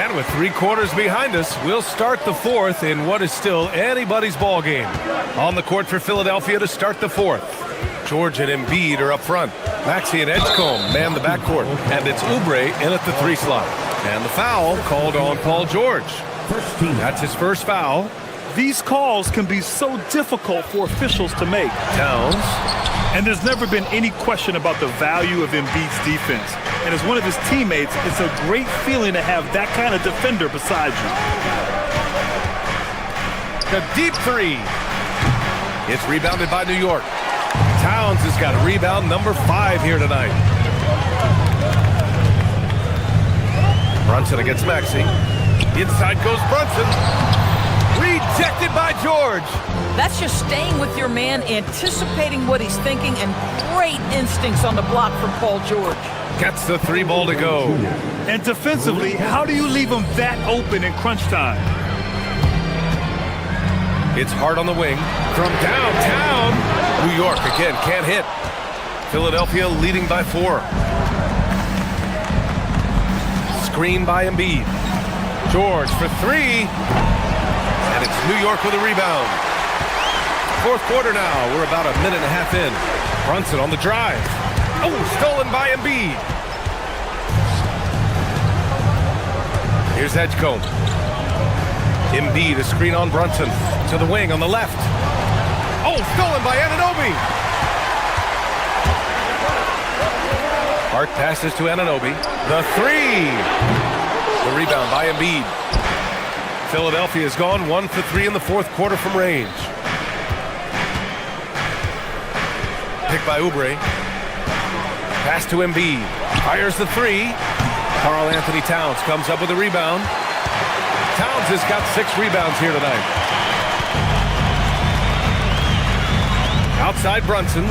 And with 3 quarters behind us, we'll start the fourth in what is still anybody's ball game. On the court for Philadelphia to start the fourth. George and Embiid are up front. Maxey and Edgecombe man the backcourt. And it's Oubre in at the 3 slot. And the foul called on Paul George. That's his first foul. These calls can be so difficult for officials to make. Towns. And there's never been any question about the value of Embiid's defense. And as one of his teammates, it's a great feeling to have that kind of defender beside you. The deep 3. It's rebounded by New York. Towns has got a rebound number 5 here tonight. Brunson against Maxey. Inside goes Brunson. Rejected by George. That's just staying with your man, anticipating what he's thinking, and great instincts on the block from Paul George. Gets the 3 ball to go. And defensively, how do you leave him that open in crunch time? It's hard on the wing. From downtown, New York again can't hit. Philadelphia leading by 4. Screen by Embiid. George for 3. And it's New York with a rebound. Fourth quarter now. We're about a minute and a half in. Brunson on the drive. Oh, stolen by Embiid. Here's Edgecombe. Embiid, a screen on Brunson. To the wing on the left. Oh, stolen by Anunoby. Hart passes to Anunoby. The 3. The rebound by Embiid. Philadelphia has gone 1 for 3 in the fourth quarter from range. Picked by Oubre. Pass to Embiid. Fires the 3. Karl Anthony Towns comes up with a rebound. Towns has got 6 rebounds here tonight. Outside Brunson.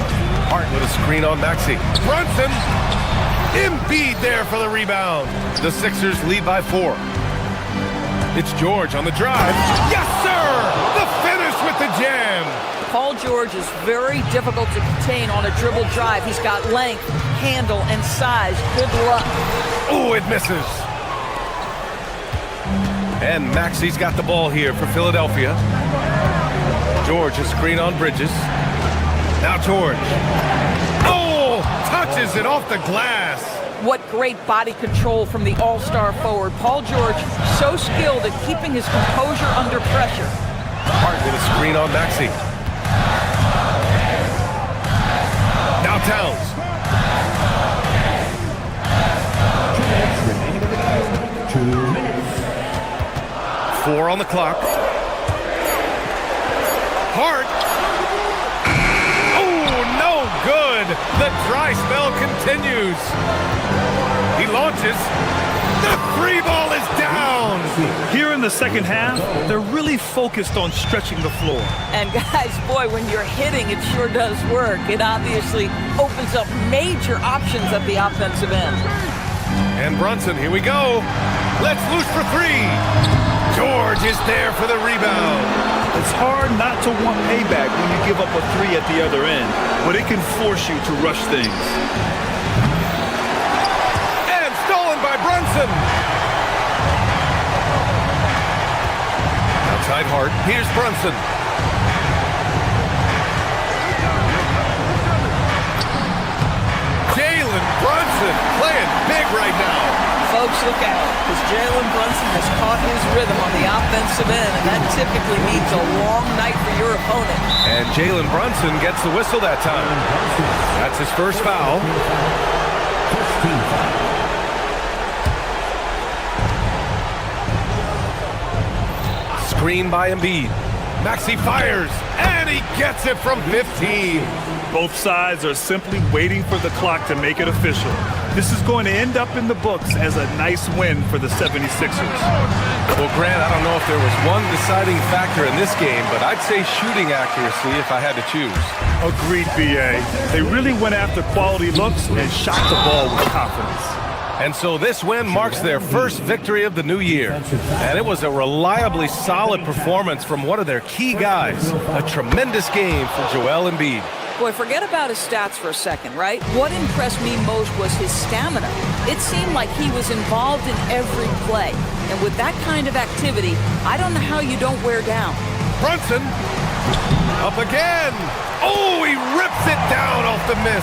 Hart with a screen on Maxey. Brunson. Embiid there for the rebound. The Sixers lead by 4. It's George on the drive. Yes, sir! The finish with the jam. Paul George is very difficult to contain on a dribble drive. He's got length, handle, and size. Good luck. Oh, it misses. And Maxi's got the ball here for Philadelphia. George, a screen on Bridges. Now George. Oh, touches it off the glass. What great body control from the all-star forward. Paul George, so skilled at keeping his composure under pressure. Hart with a screen on Maxi. Now Towns. 2 minutes. 4 on the clock. Hart. Oh, no good. The dry spell continues. He launches. The three ball is down. Here in the second half, they're really focused on stretching the floor. And guys, boy, when you're hitting, it sure does work. It obviously opens up major options at the offensive end. And Brunson, here we go. Let's loose for 3. George is there for the rebound. It's hard not to want payback when you give up a 3 at the other end, but it can force you to rush things. And stolen by Brunson. Outside Hart. Here's Brunson. Jalen Brunson playing big right now. Folks, look out, because Jalen Brunson has caught his rhythm on the offensive end, and that typically means a long night for your opponent. And Jalen Brunson gets the whistle that time. That's his first foul. Screen by Embiid. Maxi fires, and he gets it from 15. Both sides are simply waiting for the clock to make it official. This is going to end up in the books as a nice win for the 76ers. Well, Grant, I don't know if there was one deciding factor in this game, but I'd say shooting accuracy if I had to choose. Agreed, B.A. They really went after quality looks and shot the ball with confidence. And so this win marks their first victory of the new year. And it was a reliably solid performance from one of their key guys. A tremendous game for Joel Embiid. Boy, forget about his stats for a second, right? What impressed me most was his stamina. It seemed like he was involved in every play. And with that kind of activity, I don't know how you don't wear down. Brunson, up again. Oh, he rips it down off the miss.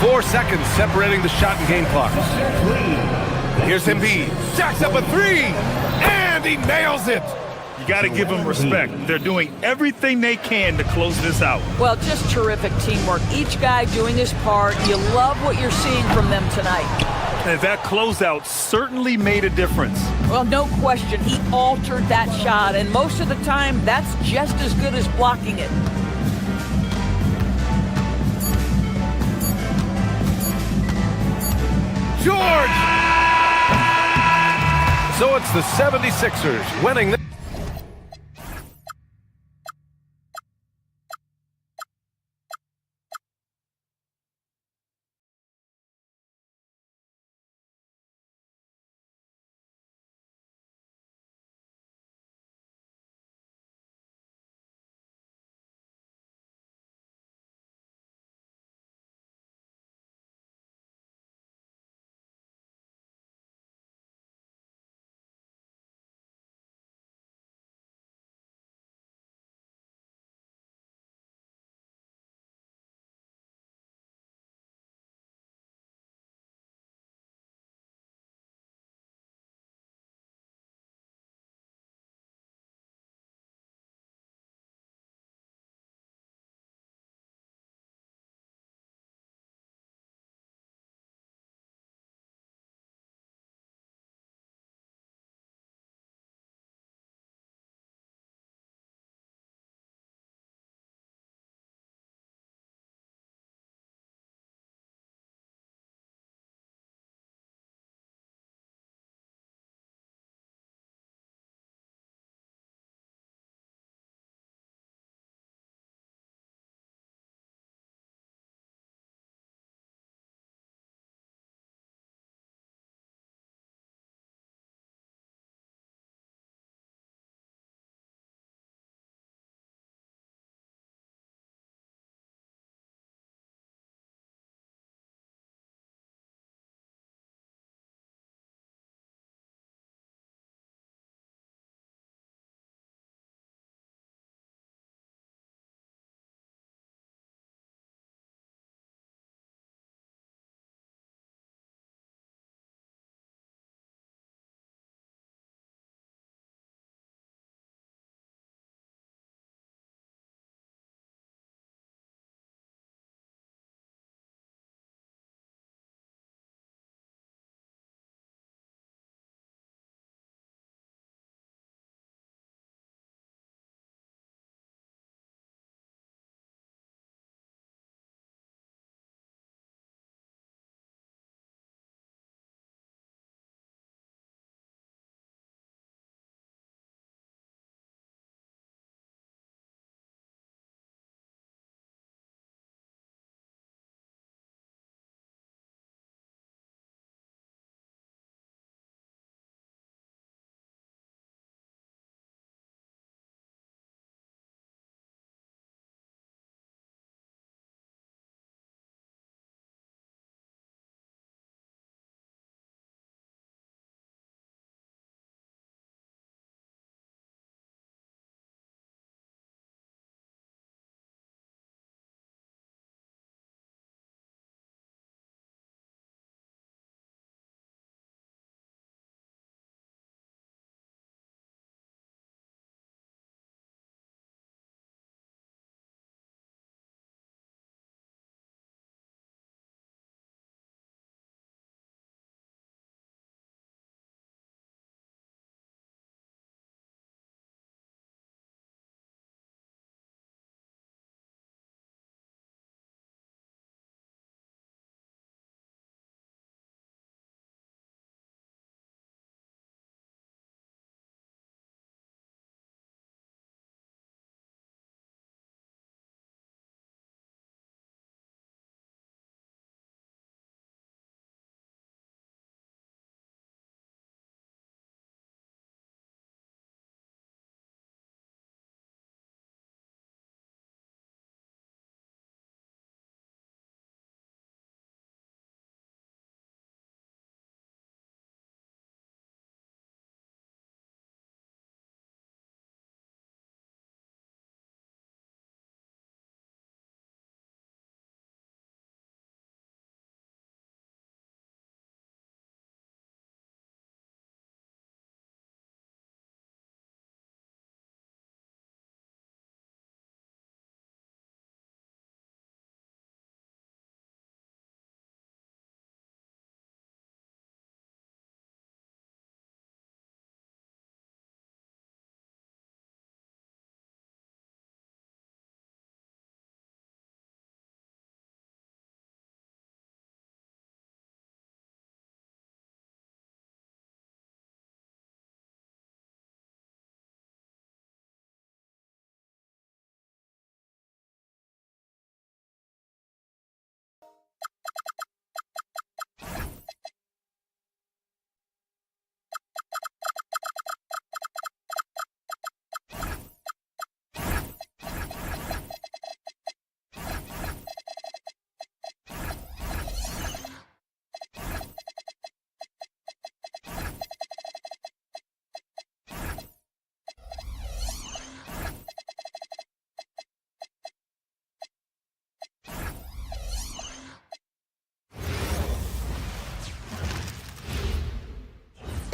4 seconds separating the shot and game clocks. Here's Embiid. Jacks up a 3, and he nails it. You got to give them respect. They're doing everything they can to close this out. Well, just terrific teamwork. Each guy doing his part. You love what you're seeing from them tonight. And that closeout certainly made a difference. Well, no question. He altered that shot, and most of the time, that's just as good as blocking it. George! So it's the 76ers winning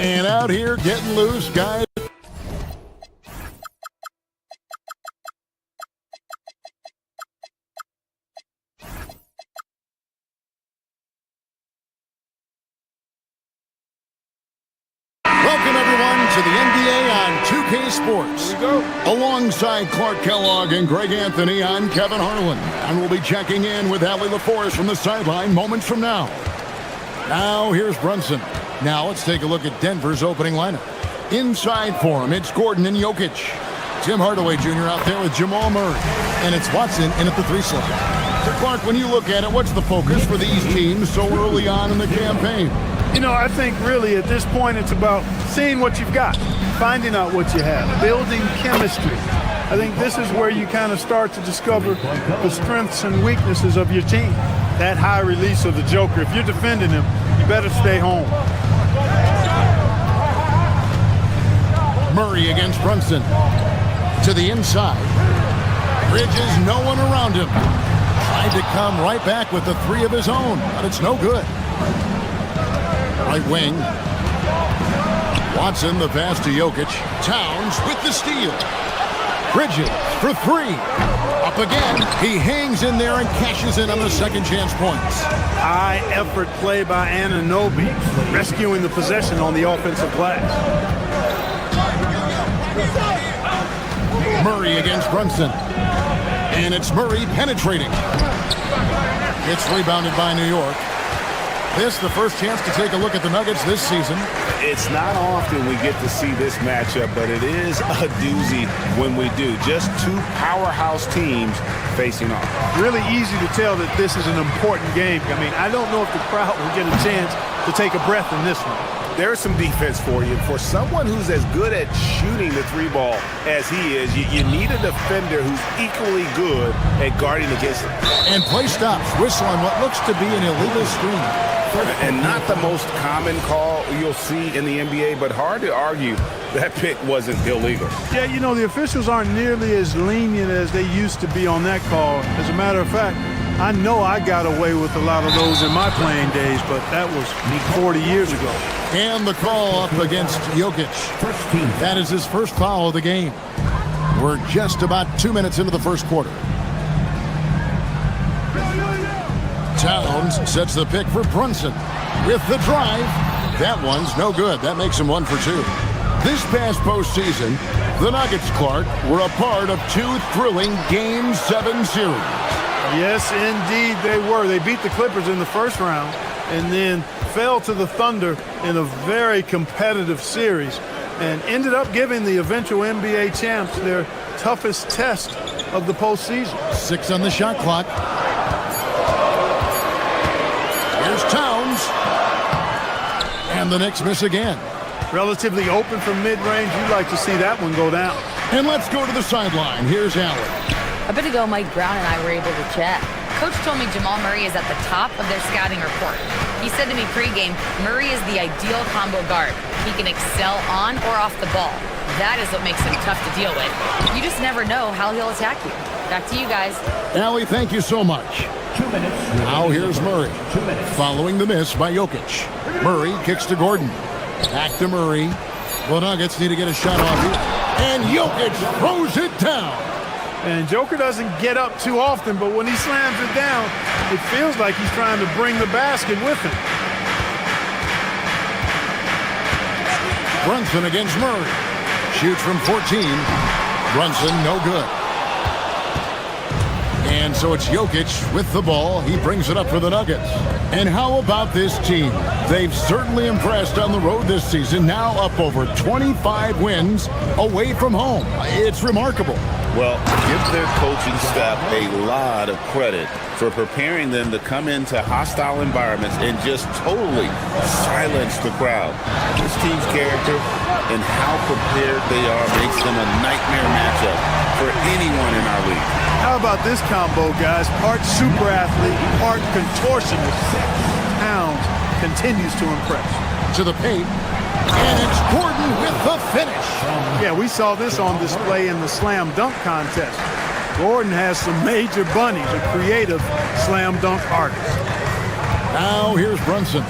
And out here getting loose, guys. Welcome, everyone, to the NBA on 2K Sports. Here we go. Alongside Clark Kellogg and Greg Anthony, I'm Kevin Harlan. And we'll be checking in with Allie LaForest from the sideline moments from now. Now, here's Brunson. Now, let's take a look at Denver's opening lineup. Inside for him, it's Gordon and Jokic. Tim Hardaway Jr. out there with Jamal Murray. And it's Watson in at the 3 slot. So, Clark, when you look at it, what's the focus for these teams so early on in the campaign? You know, I think really at this point it's about seeing what you've got, finding out what you have, building chemistry. I think this is where you kind of start to discover the strengths and weaknesses of your team. That high release of the Joker, if you're defending him, you better stay home. Murray against Brunson. To the inside. Bridges, no one around him. Tried to come right back with the 3 of his own, but it's no good. Right wing. Watson, the pass to Jokic. Towns with the steal. Bridges for 3. Up again. He hangs in there and cashes in on the second chance points. High effort play by Anunoby, rescuing the possession on the offensive glass. Murray against Brunson. And it's Murray penetrating. It's rebounded by New York. This the first chance to take a look at the Nuggets this season. It's not often we get to see this matchup, but it is a doozy when we do. Just 2 powerhouse teams facing off. Really easy to tell that this is an important game. I mean, I don't know if the crowd will get a chance to take a breath in this one. There's some defense for you. For someone who's as good at shooting the 3-ball as he is, you need a defender who's equally good at guarding against him. And play stops. Whistle on what looks to be an illegal screen. And not the most common call you'll see in the NBA, but hard to argue that pick wasn't illegal. Yeah, you know, the officials aren't nearly as lenient as they used to be on that call. As a matter of fact, I know I got away with a lot of those in my playing days, but that was 40 years ago. And the call up against Jokic. That is his first foul of the game. We're just about 2 minutes into the first quarter. Towns sets the pick for Brunson. With the drive, that one's no good. That makes him 1 for 2. This past postseason, the Nuggets, Clark, were a part of 2 thrilling Game 7 series. Yes, indeed they were. They beat the Clippers in the first round and then fell to the Thunder in a very competitive series and ended up giving the eventual NBA champs their toughest test of the postseason. 6 on the shot clock. Here's Towns. And the Knicks miss again. Relatively open from mid-range. You'd like to see that one go down. And let's go to the sideline. Here's Allen. A bit ago, Mike Brown and I were able to chat. Coach told me Jamal Murray is at the top of their scouting report. He said to me pregame, Murray is the ideal combo guard. He can excel on or off the ball. That is what makes him tough to deal with. You just never know how he'll attack you. Back to you guys. Allie, thank you so much. 2 minutes. Now here's Murray. 2 minutes. Following the miss by Jokic. Murray kicks to Gordon. Back to Murray. The Nuggets need to get a shot off here. And Jokic throws it down. And Joker doesn't get up too often, but when he slams it down, it feels like he's trying to bring the basket with him. Brunson against Murray. Shoots from 14. Brunson, no good. And so it's Jokic with the ball. He brings it up for the Nuggets. And how about this team? They've certainly impressed on the road this season, now up over 25 wins away from home. It's remarkable. Well, give their coaching staff a lot of credit for preparing them to come into hostile environments and just totally silence the crowd. This team's character and how prepared they are makes them a nightmare matchup for anyone in our league. How about this combo, guys? Part super athlete, part contortionist. Towns continues to impress. To the paint. And it's Gordon with the finish. Yeah, we saw this on display in the slam dunk contest. Gordon has some major bunnies, a creative slam dunk artist. Now here's Brunson.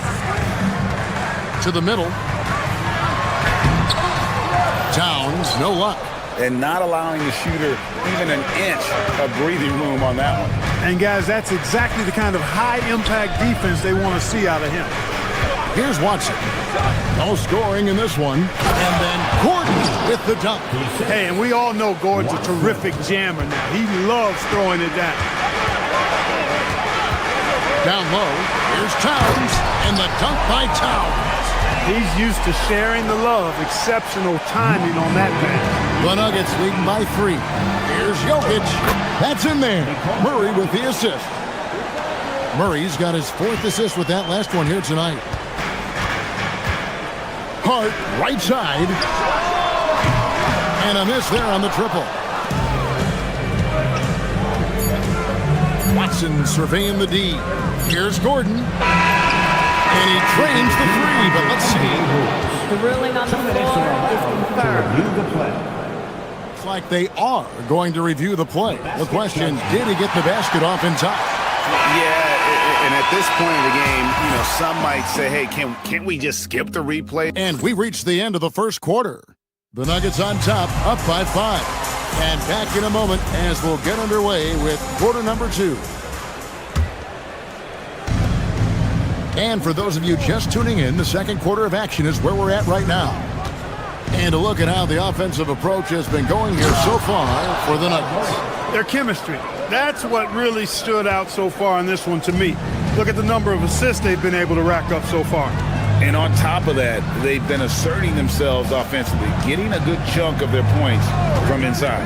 To the middle. Towns, no luck. And not allowing the shooter even an inch of breathing room on that one. And guys, that's exactly the kind of high-impact defense they want to see out of him. Here's Watson. No scoring in this one. And then Gordon with the dunk. Hey, and we all know Gordon's a terrific jammer now. He loves throwing it down. Down low, here's Towns, and the dunk by Towns. He's used to sharing the love. Exceptional timing on that pass. The Nuggets leading by 3. Here's Jokic. That's in there. Murray with the assist. Murray's got his 4th assist with that last one here tonight. Hart, right side. And a miss there on the triple. Watson surveying the D. Here's Gordon. And he trains the 3, but let's see. The ruling on the floor is confirmed. Looks like they are going to review the play. The question, did he get the basket off in time? Yeah, and at this point in the game, you know, some might say, hey, can't we just skip the replay? And we reached the end of the first quarter. The Nuggets on top, up by 5. And back in a moment as we'll get underway with quarter number 2. And for those of you just tuning in, the second quarter of action is where we're at right now. And a look at how the offensive approach has been going here so far for the Nuggets. Their chemistry. That's what really stood out so far in this one to me. Look at the number of assists they've been able to rack up so far. And on top of that, they've been asserting themselves offensively, getting a good chunk of their points from inside.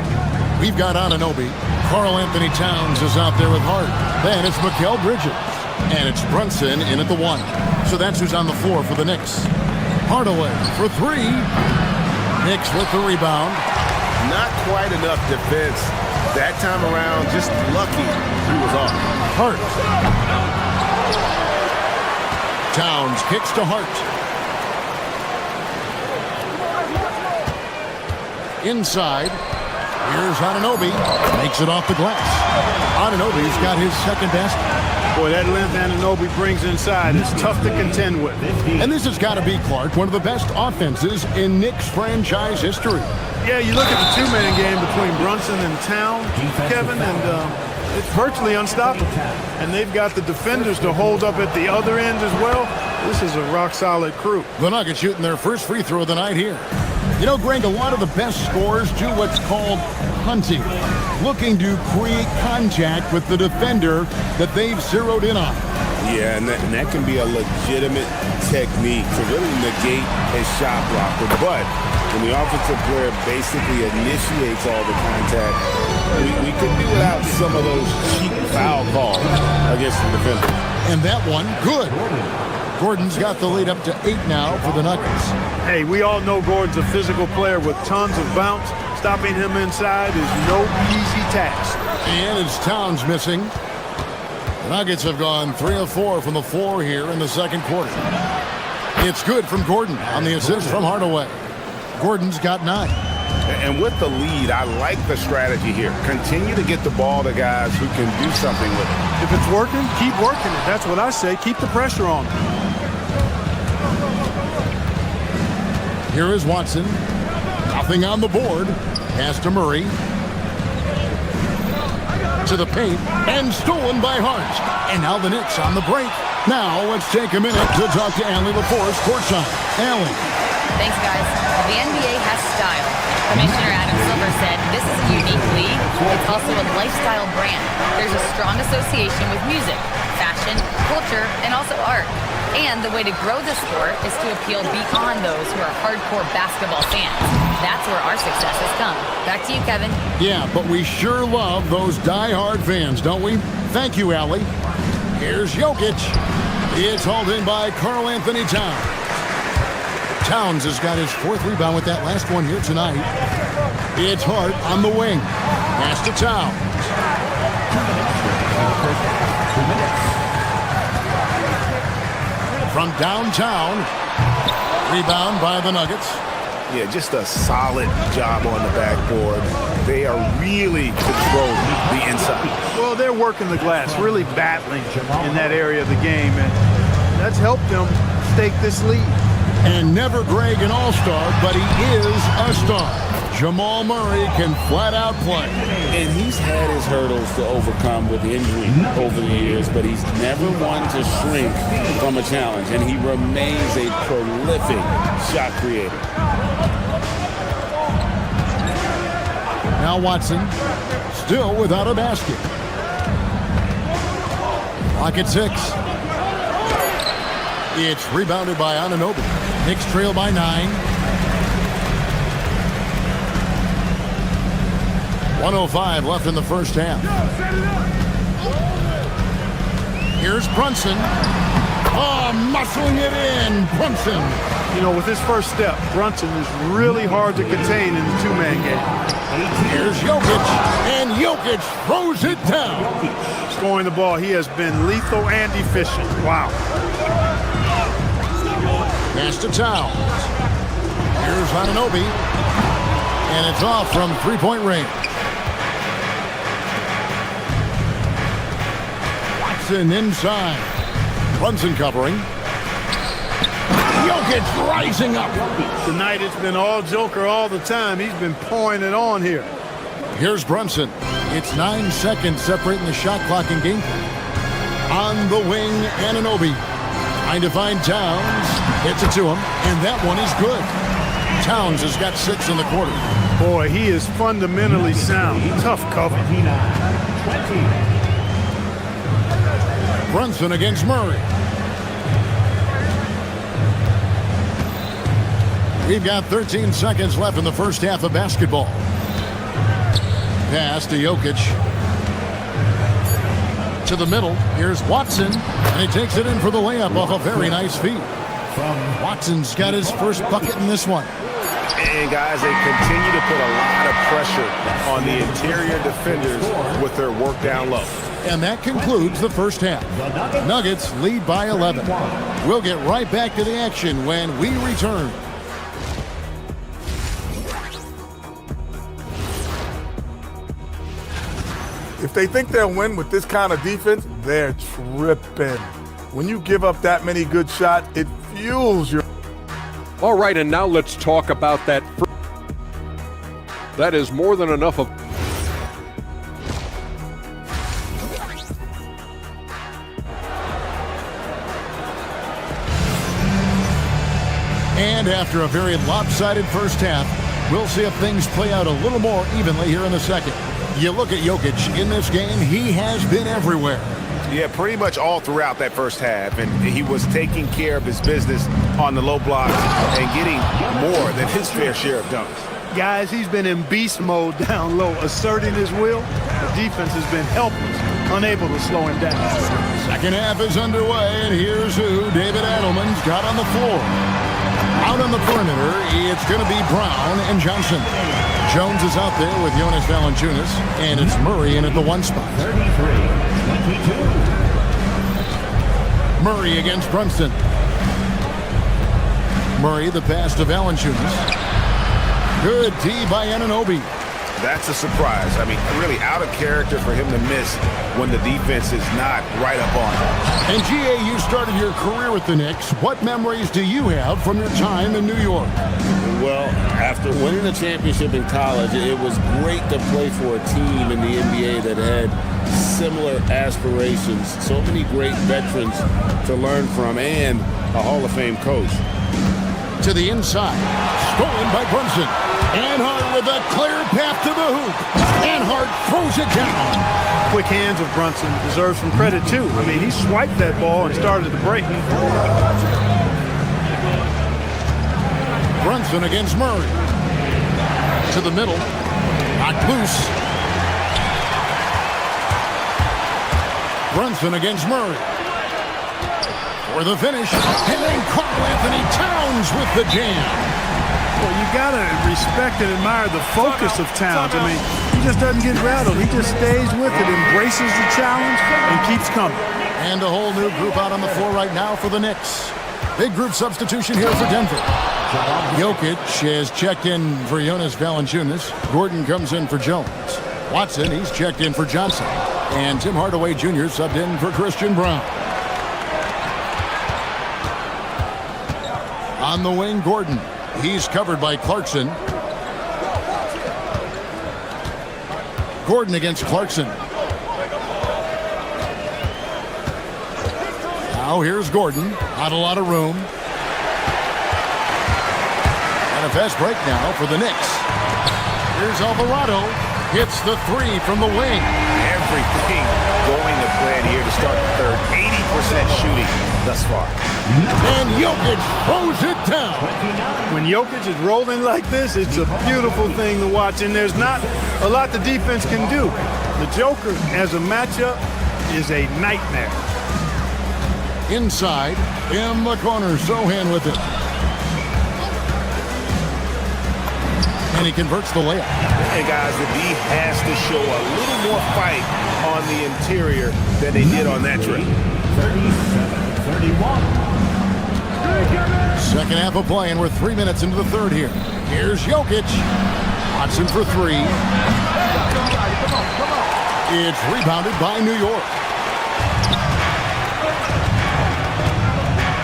We've got Anunoby. Karl Anthony Towns is out there with Hart. Then it's Mikal Bridges. And it's Brunson in at the 1. So that's who's on the floor for the Knicks. Hardaway for 3. Knicks with the rebound. Not quite enough defense that time around. Just lucky he was off. Hart. Towns kicks to Hart. Inside. Here's Anunoby. Makes it off the glass. Anunoby's got his second basket. Boy, that length Anunoby brings inside is tough to contend with. And this has got to be, Clark, one of the best offenses in Knicks franchise history. Yeah, you look at the two-man game between Brunson and Towns, Kevin, and it's virtually unstoppable. And they've got the defenders to hold up at the other end as well. This is a rock-solid crew. The Nuggets shooting their first free throw of the night here. You know, Greg, a lot of the best scorers do what's called hunting, looking to create contact with the defender that they've zeroed in on. Yeah, and that can be a legitimate technique to really negate a shot blocker. But when the offensive player basically initiates all the contact, we could do without some of those cheap foul calls against the defender. And that one, good. Gordon's got the lead up to 8 now for the Nuggets. Hey, we all know Gordon's a physical player with tons of bounce. Stopping him inside is no easy task. And it's Towns missing. The Nuggets have gone 3 of 4 from the floor here in the second quarter. It's good from Gordon on the assist from Hardaway. Gordon's got 9. And with the lead, I like the strategy here. Continue to get the ball to guys who can do something with it. If it's working, keep working it. That's what I say. Keep the pressure on. Here is Watson. Nothing on the board. Pass to Murray. To the paint. And stolen by Hart. And now the Knicks on the break. Now let's take a minute to talk to Allie LaForest courtside. Allie. Thanks, guys. The NBA has style. Commissioner Adam Silver said this is a unique league. It's also a lifestyle brand. There's a strong association with music, fashion, culture, and also art. And the way to grow the sport is to appeal beyond those who are hardcore basketball fans. That's where our success has come. Back to you, Kevin. Yeah, but we sure love those die-hard fans, don't we? Thank you, Allie. Here's Jokic. It's hauled in by Karl Anthony Towns. Towns has got his 4th rebound with that last one here tonight. It's Hart on the wing. Pass to Towns. From downtown, rebound by the Nuggets. Yeah, just a solid job on the backboard. They are really controlling the inside. Well, they're working the glass, really battling in that area of the game, and that's helped them stake this lead. And never Greg an all-star, but he is a star. Jamal Murray can flat out play. And he's had his hurdles to overcome with injury over the years, but he's never one to shrink from a challenge, and he remains a prolific shot creator. Now Watson, still without a basket. Clock at 6. It's rebounded by Anunoby. Knicks trail by 9. 1:05 left in the first half. Here's Brunson. Oh, muscling it in. Brunson. You know, with his first step, Brunson is really hard to contain in the two-man game. Here's Jokic, and Jokic throws it down. Scoring the ball, he has been lethal and efficient. Wow. Pass to Towns. Here's Anunoby, and it's off from three-point range. Watson inside. Brunson covering. Jokic rising up. Tonight it's been all Joker all the time. He's been pouring it on here. Here's Brunson. It's 9 seconds separating the shot clock and game clock. On the wing, Anunoby. Trying to find Towns. Hits it to him, and that one is good. Towns has got 6 in the quarter. Boy, he is fundamentally sound. Tough cover. Brunson against Murray. We've got 13 seconds left in the first half of basketball. Pass to Jokic. To the middle. Here's Watson. And he takes it in for the layup off a very nice feed. Watson's got his first bucket in this one. And guys, they continue to put a lot of pressure on the interior defenders with their work down low. And that concludes the first half. Nuggets lead by 11. We'll get right back to the action when we return. If they think they'll win with this kind of defense, they're tripping. When you give up that many good shots, it fuels your... All right, and now let's talk about that. That is more than enough of... And after a very lopsided first half, we'll see if things play out a little more evenly here in the second. You look at Jokic in this game, he has been everywhere. Yeah, pretty much all throughout that first half, and he was taking care of his business on the low blocks and getting more than his fair share of dunks. Guys, he's been in beast mode down low, asserting his will. The defense has been helpless, unable to slow him down. Second half is underway, and here's who David Adelman's got on the floor. Out on the perimeter, it's going to be Brown and Johnson. Jones is out there with Jonas Valanciunas, and it's Murray in at the 1 spot. 33-22. Murray against Brunson. Murray, the pass to Valanciunas. Good D by Anunoby. That's a surprise. I mean, really out of character for him to miss when the defense is not right up on him. And G.A., you started your career with the Knicks. What memories do you have from your time in New York? Well, after winning a championship in college, it was great to play for a team in the NBA that had similar aspirations. So many great veterans to learn from and a Hall of Fame coach. To the inside. Stolen by Brunson. Anhart with a clear path to the hoop. Anhart throws it down. Quick hands of Brunson deserves some credit, too. I mean, he swiped that ball and started the break. Brunson against Murray. To the middle. Knocked loose. Brunson against Murray. For the finish. And then Karl Anthony Towns with the jam. Well, you got to respect and admire the focus of Towns. I mean, he just doesn't get rattled. He just stays with it, embraces the challenge, and keeps coming. And a whole new group out on the floor right now for the Knicks. Big group substitution here for Denver. Jokic has checked in for Jonas Valanciunas. Gordon comes in for Jones. Watson, he's checked in for Johnson. And Tim Hardaway Jr. subbed in for Christian Brown. On the wing, Gordon. He's covered by Clarkson. Gordon against Clarkson. Now here's Gordon. Not a lot of room. And a fast break now for the Knicks. Here's Alvarado. Hits the three from the wing. Everything going to plan here to start the third. 80% shooting thus far. And Jokic throws it down. When Jokic is rolling like this, it's a beautiful thing to watch, and there's not a lot the defense can do. The Joker, as a matchup, is a nightmare. Inside, in the corner, Sohan with it. And he converts the layup. Hey, guys, the D has to show a little more fight on the interior than they did on that trip. 37-31. Second half of play, and we're 3 minutes into the third here. Here's Jokic. Watson for three. It's rebounded by New York.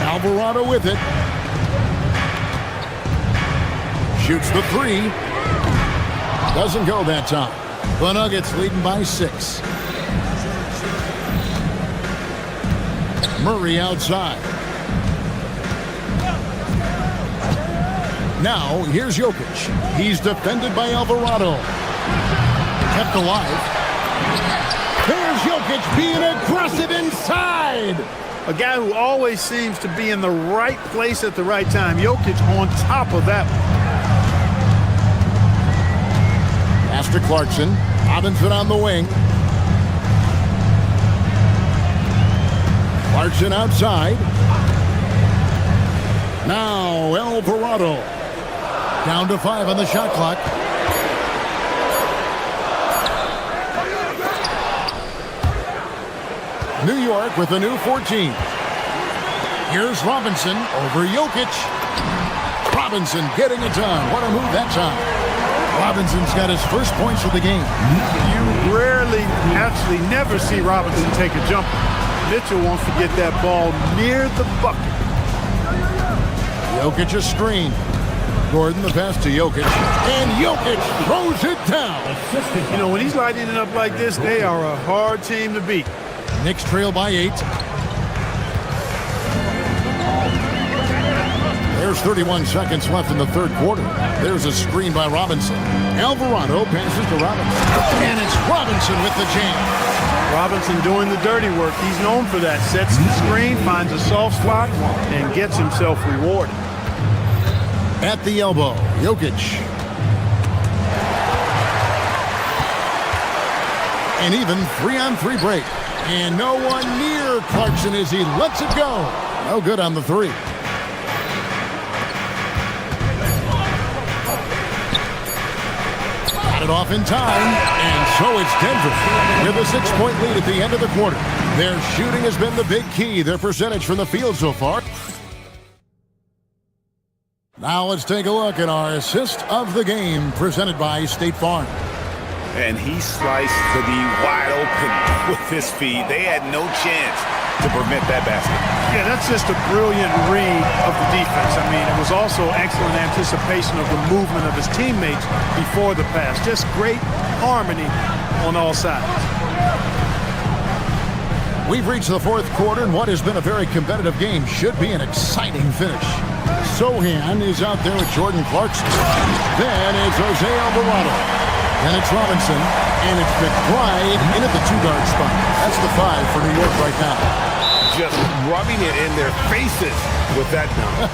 Alvarado with it. Shoots the three. Doesn't go that time. The Nuggets leading by 6. Murray outside. Now, here's Jokic. He's defended by Alvarado. Kept alive. There's Jokic being aggressive inside. A guy who always seems to be in the right place at the right time. Jokic on top of that one. Pass to Clarkson. Robinson on the wing. Clarkson outside. Now Alvarado. Down to 5 on the shot clock. New York with a new 14. Here's Robinson over Jokic. Robinson getting it done. What a move that time. Robinson's got his first points of the game. You rarely, actually never see Robinson take a jumper. Mitchell wants to get that ball near the bucket. Jokic a screen. Gordon the pass to Jokic. And Jokic throws it down. You know, when he's lighting it up like this, they are a hard team to beat. Knicks trail by 8. There's 31 seconds left in the third quarter. There's a screen by Robinson. Alvarado passes to Robinson. And it's Robinson with the jam. Robinson doing the dirty work. He's known for that. Sets the screen, finds a soft spot, and gets himself rewarded. At the elbow, Jokic. An even 3-on-3 break. And no one near Clarkson as he lets it go. No good on the three. Got it off in time. And so it's Denver with a 6-point lead at the end of the quarter. Their shooting has been the big key. Their percentage from the field so far. Now let's take a look at our assist of the game presented by State Farm. And he sliced the D wide open with his feet. They had no chance to prevent that basket. Yeah, that's just a brilliant read of the defense. I mean, it was also excellent anticipation of the movement of his teammates before the pass. Just great harmony on all sides. We've reached the fourth quarter, and what has been a very competitive game should be an exciting finish. Sohan is out there with Jordan Clarkson. Then it's Jose Alvarado. Then it's Robinson. And it's McBride in at the 2-guard spot. That's the 5 for New York right now. Just rubbing it in their faces with that number.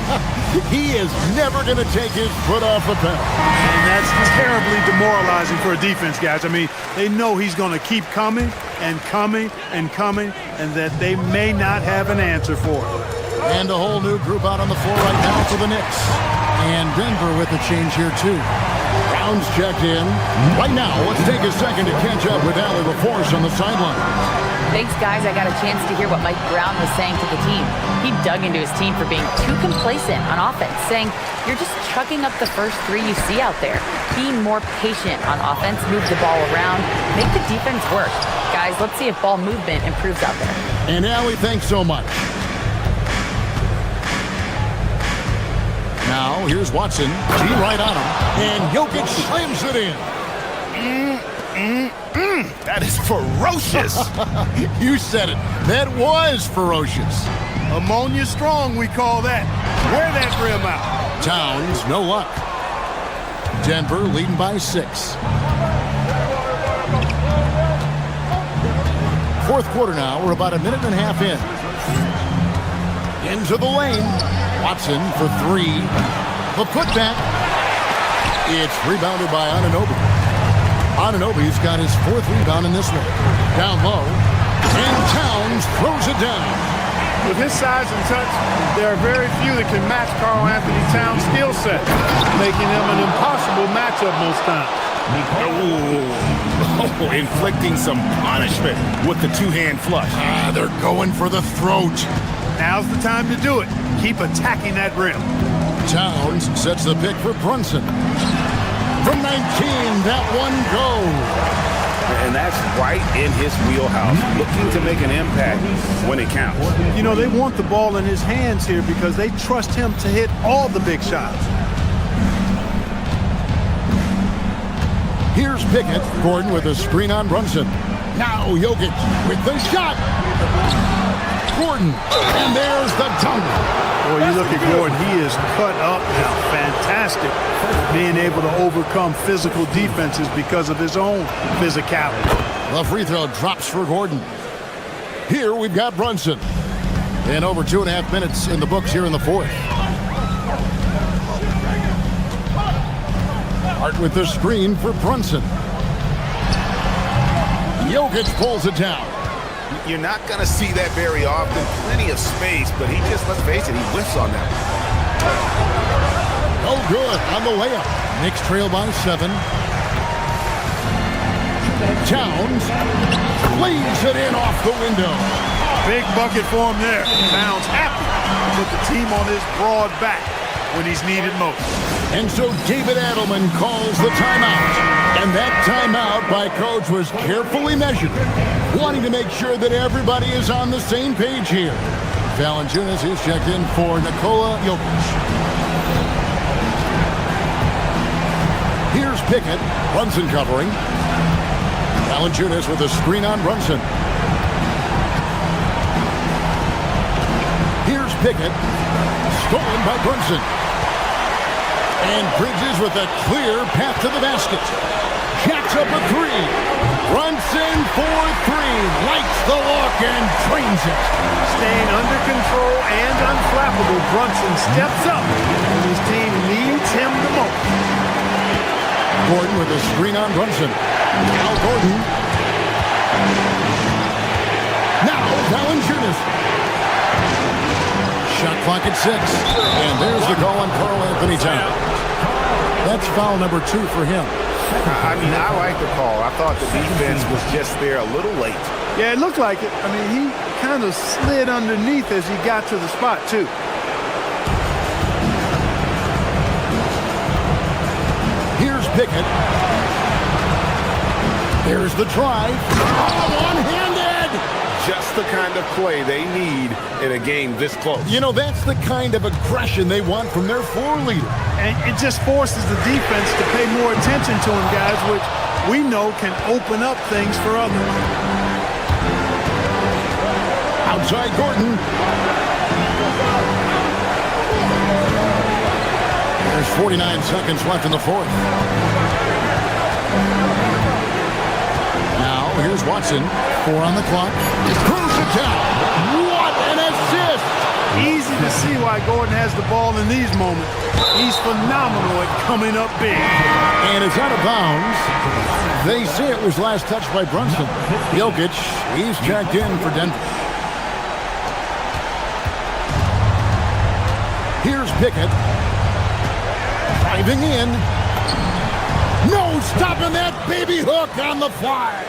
He is never going to take his foot off the pedal. And that's terribly demoralizing for a defense, guys. I mean, they know he's going to keep coming and coming and coming, and that they may not have an answer for it. And a whole new group out on the floor right now for the Knicks. And Denver with a change here, too. Brown's checked in. Right now, let's take a second to catch up with Allie LaForce on the sideline. Thanks, guys. I got a chance to hear what Mike Brown was saying to the team. He dug into his team for being too complacent on offense, saying, you're just chucking up the first 3 you see out there. Be more patient on offense, move the ball around, make the defense work. Guys, let's see if ball movement improves out there. And Allie, thanks so much. Now, here's Watson. G right on him. And Jokic slams it in. That is ferocious. You said it. That was ferocious. Ammonia strong, we call that. Wear that rim out. Towns, no luck. Denver leading by 6. Fourth quarter now. We're about a minute and a half in. Into the lane. Watson for 3. The putback. It's rebounded by Anunoby. Anunoby's got his 4th rebound in this one. Down low. And Towns throws it down. With his size and touch, there are very few that can match Karl Anthony Towns' skill set, making him an impossible matchup most times. Oh, inflicting some punishment with the two-hand flush. They're going for the throat. Now's the time to do it. Keep attacking that rim. Towns sets the pick for Brunson. From 19, that one goes. And that's right in his wheelhouse, looking to make an impact when it counts. You know, they want the ball in his hands here because they trust him to hit all the big shots. Here's Pickett. Gordon with a screen on Brunson. Now Jokic with the shot. Gordon, and there's the dunk. Boy, you look at Gordon, he is cut up now. Fantastic. Being able to overcome physical defenses because of his own physicality. The free throw drops for Gordon. Here we've got Brunson. And over 2.5 minutes in the books here in the fourth. Hart with the screen for Brunson. Jokic pulls it down. You're not going to see that very often. Plenty of space, but he just, let's face it, he whiffs on that. Oh, good on the layup. Knicks trail by 7. Towns lays it in off the window. Big bucket for him there. Towns happy to put the team on his broad back when he's needed most. And so David Adelman calls the timeout. And that timeout by coach was carefully measured, wanting to make sure that everybody is on the same page here. Valanciunas is checked in for Nikola Jokic. Here's Pickett. Brunson covering. Valanciunas with a screen on Brunson. Here's Pickett. Stolen by Brunson. And Bridges with a clear path to the basket. Jacks up a 3. Brunson for 3. Lights the look and drains it. Staying under control and unflappable, Brunson steps up when his team needs him the most. Gordon with a screen on Brunson. Now Gordon. Now Valanciunas. Shot clock at 6. And there's the call on Karl Anthony Towns. That's foul number 2 for him. I mean, I like the call. I thought the defense was just there a little late. Yeah, it looked like it. I mean, he kind of slid underneath as he got to the spot, too. Here's Pickett. There's the drive. Oh, one-handed! Just the kind of play they need in a game this close. You know, that's the kind of aggression they want from their floor leader. And it just forces the defense to pay more attention to him, guys, which we know can open up things for others. Outside Gordon. There's 49 seconds left in the fourth. Now, here's Watson. 4 on the clock. Throws it down. What an assist! Easy to see why Gordon has the ball in these moments. He's phenomenal at coming up big. And it's out of bounds. They say it was last touched by Brunson. Jokic, he's checked in for Denver. Here's Pickett. Driving in. No stopping that baby hook on the fly.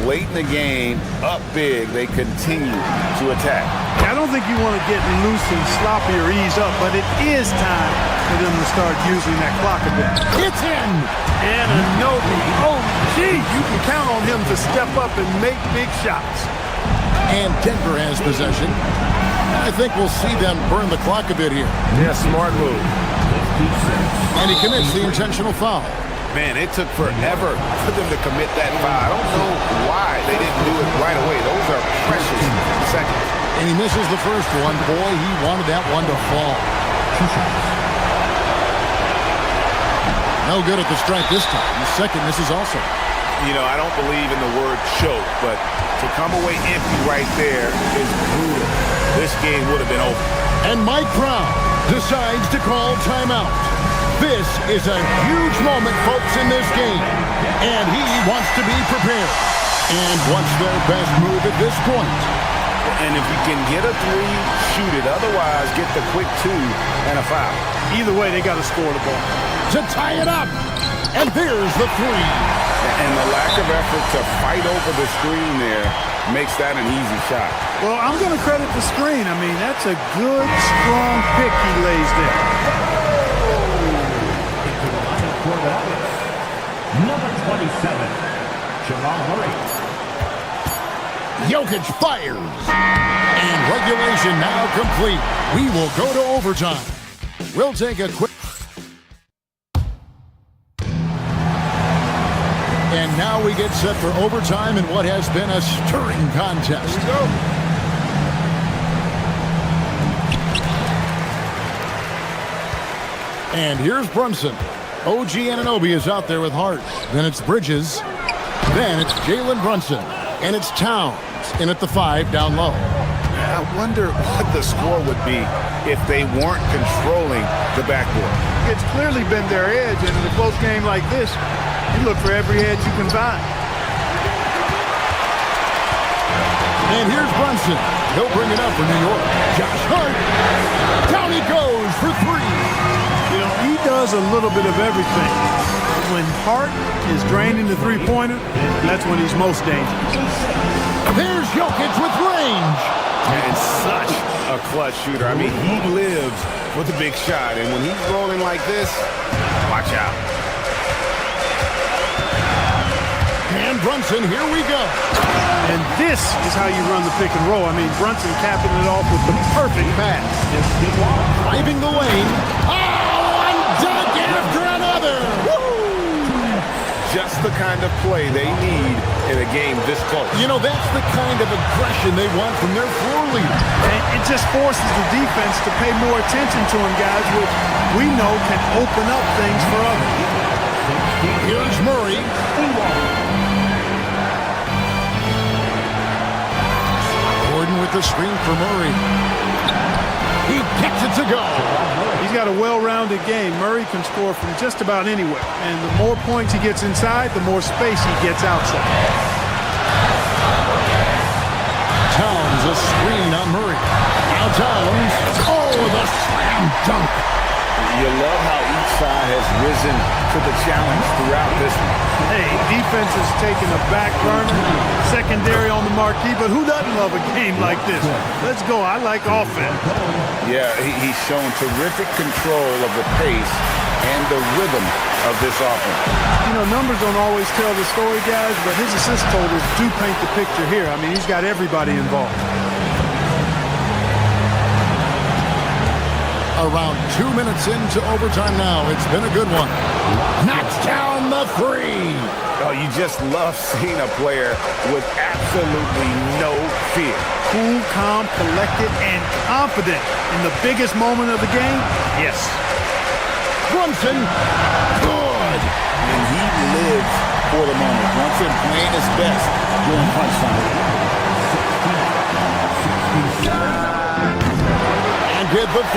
Late in the game, up big, they continue to attack. I don't think you want to get loose and sloppy or ease up, but it is time for them to start using that clock a bit. It's in! And Anunoby, oh gee, you can count on him to step up and make big shots. And Denver has possession. I think we'll see them burn the clock a bit here. Yeah, smart move. And he commits the intentional foul. Man, it took forever for them to commit that foul. I don't know why they didn't do it right away. Those are precious seconds. And he misses the first one. Boy, he wanted that one to fall. No good at the strike this time. The second misses also. You know, I don't believe in the word choke, but to come away empty right there is brutal. This game would have been over. And Mike Brown decides to call timeout. This is a huge moment, folks, in this game. And he wants to be prepared. And what's their best move at this point? And if you can get a three, shoot it. Otherwise, get the quick two and a foul. Either way, they got to score the ball. To tie it up. And there's the three. And the lack of effort to fight over the screen there makes that an easy shot. Well, I'm going to credit the screen. I mean, that's a good, strong pick he lays there. Number 27, Jamal Murray. Jokic fires. And regulation now complete. We will go to overtime. We'll take a quick... And now we get set for overtime in what has been a stirring contest. Here we go. And here's Brunson. OG Anunoby is out there with Hart. Then it's Bridges. Then it's Jalen Brunson. And it's Towns in at the 5 down low. I wonder what the score would be if they weren't controlling the backboard. It's clearly been their edge, and in a close game like this, you look for every edge you can find. And here's Brunson. He'll bring it up for New York. Josh Hart. Down he goes for 3. You know, he does a little bit of everything. When Hart is draining the three-pointer, that's when he's most dangerous. There's Jokic with range. And such a clutch shooter. I mean, he lives for the big shot. And when he's rolling like this, watch out. And Brunson, here we go. And this is how you run the pick and roll. I mean, Brunson capping it off with the perfect pass. Driving the lane. Oh, one dunk after another. Woo! Just the kind of play they need in a game this close. You know, that's the kind of aggression they want from their floor leader. And it just forces the defense to pay more attention to him, guys, which we know can open up things for others. Here's Murray. Gordon with the screen for Murray. He gets it to go. He's got a well-rounded game. Murray can score from just about anywhere. And the more points he gets inside, the more space he gets outside. Towns, a screen on Murray. Now Towns. Oh, the slam dunk. You love how each side has risen to the challenge throughout this one. Hey, defense is taking a back burner, secondary on the marquee, but who doesn't love a game like this? Let's go. I like offense. Yeah, he's shown terrific control of the pace and the rhythm of this offense. You know, numbers don't always tell the story, guys, but his assist totals do paint the picture here. I mean, he's got everybody involved. Around 2 minutes into overtime now. It's been a good one. Knocks down the 3. Oh, you just love seeing a player with absolutely no fear. Cool, calm, collected, and confident in the biggest moment of the game? Yes. Brunson, good. And he lives for the moment. Brunson playing his best during crunch time. Get the 3.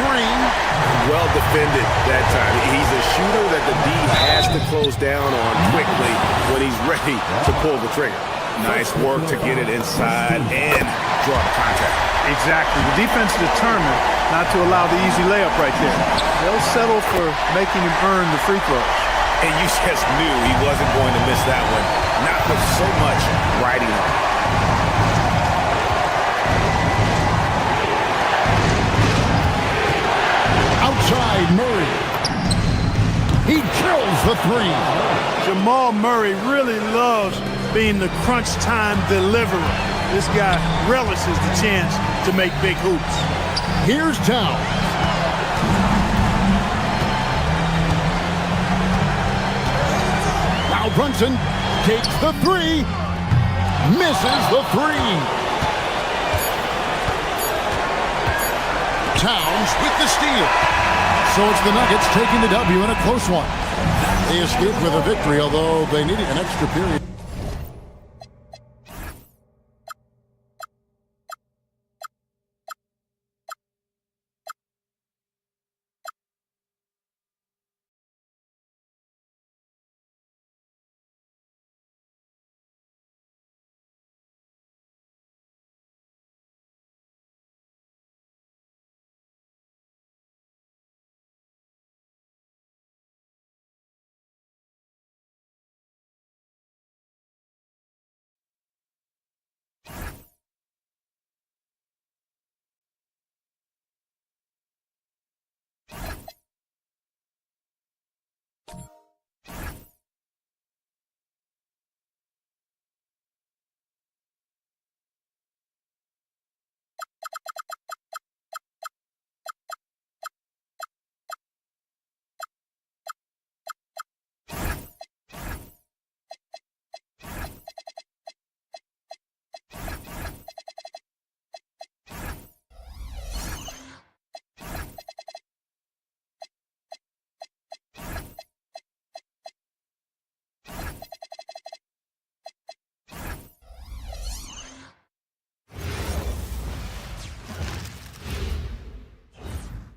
Well defended that time. He's a shooter that the D has to close down on quickly when he's ready to pull the trigger. Nice work to get it inside and draw the contact. Exactly. The defense determined not to allow the easy layup right there. They'll settle for making him earn the free throws. And you just knew he wasn't going to miss that one. Not with so much riding on. Outside Murray. He kills the 3. Jamal Murray really loves being the crunch time deliverer. This guy relishes the chance to make big hoops. Here's Towns. Brunson takes the three. Misses the three. Towns with the steal. So it's the Nuggets taking the W in a close one. They escaped with a victory, although they needed an extra period.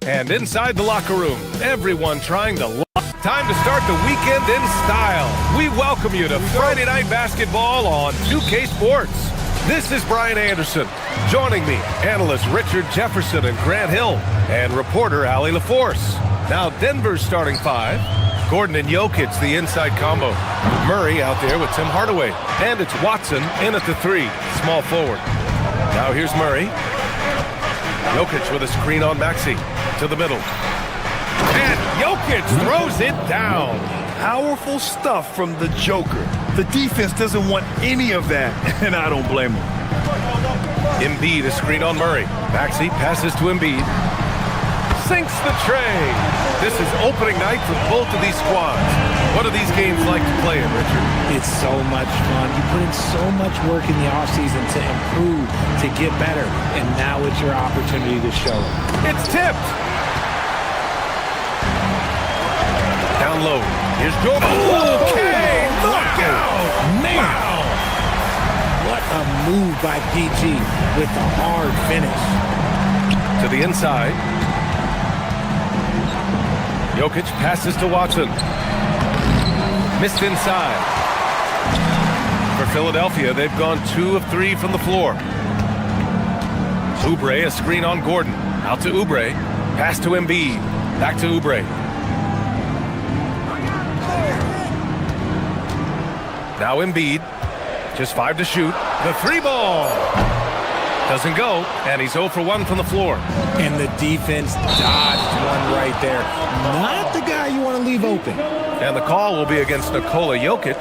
And inside the locker room, everyone trying to lock. Time to start the weekend in style. We welcome you to Friday Night Basketball on 2K Sports. This is Brian Anderson. Joining me, analysts Richard Jefferson and Grant Hill, and reporter Allie LaForce. Now Denver's starting five. Gordon and Jokic, the inside combo. Murray out there with Tim Hardaway. And it's Watson in at the three, small forward. Now here's Murray. Jokic with a screen on Maxey. To the middle. And Jokic throws it down. Powerful stuff from the Joker. The defense doesn't want any of that, and I don't blame them. Embiid, a screen on Murray. Maxey passes to Embiid. Sinks the tray. This is opening night for both of these squads. What do these games like to play in, Richard? It's so much fun. You put in so much work in the offseason to improve, to get better, and now it's your opportunity to show it. It's tipped. Down low. Here's Jordan. Okay, look out. Man. Wow. What a move by PG with the hard finish. To the inside. Jokic passes to Watson. Missed inside. For Philadelphia, they've gone 2 of 3 from the floor. Oubre, a screen on Gordon. Out to Oubre. Pass to Embiid. Back to Oubre. Now Embiid. Just 5 to shoot. The 3-ball. Doesn't go, and he's 0 for 1 from the floor. And the defense dodged one right there. Not the guy you want to leave open. And the call will be against Nikola Jokic.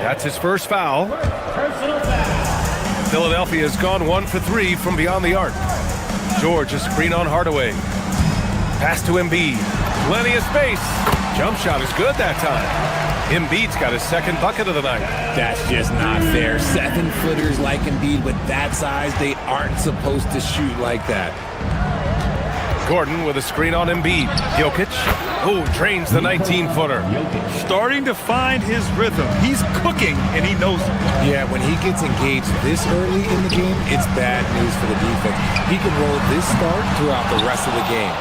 That's his first foul. Philadelphia has gone 1 for 3 from beyond the arc. George, a screen on Hardaway. Pass to Embiid. Plenty of space. Jump shot is good that time. Embiid's got his second bucket of the night. That's just not fair. 7-footers like Embiid with that size, they aren't supposed to shoot like that. Gordon with a screen on Embiid. Jokic, trains the 19-footer. Starting to find his rhythm. He's cooking, and he knows it. Yeah, when he gets engaged this early in the game, it's bad news for the defense. He can roll this start throughout the rest of the game.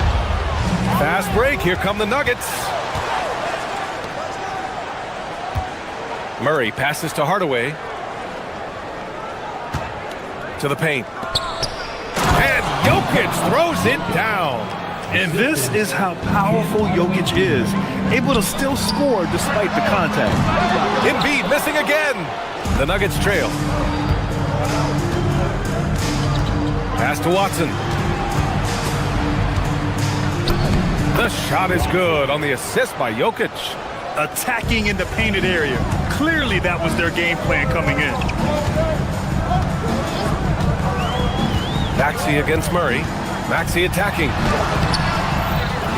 Fast break. Here come the Nuggets. Murray passes to Hardaway. To the paint. And Jokic throws it down. And this is how powerful Jokic is. Able to still score despite the contact. Embiid missing again. The Nuggets trail. Pass to Watson. The shot is good on the assist by Jokic. Attacking in the painted area. Clearly that was their game plan coming in. Maxey against Murray. Maxey attacking.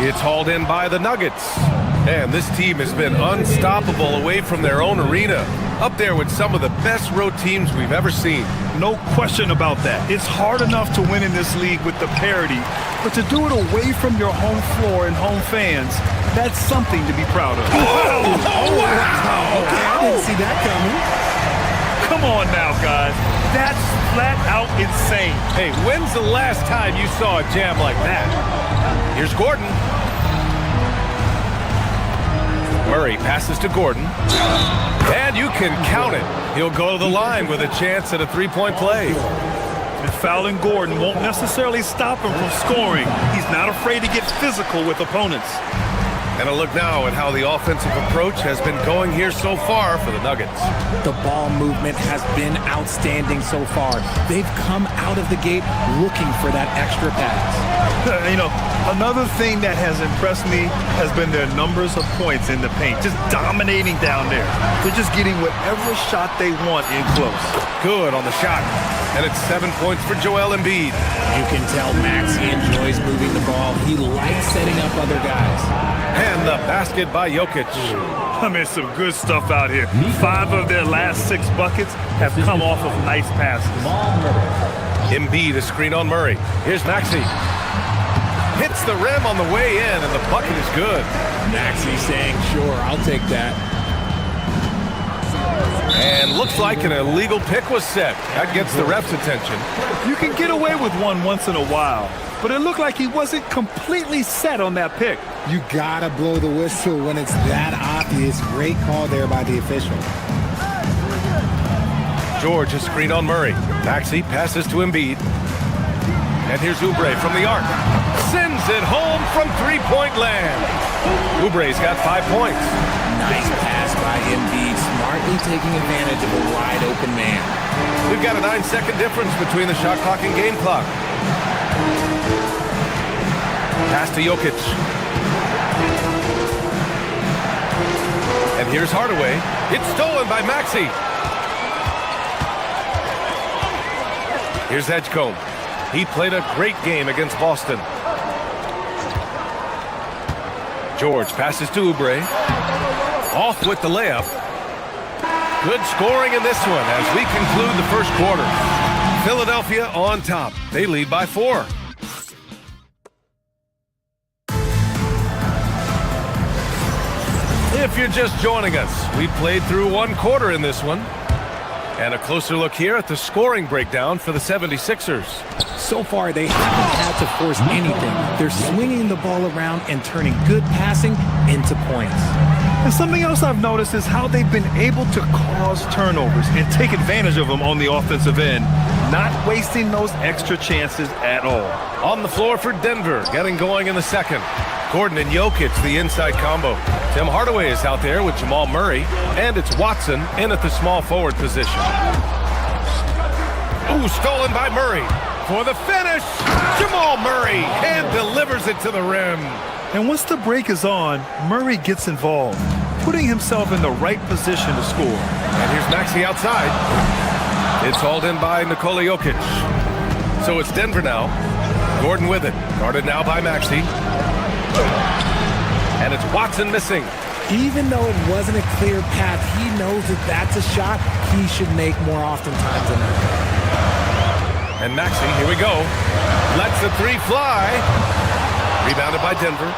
It's hauled in by the Nuggets. And this team has been unstoppable away from their own arena. Up there with some of the best road teams we've ever seen. No question about that. It's hard enough to win in this league with the parity, but to do it away from your home floor and home fans, that's something to be proud of. Wow. Okay, I didn't see that coming. Come on now, guys. That's flat out insane. Hey, when's the last time you saw a jam like that? Here's Gordon. Murray passes to Gordon. And you can count it. He'll go to the line with a chance at a three-point play. And fouling Gordon won't necessarily stop him from scoring. He's not afraid to get physical with opponents. And a look now at how the offensive approach has been going here so far for the Nuggets. The ball movement has been outstanding so far. They've come out of the gate looking for that extra pass. You know, another thing that has impressed me has been their numbers of points in the paint. Just dominating down there. They're just getting whatever shot they want in close. Good on the shot. And it's 7 points for Joel Embiid. You can tell Maxey enjoys moving the ball. He likes setting up other guys. And the basket by Jokic. I mean, some good stuff out here. 5 of their last 6 buckets have come off of nice passes. Embiid, a screen on Murray. Here's Maxey. Hits the rim on the way in, and the bucket is good. Maxey saying, sure, I'll take that. And looks like an illegal pick was set. That gets the ref's attention. You can get away with one once in a while, but it looked like he wasn't completely set on that pick. You gotta blow the whistle when it's that obvious. Great call there by the official. George, a screen on Murray. Maxey passes to Embiid. And here's Oubre from the arc. Sends it home from three-point land. Oubre's got 5 points. Nice pass by Embiid, smartly taking advantage of a wide-open man. We've got a 9-second difference between the shot clock and game clock. Pass to Jokic. And here's Hardaway. It's stolen by Maxey. Here's Edgecombe. He played a great game against Boston. George passes to Oubre. Off with the layup. Good scoring in this one as we conclude the first quarter. Philadelphia on top. They lead by 4. If you're just joining us, we played through 1 quarter in this one. And a closer look here at the scoring breakdown for the 76ers. So far, they haven't had to force anything. They're swinging the ball around and turning good passing into points. And something else I've noticed is how they've been able to cause turnovers and take advantage of them on the offensive end, not wasting those extra chances at all. On the floor for Denver, getting going in the second. Gordon and Jokic, the inside combo. Tim Hardaway is out there with Jamal Murray, and it's Watson in at the small forward position. Ooh, stolen by Murray. For the finish, Jamal Murray hand delivers it to the rim. And once the break is on, Murray gets involved, putting himself in the right position to score. And here's Maxey outside. It's hauled in by Nikola Jokic. So it's Denver now. Gordon with it. Guarded now by Maxey. And it's Watson missing. Even though it wasn't a clear path, he knows that that's a shot he should make more oftentimes than not. And Maxey, here we go. Lets the 3 fly. Rebounded by Denver.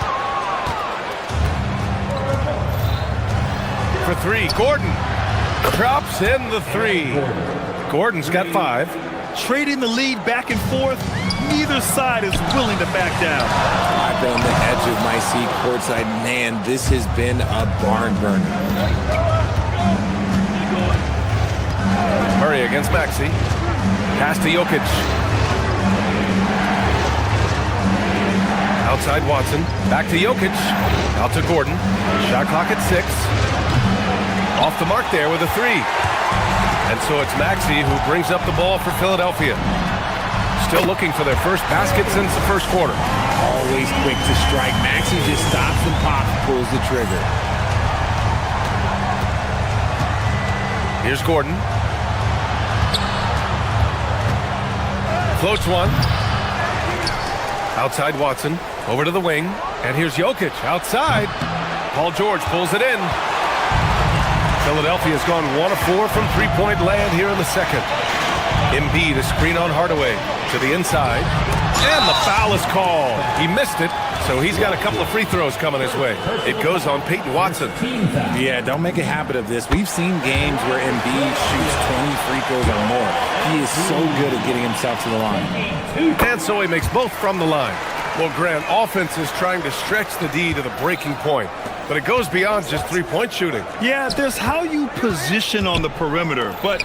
For 3, Gordon drops in the 3. Gordon's got 5. Trading the lead back and forth, neither side is willing to back down. I'm on the edge of my seat courtside. Man, this has been a barn burner. Murray against Maxey. Pass to Jokic. Outside Watson. Back to Jokic. Out to Gordon. Shot clock at 6. Off the mark there with a 3. And so it's Maxey who brings up the ball for Philadelphia. Still looking for their first basket since the first quarter. Always quick to strike. Maxey just stops and pops, pulls the trigger. Here's Gordon. Floats one. Outside Watson. Over to the wing. And here's Jokic outside. Paul George pulls it in. Philadelphia's gone 1 of 4 from three-point land here in the second. Embiid, a screen on Hardaway to the inside. And the foul is called. He missed it, so he's got a couple of free throws coming his way. It goes on Peyton Watson. Yeah, don't make a habit of this. We've seen games where Embiid shoots 20 free throws or more. He is so good at getting himself to the line. And so he makes both from the line. Well, Grant, offense is trying to stretch the D to the breaking point, but it goes beyond just three-point shooting. Yeah, there's how you position on the perimeter, but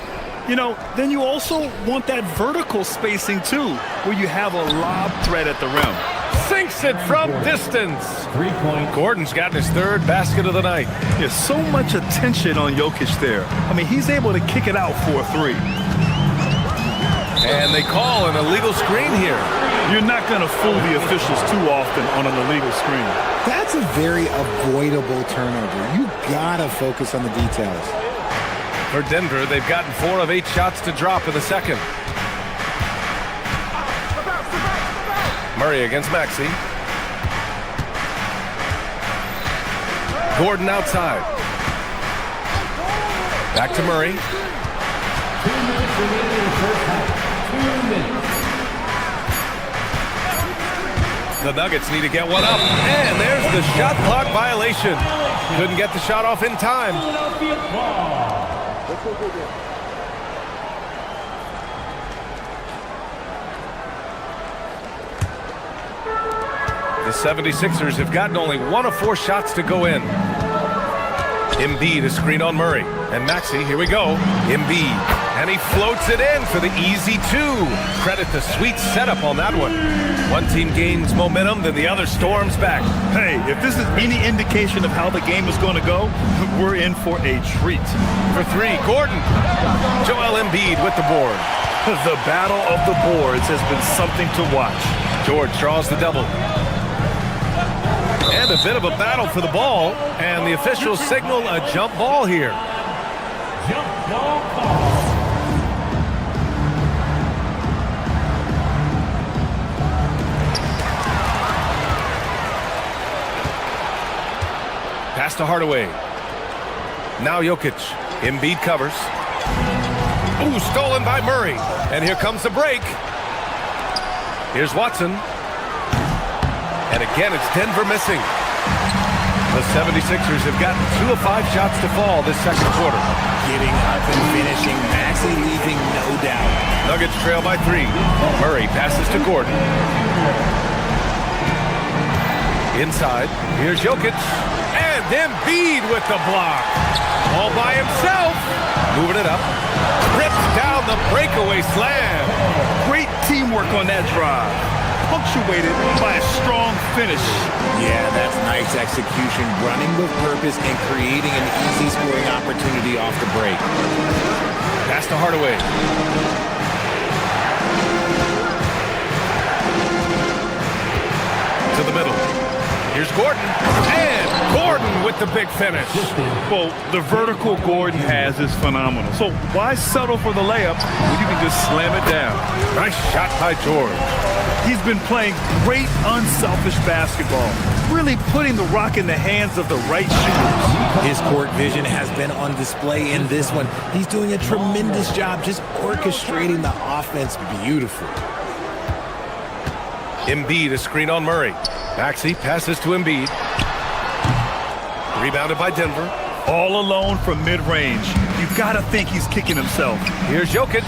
you know, then you also want that vertical spacing too, where you have a lob threat at the rim. Sinks it from distance. 3-point. Gordon's gotten his third basket of the night. There's so much attention on Jokic there. I mean, he's able to kick it out for a three. And they call an illegal screen here. You're not going to fool the officials too often on an illegal screen. That's a very avoidable turnover. You gotta focus on the details. For Denver, they've gotten 4 of 8 shots to drop in the second. Murray against Maxey. Gordon outside. Back to Murray. 2 minutes remaining in the first half. 2 minutes. The Nuggets need to get one up. And there's the shot clock violation. Couldn't get the shot off in time. The 76ers have gotten only 1 of 4 shots to go in. Embiid, a screen on Murray. And Maxey, here we go. Embiid. And he floats it in for the easy 2. Credit the sweet setup on that one. One team gains momentum, then the other storms back. Hey, if this is any indication of how the game is going to go, we're in for a treat. For 3, Gordon. Joel Embiid with the board. The battle of the boards has been something to watch. George draws the double. And a bit of a battle for the ball, and the officials signal a jump ball here. Jump ball call. Pass to Hardaway. Now Jokic. Embiid covers. Ooh, stolen by Murray. And here comes the break. Here's Watson. And again, it's Denver missing. The 76ers have gotten 2 of 5 shots to fall this second quarter. Getting up and finishing. Maxey leaving no doubt. Nuggets trail by 3. Murray passes to Gordon. Inside. Here's Jokic. And Embiid with the block. All by himself. Moving it up. Rips down the breakaway slam. Great teamwork on that drive. Punctuated by a strong finish. Yeah, that's nice execution. Running with purpose and creating an easy scoring opportunity off the break. Pass to Hardaway. To the middle. Here's Gordon. And Gordon with the big finish. Well, the vertical Gordon has is phenomenal. So why settle for the layup when you can just slam it down? Nice shot by George. He's been playing great unselfish basketball, really putting the rock in the hands of the right shooters. His court vision has been on display in this one. He's doing a tremendous job just orchestrating the offense beautifully. Embiid, a screen on Murray. Maxey passes to Embiid. Rebounded by Denver. All alone from mid-range. You've got to think he's kicking himself. Here's Jokic.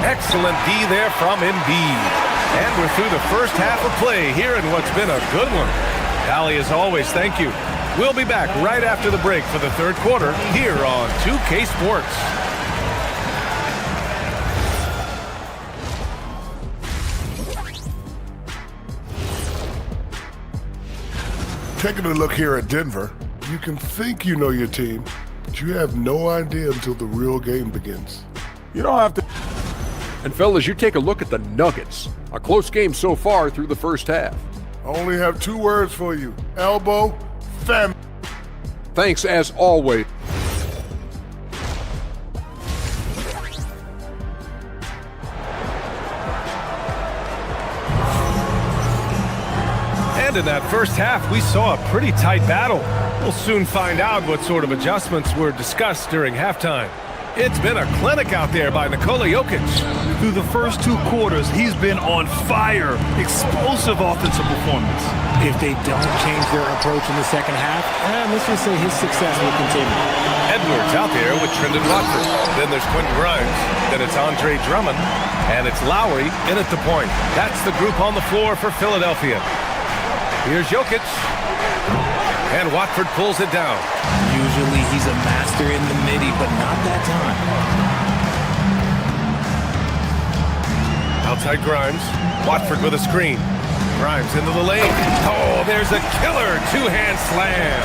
Excellent D there from Embiid. And we're through the first half of play here in what's been a good one. Allie, as always, thank you. We'll be back right after the break for the third quarter here on 2K Sports. Taking a look here at Denver, you can think you know your team, but you have no idea until the real game begins. You don't have to. And fellas, you take a look at the Nuggets. A close game so far through the first half. I only have 2 words for you. Elbow, fam. Thanks as always. And in that first half, we saw a pretty tight battle. We'll soon find out what sort of adjustments were discussed during halftime. It's been a clinic out there by Nikola Jokic. Through the first 2 quarters, he's been on fire. Explosive offensive performance. If they don't change their approach in the second half, let's just say his success will continue. Edwards out there with Trendon Watford. Then there's Quentin Grimes. Then it's Andre Drummond. And it's Lowry in at the point. That's the group on the floor for Philadelphia. Here's Jokic. And Watford pulls it down. Usually he's a master in the midi, but not that time. Outside Grimes. Watford with a screen. Grimes into the lane. Oh, there's a killer 2-hand slam.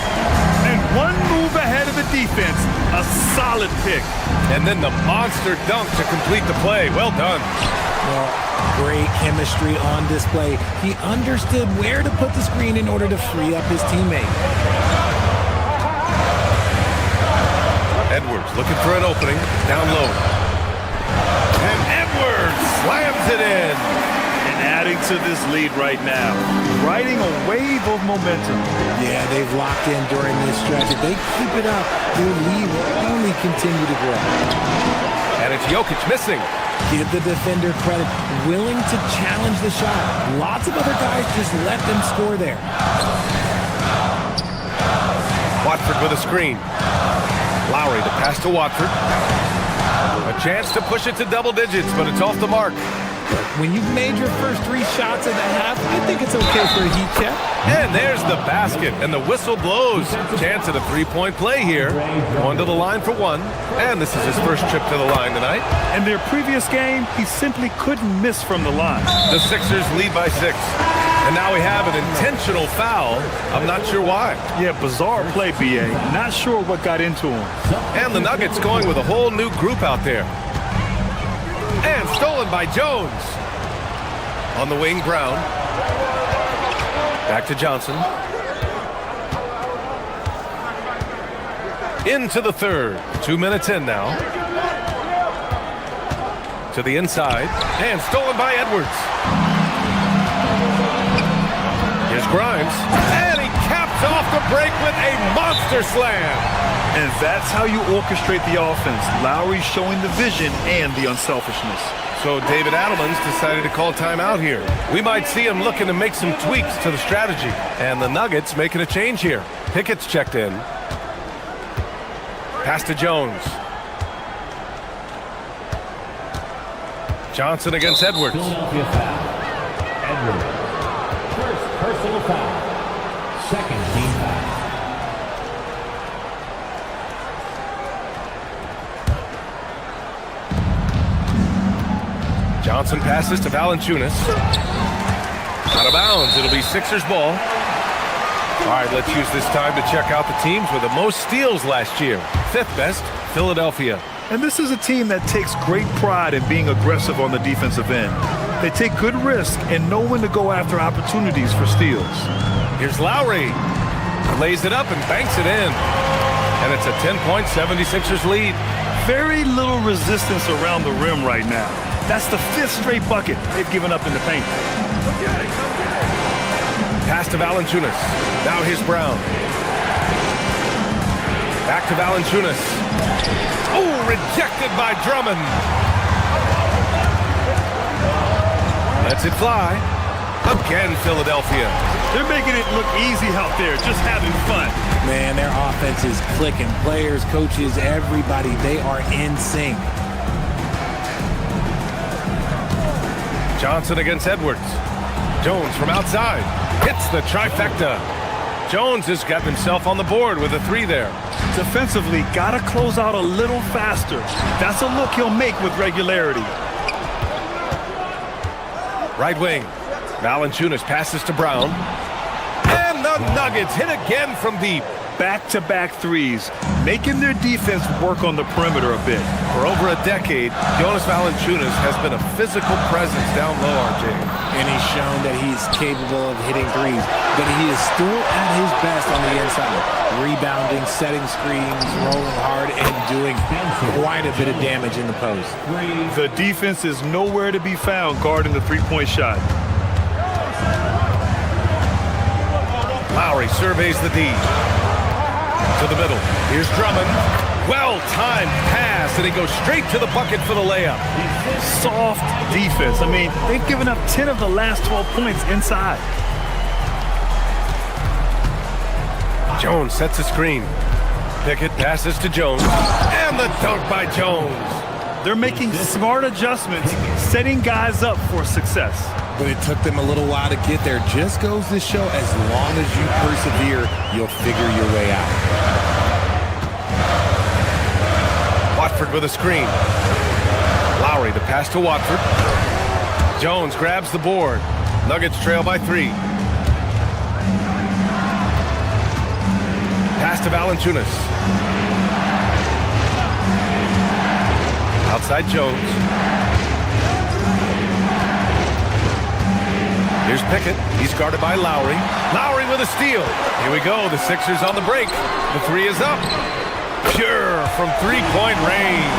And one move ahead of the defense. A solid pick. And then the monster dunk to complete the play. Well done. Well, great chemistry on display. He understood where to put the screen in order to free up his teammate. Edwards looking for an opening. Down low. And Edwards slams it in. And adding to this lead right now. Riding a wave of momentum. Yeah, they've locked in during this stretch. If they keep it up, their lead will only continue to grow. And it's Jokic missing. Give the defender credit, willing to challenge the shot. Lots of other guys just let them score there. Watford with a screen. Lowry to pass to Watford. A chance to push it to double digits, but it's off the mark. When you've made your first 3 shots in the half, I think it's okay for a heat check. And there's the basket, and the whistle blows. Chance at a 3-point play here. Going to the line for 1, and this is his first trip to the line tonight. In their previous game, he simply couldn't miss from the line. The Sixers lead by 6. And now we have an intentional foul. I'm not sure why. Yeah, bizarre play, B.A. Not sure what got into him. And the Nuggets going with a whole new group out there. And stolen by Jones. On the wing, Brown. Back to Johnson. Into the third. 2 minutes in now. To the inside. And stolen by Edwards. Here's Grimes. And he caps off the break with a monster slam. And that's how you orchestrate the offense. Lowry showing the vision and the unselfishness. So David Adelman's decided to call timeout here. We might see him looking to make some tweaks to the strategy. And the Nuggets making a change here. Pickett's checked in. Pass to Jones. Johnson against Edwards. Philadelphia foul. Edwards. First personal foul. Second team foul. Johnson passes to Valanciunas. Out of bounds. It'll be Sixers ball. All right, let's use this time to check out the teams with the most steals last year. 5th best, Philadelphia. And this is a team that takes great pride in being aggressive on the defensive end. They take good risk and know when to go after opportunities for steals. Here's Lowry. Lays it up and banks it in. And it's a 10-point 76ers lead. Very little resistance around the rim right now. That's the 5th straight bucket they've given up in the paint. Pass to Valanciunas. Now here's Brown. Back to Valanciunas. Oh, rejected by Drummond. Lets it fly. Again, Philadelphia. They're making it look easy out there, just having fun. Man, their offense is clicking. Players, coaches, everybody, they are in sync. Johnson against Edwards. Jones from outside. Hits the trifecta. Jones has got himself on the board with a 3 there. Defensively, got to close out a little faster. That's a look he'll make with regularity. Right wing. Valanciunas passes to Brown. And the Nuggets hit again from deep. Back-to-back threes, making their defense work on the perimeter a bit. For over a decade, Jonas Valanciunas has been a physical presence down low, RJ. And he's shown that he's capable of hitting threes, but he is still at his best on the inside. Rebounding, setting screens, rolling hard, and doing quite a bit of damage in the post. The defense is nowhere to be found guarding the three-point shot. Lowry surveys the D. To the middle. Here's Drummond. Well-timed pass, and he goes straight to the bucket for the layup. Soft defense. I mean, they've given up 10 of the last 12 points inside. Jones sets a screen. Pickett passes to Jones. And the dunk by Jones. They're making smart adjustments, setting guys up for success. But it took them a little while to get there. Just goes to show, as long as you persevere, you'll figure your way out. Watford with a screen. Lowry to pass to Watford. Jones grabs the board. Nuggets trail by 3. Pass to Valanciunas. Outside Jones. Here's Pickett. He's guarded by Lowry. Lowry with a steal. Here we go. The Sixers on the break. The 3 is up. Pure from 3-point range.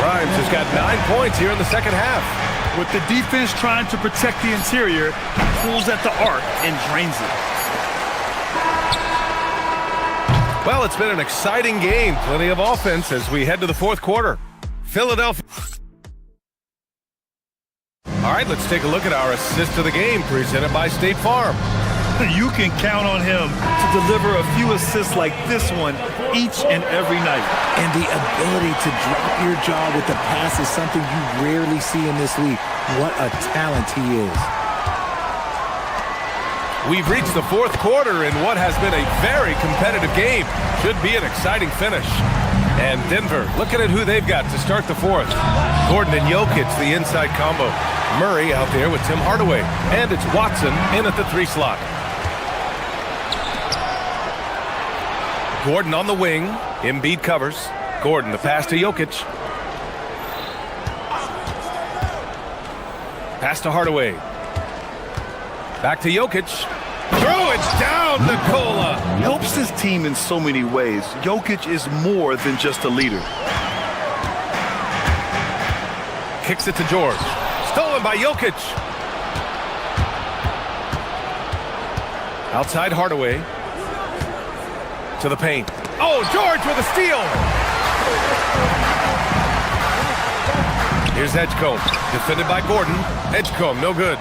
Grimes has got 9 points here in the second half. With the defense trying to protect the interior, he pulls at the arc and drains it. Well, it's been an exciting game. Plenty of offense as we head to the fourth quarter. Philadelphia. All right, let's take a look at our assist of the game presented by State Farm. You can count on him to deliver a few assists like this one each and every night. And the ability to drop your jaw with the pass is something you rarely see in this league. What a talent he is. We've reached the fourth quarter in what has been a very competitive game. Should be an exciting finish. And Denver, looking at who they've got to start the fourth. Gordon and Jokic, the inside combo. Murray out there with Tim Hardaway. And it's Watson in at the 3 slot. Gordon on the wing. Embiid covers. Gordon, the pass to Jokic. Pass to Hardaway. Back to Jokic. Throw it down, Nikola. Helps his team in so many ways. Jokic is more than just a leader. Kicks it to George. Stolen by Jokic. Outside Hardaway. To the paint. Oh, George with a steal. Here's Edgecombe. Defended by Gordon. Edgecombe, no good.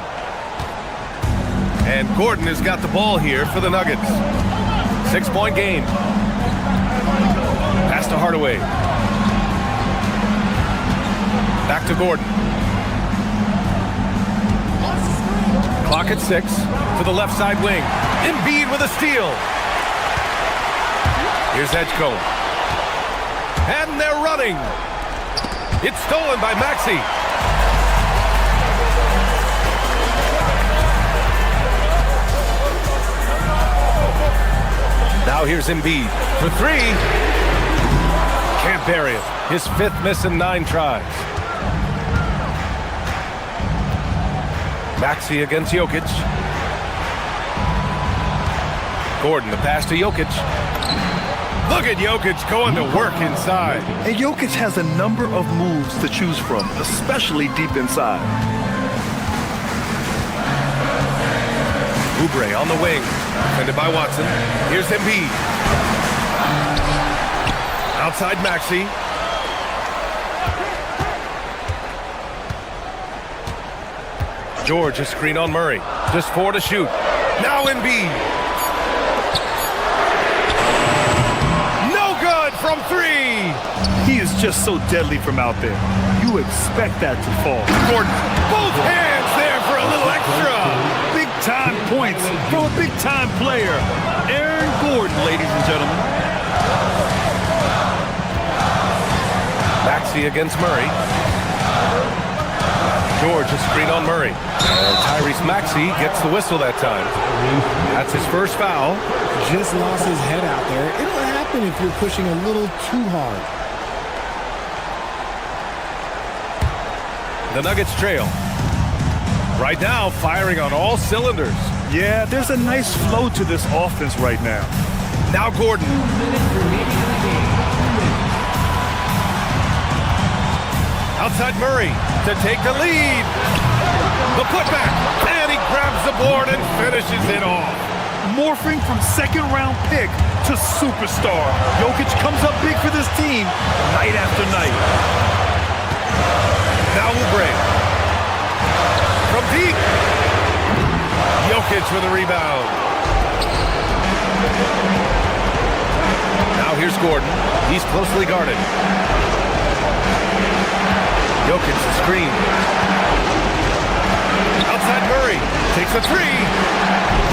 And Gordon has got the ball here for the Nuggets. 6-point game. Pass to Hardaway. Back to Gordon. Clock at 6 to the left side wing. Embiid with a steal. Here's Edgecombe. And they're running. It's stolen by Maxey. Now here's Embiid for 3. Can't bury it. His 5th miss in 9 tries. Maxey against Jokic. Gordon, the pass to Jokic. Look at Jokic going to work inside. And Jokic has a number of moves to choose from, especially deep inside. Oubre on the wing. Defended by Watson. Here's Embiid. Outside Maxey. George, a screen on Murray. Just 4 to shoot. Now Embiid. No good from 3. He is just so deadly from out there. You expect that to fall. Gordon, both hands there for a little extra. Big-time points from a big-time player. Aaron Gordon, ladies and gentlemen. Maxey against Murray. George, a screen on Murray. And Tyrese Maxey gets the whistle that time. That's his first foul. Just lost his head out there. It'll happen if you're pushing a little too hard. The Nuggets trail. Right now, firing on all cylinders. Yeah, there's a nice flow to this offense right now. Now Gordon. Outside Murray to take the lead. The putback. And he grabs the board and finishes it off. morphing from second-round pick to superstar. Jokic comes up big for this team night after night. Now Oubre. From deep. Jokic with a rebound. Now here's Gordon. He's closely guarded. Jokic the screen. Outside Murray. Takes a three.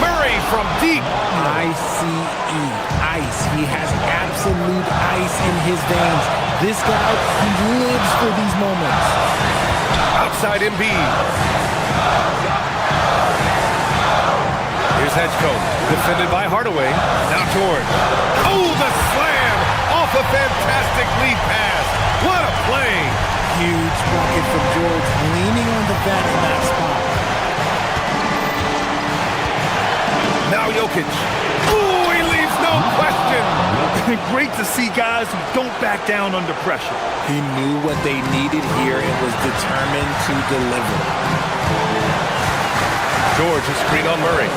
Murray from deep. I-C-E. Ice. He has absolute ice in his veins. This guy, he lives for these moments. Outside Embiid. Here's Hedgecoat. Defended by Hardaway. Now George. Oh, the slam! Off a fantastic lead pass. What a play! Huge bucket from George, leaning on the vet in that spot. Now Jokic. Ooh, he leaves no question. Great to see guys who don't back down under pressure. He knew what they needed here and was determined to deliver. George is screen on Murray.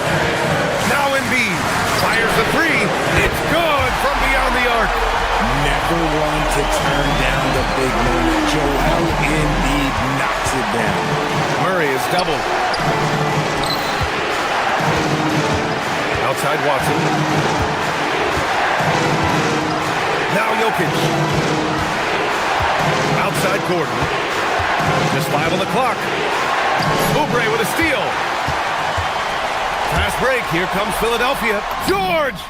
Now Embiid fires the three. It's good from beyond the arc. Never one to turn down the big moment. Joel Embiid knocks it down. Murray is doubled. Outside Watson. Now Jokic. Outside Gordon. Just 5 on the clock. Oubre with a steal. Fast break. Here comes Philadelphia. George!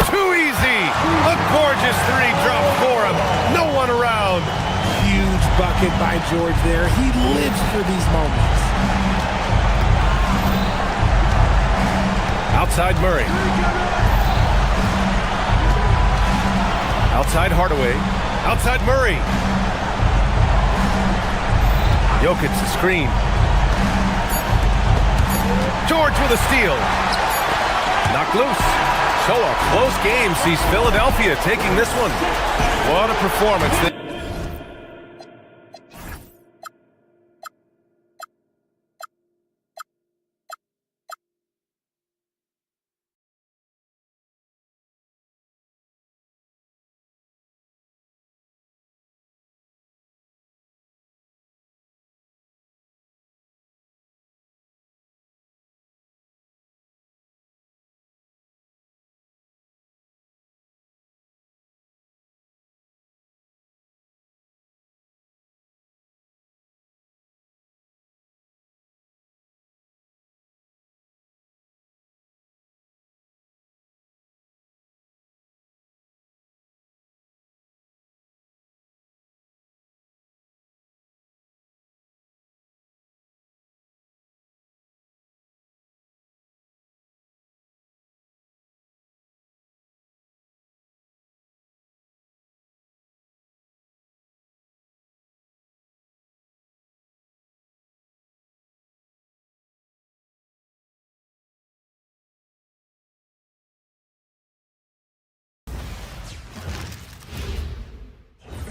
Too easy. A gorgeous three drop for him. No one around. Huge bucket by George there. He lives for these moments. Outside Murray. Outside Hardaway. Outside Murray. Jokic the screen. George with a steal. Knocked loose. So a close game sees Philadelphia taking this one. What a performance.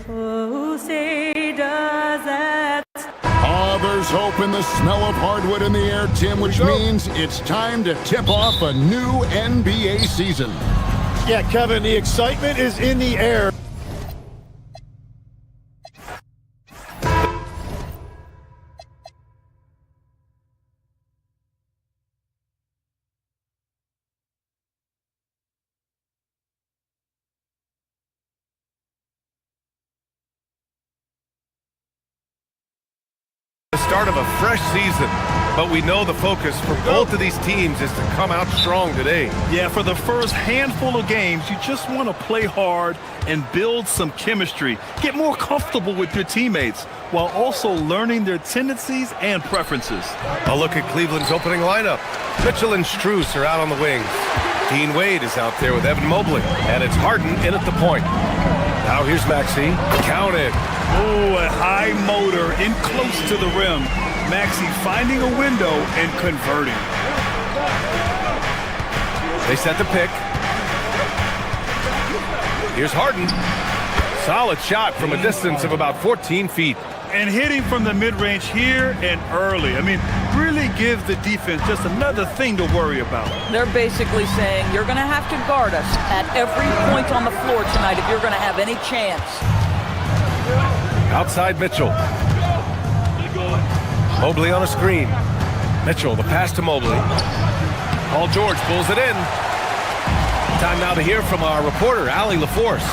Oh, say does that. Oh, there's hope in the smell of hardwood in the air, Tim, which means it's time to tip off a new NBA season. Yeah, Kevin, the excitement is in the air. The start of a fresh season, but we know the focus for both of these teams is to come out strong today. Yeah, for the first handful of games, you just want to play hard and build some chemistry. Get more comfortable with your teammates while also learning their tendencies and preferences. A look at Cleveland's opening lineup. Mitchell and Strus are out on the wings. Dean Wade is out there with Evan Mobley, and it's Harden in at the point. Now here's Maxey. Counted. Oh, a high motor in close to the rim. Maxey finding a window and converting. They set the pick. Here's Harden. Solid shot from a distance of about 14 feet. And hitting from the mid-range here and early. I mean, really give the defense just another thing to worry about. They're basically saying you're going to have to guard us at every point on the floor tonight if you're going to have any chance. Outside Mitchell. Mobley on a screen. Mitchell, the pass to Mobley. Paul George pulls it in. Time now to hear from our reporter, Allie LaForce.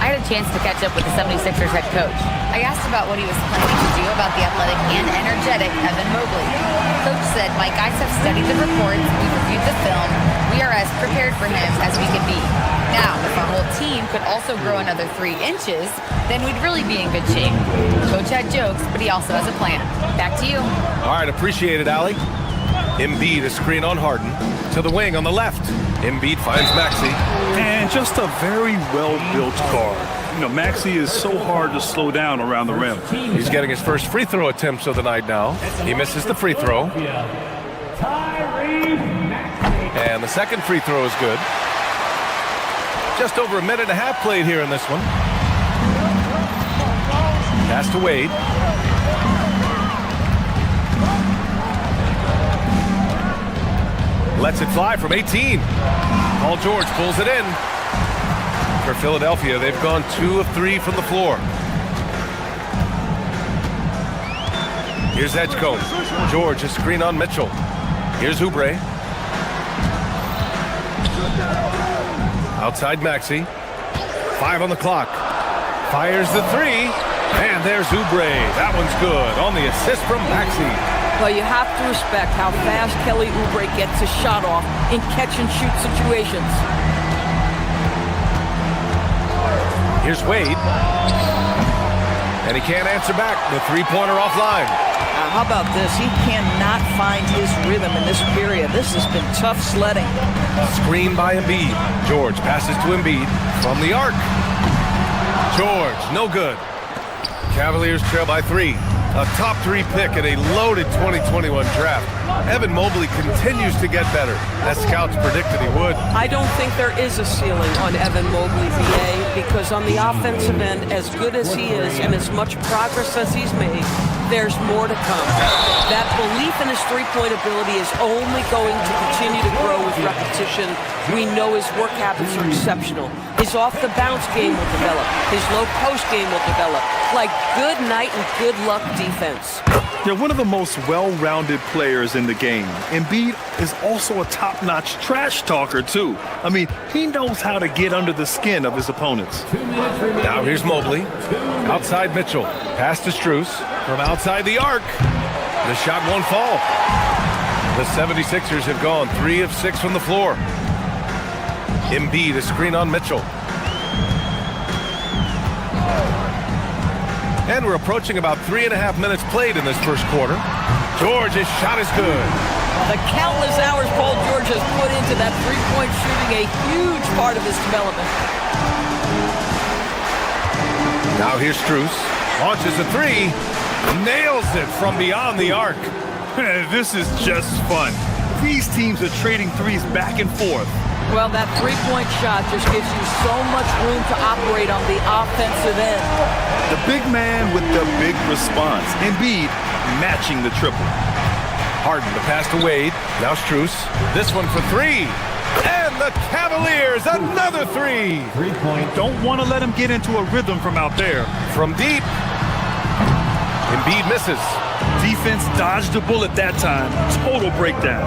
I had a chance to catch up with the 76ers head coach. I asked about what he was planning to do about the athletic and energetic Evan Mobley. Coach said, "My guys have studied the reports, we've reviewed the film, we are as prepared for him as we can be. Now, if our whole team could also grow another 3 inches, then we'd really be in good shape." Coach had jokes, but he also has a plan. Back to you. All right, appreciate it, Allie. Embiid, a screen on Harden. To the wing on the left. Embiid finds Maxey. And just a very well-built guard. You know, Maxey is so hard to slow down around the rim. He's getting his first free throw attempts of the night now. He misses the free throw. And the second free throw is good. Just over a minute and a half played here in this one. Pass to Wade. Lets it fly from 18. Paul George pulls it in. For Philadelphia, they've gone 2 of 3 from the floor. Here's Edgecombe. George, a screen on Mitchell. Here's Oubre. Outside Maxey. 5 on the clock. Fires the 3. And there's Oubre. That one's good on the assist from Maxey. Well, you have to respect how fast Kelly Oubre gets his shot off in catch-and-shoot situations. Here's Wade. And he can't answer back. The three-pointer offline. How about this? He cannot find his rhythm in this period. This has been tough sledding. Screen by Embiid. George passes to Embiid from the arc. George, no good. Cavaliers trail by 3. A top 3 pick in a loaded 2021 draft. Evan Mobley continues to get better, as scouts predicted he would. I don't think there is a ceiling on Evan Mobley, VA, because on the offensive end, as good as he is and as much progress as he's made, there's more to come. That belief in his three-point ability is only going to continue to grow with repetition. We know his work habits are exceptional. His off-the-bounce game will develop. His low-post game will develop. Like good night and good luck defense. They're one of the most well-rounded players in the game. Embiid is also a top-notch trash talker, too. I mean, he knows how to get under the skin of his opponents. Now here's Mobley. Outside Mitchell. Pass to Strus. From outside the arc. The shot won't fall. The 76ers have gone 3 of 6 from the floor. Embiid, a screen on Mitchell. And we're approaching about 3.5 minutes played in this first quarter. George's shot is good. The countless hours Paul George has put into that three-point shooting, a huge part of his development. Now here's Strus. Launches a 3. Nails it from beyond the arc. This is just fun. These teams are trading threes back and forth. Well, that three-point shot just gives you so much room to operate on the offensive end. The big man with the big response. Embiid matching the triple. Harden, the pass to Wade. Now Strus. This one for 3. And the Cavaliers, another 3. 3-point. Don't want to let him get into a rhythm from out there. From deep. Embiid misses. Defense dodged a bullet that time. Total breakdown.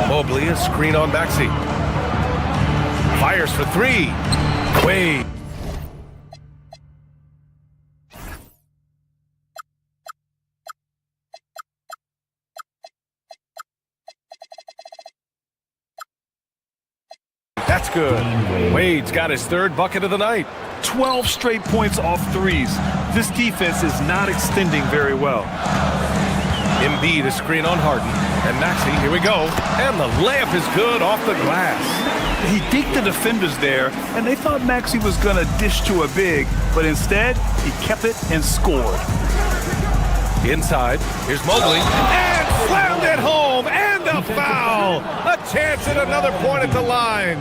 Mobley, a screen on Maxey. Fires for 3. Wade. That's good. Wade's got his 3rd bucket of the night. 12 straight points off threes. This defense is not extending very well. Embiid, a screen on Harden. And Maxey, here we go. And the layup is good off the glass. He deked the defenders there, and they thought Maxey was going to dish to a big, but instead, he kept it and scored. Inside, here's Mobley. And slammed it home, and a foul. A chance at another point at the line.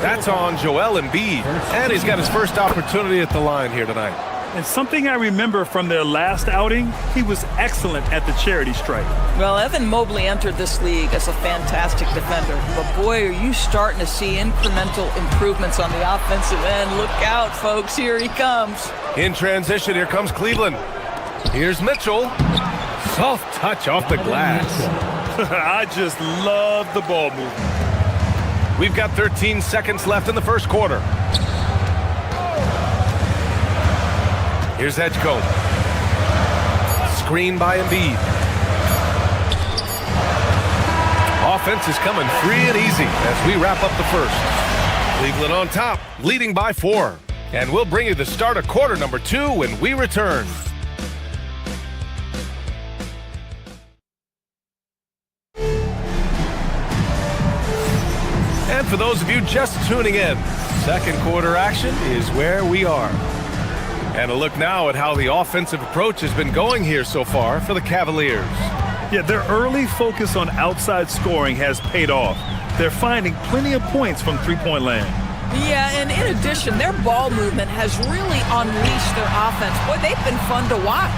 That's on Joel Embiid, and he's got his first opportunity at the line here tonight. And something I remember from their last outing, he was excellent at the charity stripe. Well, Evan Mobley entered this league as a fantastic defender. But boy, are you starting to see incremental improvements on the offensive end. Look out, folks. Here he comes. In transition, here comes Cleveland. Here's Mitchell. Soft touch off the glass. I just love the ball movement. We've got 13 seconds left in the first quarter. Here's Edgecombe. Screen by Embiid. Offense is coming free and easy as we wrap up the first. Cleveland on top, leading by 4. And we'll bring you the start of quarter number 2 when we return. And for those of you just tuning in, second quarter action is where we are. And a look now at how the offensive approach has been going here so far for the Cavaliers. Yeah, their early focus on outside scoring has paid off. They're finding plenty of points from three-point land. Yeah, and in addition, their ball movement has really unleashed their offense. Boy, they've been fun to watch.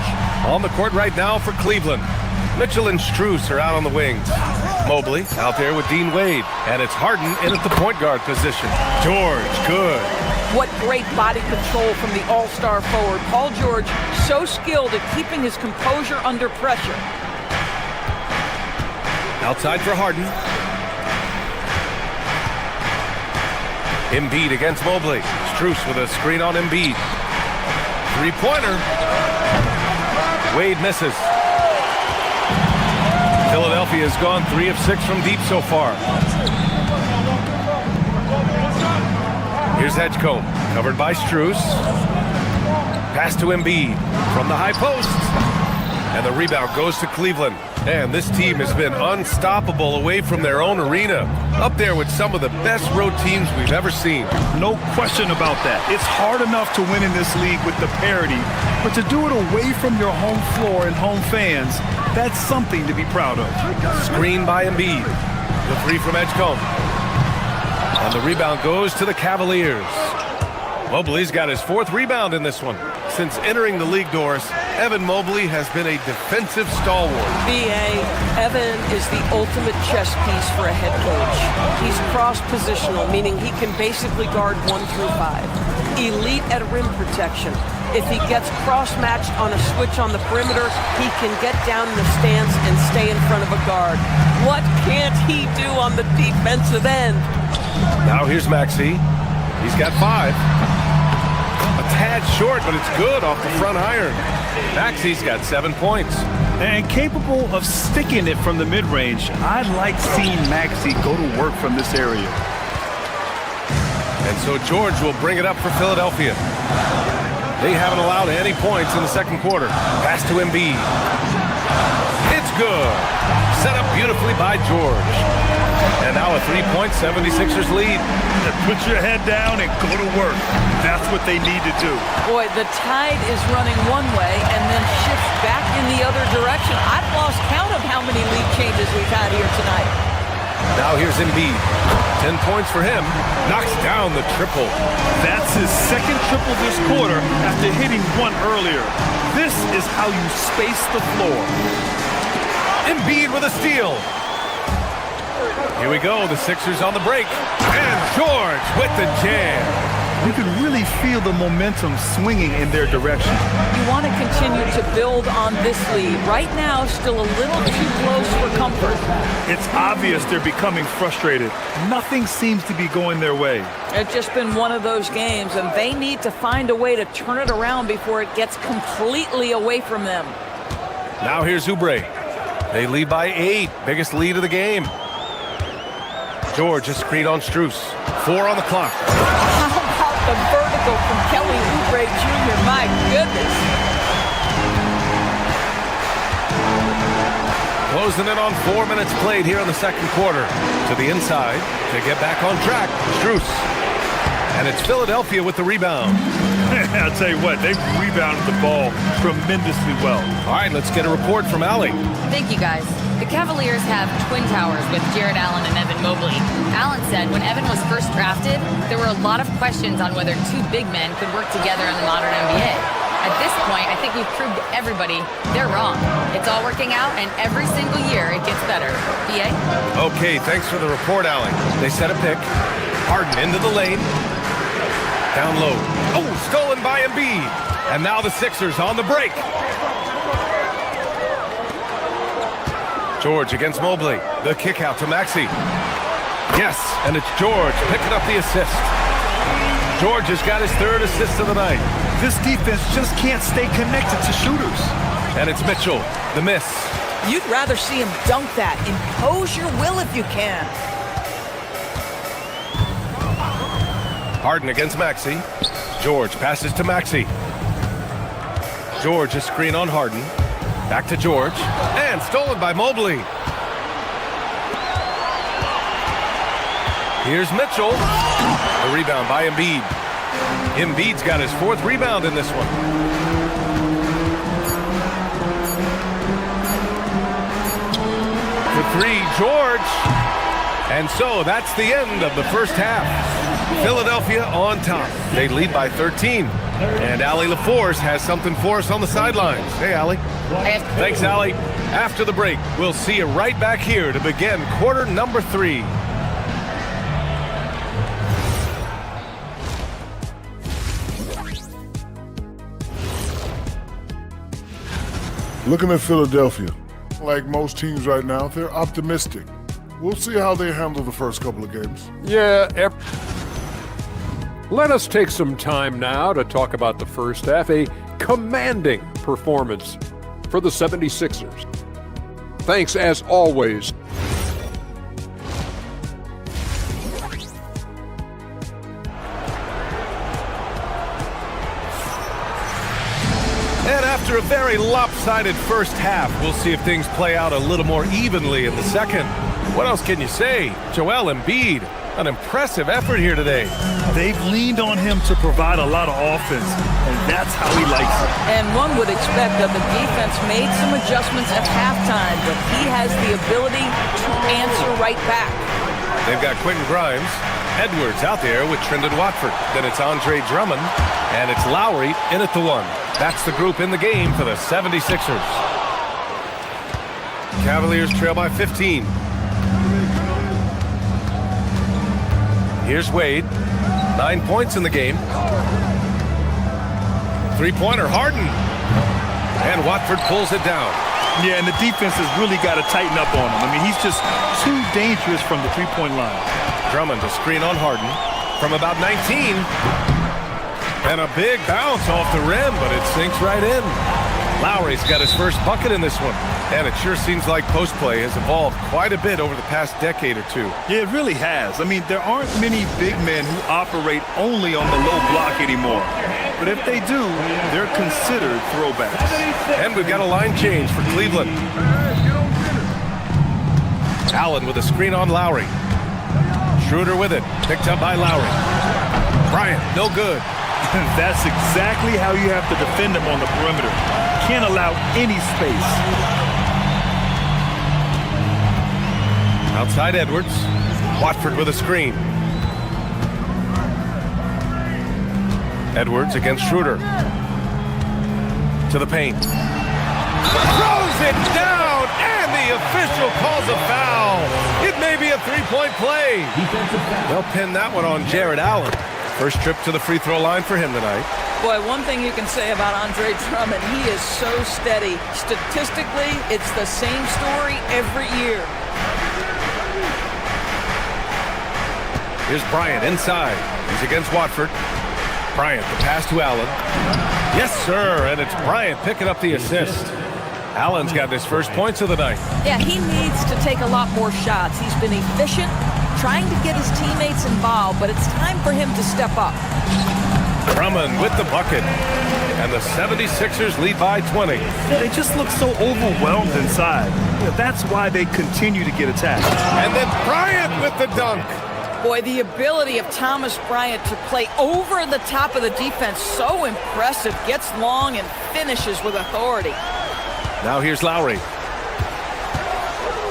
On the court right now for Cleveland, Mitchell and Strus are out on the wings. Mobley out there with Dean Wade. And it's Harden in at the point guard position. George, good. What great body control from the all-star forward. Paul George, so skilled at keeping his composure under pressure. Outside for Harden. Embiid against Mobley. Strus with a screen on Embiid. Three-pointer. Wade misses. Philadelphia has gone 3 of 6 from deep so far. Here's Edgecombe, covered by Strus. Pass to Embiid from the high post. And the rebound goes to Cleveland. And this team has been unstoppable away from their own arena. Up there with some of the best road teams we've ever seen. No question about that. It's hard enough to win in this league with the parity, but to do it away from your home floor and home fans, that's something to be proud of. Screen by Embiid. The three from Edgecombe. And the rebound goes to the Cavaliers. Mobley's got his 4th rebound in this one. Since entering the league doors, Evan Mobley has been a defensive stalwart. B.A., Evan is the ultimate chess piece for a head coach. He's cross-positional, meaning he can basically guard 1 through 5. Elite at rim protection. If he gets cross-matched on a switch on the perimeter, he can get down in the stance and stay in front of a guard. What can't he do on the defensive end? Now here's Maxey. He's got 5. A tad short, but it's good off the front iron. Maxey's got 7 points. And capable of sticking it from the mid-range, I like seeing Maxey go to work from this area. And so George will bring it up for Philadelphia. They haven't allowed any points in the second quarter. Pass to Embiid. It's good. Set up beautifully by George. And now a 3-point 76ers lead. Put your head down and go to work. That's what they need to do. Boy, the tide is running one way and then shifts back in the other direction. I've lost count of how many lead changes we've had here tonight. Now here's Embiid. 10 points for him. Knocks down the triple. That's his 2nd triple this quarter after hitting 1 earlier. This is how you space the floor. Embiid with a steal. Here we go, the Sixers on the break. And George with the jam. You can really feel the momentum swinging in their direction. You want to continue to build on this lead. Right now, still a little too close for comfort. It's obvious they're becoming frustrated. Nothing seems to be going their way. It's just been one of those games, and they need to find a way to turn it around before it gets completely away from them. Now here's Oubre. They lead by 8, biggest lead of the game. George, a screen on Strus. 4 on the clock. How about the vertical from Kelly Oubre Jr.? My goodness. Closing in on 4 minutes played here in the second quarter. To the inside to get back on track. Strus. And it's Philadelphia with the rebound. I'll tell you what, they've rebounded the ball tremendously well. All right, let's get a report from Allie. Thank you, guys. The Cavaliers have twin towers with Jared Allen and Evan Mobley. Allen said when Evan was first drafted, there were a lot of questions on whether two big men could work together in the modern NBA. At this point, I think we've proved to everybody they're wrong. It's all working out, and every single year it gets better. BA? Okay, thanks for the report, Allie. They set a pick. Harden into the lane. Down low. Oh, stolen by Embiid. And now the Sixers on the break. George against Mobley. The kick out to Maxey. Yes, and it's George picking up the assist. George has got his third assist of the night. This defense just can't stay connected to shooters. And it's Mitchell, the miss. You'd rather see him dunk that. Impose your will if you can. Harden against Maxey. George passes to Maxey. George a screen on Harden. Back to George. And stolen by Mobley. Here's Mitchell. The rebound by Embiid. Embiid's got his fourth rebound in this one. For three, George. And so that's the end of the first half. Philadelphia on top. They lead by 13. And Allie LaForce has something for us on the sidelines. Hey, Allie. Thanks, Allie. After the break, we'll see you right back here to begin quarter number 3. Looking at Philadelphia, like most teams right now, they're optimistic. We'll see how they handle the first couple of games. Yeah, let us take some time now to talk about the first half, a commanding performance for the 76ers. Thanks, as always. And after a very lopsided first half, we'll see if things play out a little more evenly in the second. What else can you say? Joel Embiid, an impressive effort here today. They've leaned on him to provide a lot of offense, and that's how he likes it. And one would expect that the defense made some adjustments at halftime, but he has the ability to answer right back. They've got Quentin Grimes, Edwards out there with Trendon Watford. Then it's Andre Drummond, and it's Lowry in at the 1. That's the group in the game for the 76ers. Cavaliers trail by 15. Here's Wade. 9 points in the game. Three-pointer, Harden. And Watford pulls it down. Yeah, and the defense has really got to tighten up on him. I mean, he's just too dangerous from the three-point line. Drummond to screen on Harden from about 19. And a big bounce off the rim, but it sinks right in. Lowry's got his first bucket in this one. And it sure seems like post play has evolved quite a bit over the past decade or two. Yeah, it really has. I mean, there aren't many big men who operate only on the low block anymore. But if they do, they're considered throwbacks. And we've got a line change for Cleveland. Allen with a screen on Lowry. Schroeder with it. Picked up by Lowry. Bryant, no good. That's exactly how you have to defend him on the perimeter. Can't allow any space. Outside Edwards. Watford with a screen. Edwards against Schroeder. To the paint. Throws it down, and the official calls a foul. It may be a three-point play. They'll pin that one on Jared Allen. First trip to the free throw line for him tonight. Boy, one thing you can say about Andre Drummond, he is so steady. Statistically, it's the same story every year. Here's Bryant inside. He's against Watford. Bryant, the pass to Allen. Yes, sir, and it's Bryant picking up the assist. Allen's got his first points of the night. Yeah, he needs to take a lot more shots. He's been efficient, trying to get his teammates involved, but it's time for him to step up. Drummond with the bucket. And the 76ers lead by 20. They just look so overwhelmed inside. Yeah, that's why they continue to get attacked. And then Bryant with the dunk. Boy, the ability of Thomas Bryant to play over the top of the defense, so impressive. Gets long and finishes with authority. Now here's Lowry.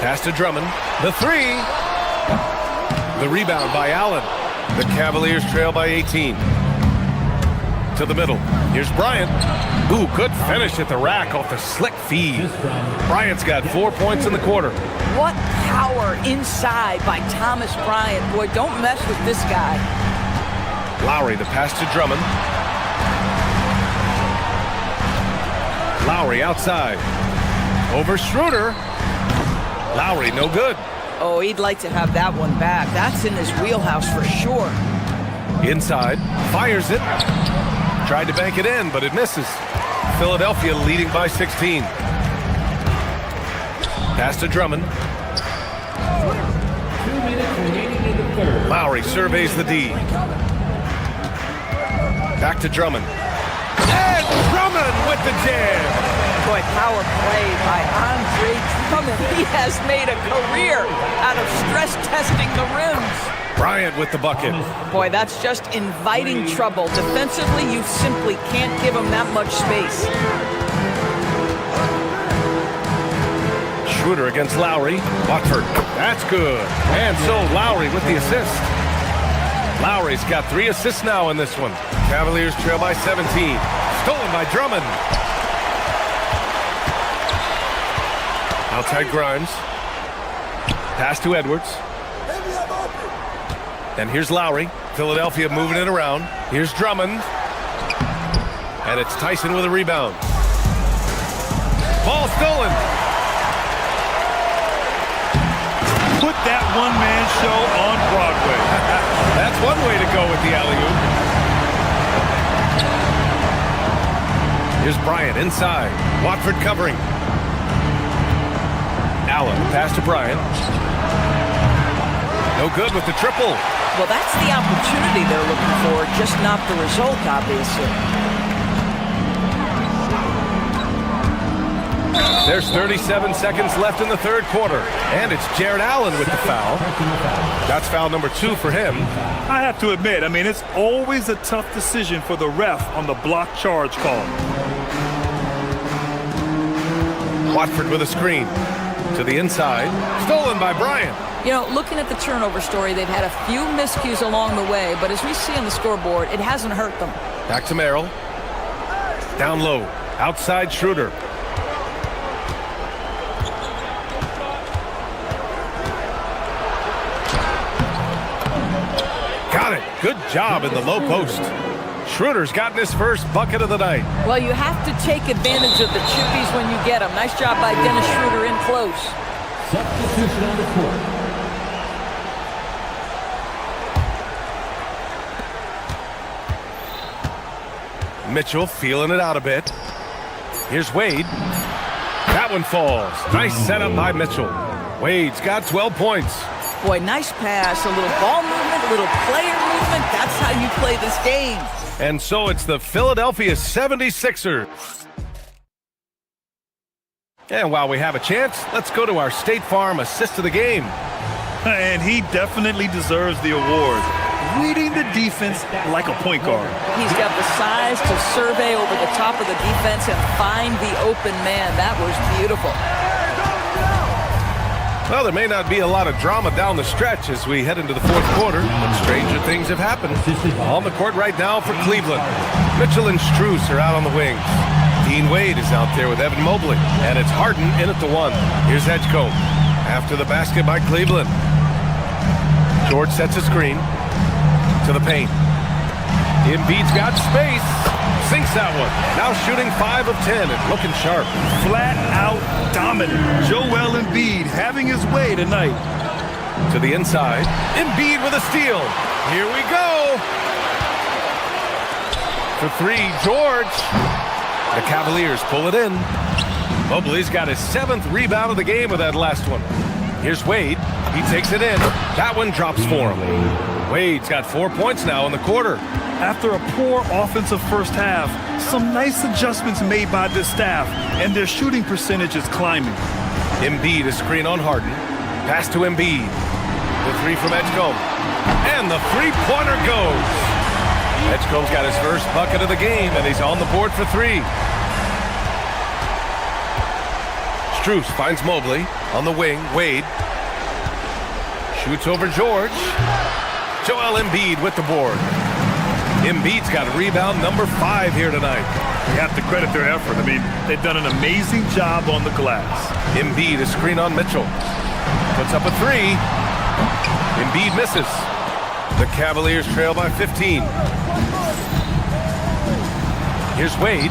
Pass to Drummond. The three. The rebound by Allen. The Cavaliers trail by 18. To the middle. Here's Bryant. Ooh, good finish at the rack off the slick feed. Bryant's got 4 points in the quarter. What power inside by Thomas Bryant. Boy, don't mess with this guy. Lowry, the pass to Drummond. Lowry outside. Over Schroeder. Lowry, no good. Oh, he'd like to have that one back. That's in his wheelhouse for sure. Inside, fires it. Tried to bank it in, but it misses. Philadelphia leading by 16. Pass to Drummond. 2 minutes remaining in the third. Lowry surveys the D. Back to Drummond. And Drummond with the jam. Boy, power play by Andre Drummond. He has made a career out of stress testing the rims. Bryant with the bucket. Boy, that's just inviting trouble. Defensively, you simply can't give him that much space. Schroeder against Lowry. Watford. That's good. And so Lowry with the assist. Lowry's got 3 assists now in this one. Cavaliers trail by 17. Stolen by Drummond. Outside Grimes. Pass to Edwards. And here's Lowry. Philadelphia moving it around. Here's Drummond. And it's Tyson with a rebound. Ball stolen. Put that one-man show on Broadway. That's one way to go with the alley-oop. Here's Bryant inside. Watford covering. Allen, pass to Bryant. No good with the triple. Well, that's the opportunity they're looking for, just not the result, obviously. There's 37 seconds left in the third quarter, and it's Jared Allen with the foul. That's foul number 2 for him. I have to admit, I mean, it's always a tough decision for the ref on the block charge call. Watford with a screen. To the inside. Stolen by Bryant. You know, looking at the turnover story, they've had a few miscues along the way, but as we see on the scoreboard, it hasn't hurt them. Back to Merrill. Down low. Outside Schroeder. Got it. Good job in the low post. Schroeder's gotten his first bucket of the night. Well, you have to take advantage of the chippies when you get them. Nice job by Dennis Schroeder in close. Substitution on the court. Mitchell feeling it out a bit. Here's Wade. That one falls. Nice setup by Mitchell. Wade's got 12 points. Boy, nice pass. A little ball movement, a little player movement. That's how you play this game. And so it's the Philadelphia 76ers. And while we have a chance, let's go to our State Farm assist of the game. And he definitely deserves the award. Reading the defense like a point guard. He's got the size to survey over the top of the defense and find the open man. That was beautiful. Well, there may not be a lot of drama down the stretch as we head into the fourth quarter, but stranger things have happened. On the court right now for Cleveland. Mitchell and Strus are out on the wings. Dean Wade is out there with Evan Mobley, and it's Harden in at the 1. Here's Edgecombe. After the basket by Cleveland. George sets a screen to the paint. Embiid's got space. Sinks that one. Now shooting 5 of 10 and looking sharp. Flat out dominant. Joel Embiid having his way tonight. To the inside. Embiid with a steal. Here we go. For 3, George. The Cavaliers pull it in. Mobley's got his 7th rebound of the game with that last one. Here's Wade. He takes it in. That one drops for him. Wade's got 4 points now in the quarter. After a poor offensive first half, some nice adjustments made by this staff, and their shooting percentage is climbing. Embiid, a screen on Harden. Pass to Embiid. The 3 from Edgecombe. And the three-pointer goes. Edgecombe's got his first bucket of the game, and he's on the board for 3. Strus finds Mobley on the wing. Wade shoots over George. Joel Embiid with the board. Embiid's got rebound number 5 here tonight. You have to credit their effort. I mean, they've done an amazing job on the glass. Embiid, a screen on Mitchell. Puts up a 3. Embiid misses. The Cavaliers trail by 15. Here's Wade.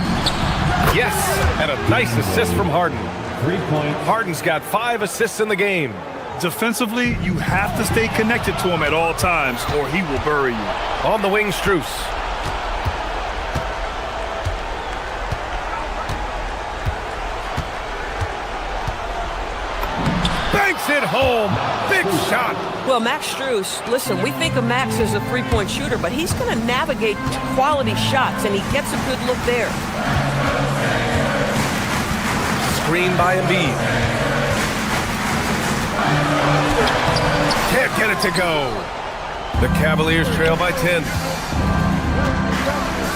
Yes, and a nice assist from Harden. 3 points. Harden's got 5 assists in the game. Defensively, you have to stay connected to him at all times or he will bury you. On the wing, Strus. Banks it home. Big shot. Well, Max Strus, listen, we think of Max as a three-point shooter, but he's going to navigate quality shots, and he gets a good look there. Screen by Embiid. Can't get it to go. The Cavaliers trail by 10.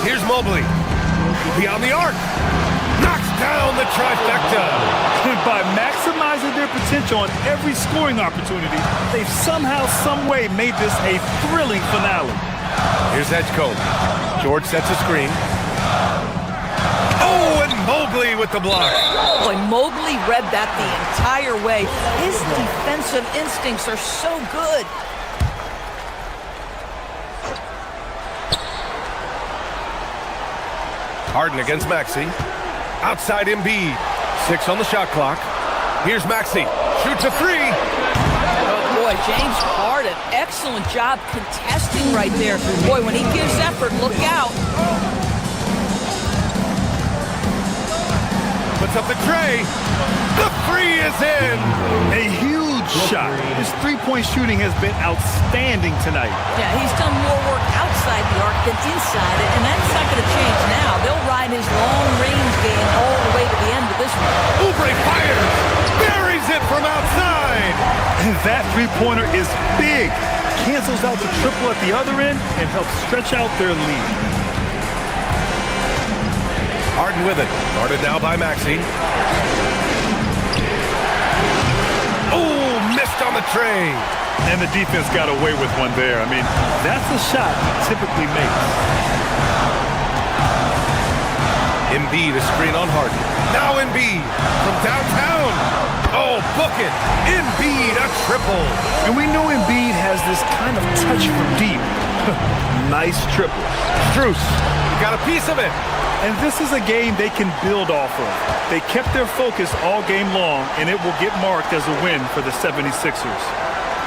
Here's Mobley. Beyond the arc. Knocks down the trifecta. By maximizing their potential on every scoring opportunity, they've somehow, some way made this a thrilling finale. Here's Edgecombe. George sets a screen. Oh, and Mobley with the block. Boy, Mobley read that the entire way. His defensive instincts are so good. Harden against Maxey. Outside Embiid. 6 on the shot clock. Here's Maxey. Shoots a 3. Oh, boy, James Harden, excellent job contesting right there. Boy, when he gives effort, look out. Puts up the tray. The 3 is in. A huge shot. His three-point shooting has been outstanding tonight. Yeah, he's done more work outside the arc than inside it, and that's not going to change now. They'll ride his long-range game all the way to the end of this one. Oubre fires. Buries it from outside. And that three-pointer is big. Cancels out the triple at the other end and helps stretch out their lead. Harden with it. Guarded now by Maxey. Oh, missed on the tray. And the defense got away with one there. I mean, that's the shot he typically makes. Embiid, a screen on Harden. Now Embiid from downtown. Oh, book it. Embiid, a triple. And we know Embiid has this kind of touch from deep. Nice triple. Strus, got a piece of it. And this is a game they can build off of. They kept their focus all game long, and it will get marked as a win for the 76ers.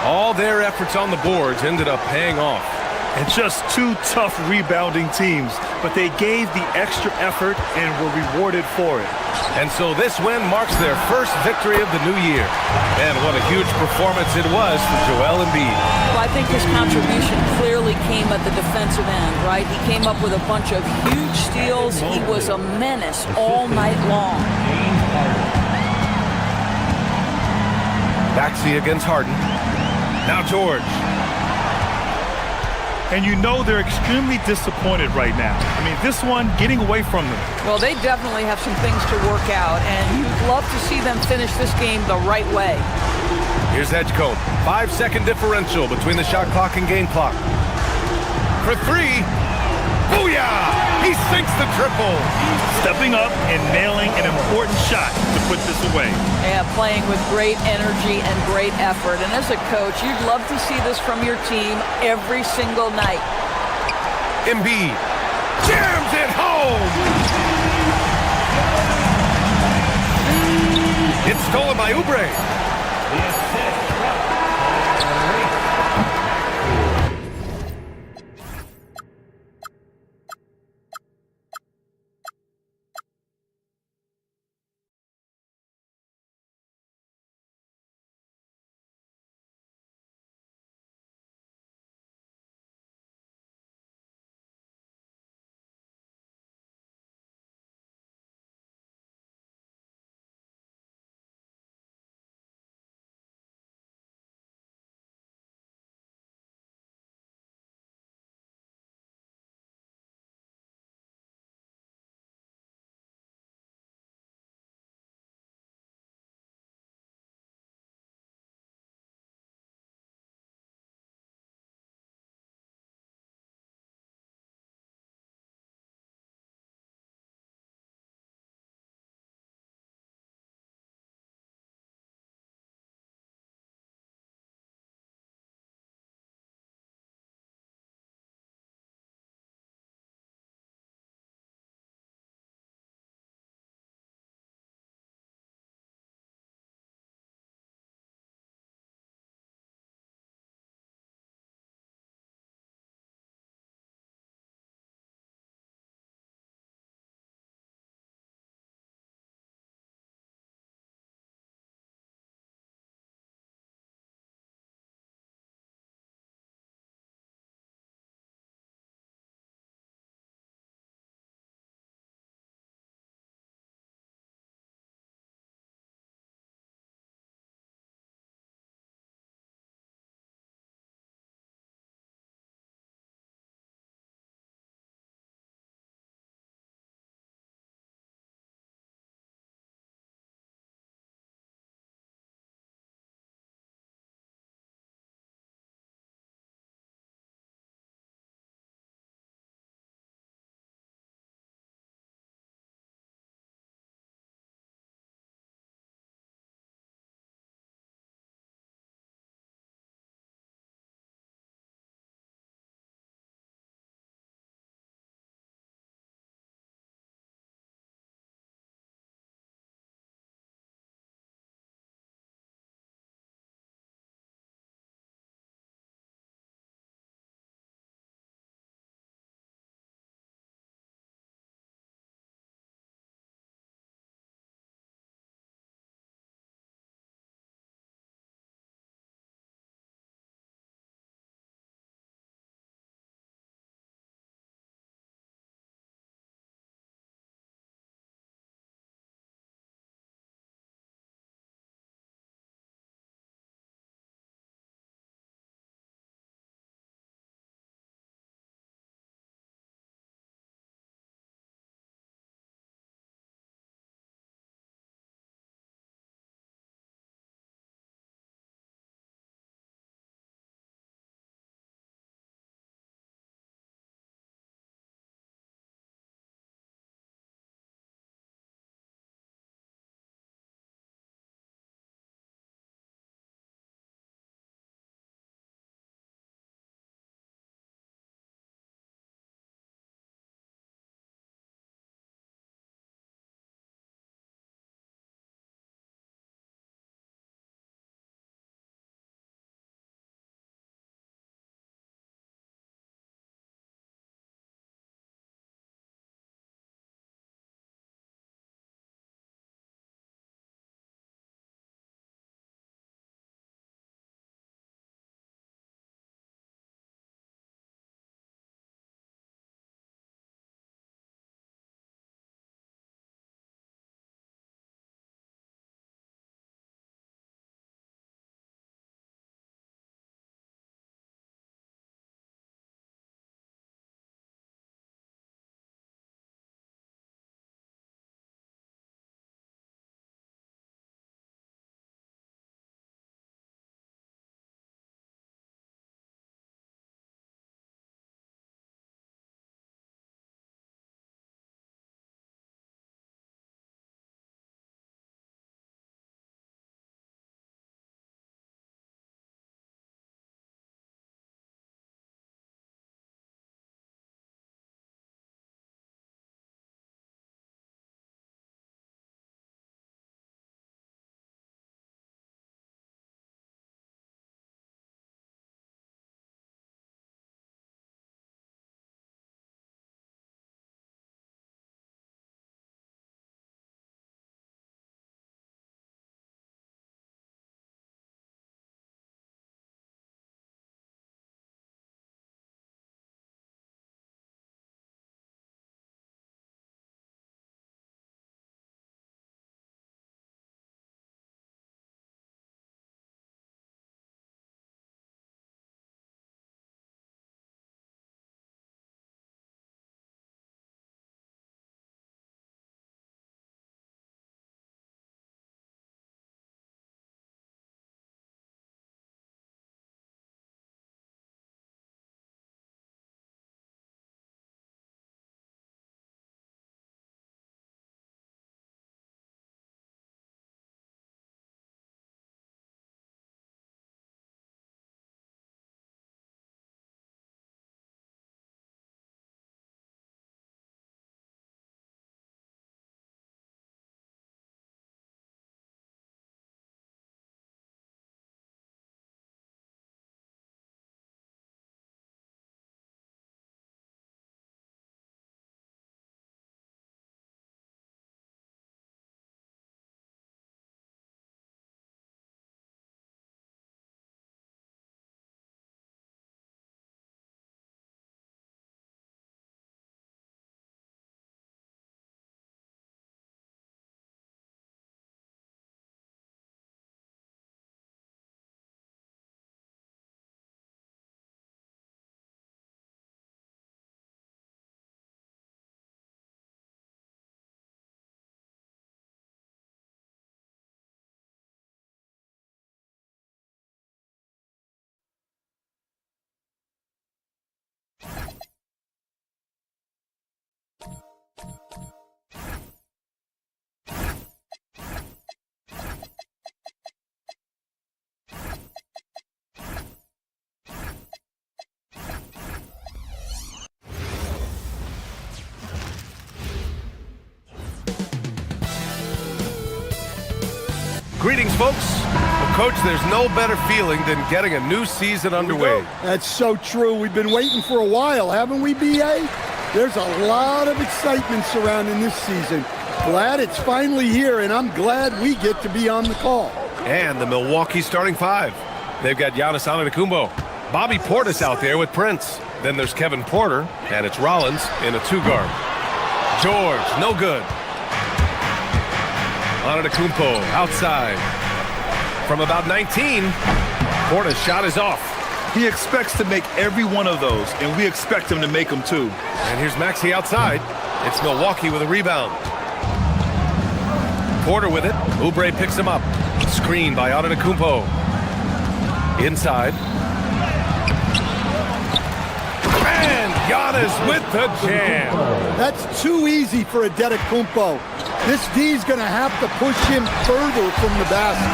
All their efforts on the boards ended up paying off. And just 2 tough rebounding teams, but they gave the extra effort and were rewarded for it. And so this win marks their first victory of the new year. And what a huge performance it was for Joel Embiid. Well, I think his contribution clearly came at the defensive end, right? He came up with a bunch of huge steals. He was a menace all night long. Maxey against Harden. Now George. And you know they're extremely disappointed right now. I mean, this one getting away from them. Well, they definitely have some things to work out, and you'd love to see them finish this game the right way. Here's Edgecombe. 5-second differential between the shot clock and game clock. For 3. Booyah! He sinks the triple. Stepping up and nailing an important shot to put this away. Yeah, playing with great energy and great effort. And as a coach, you'd love to see this from your team every single night. Embiid jams it home. It's stolen by Oubre. Greetings, folks. Well, Coach, there's no better feeling than getting a new season underway. That's so true. We've been waiting for a while, haven't we, B.A.? There's a lot of excitement surrounding this season. Glad it's finally here, and I'm glad we get to be on the call. And the Milwaukee starting five. They've got Giannis Antetokounmpo, Bobby Portis out there with Prince. Then there's Kevin Porter, and it's Rollins in a two-guard. George, no good. Antetokounmpo outside. From about 19, Portis' shot is off. He expects to make every one of those, and we expect him to make them too. And here's Maxey outside. It's Milwaukee with a rebound. Porter with it. Oubre picks him up. Screen by Antetokounmpo. Inside. And Giannis with the jam. That's too easy for Antetokounmpo. This D's going to have to push him further from the basket.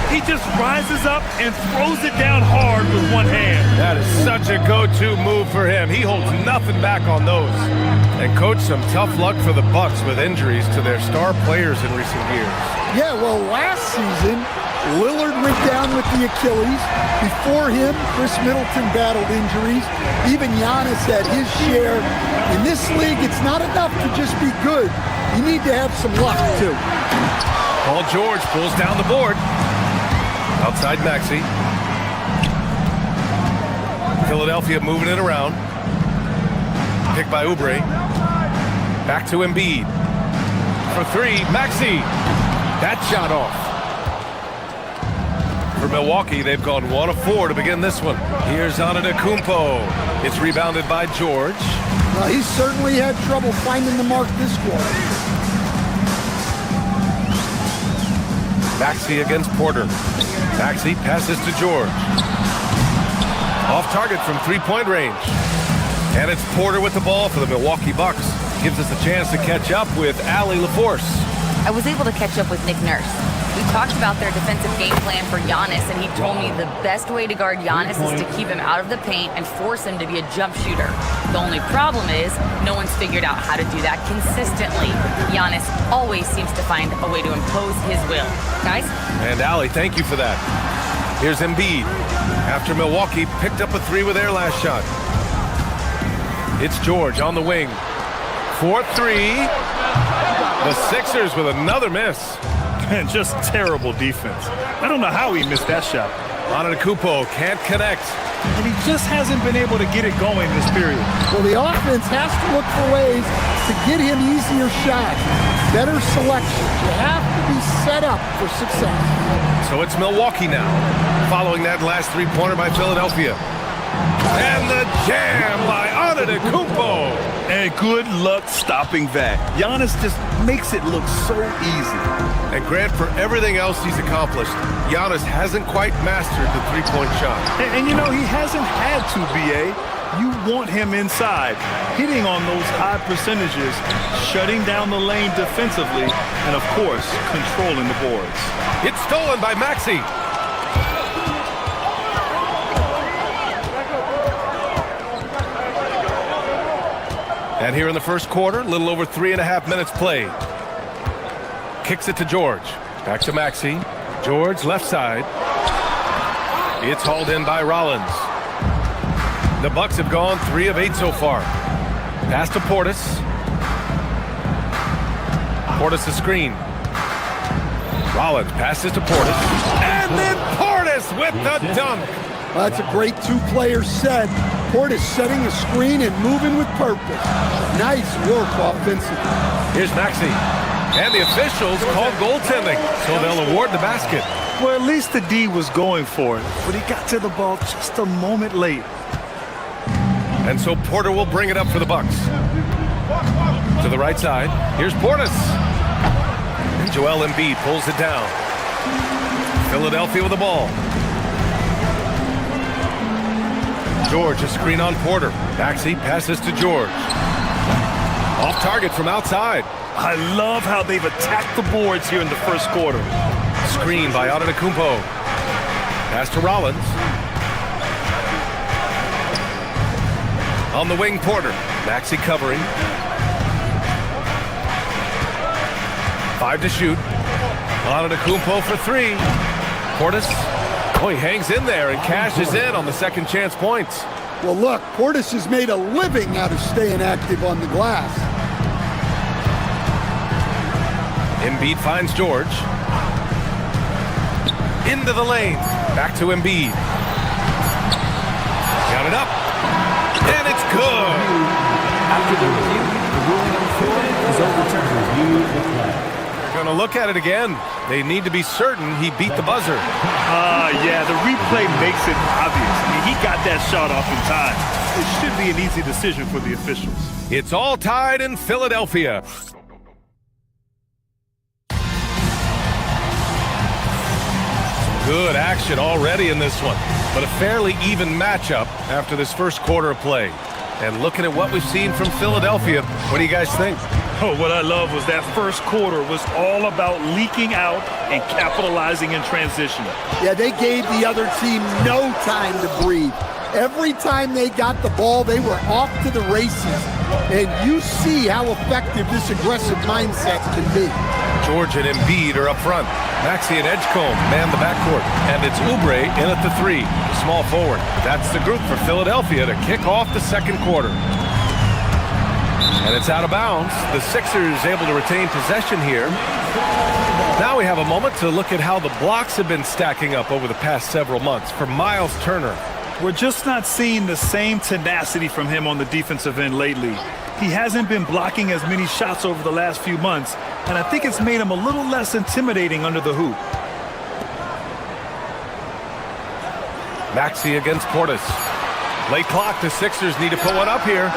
He just rises up and throws it down hard with one hand. That is such a go-to move for him. He holds nothing back on those. And Coach, some tough luck for the Bucks with injuries to their star players in recent years. Yeah, well, last season, Lillard went down with the Achilles. Before him, Chris Middleton battled injuries. Even Giannis had his share. In this league, it's not enough to just be good. You need to have some luck, too. Paul George pulls down the board. Outside Maxey. Philadelphia moving it around. Picked by Oubre. Back to Embiid. For three, Maxey. That shot off. For Milwaukee, they've gone 1 of 4 to begin this one. Here's Antetokounmpo. It's rebounded by George. Well, he certainly had trouble finding the mark this quarter. Maxey against Porter. Maxey passes to George. Off target from three-point range. And it's Porter with the ball for the Milwaukee Bucks. Gives us a chance to catch up with Allie LaForce. I was able to catch up with Nick Nurse. We talked about their defensive game plan for Giannis, and he told me the best way to guard Giannis is to keep him out of the paint and force him to be a jump shooter. The only problem is no one's figured out how to do that consistently. Giannis always seems to find a way to impose his will. Guys? And Allie, thank you for that. Here's Embiid. After Milwaukee picked up a three with their last shot. It's George on the wing. 4-3. The Sixers with another miss. Man, just terrible defense. I don't know how he missed that shot. Antetokounmpo can't connect. And he just hasn't been able to get it going this period. Well, the offense has to look for ways to get him easier shots, better selection. You have to be set up for success. So it's Milwaukee now, following that last three-pointer by Philadelphia. And the jam by Antetokounmpo. And good luck stopping that. Giannis just makes it look so easy. And Grant, for everything else he's accomplished, Giannis hasn't quite mastered the three-point shot. And you know, he hasn't had to, B.A. You want him inside, hitting on those high percentages, shutting down the lane defensively, and of course, controlling the boards. It's stolen by Maxey. And here in the first quarter, a little over 3.5 minutes played. Kicks it to George. Back to Maxey. George, left side. It's hauled in by Rollins. The Bucks have gone 3 of 8 so far. Pass to Portis. Portis the screen. Rollins passes to Portis. And then Portis with the dunk. Well, that's a great two-player set. Portis setting the screen and moving with purpose. Nice work offensively. Here's Maxey. And the officials called goaltending, so they'll award the basket. Well, at least the D was going for it, but he got to the ball just a moment late. And so Porter will bring it up for the Bucks. To the right side, here's Portis. And Joel Embiid pulls it down. Philadelphia with the ball. George, a screen on Porter. Maxey passes to George. Off target from outside. I love how they've attacked the boards here in the first quarter. Screen by Antetokounmpo. Pass to Rollins. On the wing, Porter. Maxey covering. 5 to shoot. Antetokounmpo for three. Portis, he hangs in there and cashes in on the second chance points. Well, look, Portis has made a living out of staying active on the glass. Embiid finds George. Into the lane. Back to Embiid. Got it up. And it's good. After the review, the ruling on the floor is overturned. Review the play. Going to look at it again. They need to be certain he beat the buzzer. Yeah, the replay makes it obvious. I mean, he got that shot off in time. It should be an easy decision for the officials. It's all tied in Philadelphia. Good action already in this one, but a fairly even matchup after this first quarter of play. And looking at what we've seen from Philadelphia, what do you guys think? Oh, what I love was that first quarter was all about leaking out and capitalizing in transition. Yeah, they gave the other team no time to breathe. Every time they got the ball, they were off to the races. And you see how effective this aggressive mindset can be. George and Embiid are up front. Maxey and Edgecombe man the backcourt. And it's Oubre in at the three, small forward. That's the group for Philadelphia to kick off the second quarter. And it's out of bounds. The Sixers able to retain possession here. Now we have a moment to look at how the blocks have been stacking up over the past several months for Miles Turner. We're just not seeing the same tenacity from him on the defensive end lately. He hasn't been blocking as many shots over the last few months, and I think it's made him a little less intimidating under the hoop. Maxey against Portis. Late clock, the Sixers need to put one up here.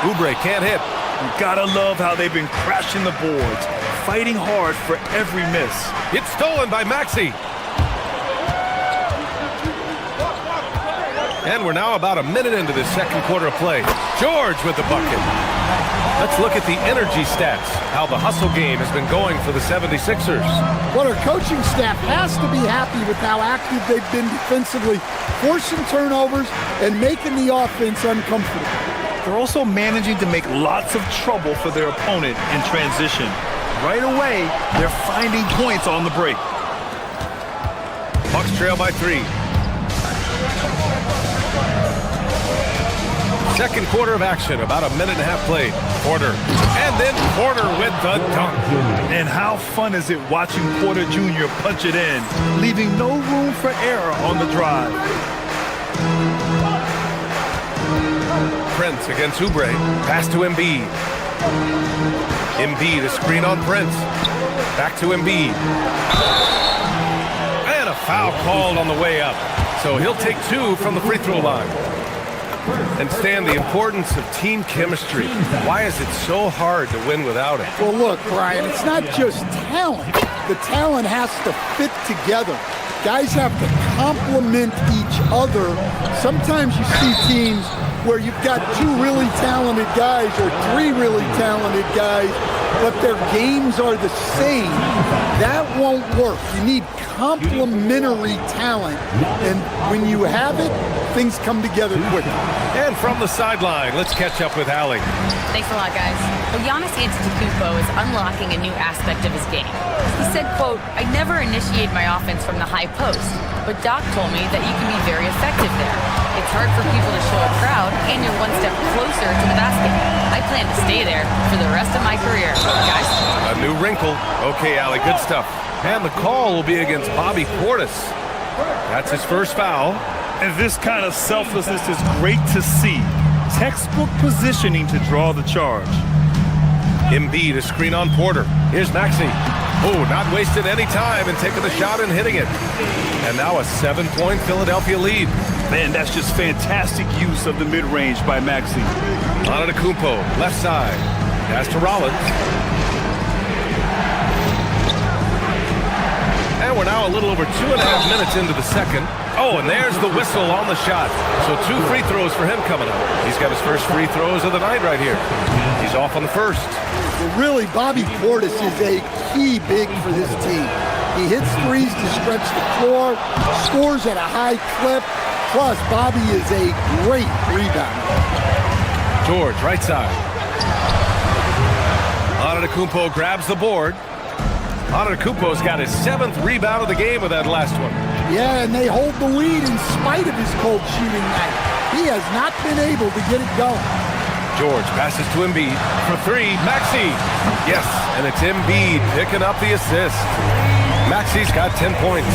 Oubre can't hit. You gotta love how they've been crashing the boards, fighting hard for every miss. It's stolen by Maxey. And we're now about a minute into this second quarter of play. George with the bucket. Let's look at the energy stats, how the hustle game has been going for the 76ers. Well, our coaching staff has to be happy with how active they've been defensively, forcing turnovers and making the offense uncomfortable. They're also managing to make lots of trouble for their opponent in transition. Right away, they're finding points on the break. Bucks trail by 3. Second quarter of action, about a minute and a half played. Porter, and then Porter with the dunk. And how fun is it watching Porter Jr. punch it in, leaving no room for error on the drive. Prince against Oubre, pass to Embiid. Embiid, a screen on Prince. Back to Embiid. And a foul called on the way up. So he'll take 2 from the free throw line. And Stan, the importance of team chemistry. Why is it so hard to win without it? Well, look, Brian, it's not just talent. The talent has to fit together. Guys have to complement each other. Sometimes you see teams where you've got 2 really talented guys or 3 really talented guys, but their games are the same. That won't work. You need complementary talent, and when you have it, things come together quickly. And from the sideline, let's catch up with Allie. Thanks a lot, guys. Well, Giannis Antetokounmpo is unlocking a new aspect of his game. He said, quote, "I never initiate my offense from the high post, but Doc told me that you can be very effective there. It's hard for people to show a crowd, and you're one step closer to the basket. I plan to stay there for the rest of my career." Guys? A new wrinkle. Okay, Allie, good stuff. And the call will be against Bobby Portis. That's his first foul. And this kind of selflessness is great to see. Textbook positioning to draw the charge. Embiid, a screen on Porter. Here's Maxey. Oh, not wasting any time and taking the shot and hitting it. And now a 7-point Philadelphia lead. Man, that's just fantastic use of the mid-range by Maxey. Antetokounmpo, left side. Pass to Rollins. And we're now a little over 2.5 minutes into the second. Oh, and there's the whistle on the shot. So 2 free throws for him coming up. He's got his first free throws of the night right here. He's off on the first. Well, really, Bobby Portis is a key big for this team. He hits threes to stretch the floor, scores at a high clip, plus Bobby is a great rebounder. George, right side. Antetokounmpo grabs the board. Antetokounmpo's got his 7th rebound of the game with that last one. Yeah, and they hold the lead in spite of his cold shooting night. He has not been able to get it going. George passes to Embiid for 3. Maxey. Yes, and it's Embiid picking up the assist. Maxey's got 10 points.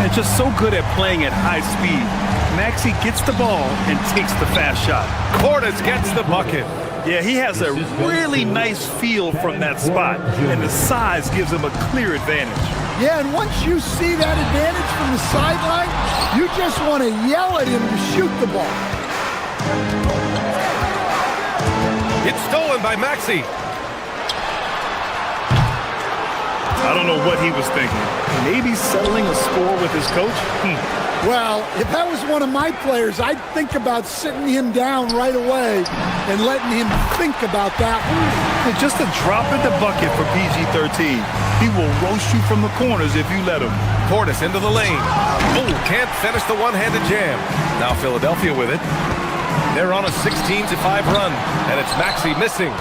And just so good at playing at high speed. Maxey gets the ball and takes the fast shot. Portis gets the bucket. Yeah, he has a really nice feel from that spot, and the size gives him a clear advantage. Yeah, and once you see that advantage from the sideline, you just want to yell at him to shoot the ball. It's stolen by Maxey. I don't know what he was thinking. Maybe settling a score with his coach? Well, if that was one of my players, I'd think about sitting him down right away and letting him think about that one. And just a drop in the bucket for PG-13. He will roast you from the corners if you let him. Portis into the lane. Oh, can't finish the one-handed jam. Now Philadelphia with it. They're on a 16-5 run, and it's Maxey missing.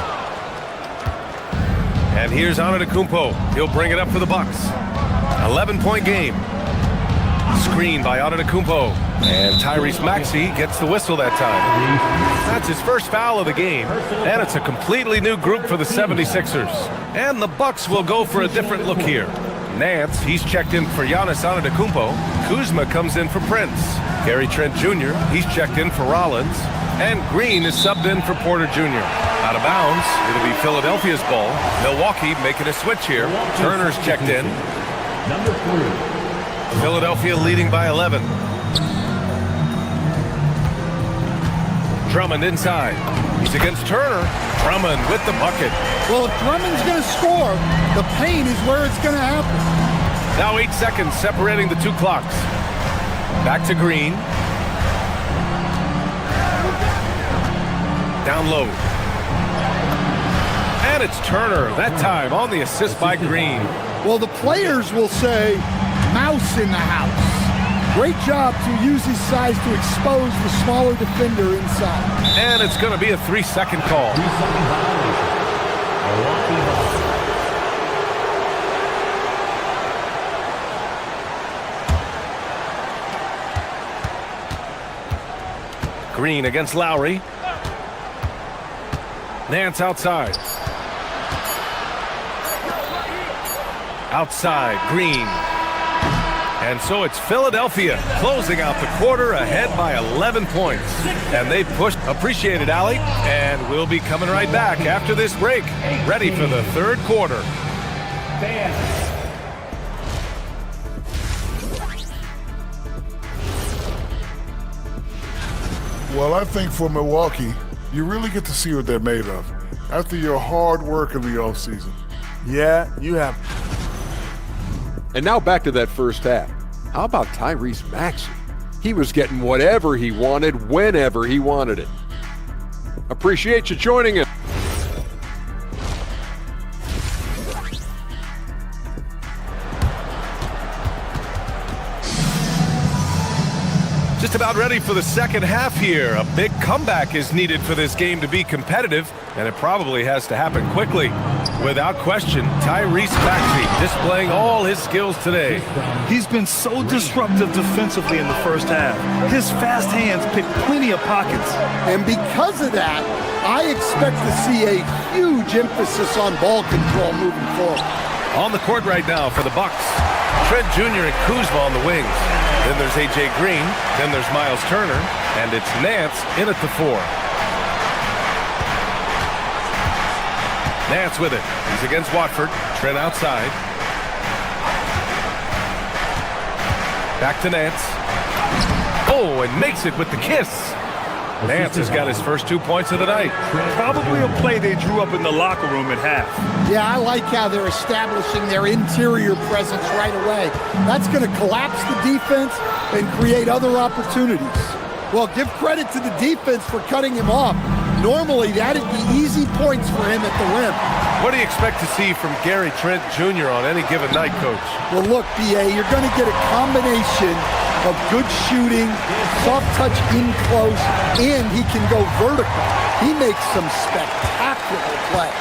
And here's Antetokounmpo. He'll bring it up for the Bucks. 11-point game. Screen by Antetokounmpo. And Tyrese Maxey gets the whistle that time. That's his first foul of the game. And it's a completely new group for the 76ers. And the Bucks will go for a different look here. Nance, he's checked in for Giannis Antetokounmpo. Kuzma comes in for Prince. Gary Trent Jr., he's checked in for Rollins. And Green is subbed in for Porter Jr. Out of bounds, it'll be Philadelphia's ball. Milwaukee making a switch here. Turner's checked in. Number 3. Philadelphia leading by 11. Drummond inside. He's against Turner. Drummond with the bucket. Well, if Drummond's going to score, the paint is where it's going to happen. Now 8 seconds separating the two clocks. Back to Green. Down low. And it's Turner, that time on the assist by Green. Well, the players will say, mouse in the house. Great job to use his size to expose the smaller defender inside. And it's going to be a 3-second call. 3-second violation. Milwaukee. Green against Lowry. Nance outside. Outside, Green. And so it's Philadelphia closing out the quarter ahead by 11 points. And they pushed. Appreciate it, Allie. And we'll be coming right back after this break. Ready for the third quarter. Well, I think for Milwaukee, you really get to see what they're made of after your hard work of the offseason. Yeah, you have. And now back to that first half. How about Tyrese Maxey? He was getting whatever he wanted, whenever he wanted it. Appreciate you joining us. Just about ready for the second half here. A big comeback is needed for this game to be competitive, and it probably has to happen quickly. Without question, Tyrese Maxey displaying all his skills today. He's been so disruptive defensively in the first half. His fast hands pick plenty of pockets. And because of that, I expect to see a huge emphasis on ball control moving forward. On the court right now for the Bucks, Trent Jr. and Kuzma on the wings. Then there's A.J. Green. Then there's Miles Turner. And it's Nance in at the 4. Nance with it. He's against Watford. Trent outside. Back to Nance. Oh, and makes it with the kiss. Nance has got his first 2 points of the night. Probably a play they drew up in the locker room at half. Yeah, I like how they're establishing their interior presence right away. That's going to collapse the defense and create other opportunities. Well, give credit to the defense for cutting him off. Normally, that'd be easy points for him at the rim. What do you expect to see from Gary Trent Jr. on any given night, Coach? Well, look, B.A., you're going to get a combination of good shooting, soft touch in close, and he can go vertical. He makes some spectacular play.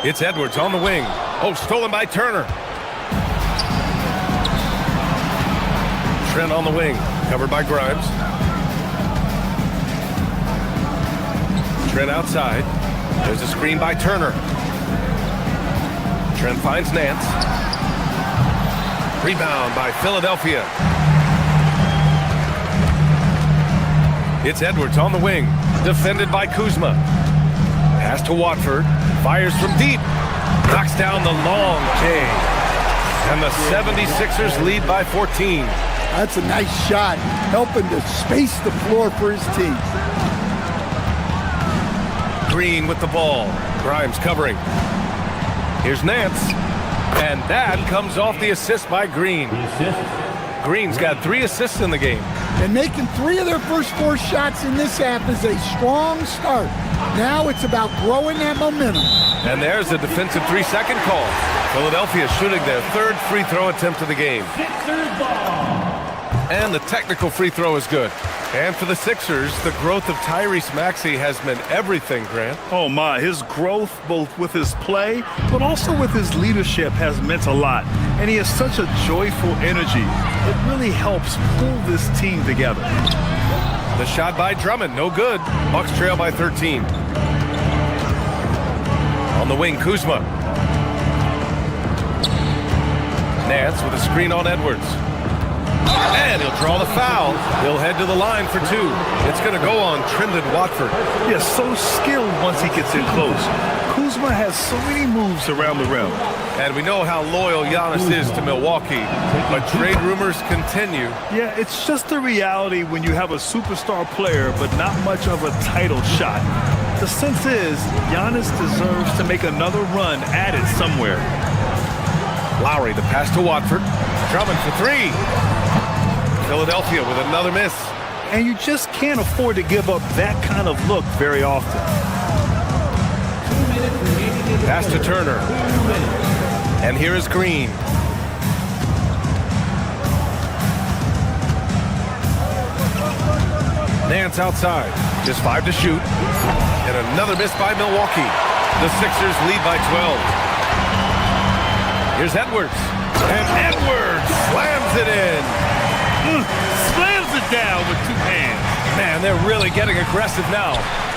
It's Edwards on the wing. Oh, stolen by Turner. Trent on the wing, covered by Grimes. Trent outside. There's a screen by Turner. Trent finds Nance. Rebound by Philadelphia. It's Edwards on the wing, defended by Kuzma. Pass to Watford, fires from deep, knocks down the long J. And the 76ers lead by 14. That's a nice shot, helping to space the floor for his team. Green with the ball. Grimes covering. Here's Nance. And that comes off the assist by Green. Green's got 3 assists in the game. And making 3 of their first 4 shots in this half is a strong start. Now it's about growing that momentum. And there's the defensive 3-second call. Philadelphia shooting their 3rd free throw attempt of the game. And the technical free throw is good. And for the Sixers, the growth of Tyrese Maxey has meant everything, Grant. Oh, my. His growth, both with his play, but also with his leadership, has meant a lot. And he has such a joyful energy. It really helps pull this team together. The shot by Drummond, no good. Bucks trail by 13. On the wing, Kuzma. Nance with a screen on Edwards. And he'll draw the foul. He'll head to the line for 2. It's going to go on Trendon Watford. Yeah, so skilled once he gets in close. Kuzma has so many moves around the rim. And we know how loyal Giannis is to Milwaukee, but trade rumors continue. Yeah, it's just the reality when you have a superstar player, but not much of a title shot. The sense is Giannis deserves to make another run at it somewhere. Lowry, the pass to Watford. Drummond for 3. Philadelphia with another miss. And you just can't afford to give up that kind of look very often. Pass to Turner. And here is Green. Nance outside. Just 5 to shoot. And another miss by Milwaukee. The Sixers lead by 12. Here's Edwards. And Edwards slams it in. Slams it down with 2 hands. Man, they're really getting aggressive now.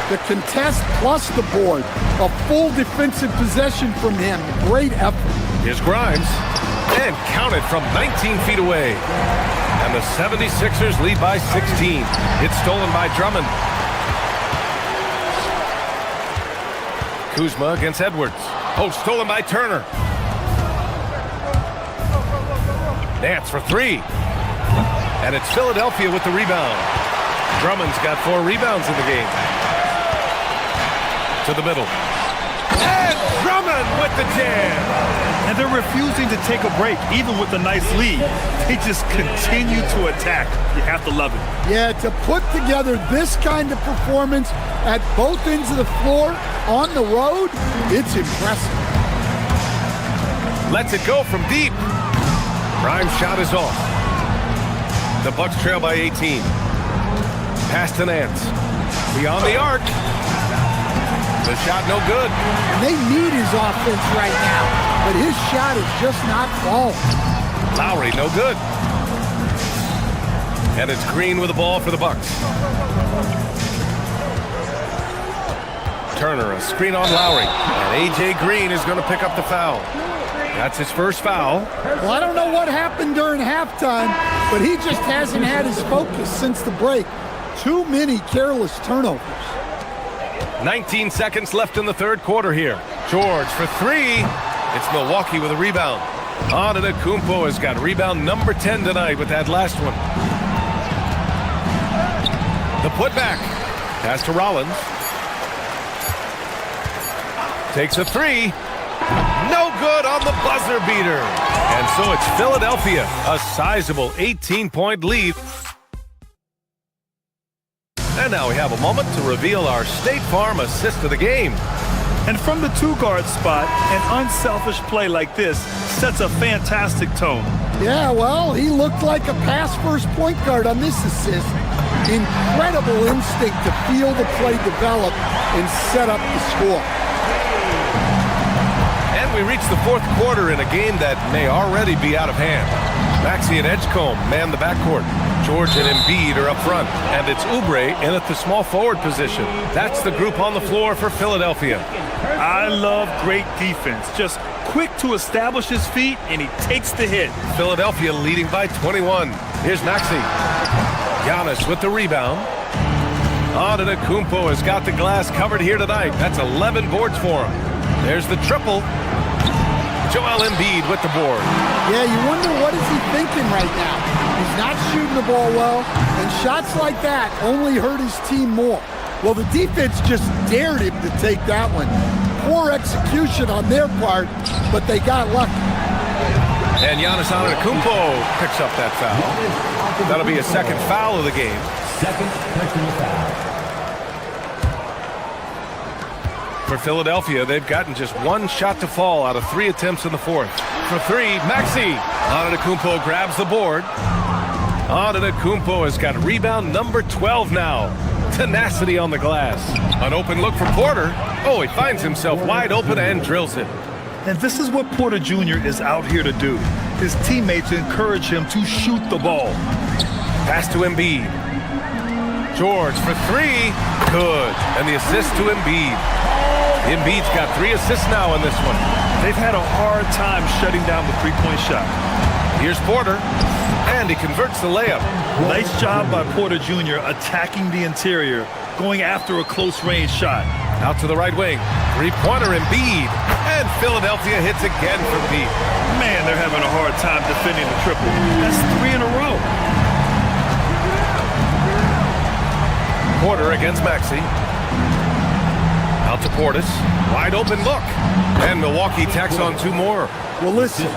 The contest plus the board. A full defensive possession from him. Great effort. Here's Grimes. And counted from 19 feet away. And the 76ers lead by 16. It's stolen by Drummond. Kuzma against Edwards. Oh, stolen by Turner. Nance for 3. And it's Philadelphia with the rebound. Drummond's got 4 rebounds in the game. To the middle. And Drummond with the jam. And they're refusing to take a break, even with a nice lead. They just continue to attack. You have to love it. Yeah, to put together this kind of performance at both ends of the floor on the road, it's impressive. Lets it go from deep. Grimes' shot is off. The Bucks trail by 18. Pass to Nance. Beyond the arc. The shot no good. And they need his offense right now, but his shot is just not falling. Lowry no good. And it's Green with the ball for the Bucks. Turner, a screen on Lowry. And A.J. Green is going to pick up the foul. That's his first foul. Well, I don't know what happened during halftime, but he just hasn't had his focus since the break. Too many careless turnovers. 19 seconds left in the 3rd quarter here. George for 3. It's Milwaukee with a rebound. Antetokounmpo has got rebound number 10 tonight with that last one. The putback. Pass to Rollins. Takes a 3. No good on the buzzer beater. And so it's Philadelphia, a sizable 18-point lead. And now we have a moment to reveal our State Farm assist of the game. And from the 2-guard spot, an unselfish play like this sets a fantastic tone. Yeah, well, he looked like a pass-first point guard on this assist. Incredible instinct to feel the play develop and set up the score. And we reach the fourth quarter in a game that may already be out of hand. Maxey and Edgecombe man the backcourt. George and Embiid are up front. And it's Oubre in at the small forward position. That's the group on the floor for Philadelphia. I love great defense. Just quick to establish his feet, and he takes the hit. Philadelphia leading by 21. Here's Maxey. Giannis with the rebound. Antetokounmpo has got the glass covered here tonight. That's 11 boards for him. There's the triple. Joel Embiid with the board. Yeah, you wonder what is he thinking right now. He's not shooting the ball well, and shots like that only hurt his team more. Well, the defense just dared him to take that one. Poor execution on their part, but they got lucky. And Giannis Antetokounmpo picks up that foul. That'll be a second foul of the game. Second personal foul. For Philadelphia, they've gotten just one shot to fall out of 3 attempts in the fourth. For 3, Maxey. Antetokounmpo grabs the board. Antetokounmpo has got rebound number 12 now. Tenacity on the glass. An open look for Porter. Oh, he finds himself wide open and drills it. And this is what Porter Jr. is out here to do. His teammates encourage him to shoot the ball. Pass to Embiid. George for 3. Good. And the assist to Embiid. Embiid's got 3 assists now in this one. They've had a hard time shutting down the three-point shot. Here's Porter. And he converts the layup. Nice job by Porter Jr. attacking the interior, going after a close-range shot. Out to the right wing. Three-pointer Embiid. And Philadelphia hits again for Embiid. Man, they're having a hard time defending the triple. That's 3 in a row. Porter against Maxey. Out to Portis. Wide open look. And Milwaukee tacks on 2 more. Well, listen,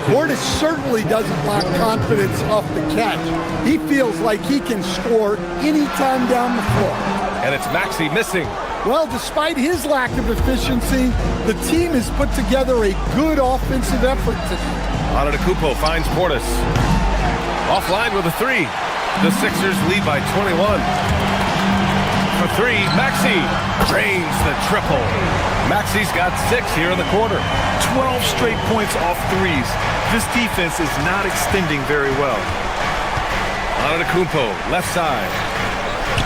Portis certainly doesn't lack confidence off the catch. He feels like he can score anytime down the floor. And it's Maxey missing. Well, despite his lack of efficiency, the team has put together a good offensive effort tonight. Antetokounmpo finds Portis. Offline with a 3. The Sixers lead by 21. For 3, Maxey drains the triple. Maxey's got 6 here in the quarter. 12 straight points off threes. This defense is not extending very well. Antetokounmpo, left side.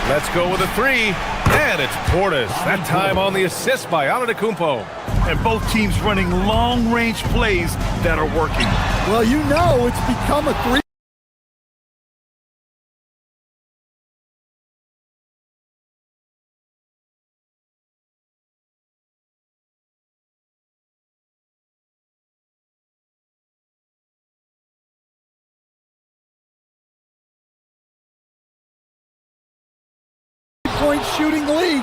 Let's go with a 3. And it's Portis. That time on the assist by Antetokounmpo. And both teams running long-range plays that are working. Well, you know it's become a 3. Point shooting league.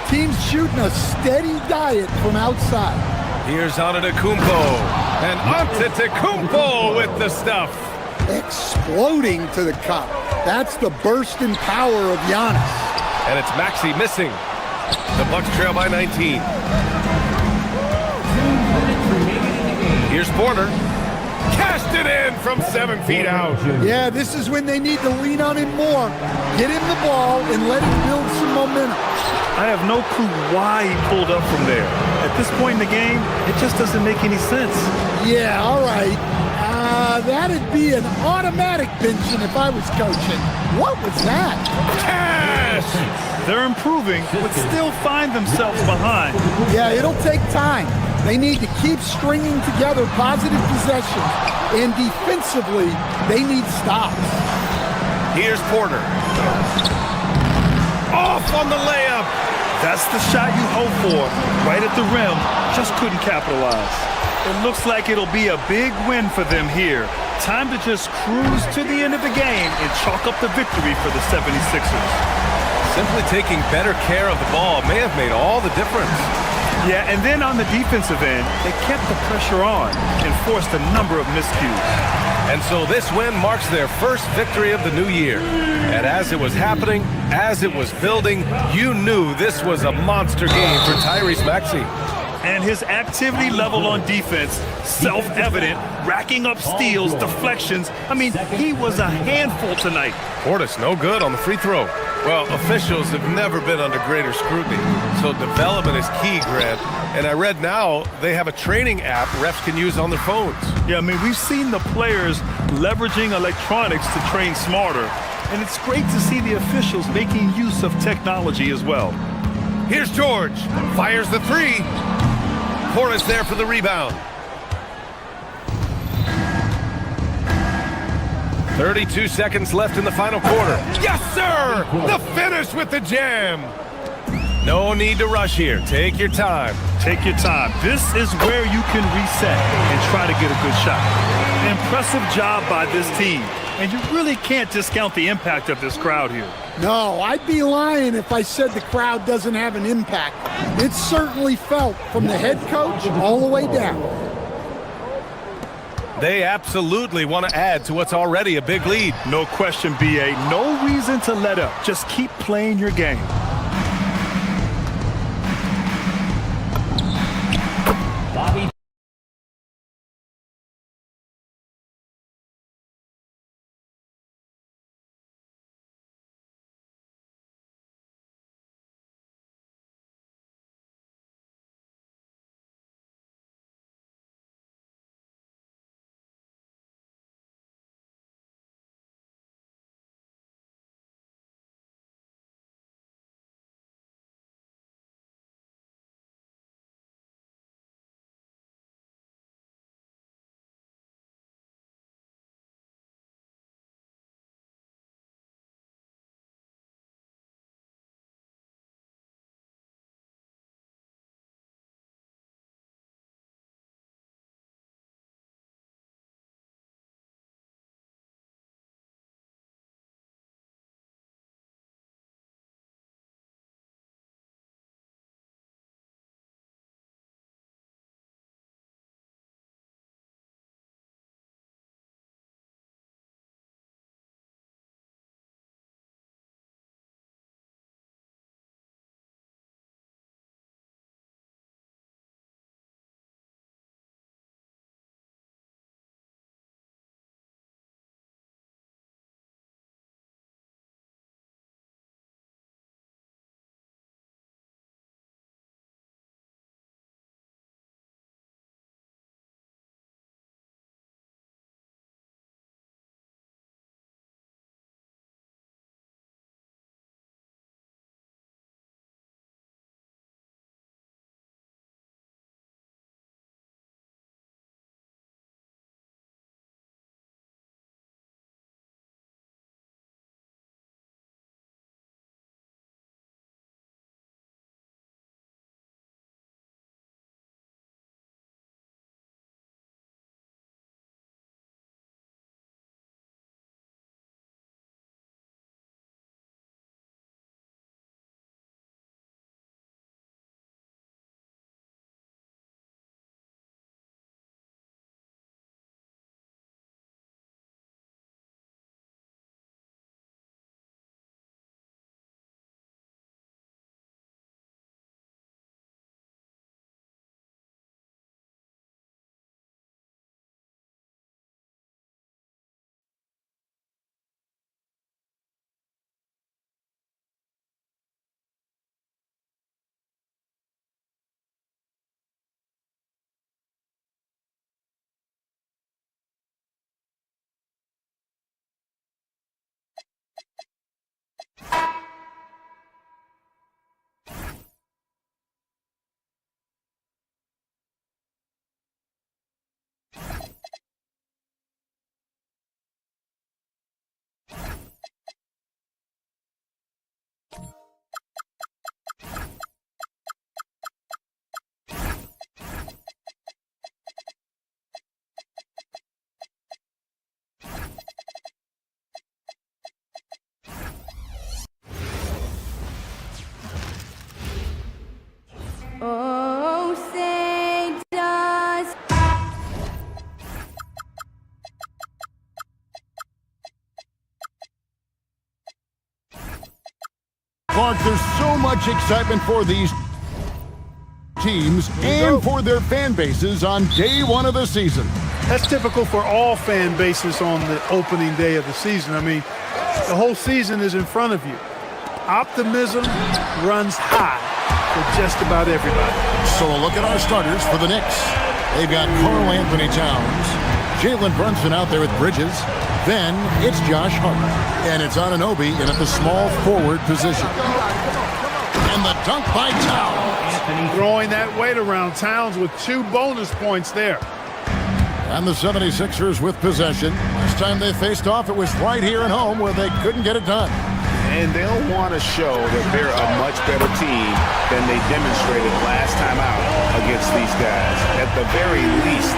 Teams shooting a steady diet from outside. Here's Antetokounmpo. And Antetokounmpo with the stuff. Exploding to the cup. That's the burst in power of Giannis. And it's Maxey missing. The Bucks trail by 19. Here's Porter. Cast it in from 7 feet out. Yeah, this is when they need to lean on him more. Get him the ball and let him build some momentum. I have no clue why he pulled up from there. At this point in the game, it just doesn't make any sense. Yeah, all right. That'd be an automatic benching if I was coaching. What was that? Cash! They're improving, but still find themselves behind. Yeah, it'll take time. They need to keep stringing together positive possessions, and defensively, they need stops. Here's Porter. Off on the layup. That's the shot you hope for. Right at the rim, just couldn't capitalize. It looks like it'll be a big win for them here. Time to just cruise to the end of the game and chalk up the victory for the 76ers. Simply taking better care of the ball may have made all the difference. Yeah, and then on the defensive end, they kept the pressure on and forced a number of miscues. And so this win marks their first victory of the new year. And as it was happening, as it was building, you knew this was a monster game for Tyrese Maxey. And his activity level on defense, self-evident, racking up steals, deflections. I mean, he was a handful tonight. Portis no good on the free throw. Well, officials have never been under greater scrutiny, so development is key, Grant. And I read now they have a training app refs can use on their phones. Yeah, I mean, we've seen the players leveraging electronics to train smarter, and it's great to see the officials making use of technology as well. Here's George, fires the three. Portis there for the rebound. 32 seconds left in the final quarter. Yes, sir! The finish with the jam. No need to rush here. Take your time. Take your time. This is where you can reset and try to get a good shot. Impressive job by this team. And you really can't discount the impact of this crowd here. No, I'd be lying if I said the crowd doesn't have an impact. It's certainly felt from the head coach all the way down. They absolutely want to add to what's already a big lead. No question, B.A. No reason to let up. Just keep playing your game. Bobby. Oh, say does. Clark, there's so much excitement for these. teams and for their fan bases on day one of the season. That's typical for all fan bases on the opening day of the season. I mean, the whole season is in front of you. Optimism runs high for just about everybody. So a look at our starters for the Knicks. They've got Karl Anthony Towns, Jalen Brunson out there with Bridges. Then it's Josh Hart, and it's Anunoby in at the small forward position. And the dunk by Towns. Throwing that weight around. Towns with 2 bonus points there. And the 76ers with possession. Last time they faced off, it was right here at home where they couldn't get it done. And they'll want to show that they're a much better team than they demonstrated last time out against these guys. At the very least,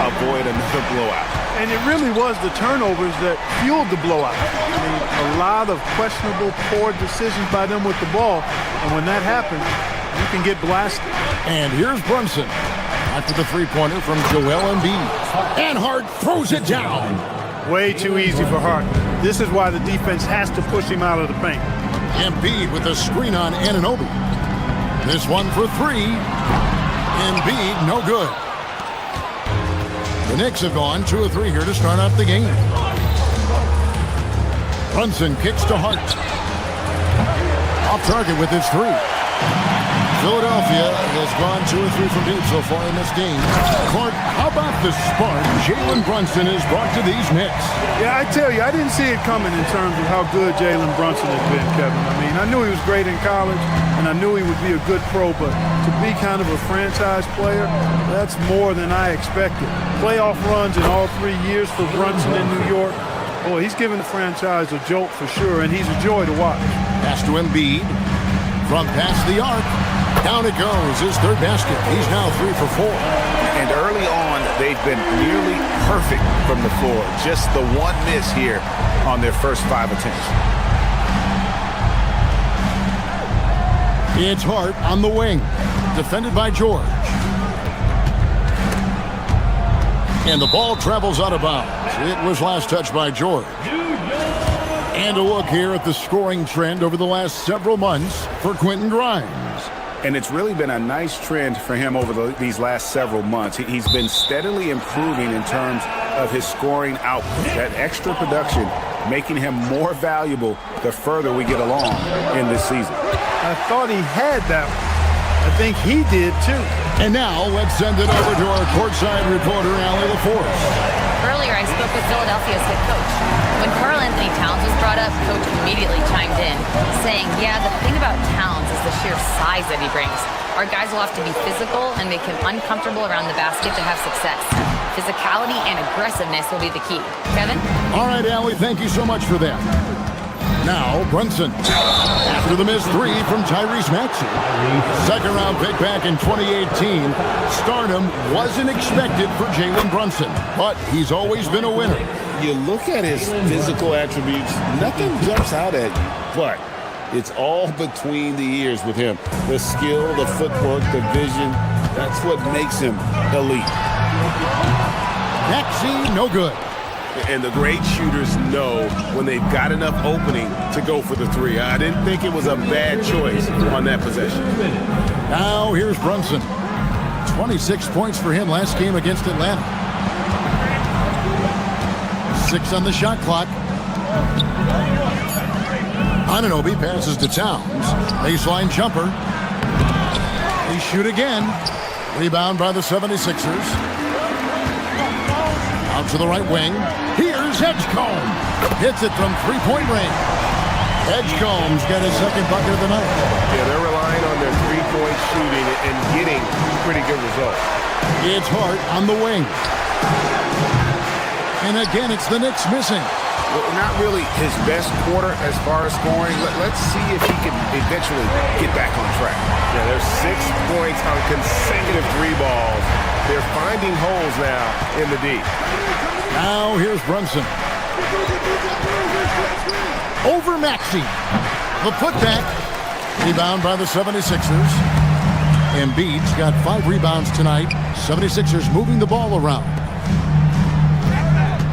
avoid another blowout. And it really was the turnovers that fueled the blowout. I mean, a lot of questionable, poor decisions by them with the ball. And when that happens, you can get blasted. And here's Brunson. After the three-pointer from Joel Embiid. And Hart throws it down. Way too easy for Hart. This is why the defense has to push him out of the paint. Embiid with a screen on Anunoby. This one for 3. Embiid, no good. The Knicks have gone 2 of 3 here to start out the game. Brunson kicks to Hart. Off target with his 3. Philadelphia has gone 2 or 3 from deep so far in this game. Clark, how about the spark Jalen Brunson has brought to these Knicks? Yeah, I tell you, I didn't see it coming in terms of how good Jalen Brunson has been, Kevin. I mean, I knew he was great in college, and I knew he would be a good pro, but to be kind of a franchise player, that's more than I expected. Playoff runs in all 3 years for Brunson in New York. Boy, he's given the franchise a jolt for sure, and he's a joy to watch. Pass to Embiid. From past the arc. Down it goes, his 3rd basket. He's now 3 for 4. And early on, they've been nearly perfect from the floor. Just the one miss here on their first 5 attempts. It's Hart on the wing. Defended by George. And the ball travels out of bounds. It was last touched by George. And a look here at the scoring trend over the last several months for Quentin Grimes. And it's really been a nice trend for him over these last several months. He's been steadily improving in terms of his scoring output. That extra production making him more valuable the further we get along in this season. I thought he had that one. I think he did too. And now let's send it over to our courtside reporter, Allie LaForce. Earlier, I spoke with Philadelphia's head coach. When Karl Anthony Towns was brought up, Coach immediately chimed in, saying, yeah, the thing about Towns is the sheer size that he brings. Our guys will have to be physical and make him uncomfortable around the basket to have success. Physicality and aggressiveness will be the key. Kevin? All right, Allie, thank you so much for that. Now, Brunson. After the missed 3 from Tyrese Maxey. Second-round pick back in 2018. Stardom wasn't expected for Jalen Brunson, but he's always been a winner. You look at his physical attributes, nothing jumps out at you, but it's all between the ears with him. The skill, the footwork, the vision, that's what makes him elite. Maxey, no good. And the great shooters know when they've got enough opening to go for the 3. I didn't think it was a bad choice on that possession. Now here's Brunson. 26 points for him last game against Atlanta. 6 on the shot clock. Anunoby passes to Towns. Baseline jumper. They shoot again. Rebound by the 76ers. Out to the right wing. Here's Edgecombe. Hits it from 3-point range. Edgecombe's got his 2nd bucket of the night. Yeah, they're relying on their 3-point shooting and getting pretty good results. It's Hart on the wing. And again, it's the Knicks missing. Well, not really his best quarter as far as scoring. Let's see if he can eventually get back on track. Yeah, there's 6 points on consecutive 3 balls. They're finding holes now in the D. Now here's Brunson. Over Maxey. The putback. Rebound by the 76ers. Embiid's got 5 rebounds tonight. 76ers moving the ball around.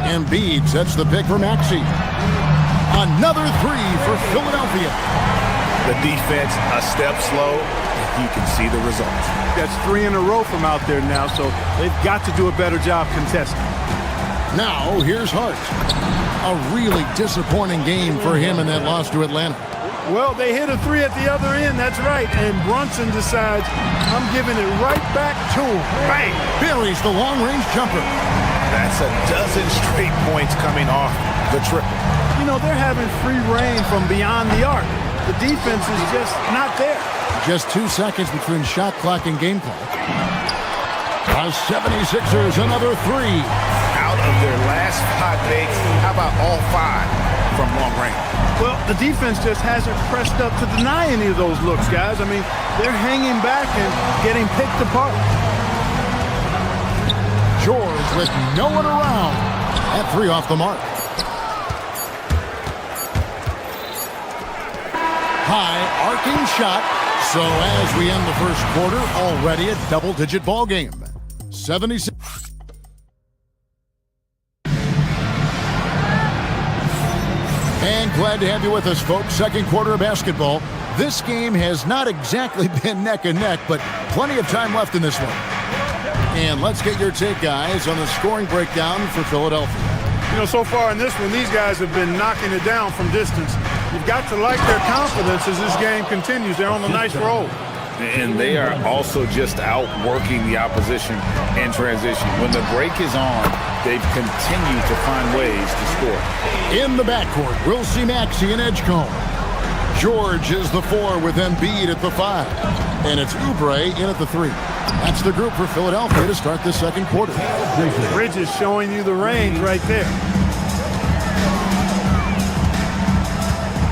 Embiid sets the pick for Maxey. Another 3 for Philadelphia. The defense a step slow. he can see the results. That's 3 in a row from out there now, so they've got to do a better job contesting. Now, here's Hart. A really disappointing game for him in that loss to Atlanta. Well, they hit a 3 at the other end, that's right, and Brunson decides, I'm giving it right back to him. Bang! Buries the long-range jumper. That's a dozen straight points coming off the triple. You know, they're having free reign from beyond the arc. The defense is just not there. Just 2 seconds between shot clock and game clock. The 76ers, another 3. Out of their last 5 makes, how about all 5 from long range? Well, the defense just hasn't pressed up to deny any of those looks, guys. I mean, they're hanging back and getting picked apart. George with no one around. At 3 off the mark. High arcing shot. So as we end the first quarter, already a double-digit ball game. 76. And glad to have you with us, folks. Second quarter of basketball. This game has not exactly been neck and neck, but plenty of time left in this one. And let's get your take, guys, on the scoring breakdown for Philadelphia. You know, so far in this one, these guys have been knocking it down from distance. You've got to like their confidence as this game continues. They're on a nice roll. And they are also just outworking the opposition in transition. When the break is on, they've continued to find ways to score. In the backcourt, we'll see Maxey and Edgecombe. George is the 4 with Embiid at the 5. And it's Oubre in at the 3. That's the group for Philadelphia to start the second quarter. Bridges showing you the range right there.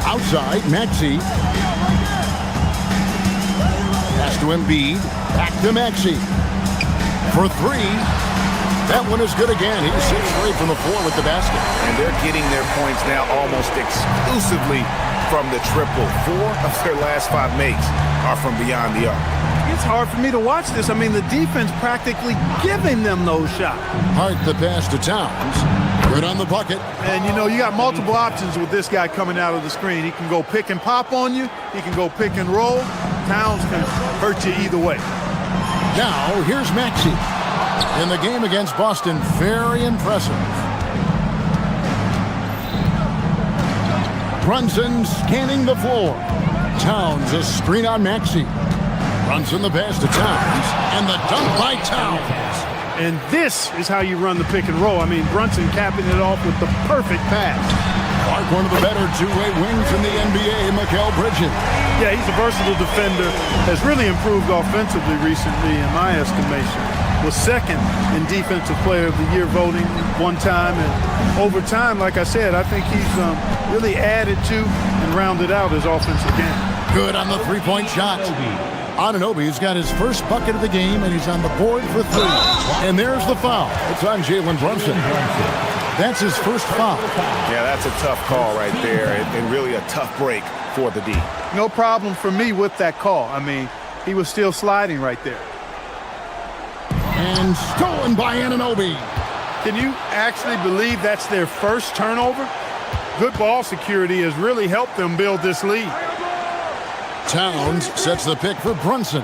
Outside, Maxey. Pass to Embiid. Back to Maxey. For 3. That one is good again. He's 6 straight from the floor with the basket. And they're getting their points now almost exclusively from the triple. 4 of their last 5 makes are from beyond the arc. It's hard for me to watch this. I mean, the defense practically giving them those shots. Hart the pass to Towns. Good on the bucket. And, you know, you got multiple options with this guy coming out of the screen. He can go pick and pop on you. He can go pick and roll. Towns can hurt you either way. Now, here's Maxey. In the game against Boston, very impressive. Brunson scanning the floor. Towns, a screen on Maxey. Brunson the pass to Towns. And the dunk by Towns. And this is how you run the pick and roll. I mean, Brunson capping it off with the perfect pass. Clark, one of the better two-way wings in the NBA, Mikal Bridges. Yeah, he's a versatile defender. Has really improved offensively recently, in my estimation. Was second in Defensive Player of the Year voting one time. And over time, like I said, I think he's really added to and rounded out his offensive game. Good on the three-point shot. Anunoby's got his first bucket of the game, and he's on the board for 3. And there's the foul. It's on Jalen Brunson. That's his first foul. Yeah, that's a tough call right there, and really a tough break for the D. No problem for me with that call. I mean, he was still sliding right there. And stolen by Anunoby. Can you actually believe that's their first turnover? Good ball security has really helped them build this lead. Towns sets the pick for Brunson.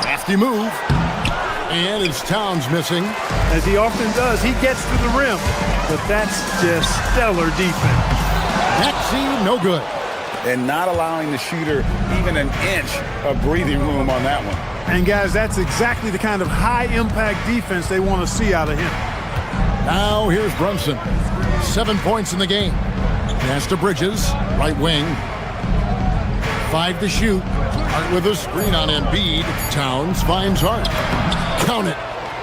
Crafty move. And it's Towns missing. As he often does, he gets to the rim. But that's just stellar defense. Maxey, no good. And not allowing the shooter even an inch of breathing room on that one. And guys, that's exactly the kind of high-impact defense they want to see out of him. Now here's Brunson. 7 points in the game. Pass to Bridges, right wing. 5 to shoot. Hart with a screen on Embiid. Towns finds Hart. Count it.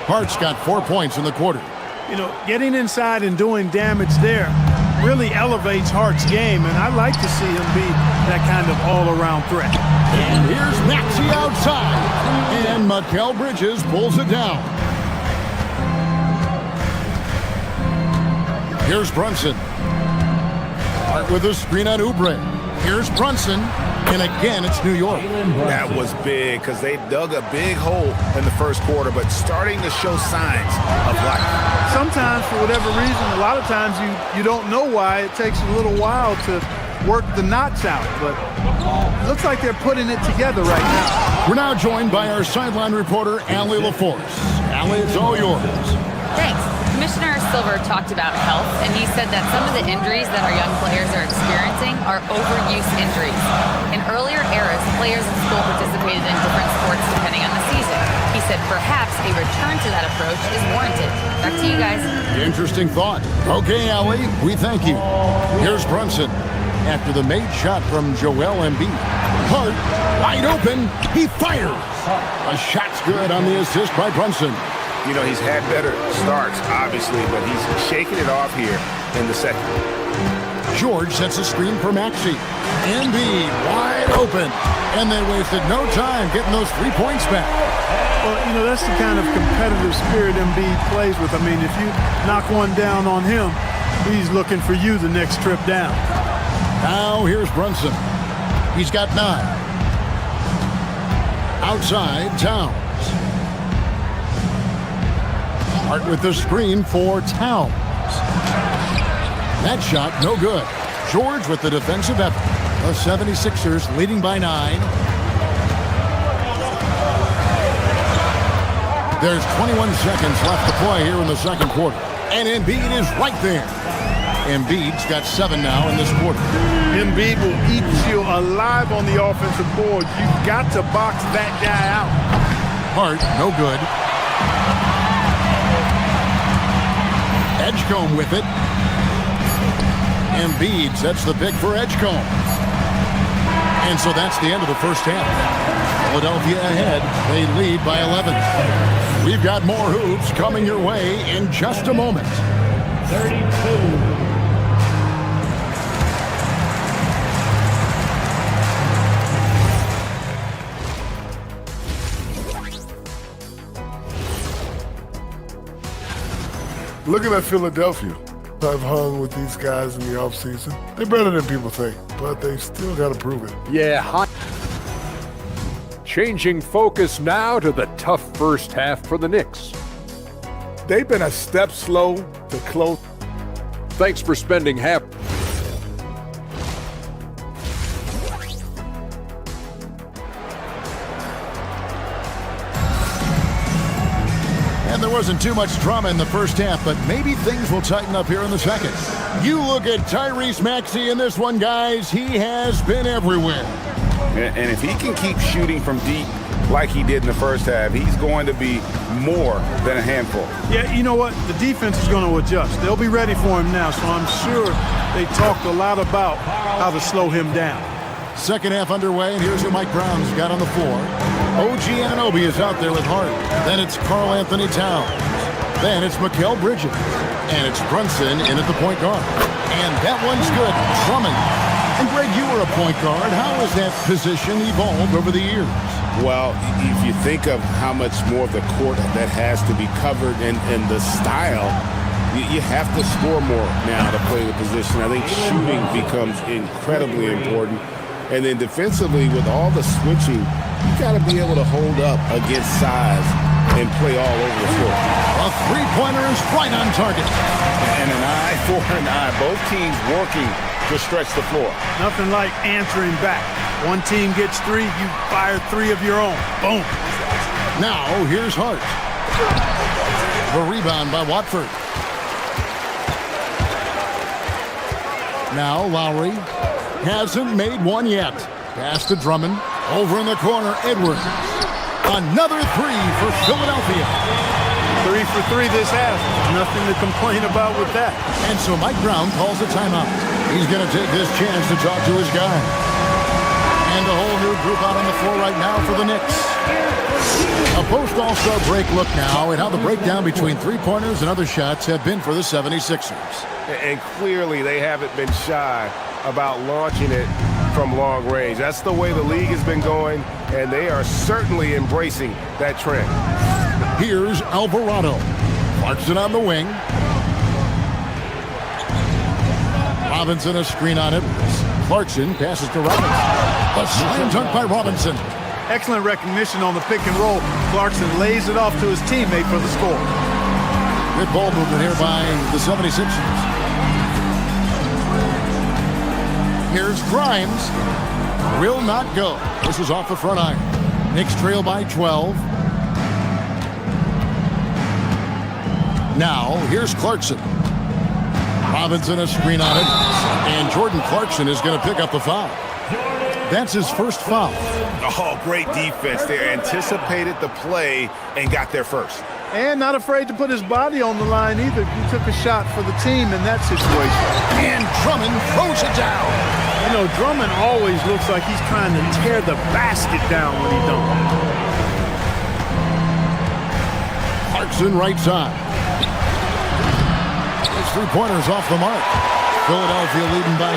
Hart's got 4 points in the quarter. You know, getting inside and doing damage there really elevates Hart's game, and I'd like to see him be that kind of all-around threat. And here's Maxey outside. And Mikal Bridges pulls it down. Here's Brunson. Hart with a screen on Oubre. Here's Brunson. And again, it's New York. That was big because they dug a big hole in the first quarter, but starting to show signs of life. Sometimes, for whatever reason, a lot of times you don't know why. It takes a little while to work the knots out. But it looks like they're putting it together right now. We're now joined by our sideline reporter, Allie LaForce. Allie, it's all yours. Thanks. Commissioner Silver talked about health, and he said that some of the injuries that our young players are experiencing are overuse injuries. In earlier eras, players in school participated in different sports depending on the season. He said perhaps a return to that approach is warranted. Back to you guys. Interesting thought. Okay, Allie, we thank you. Here's Brunson. After the made shot from Joel Embiid. Hart, wide open, he fires. A shot's good on the assist by Brunson. You know, he's had better starts, obviously, but he's shaking it off here in the second. George sets a screen for Maxey. Embiid wide open. And they wasted no time getting those 3 points back. Well, you know, that's the kind of competitive spirit Embiid plays with. I mean, if you knock one down on him, he's looking for you the next trip down. Now here's Brunson. He's got 9. Outside, Towns. Hart with the screen for Towns. That shot, no good. George with the defensive effort. The 76ers leading by 9. There's 21 seconds left to play here in the second quarter. And Embiid is right there. Embiid's got 7 now in this quarter. Embiid will eat you alive on the offensive board. You've got to box that guy out. Hart, no good. Edgecombe with it. Embiid sets the pick for Edgecombe. And so that's the end of the first half. Philadelphia ahead. They lead by 11. We've got more hoops coming your way in just a moment. 32. Looking at Philadelphia, I've hung with these guys in the offseason. They're better than people think, but they still got to prove it. Yeah. Changing focus now to the tough first half for the Knicks. They've been a step slow to close. Thanks for spending half. And there wasn't too much drama in the first half, but maybe things will tighten up here in the second. You look at Tyrese Maxey in this one, guys. He has been everywhere. And if he can keep shooting from deep like he did in the first half, he's going to be more than a handful. Yeah, you know what? The defense is going to adjust. They'll be ready for him now, so I'm sure they talked a lot about how to slow him down. Second half underway, and here's who Mike Brown's got on the floor. OG Anunoby is out there with Hart. Then it's Karl Anthony Towns. Then it's Mikal Bridges. And it's Brunson in at the point guard. And that one's good. Drummond. And Greg, you were a point guard. How has that position evolved over the years? Well, if you think of how much more of the court that has to be covered and the style, you have to score more now to play the position. I think shooting becomes incredibly important. And then defensively, with all the switching, you got to be able to hold up against size and play all over the floor. A three-pointer is right on target. And an eye for an eye. Both teams working to stretch the floor. Nothing like answering back. One team gets 3, you fire 3 of your own. Boom. Now, here's Hart. The rebound by Watford. Now, Lowry hasn't made one yet. Pass to Drummond. Over in the corner, Edwards. Another 3 for Philadelphia. 3 for 3 this half. Nothing to complain about with that. And so Mike Brown calls a timeout. He's going to take this chance to talk to his guy. And a whole new group out on the floor right now for the Knicks. A post-All-Star break look now at how the breakdown between three-pointers and other shots have been for the 76ers. And clearly they haven't been shy about launching it from long range. That's the way the league has been going, and they are certainly embracing that trend. Here's Alvarado. Clarkson on the wing. Robinson a screen on it. Clarkson passes to Robinson. A slam dunk by Robinson. Excellent recognition on the pick and roll. Clarkson lays it off to his teammate for the score. Good ball movement here by the 76ers. Here's Grimes. Will not go. This is off the front iron. Knicks trail by 12. Now, here's Clarkson. Robinson a screen on it. And Jordan Clarkson is going to pick up the foul. That's his first foul. Oh, great defense there. Anticipated the play and got there first. And not afraid to put his body on the line either. He took a shot for the team in that situation. And Drummond throws it down. You know, Drummond always looks like he's trying to tear the basket down when he dunks. Clarkson right side. His three-pointer's off the mark. Philadelphia leading by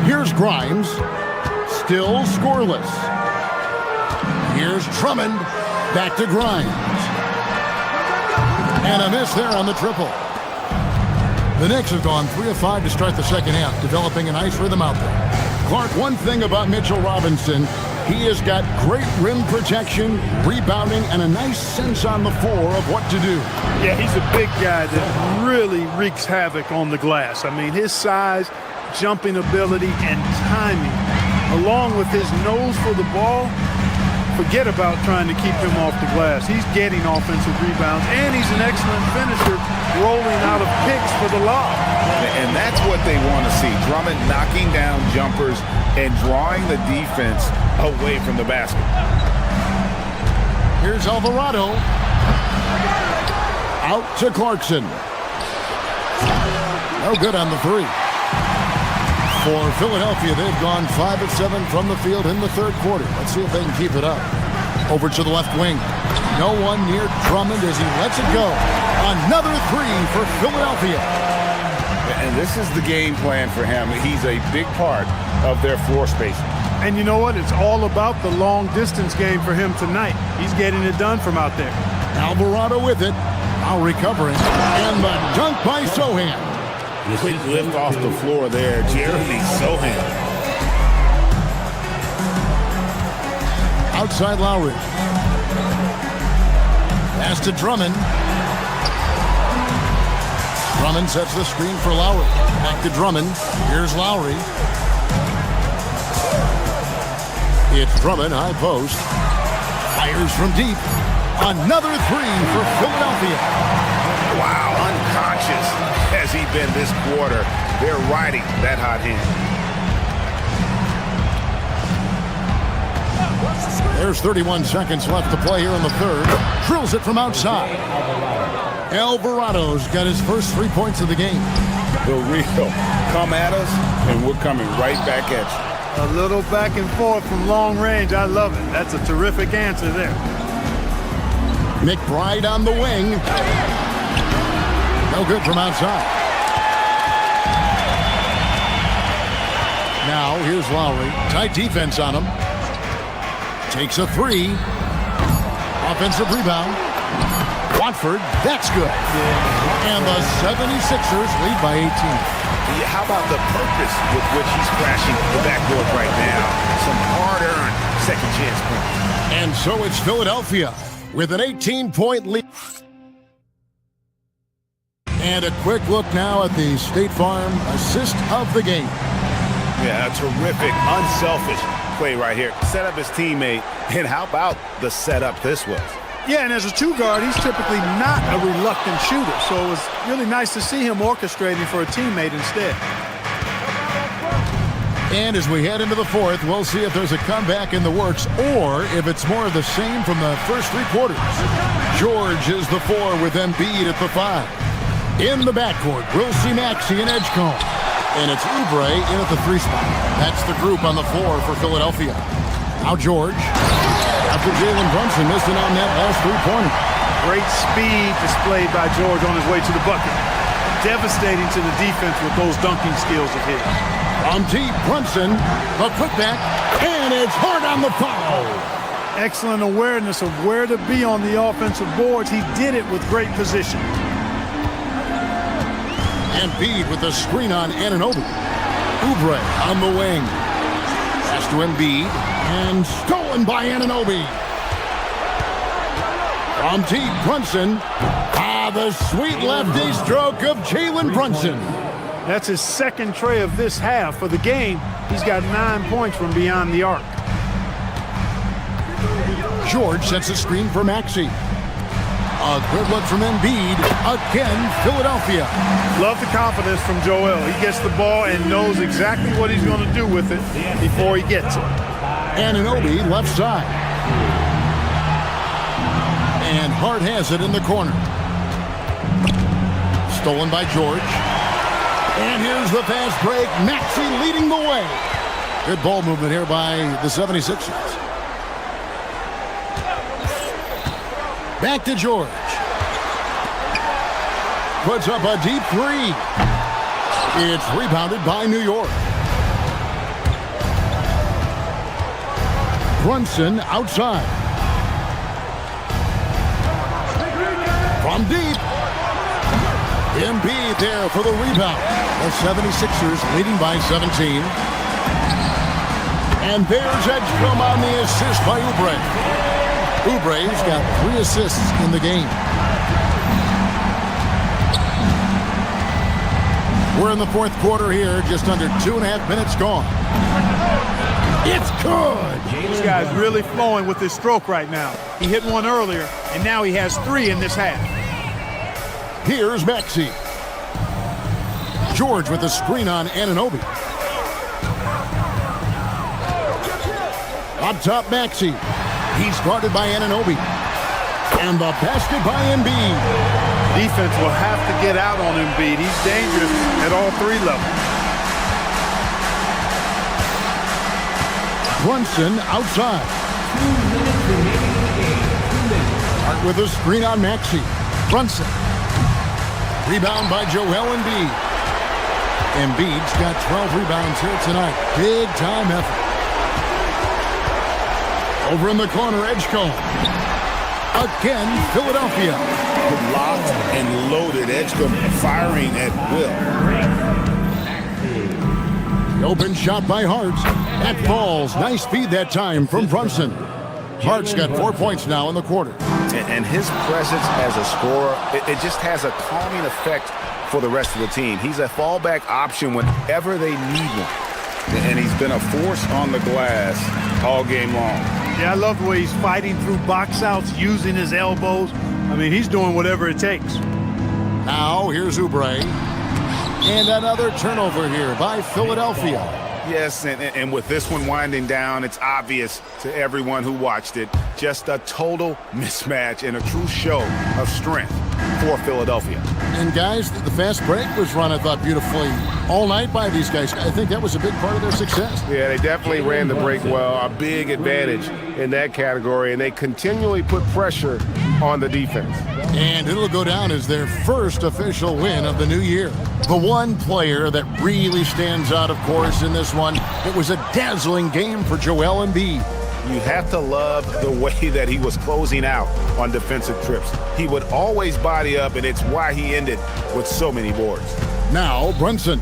14. Here's Grimes. Still scoreless. Here's Drummond. Back to Grimes. And a miss there on the triple. The Knicks have gone 3 of 5 to start the second half, developing a nice rhythm out there. Clark, one thing about Mitchell Robinson, he has got great rim protection, rebounding, and a nice sense on the floor of what to do. Yeah, he's a big guy that really wreaks havoc on the glass. I mean, his size, jumping ability, and timing, along with his nose for the ball, forget about trying to keep him off the glass. He's getting offensive rebounds, and he's an excellent finisher, rolling out of picks for the lob. And that's what they want to see. Drummond knocking down jumpers and drawing the defense away from the basket. Here's Alvarado. Out to Clarkson. No good on the three. For Philadelphia, they've gone 5 of 7 from the field in the third quarter. Let's see if they can keep it up. Over to the left wing. No one near Drummond as he lets it go. Another three for Philadelphia. And this is the game plan for him. He's a big part of their floor spacing. And you know what? It's all about the long distance game for him tonight. He's getting it done from out there. Alvarado with it. Now recovering. And the dunk by Sohan. Quick lift off the floor there. Jeremy Sohan. Outside Lowry. Pass to Drummond. Drummond sets the screen for Lowry. Back to Drummond. Here's Lowry. It's Drummond, high post. Fires from deep. Another three for Philadelphia. Wow, unconscious has he been this quarter. They're riding that hot hand. There's 31 seconds left to play here in the third. Drills it from outside. Alvarado's got his first 3 points of the game. The real come at us, and we're coming right back at you. A little back and forth from long range. I love it. That's a terrific answer there. McBride on the wing. No good from outside. Now here's Lowry. Tight defense on him. Takes a three. Offensive rebound. Watford, that's good. And the 76ers lead by 18. How about the purpose with which he's crashing the backboard right now? Some hard-earned second chance points. And so it's Philadelphia with an 18-point lead. And a quick look now at the State Farm assist of the game. Yeah, a terrific, unselfish play right here. Set up his teammate, and how about the setup this was? Yeah, and as a two guard, he's typically not a reluctant shooter, so it was really nice to see him orchestrating for a teammate instead. And as we head into the fourth, we'll see if there's a comeback in the works or if it's more of the same from the first three quarters. George is the 4 with Embiid at the 5. In the backcourt, we'll see Maxey and Edgecombe. And it's Oubre in at the 3 spot. That's the group on the floor for Philadelphia. Now George. After Jalen Brunson missing on that last 3-pointer. Great speed displayed by George on his way to the bucket. Devastating to the defense with those dunking skills of his. From deep, Brunson, the putback, and it's hard on the foul. Excellent awareness of where to be on the offensive boards. He did it with great position. Embiid with the screen on Anunoby. Oubre on the wing. Pass to Embiid, and stolen by Anunoby. From deep, Brunson. With a sweet lefty stroke of Jalen Brunson. That's his second tray of this half. For the game, he's got 9 points from beyond the arc. George sets a screen for Maxey. A good look from Embiid. Again, Philadelphia. Love the confidence from Joel. He gets the ball and knows exactly what he's going to do with it before he gets it. Anunoby left side. And Hart has it in the corner. Stolen by George. And here's the fast break. Maxey leading the way. Good ball movement here by the 76ers. Back to George. Puts up a deep three. It's rebounded by New York. Brunson outside. From deep. Embiid there for the rebound. The 76ers leading by 17. And there's Edgecombe on the assist by Oubre. Oubre's got 3 assists in the game. We're in the fourth quarter here, just under 2.5 minutes gone. It's good. This guy's really flowing with his stroke right now. He hit one earlier, and now he has 3 in this half. Here's Maxey. George with a screen on Anunoby. Up top, Maxey. He's guarded by Anunoby. And the basket by Embiid. Defense will have to get out on Embiid. He's dangerous at all 3 levels. Brunson outside. Hart with a screen on Maxey. Brunson. Rebound by Joel Embiid. Embiid's got 12 rebounds here tonight. Big time effort. Over in the corner, Edgecombe. Again, Philadelphia. Locked and loaded. Edgecombe firing at will. The open shot by Hart. That falls. Nice feed that time from Brunson. Hart's got 4 points now in the quarter. And his presence as a scorer, it just has a calming effect for the rest of the team. He's a fallback option whenever they need one. And he's been a force on the glass all game long. Yeah, I love the way he's fighting through box outs, using his elbows. I mean, he's doing whatever it takes. Now, here's Oubre. And another turnover here by Philadelphia. Yes, and with this one winding down, it's obvious to everyone who watched it. Just a total mismatch and a true show of strength for Philadelphia. And guys, the fast break was run, I thought, beautifully all night by these guys. I think that was a big part of their success. Yeah, they definitely ran the break well. A big advantage in that category, and they continually put pressure on the defense. And it'll go down as their first official win of the new year. The one player that really stands out, of course, in this one, it was a dazzling game for Joel Embiid. You have to love the way that he was closing out on defensive trips. He would always body up, and it's why he ended with so many boards. Now, Brunson.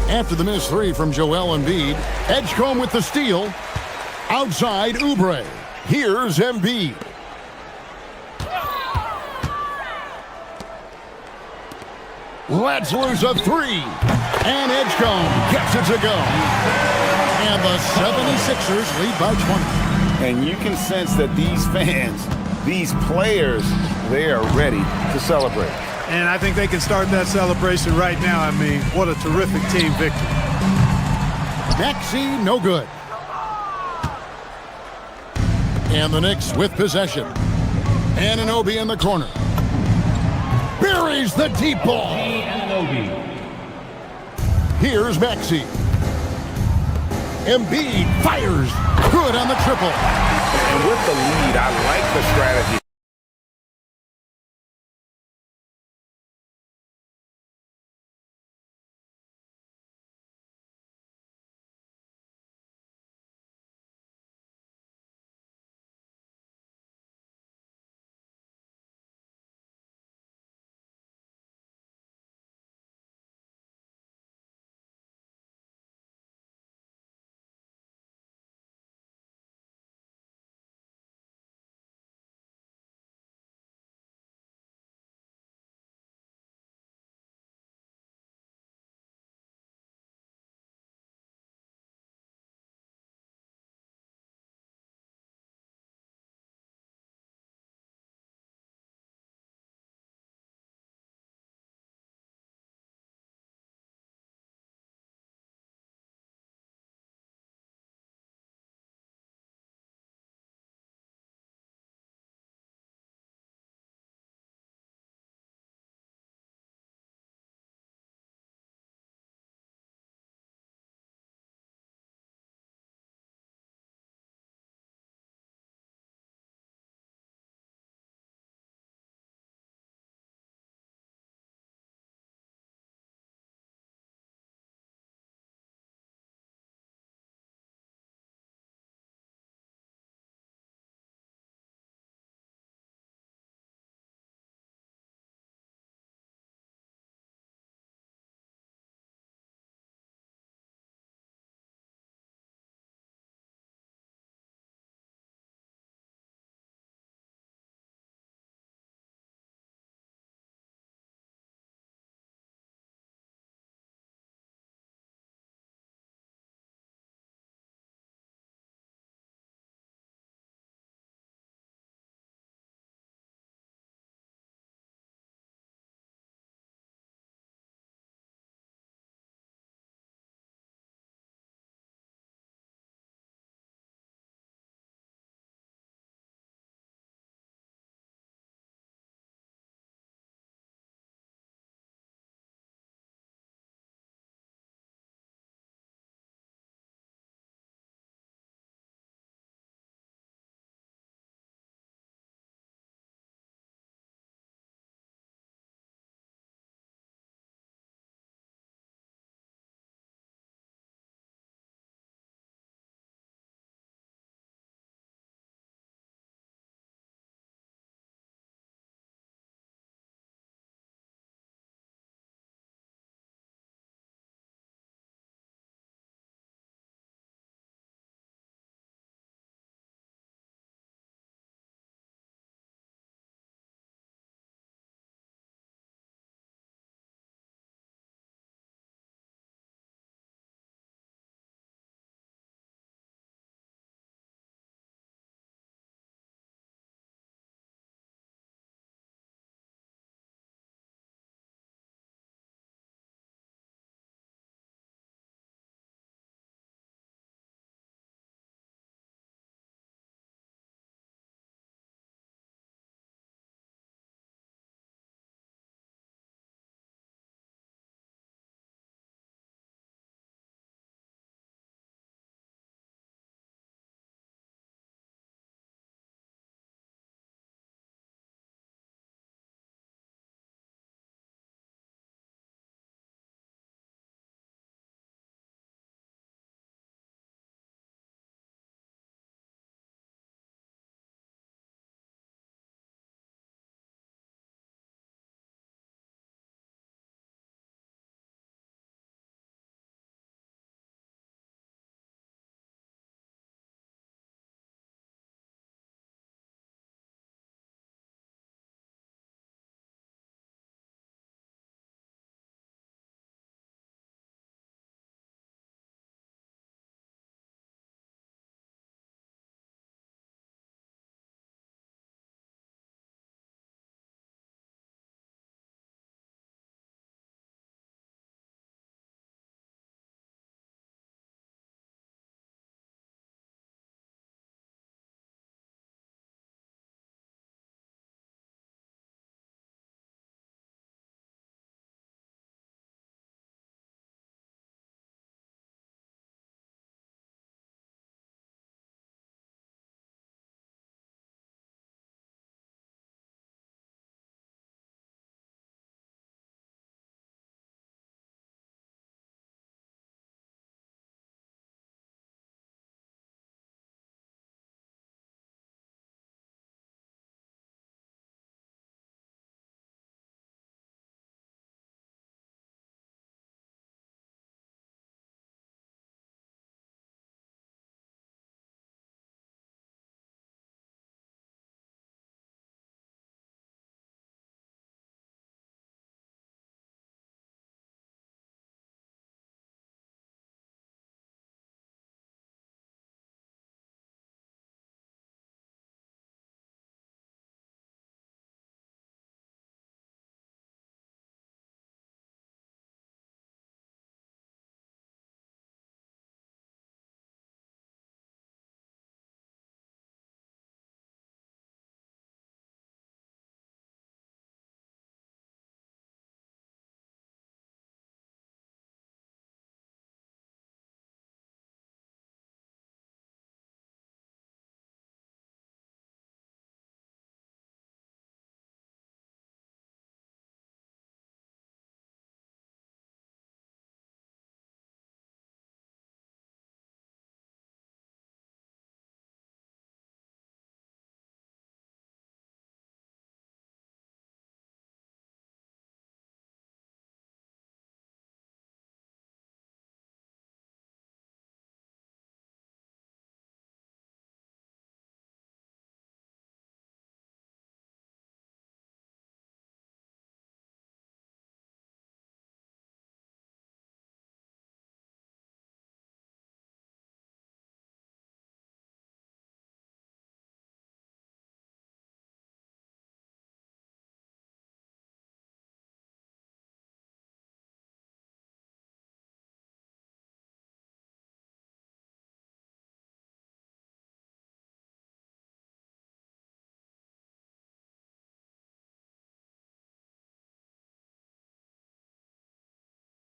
After the missed 3 from Joel Embiid, Edgecombe with the steal. Outside, Oubre. Here's Embiid. Let's lose a 3. And Edgecombe gets it to go. And the 76ers lead by 20. And you can sense that these fans, these players, they are ready to celebrate. And I think they can start that celebration right now. I mean, what a terrific team victory. Maxey, no good. And the Knicks with possession. Anunoby in the corner. Buries the deep ball. Here's Maxey. Embiid fires. Good on the triple. And with the lead, I like the strategy.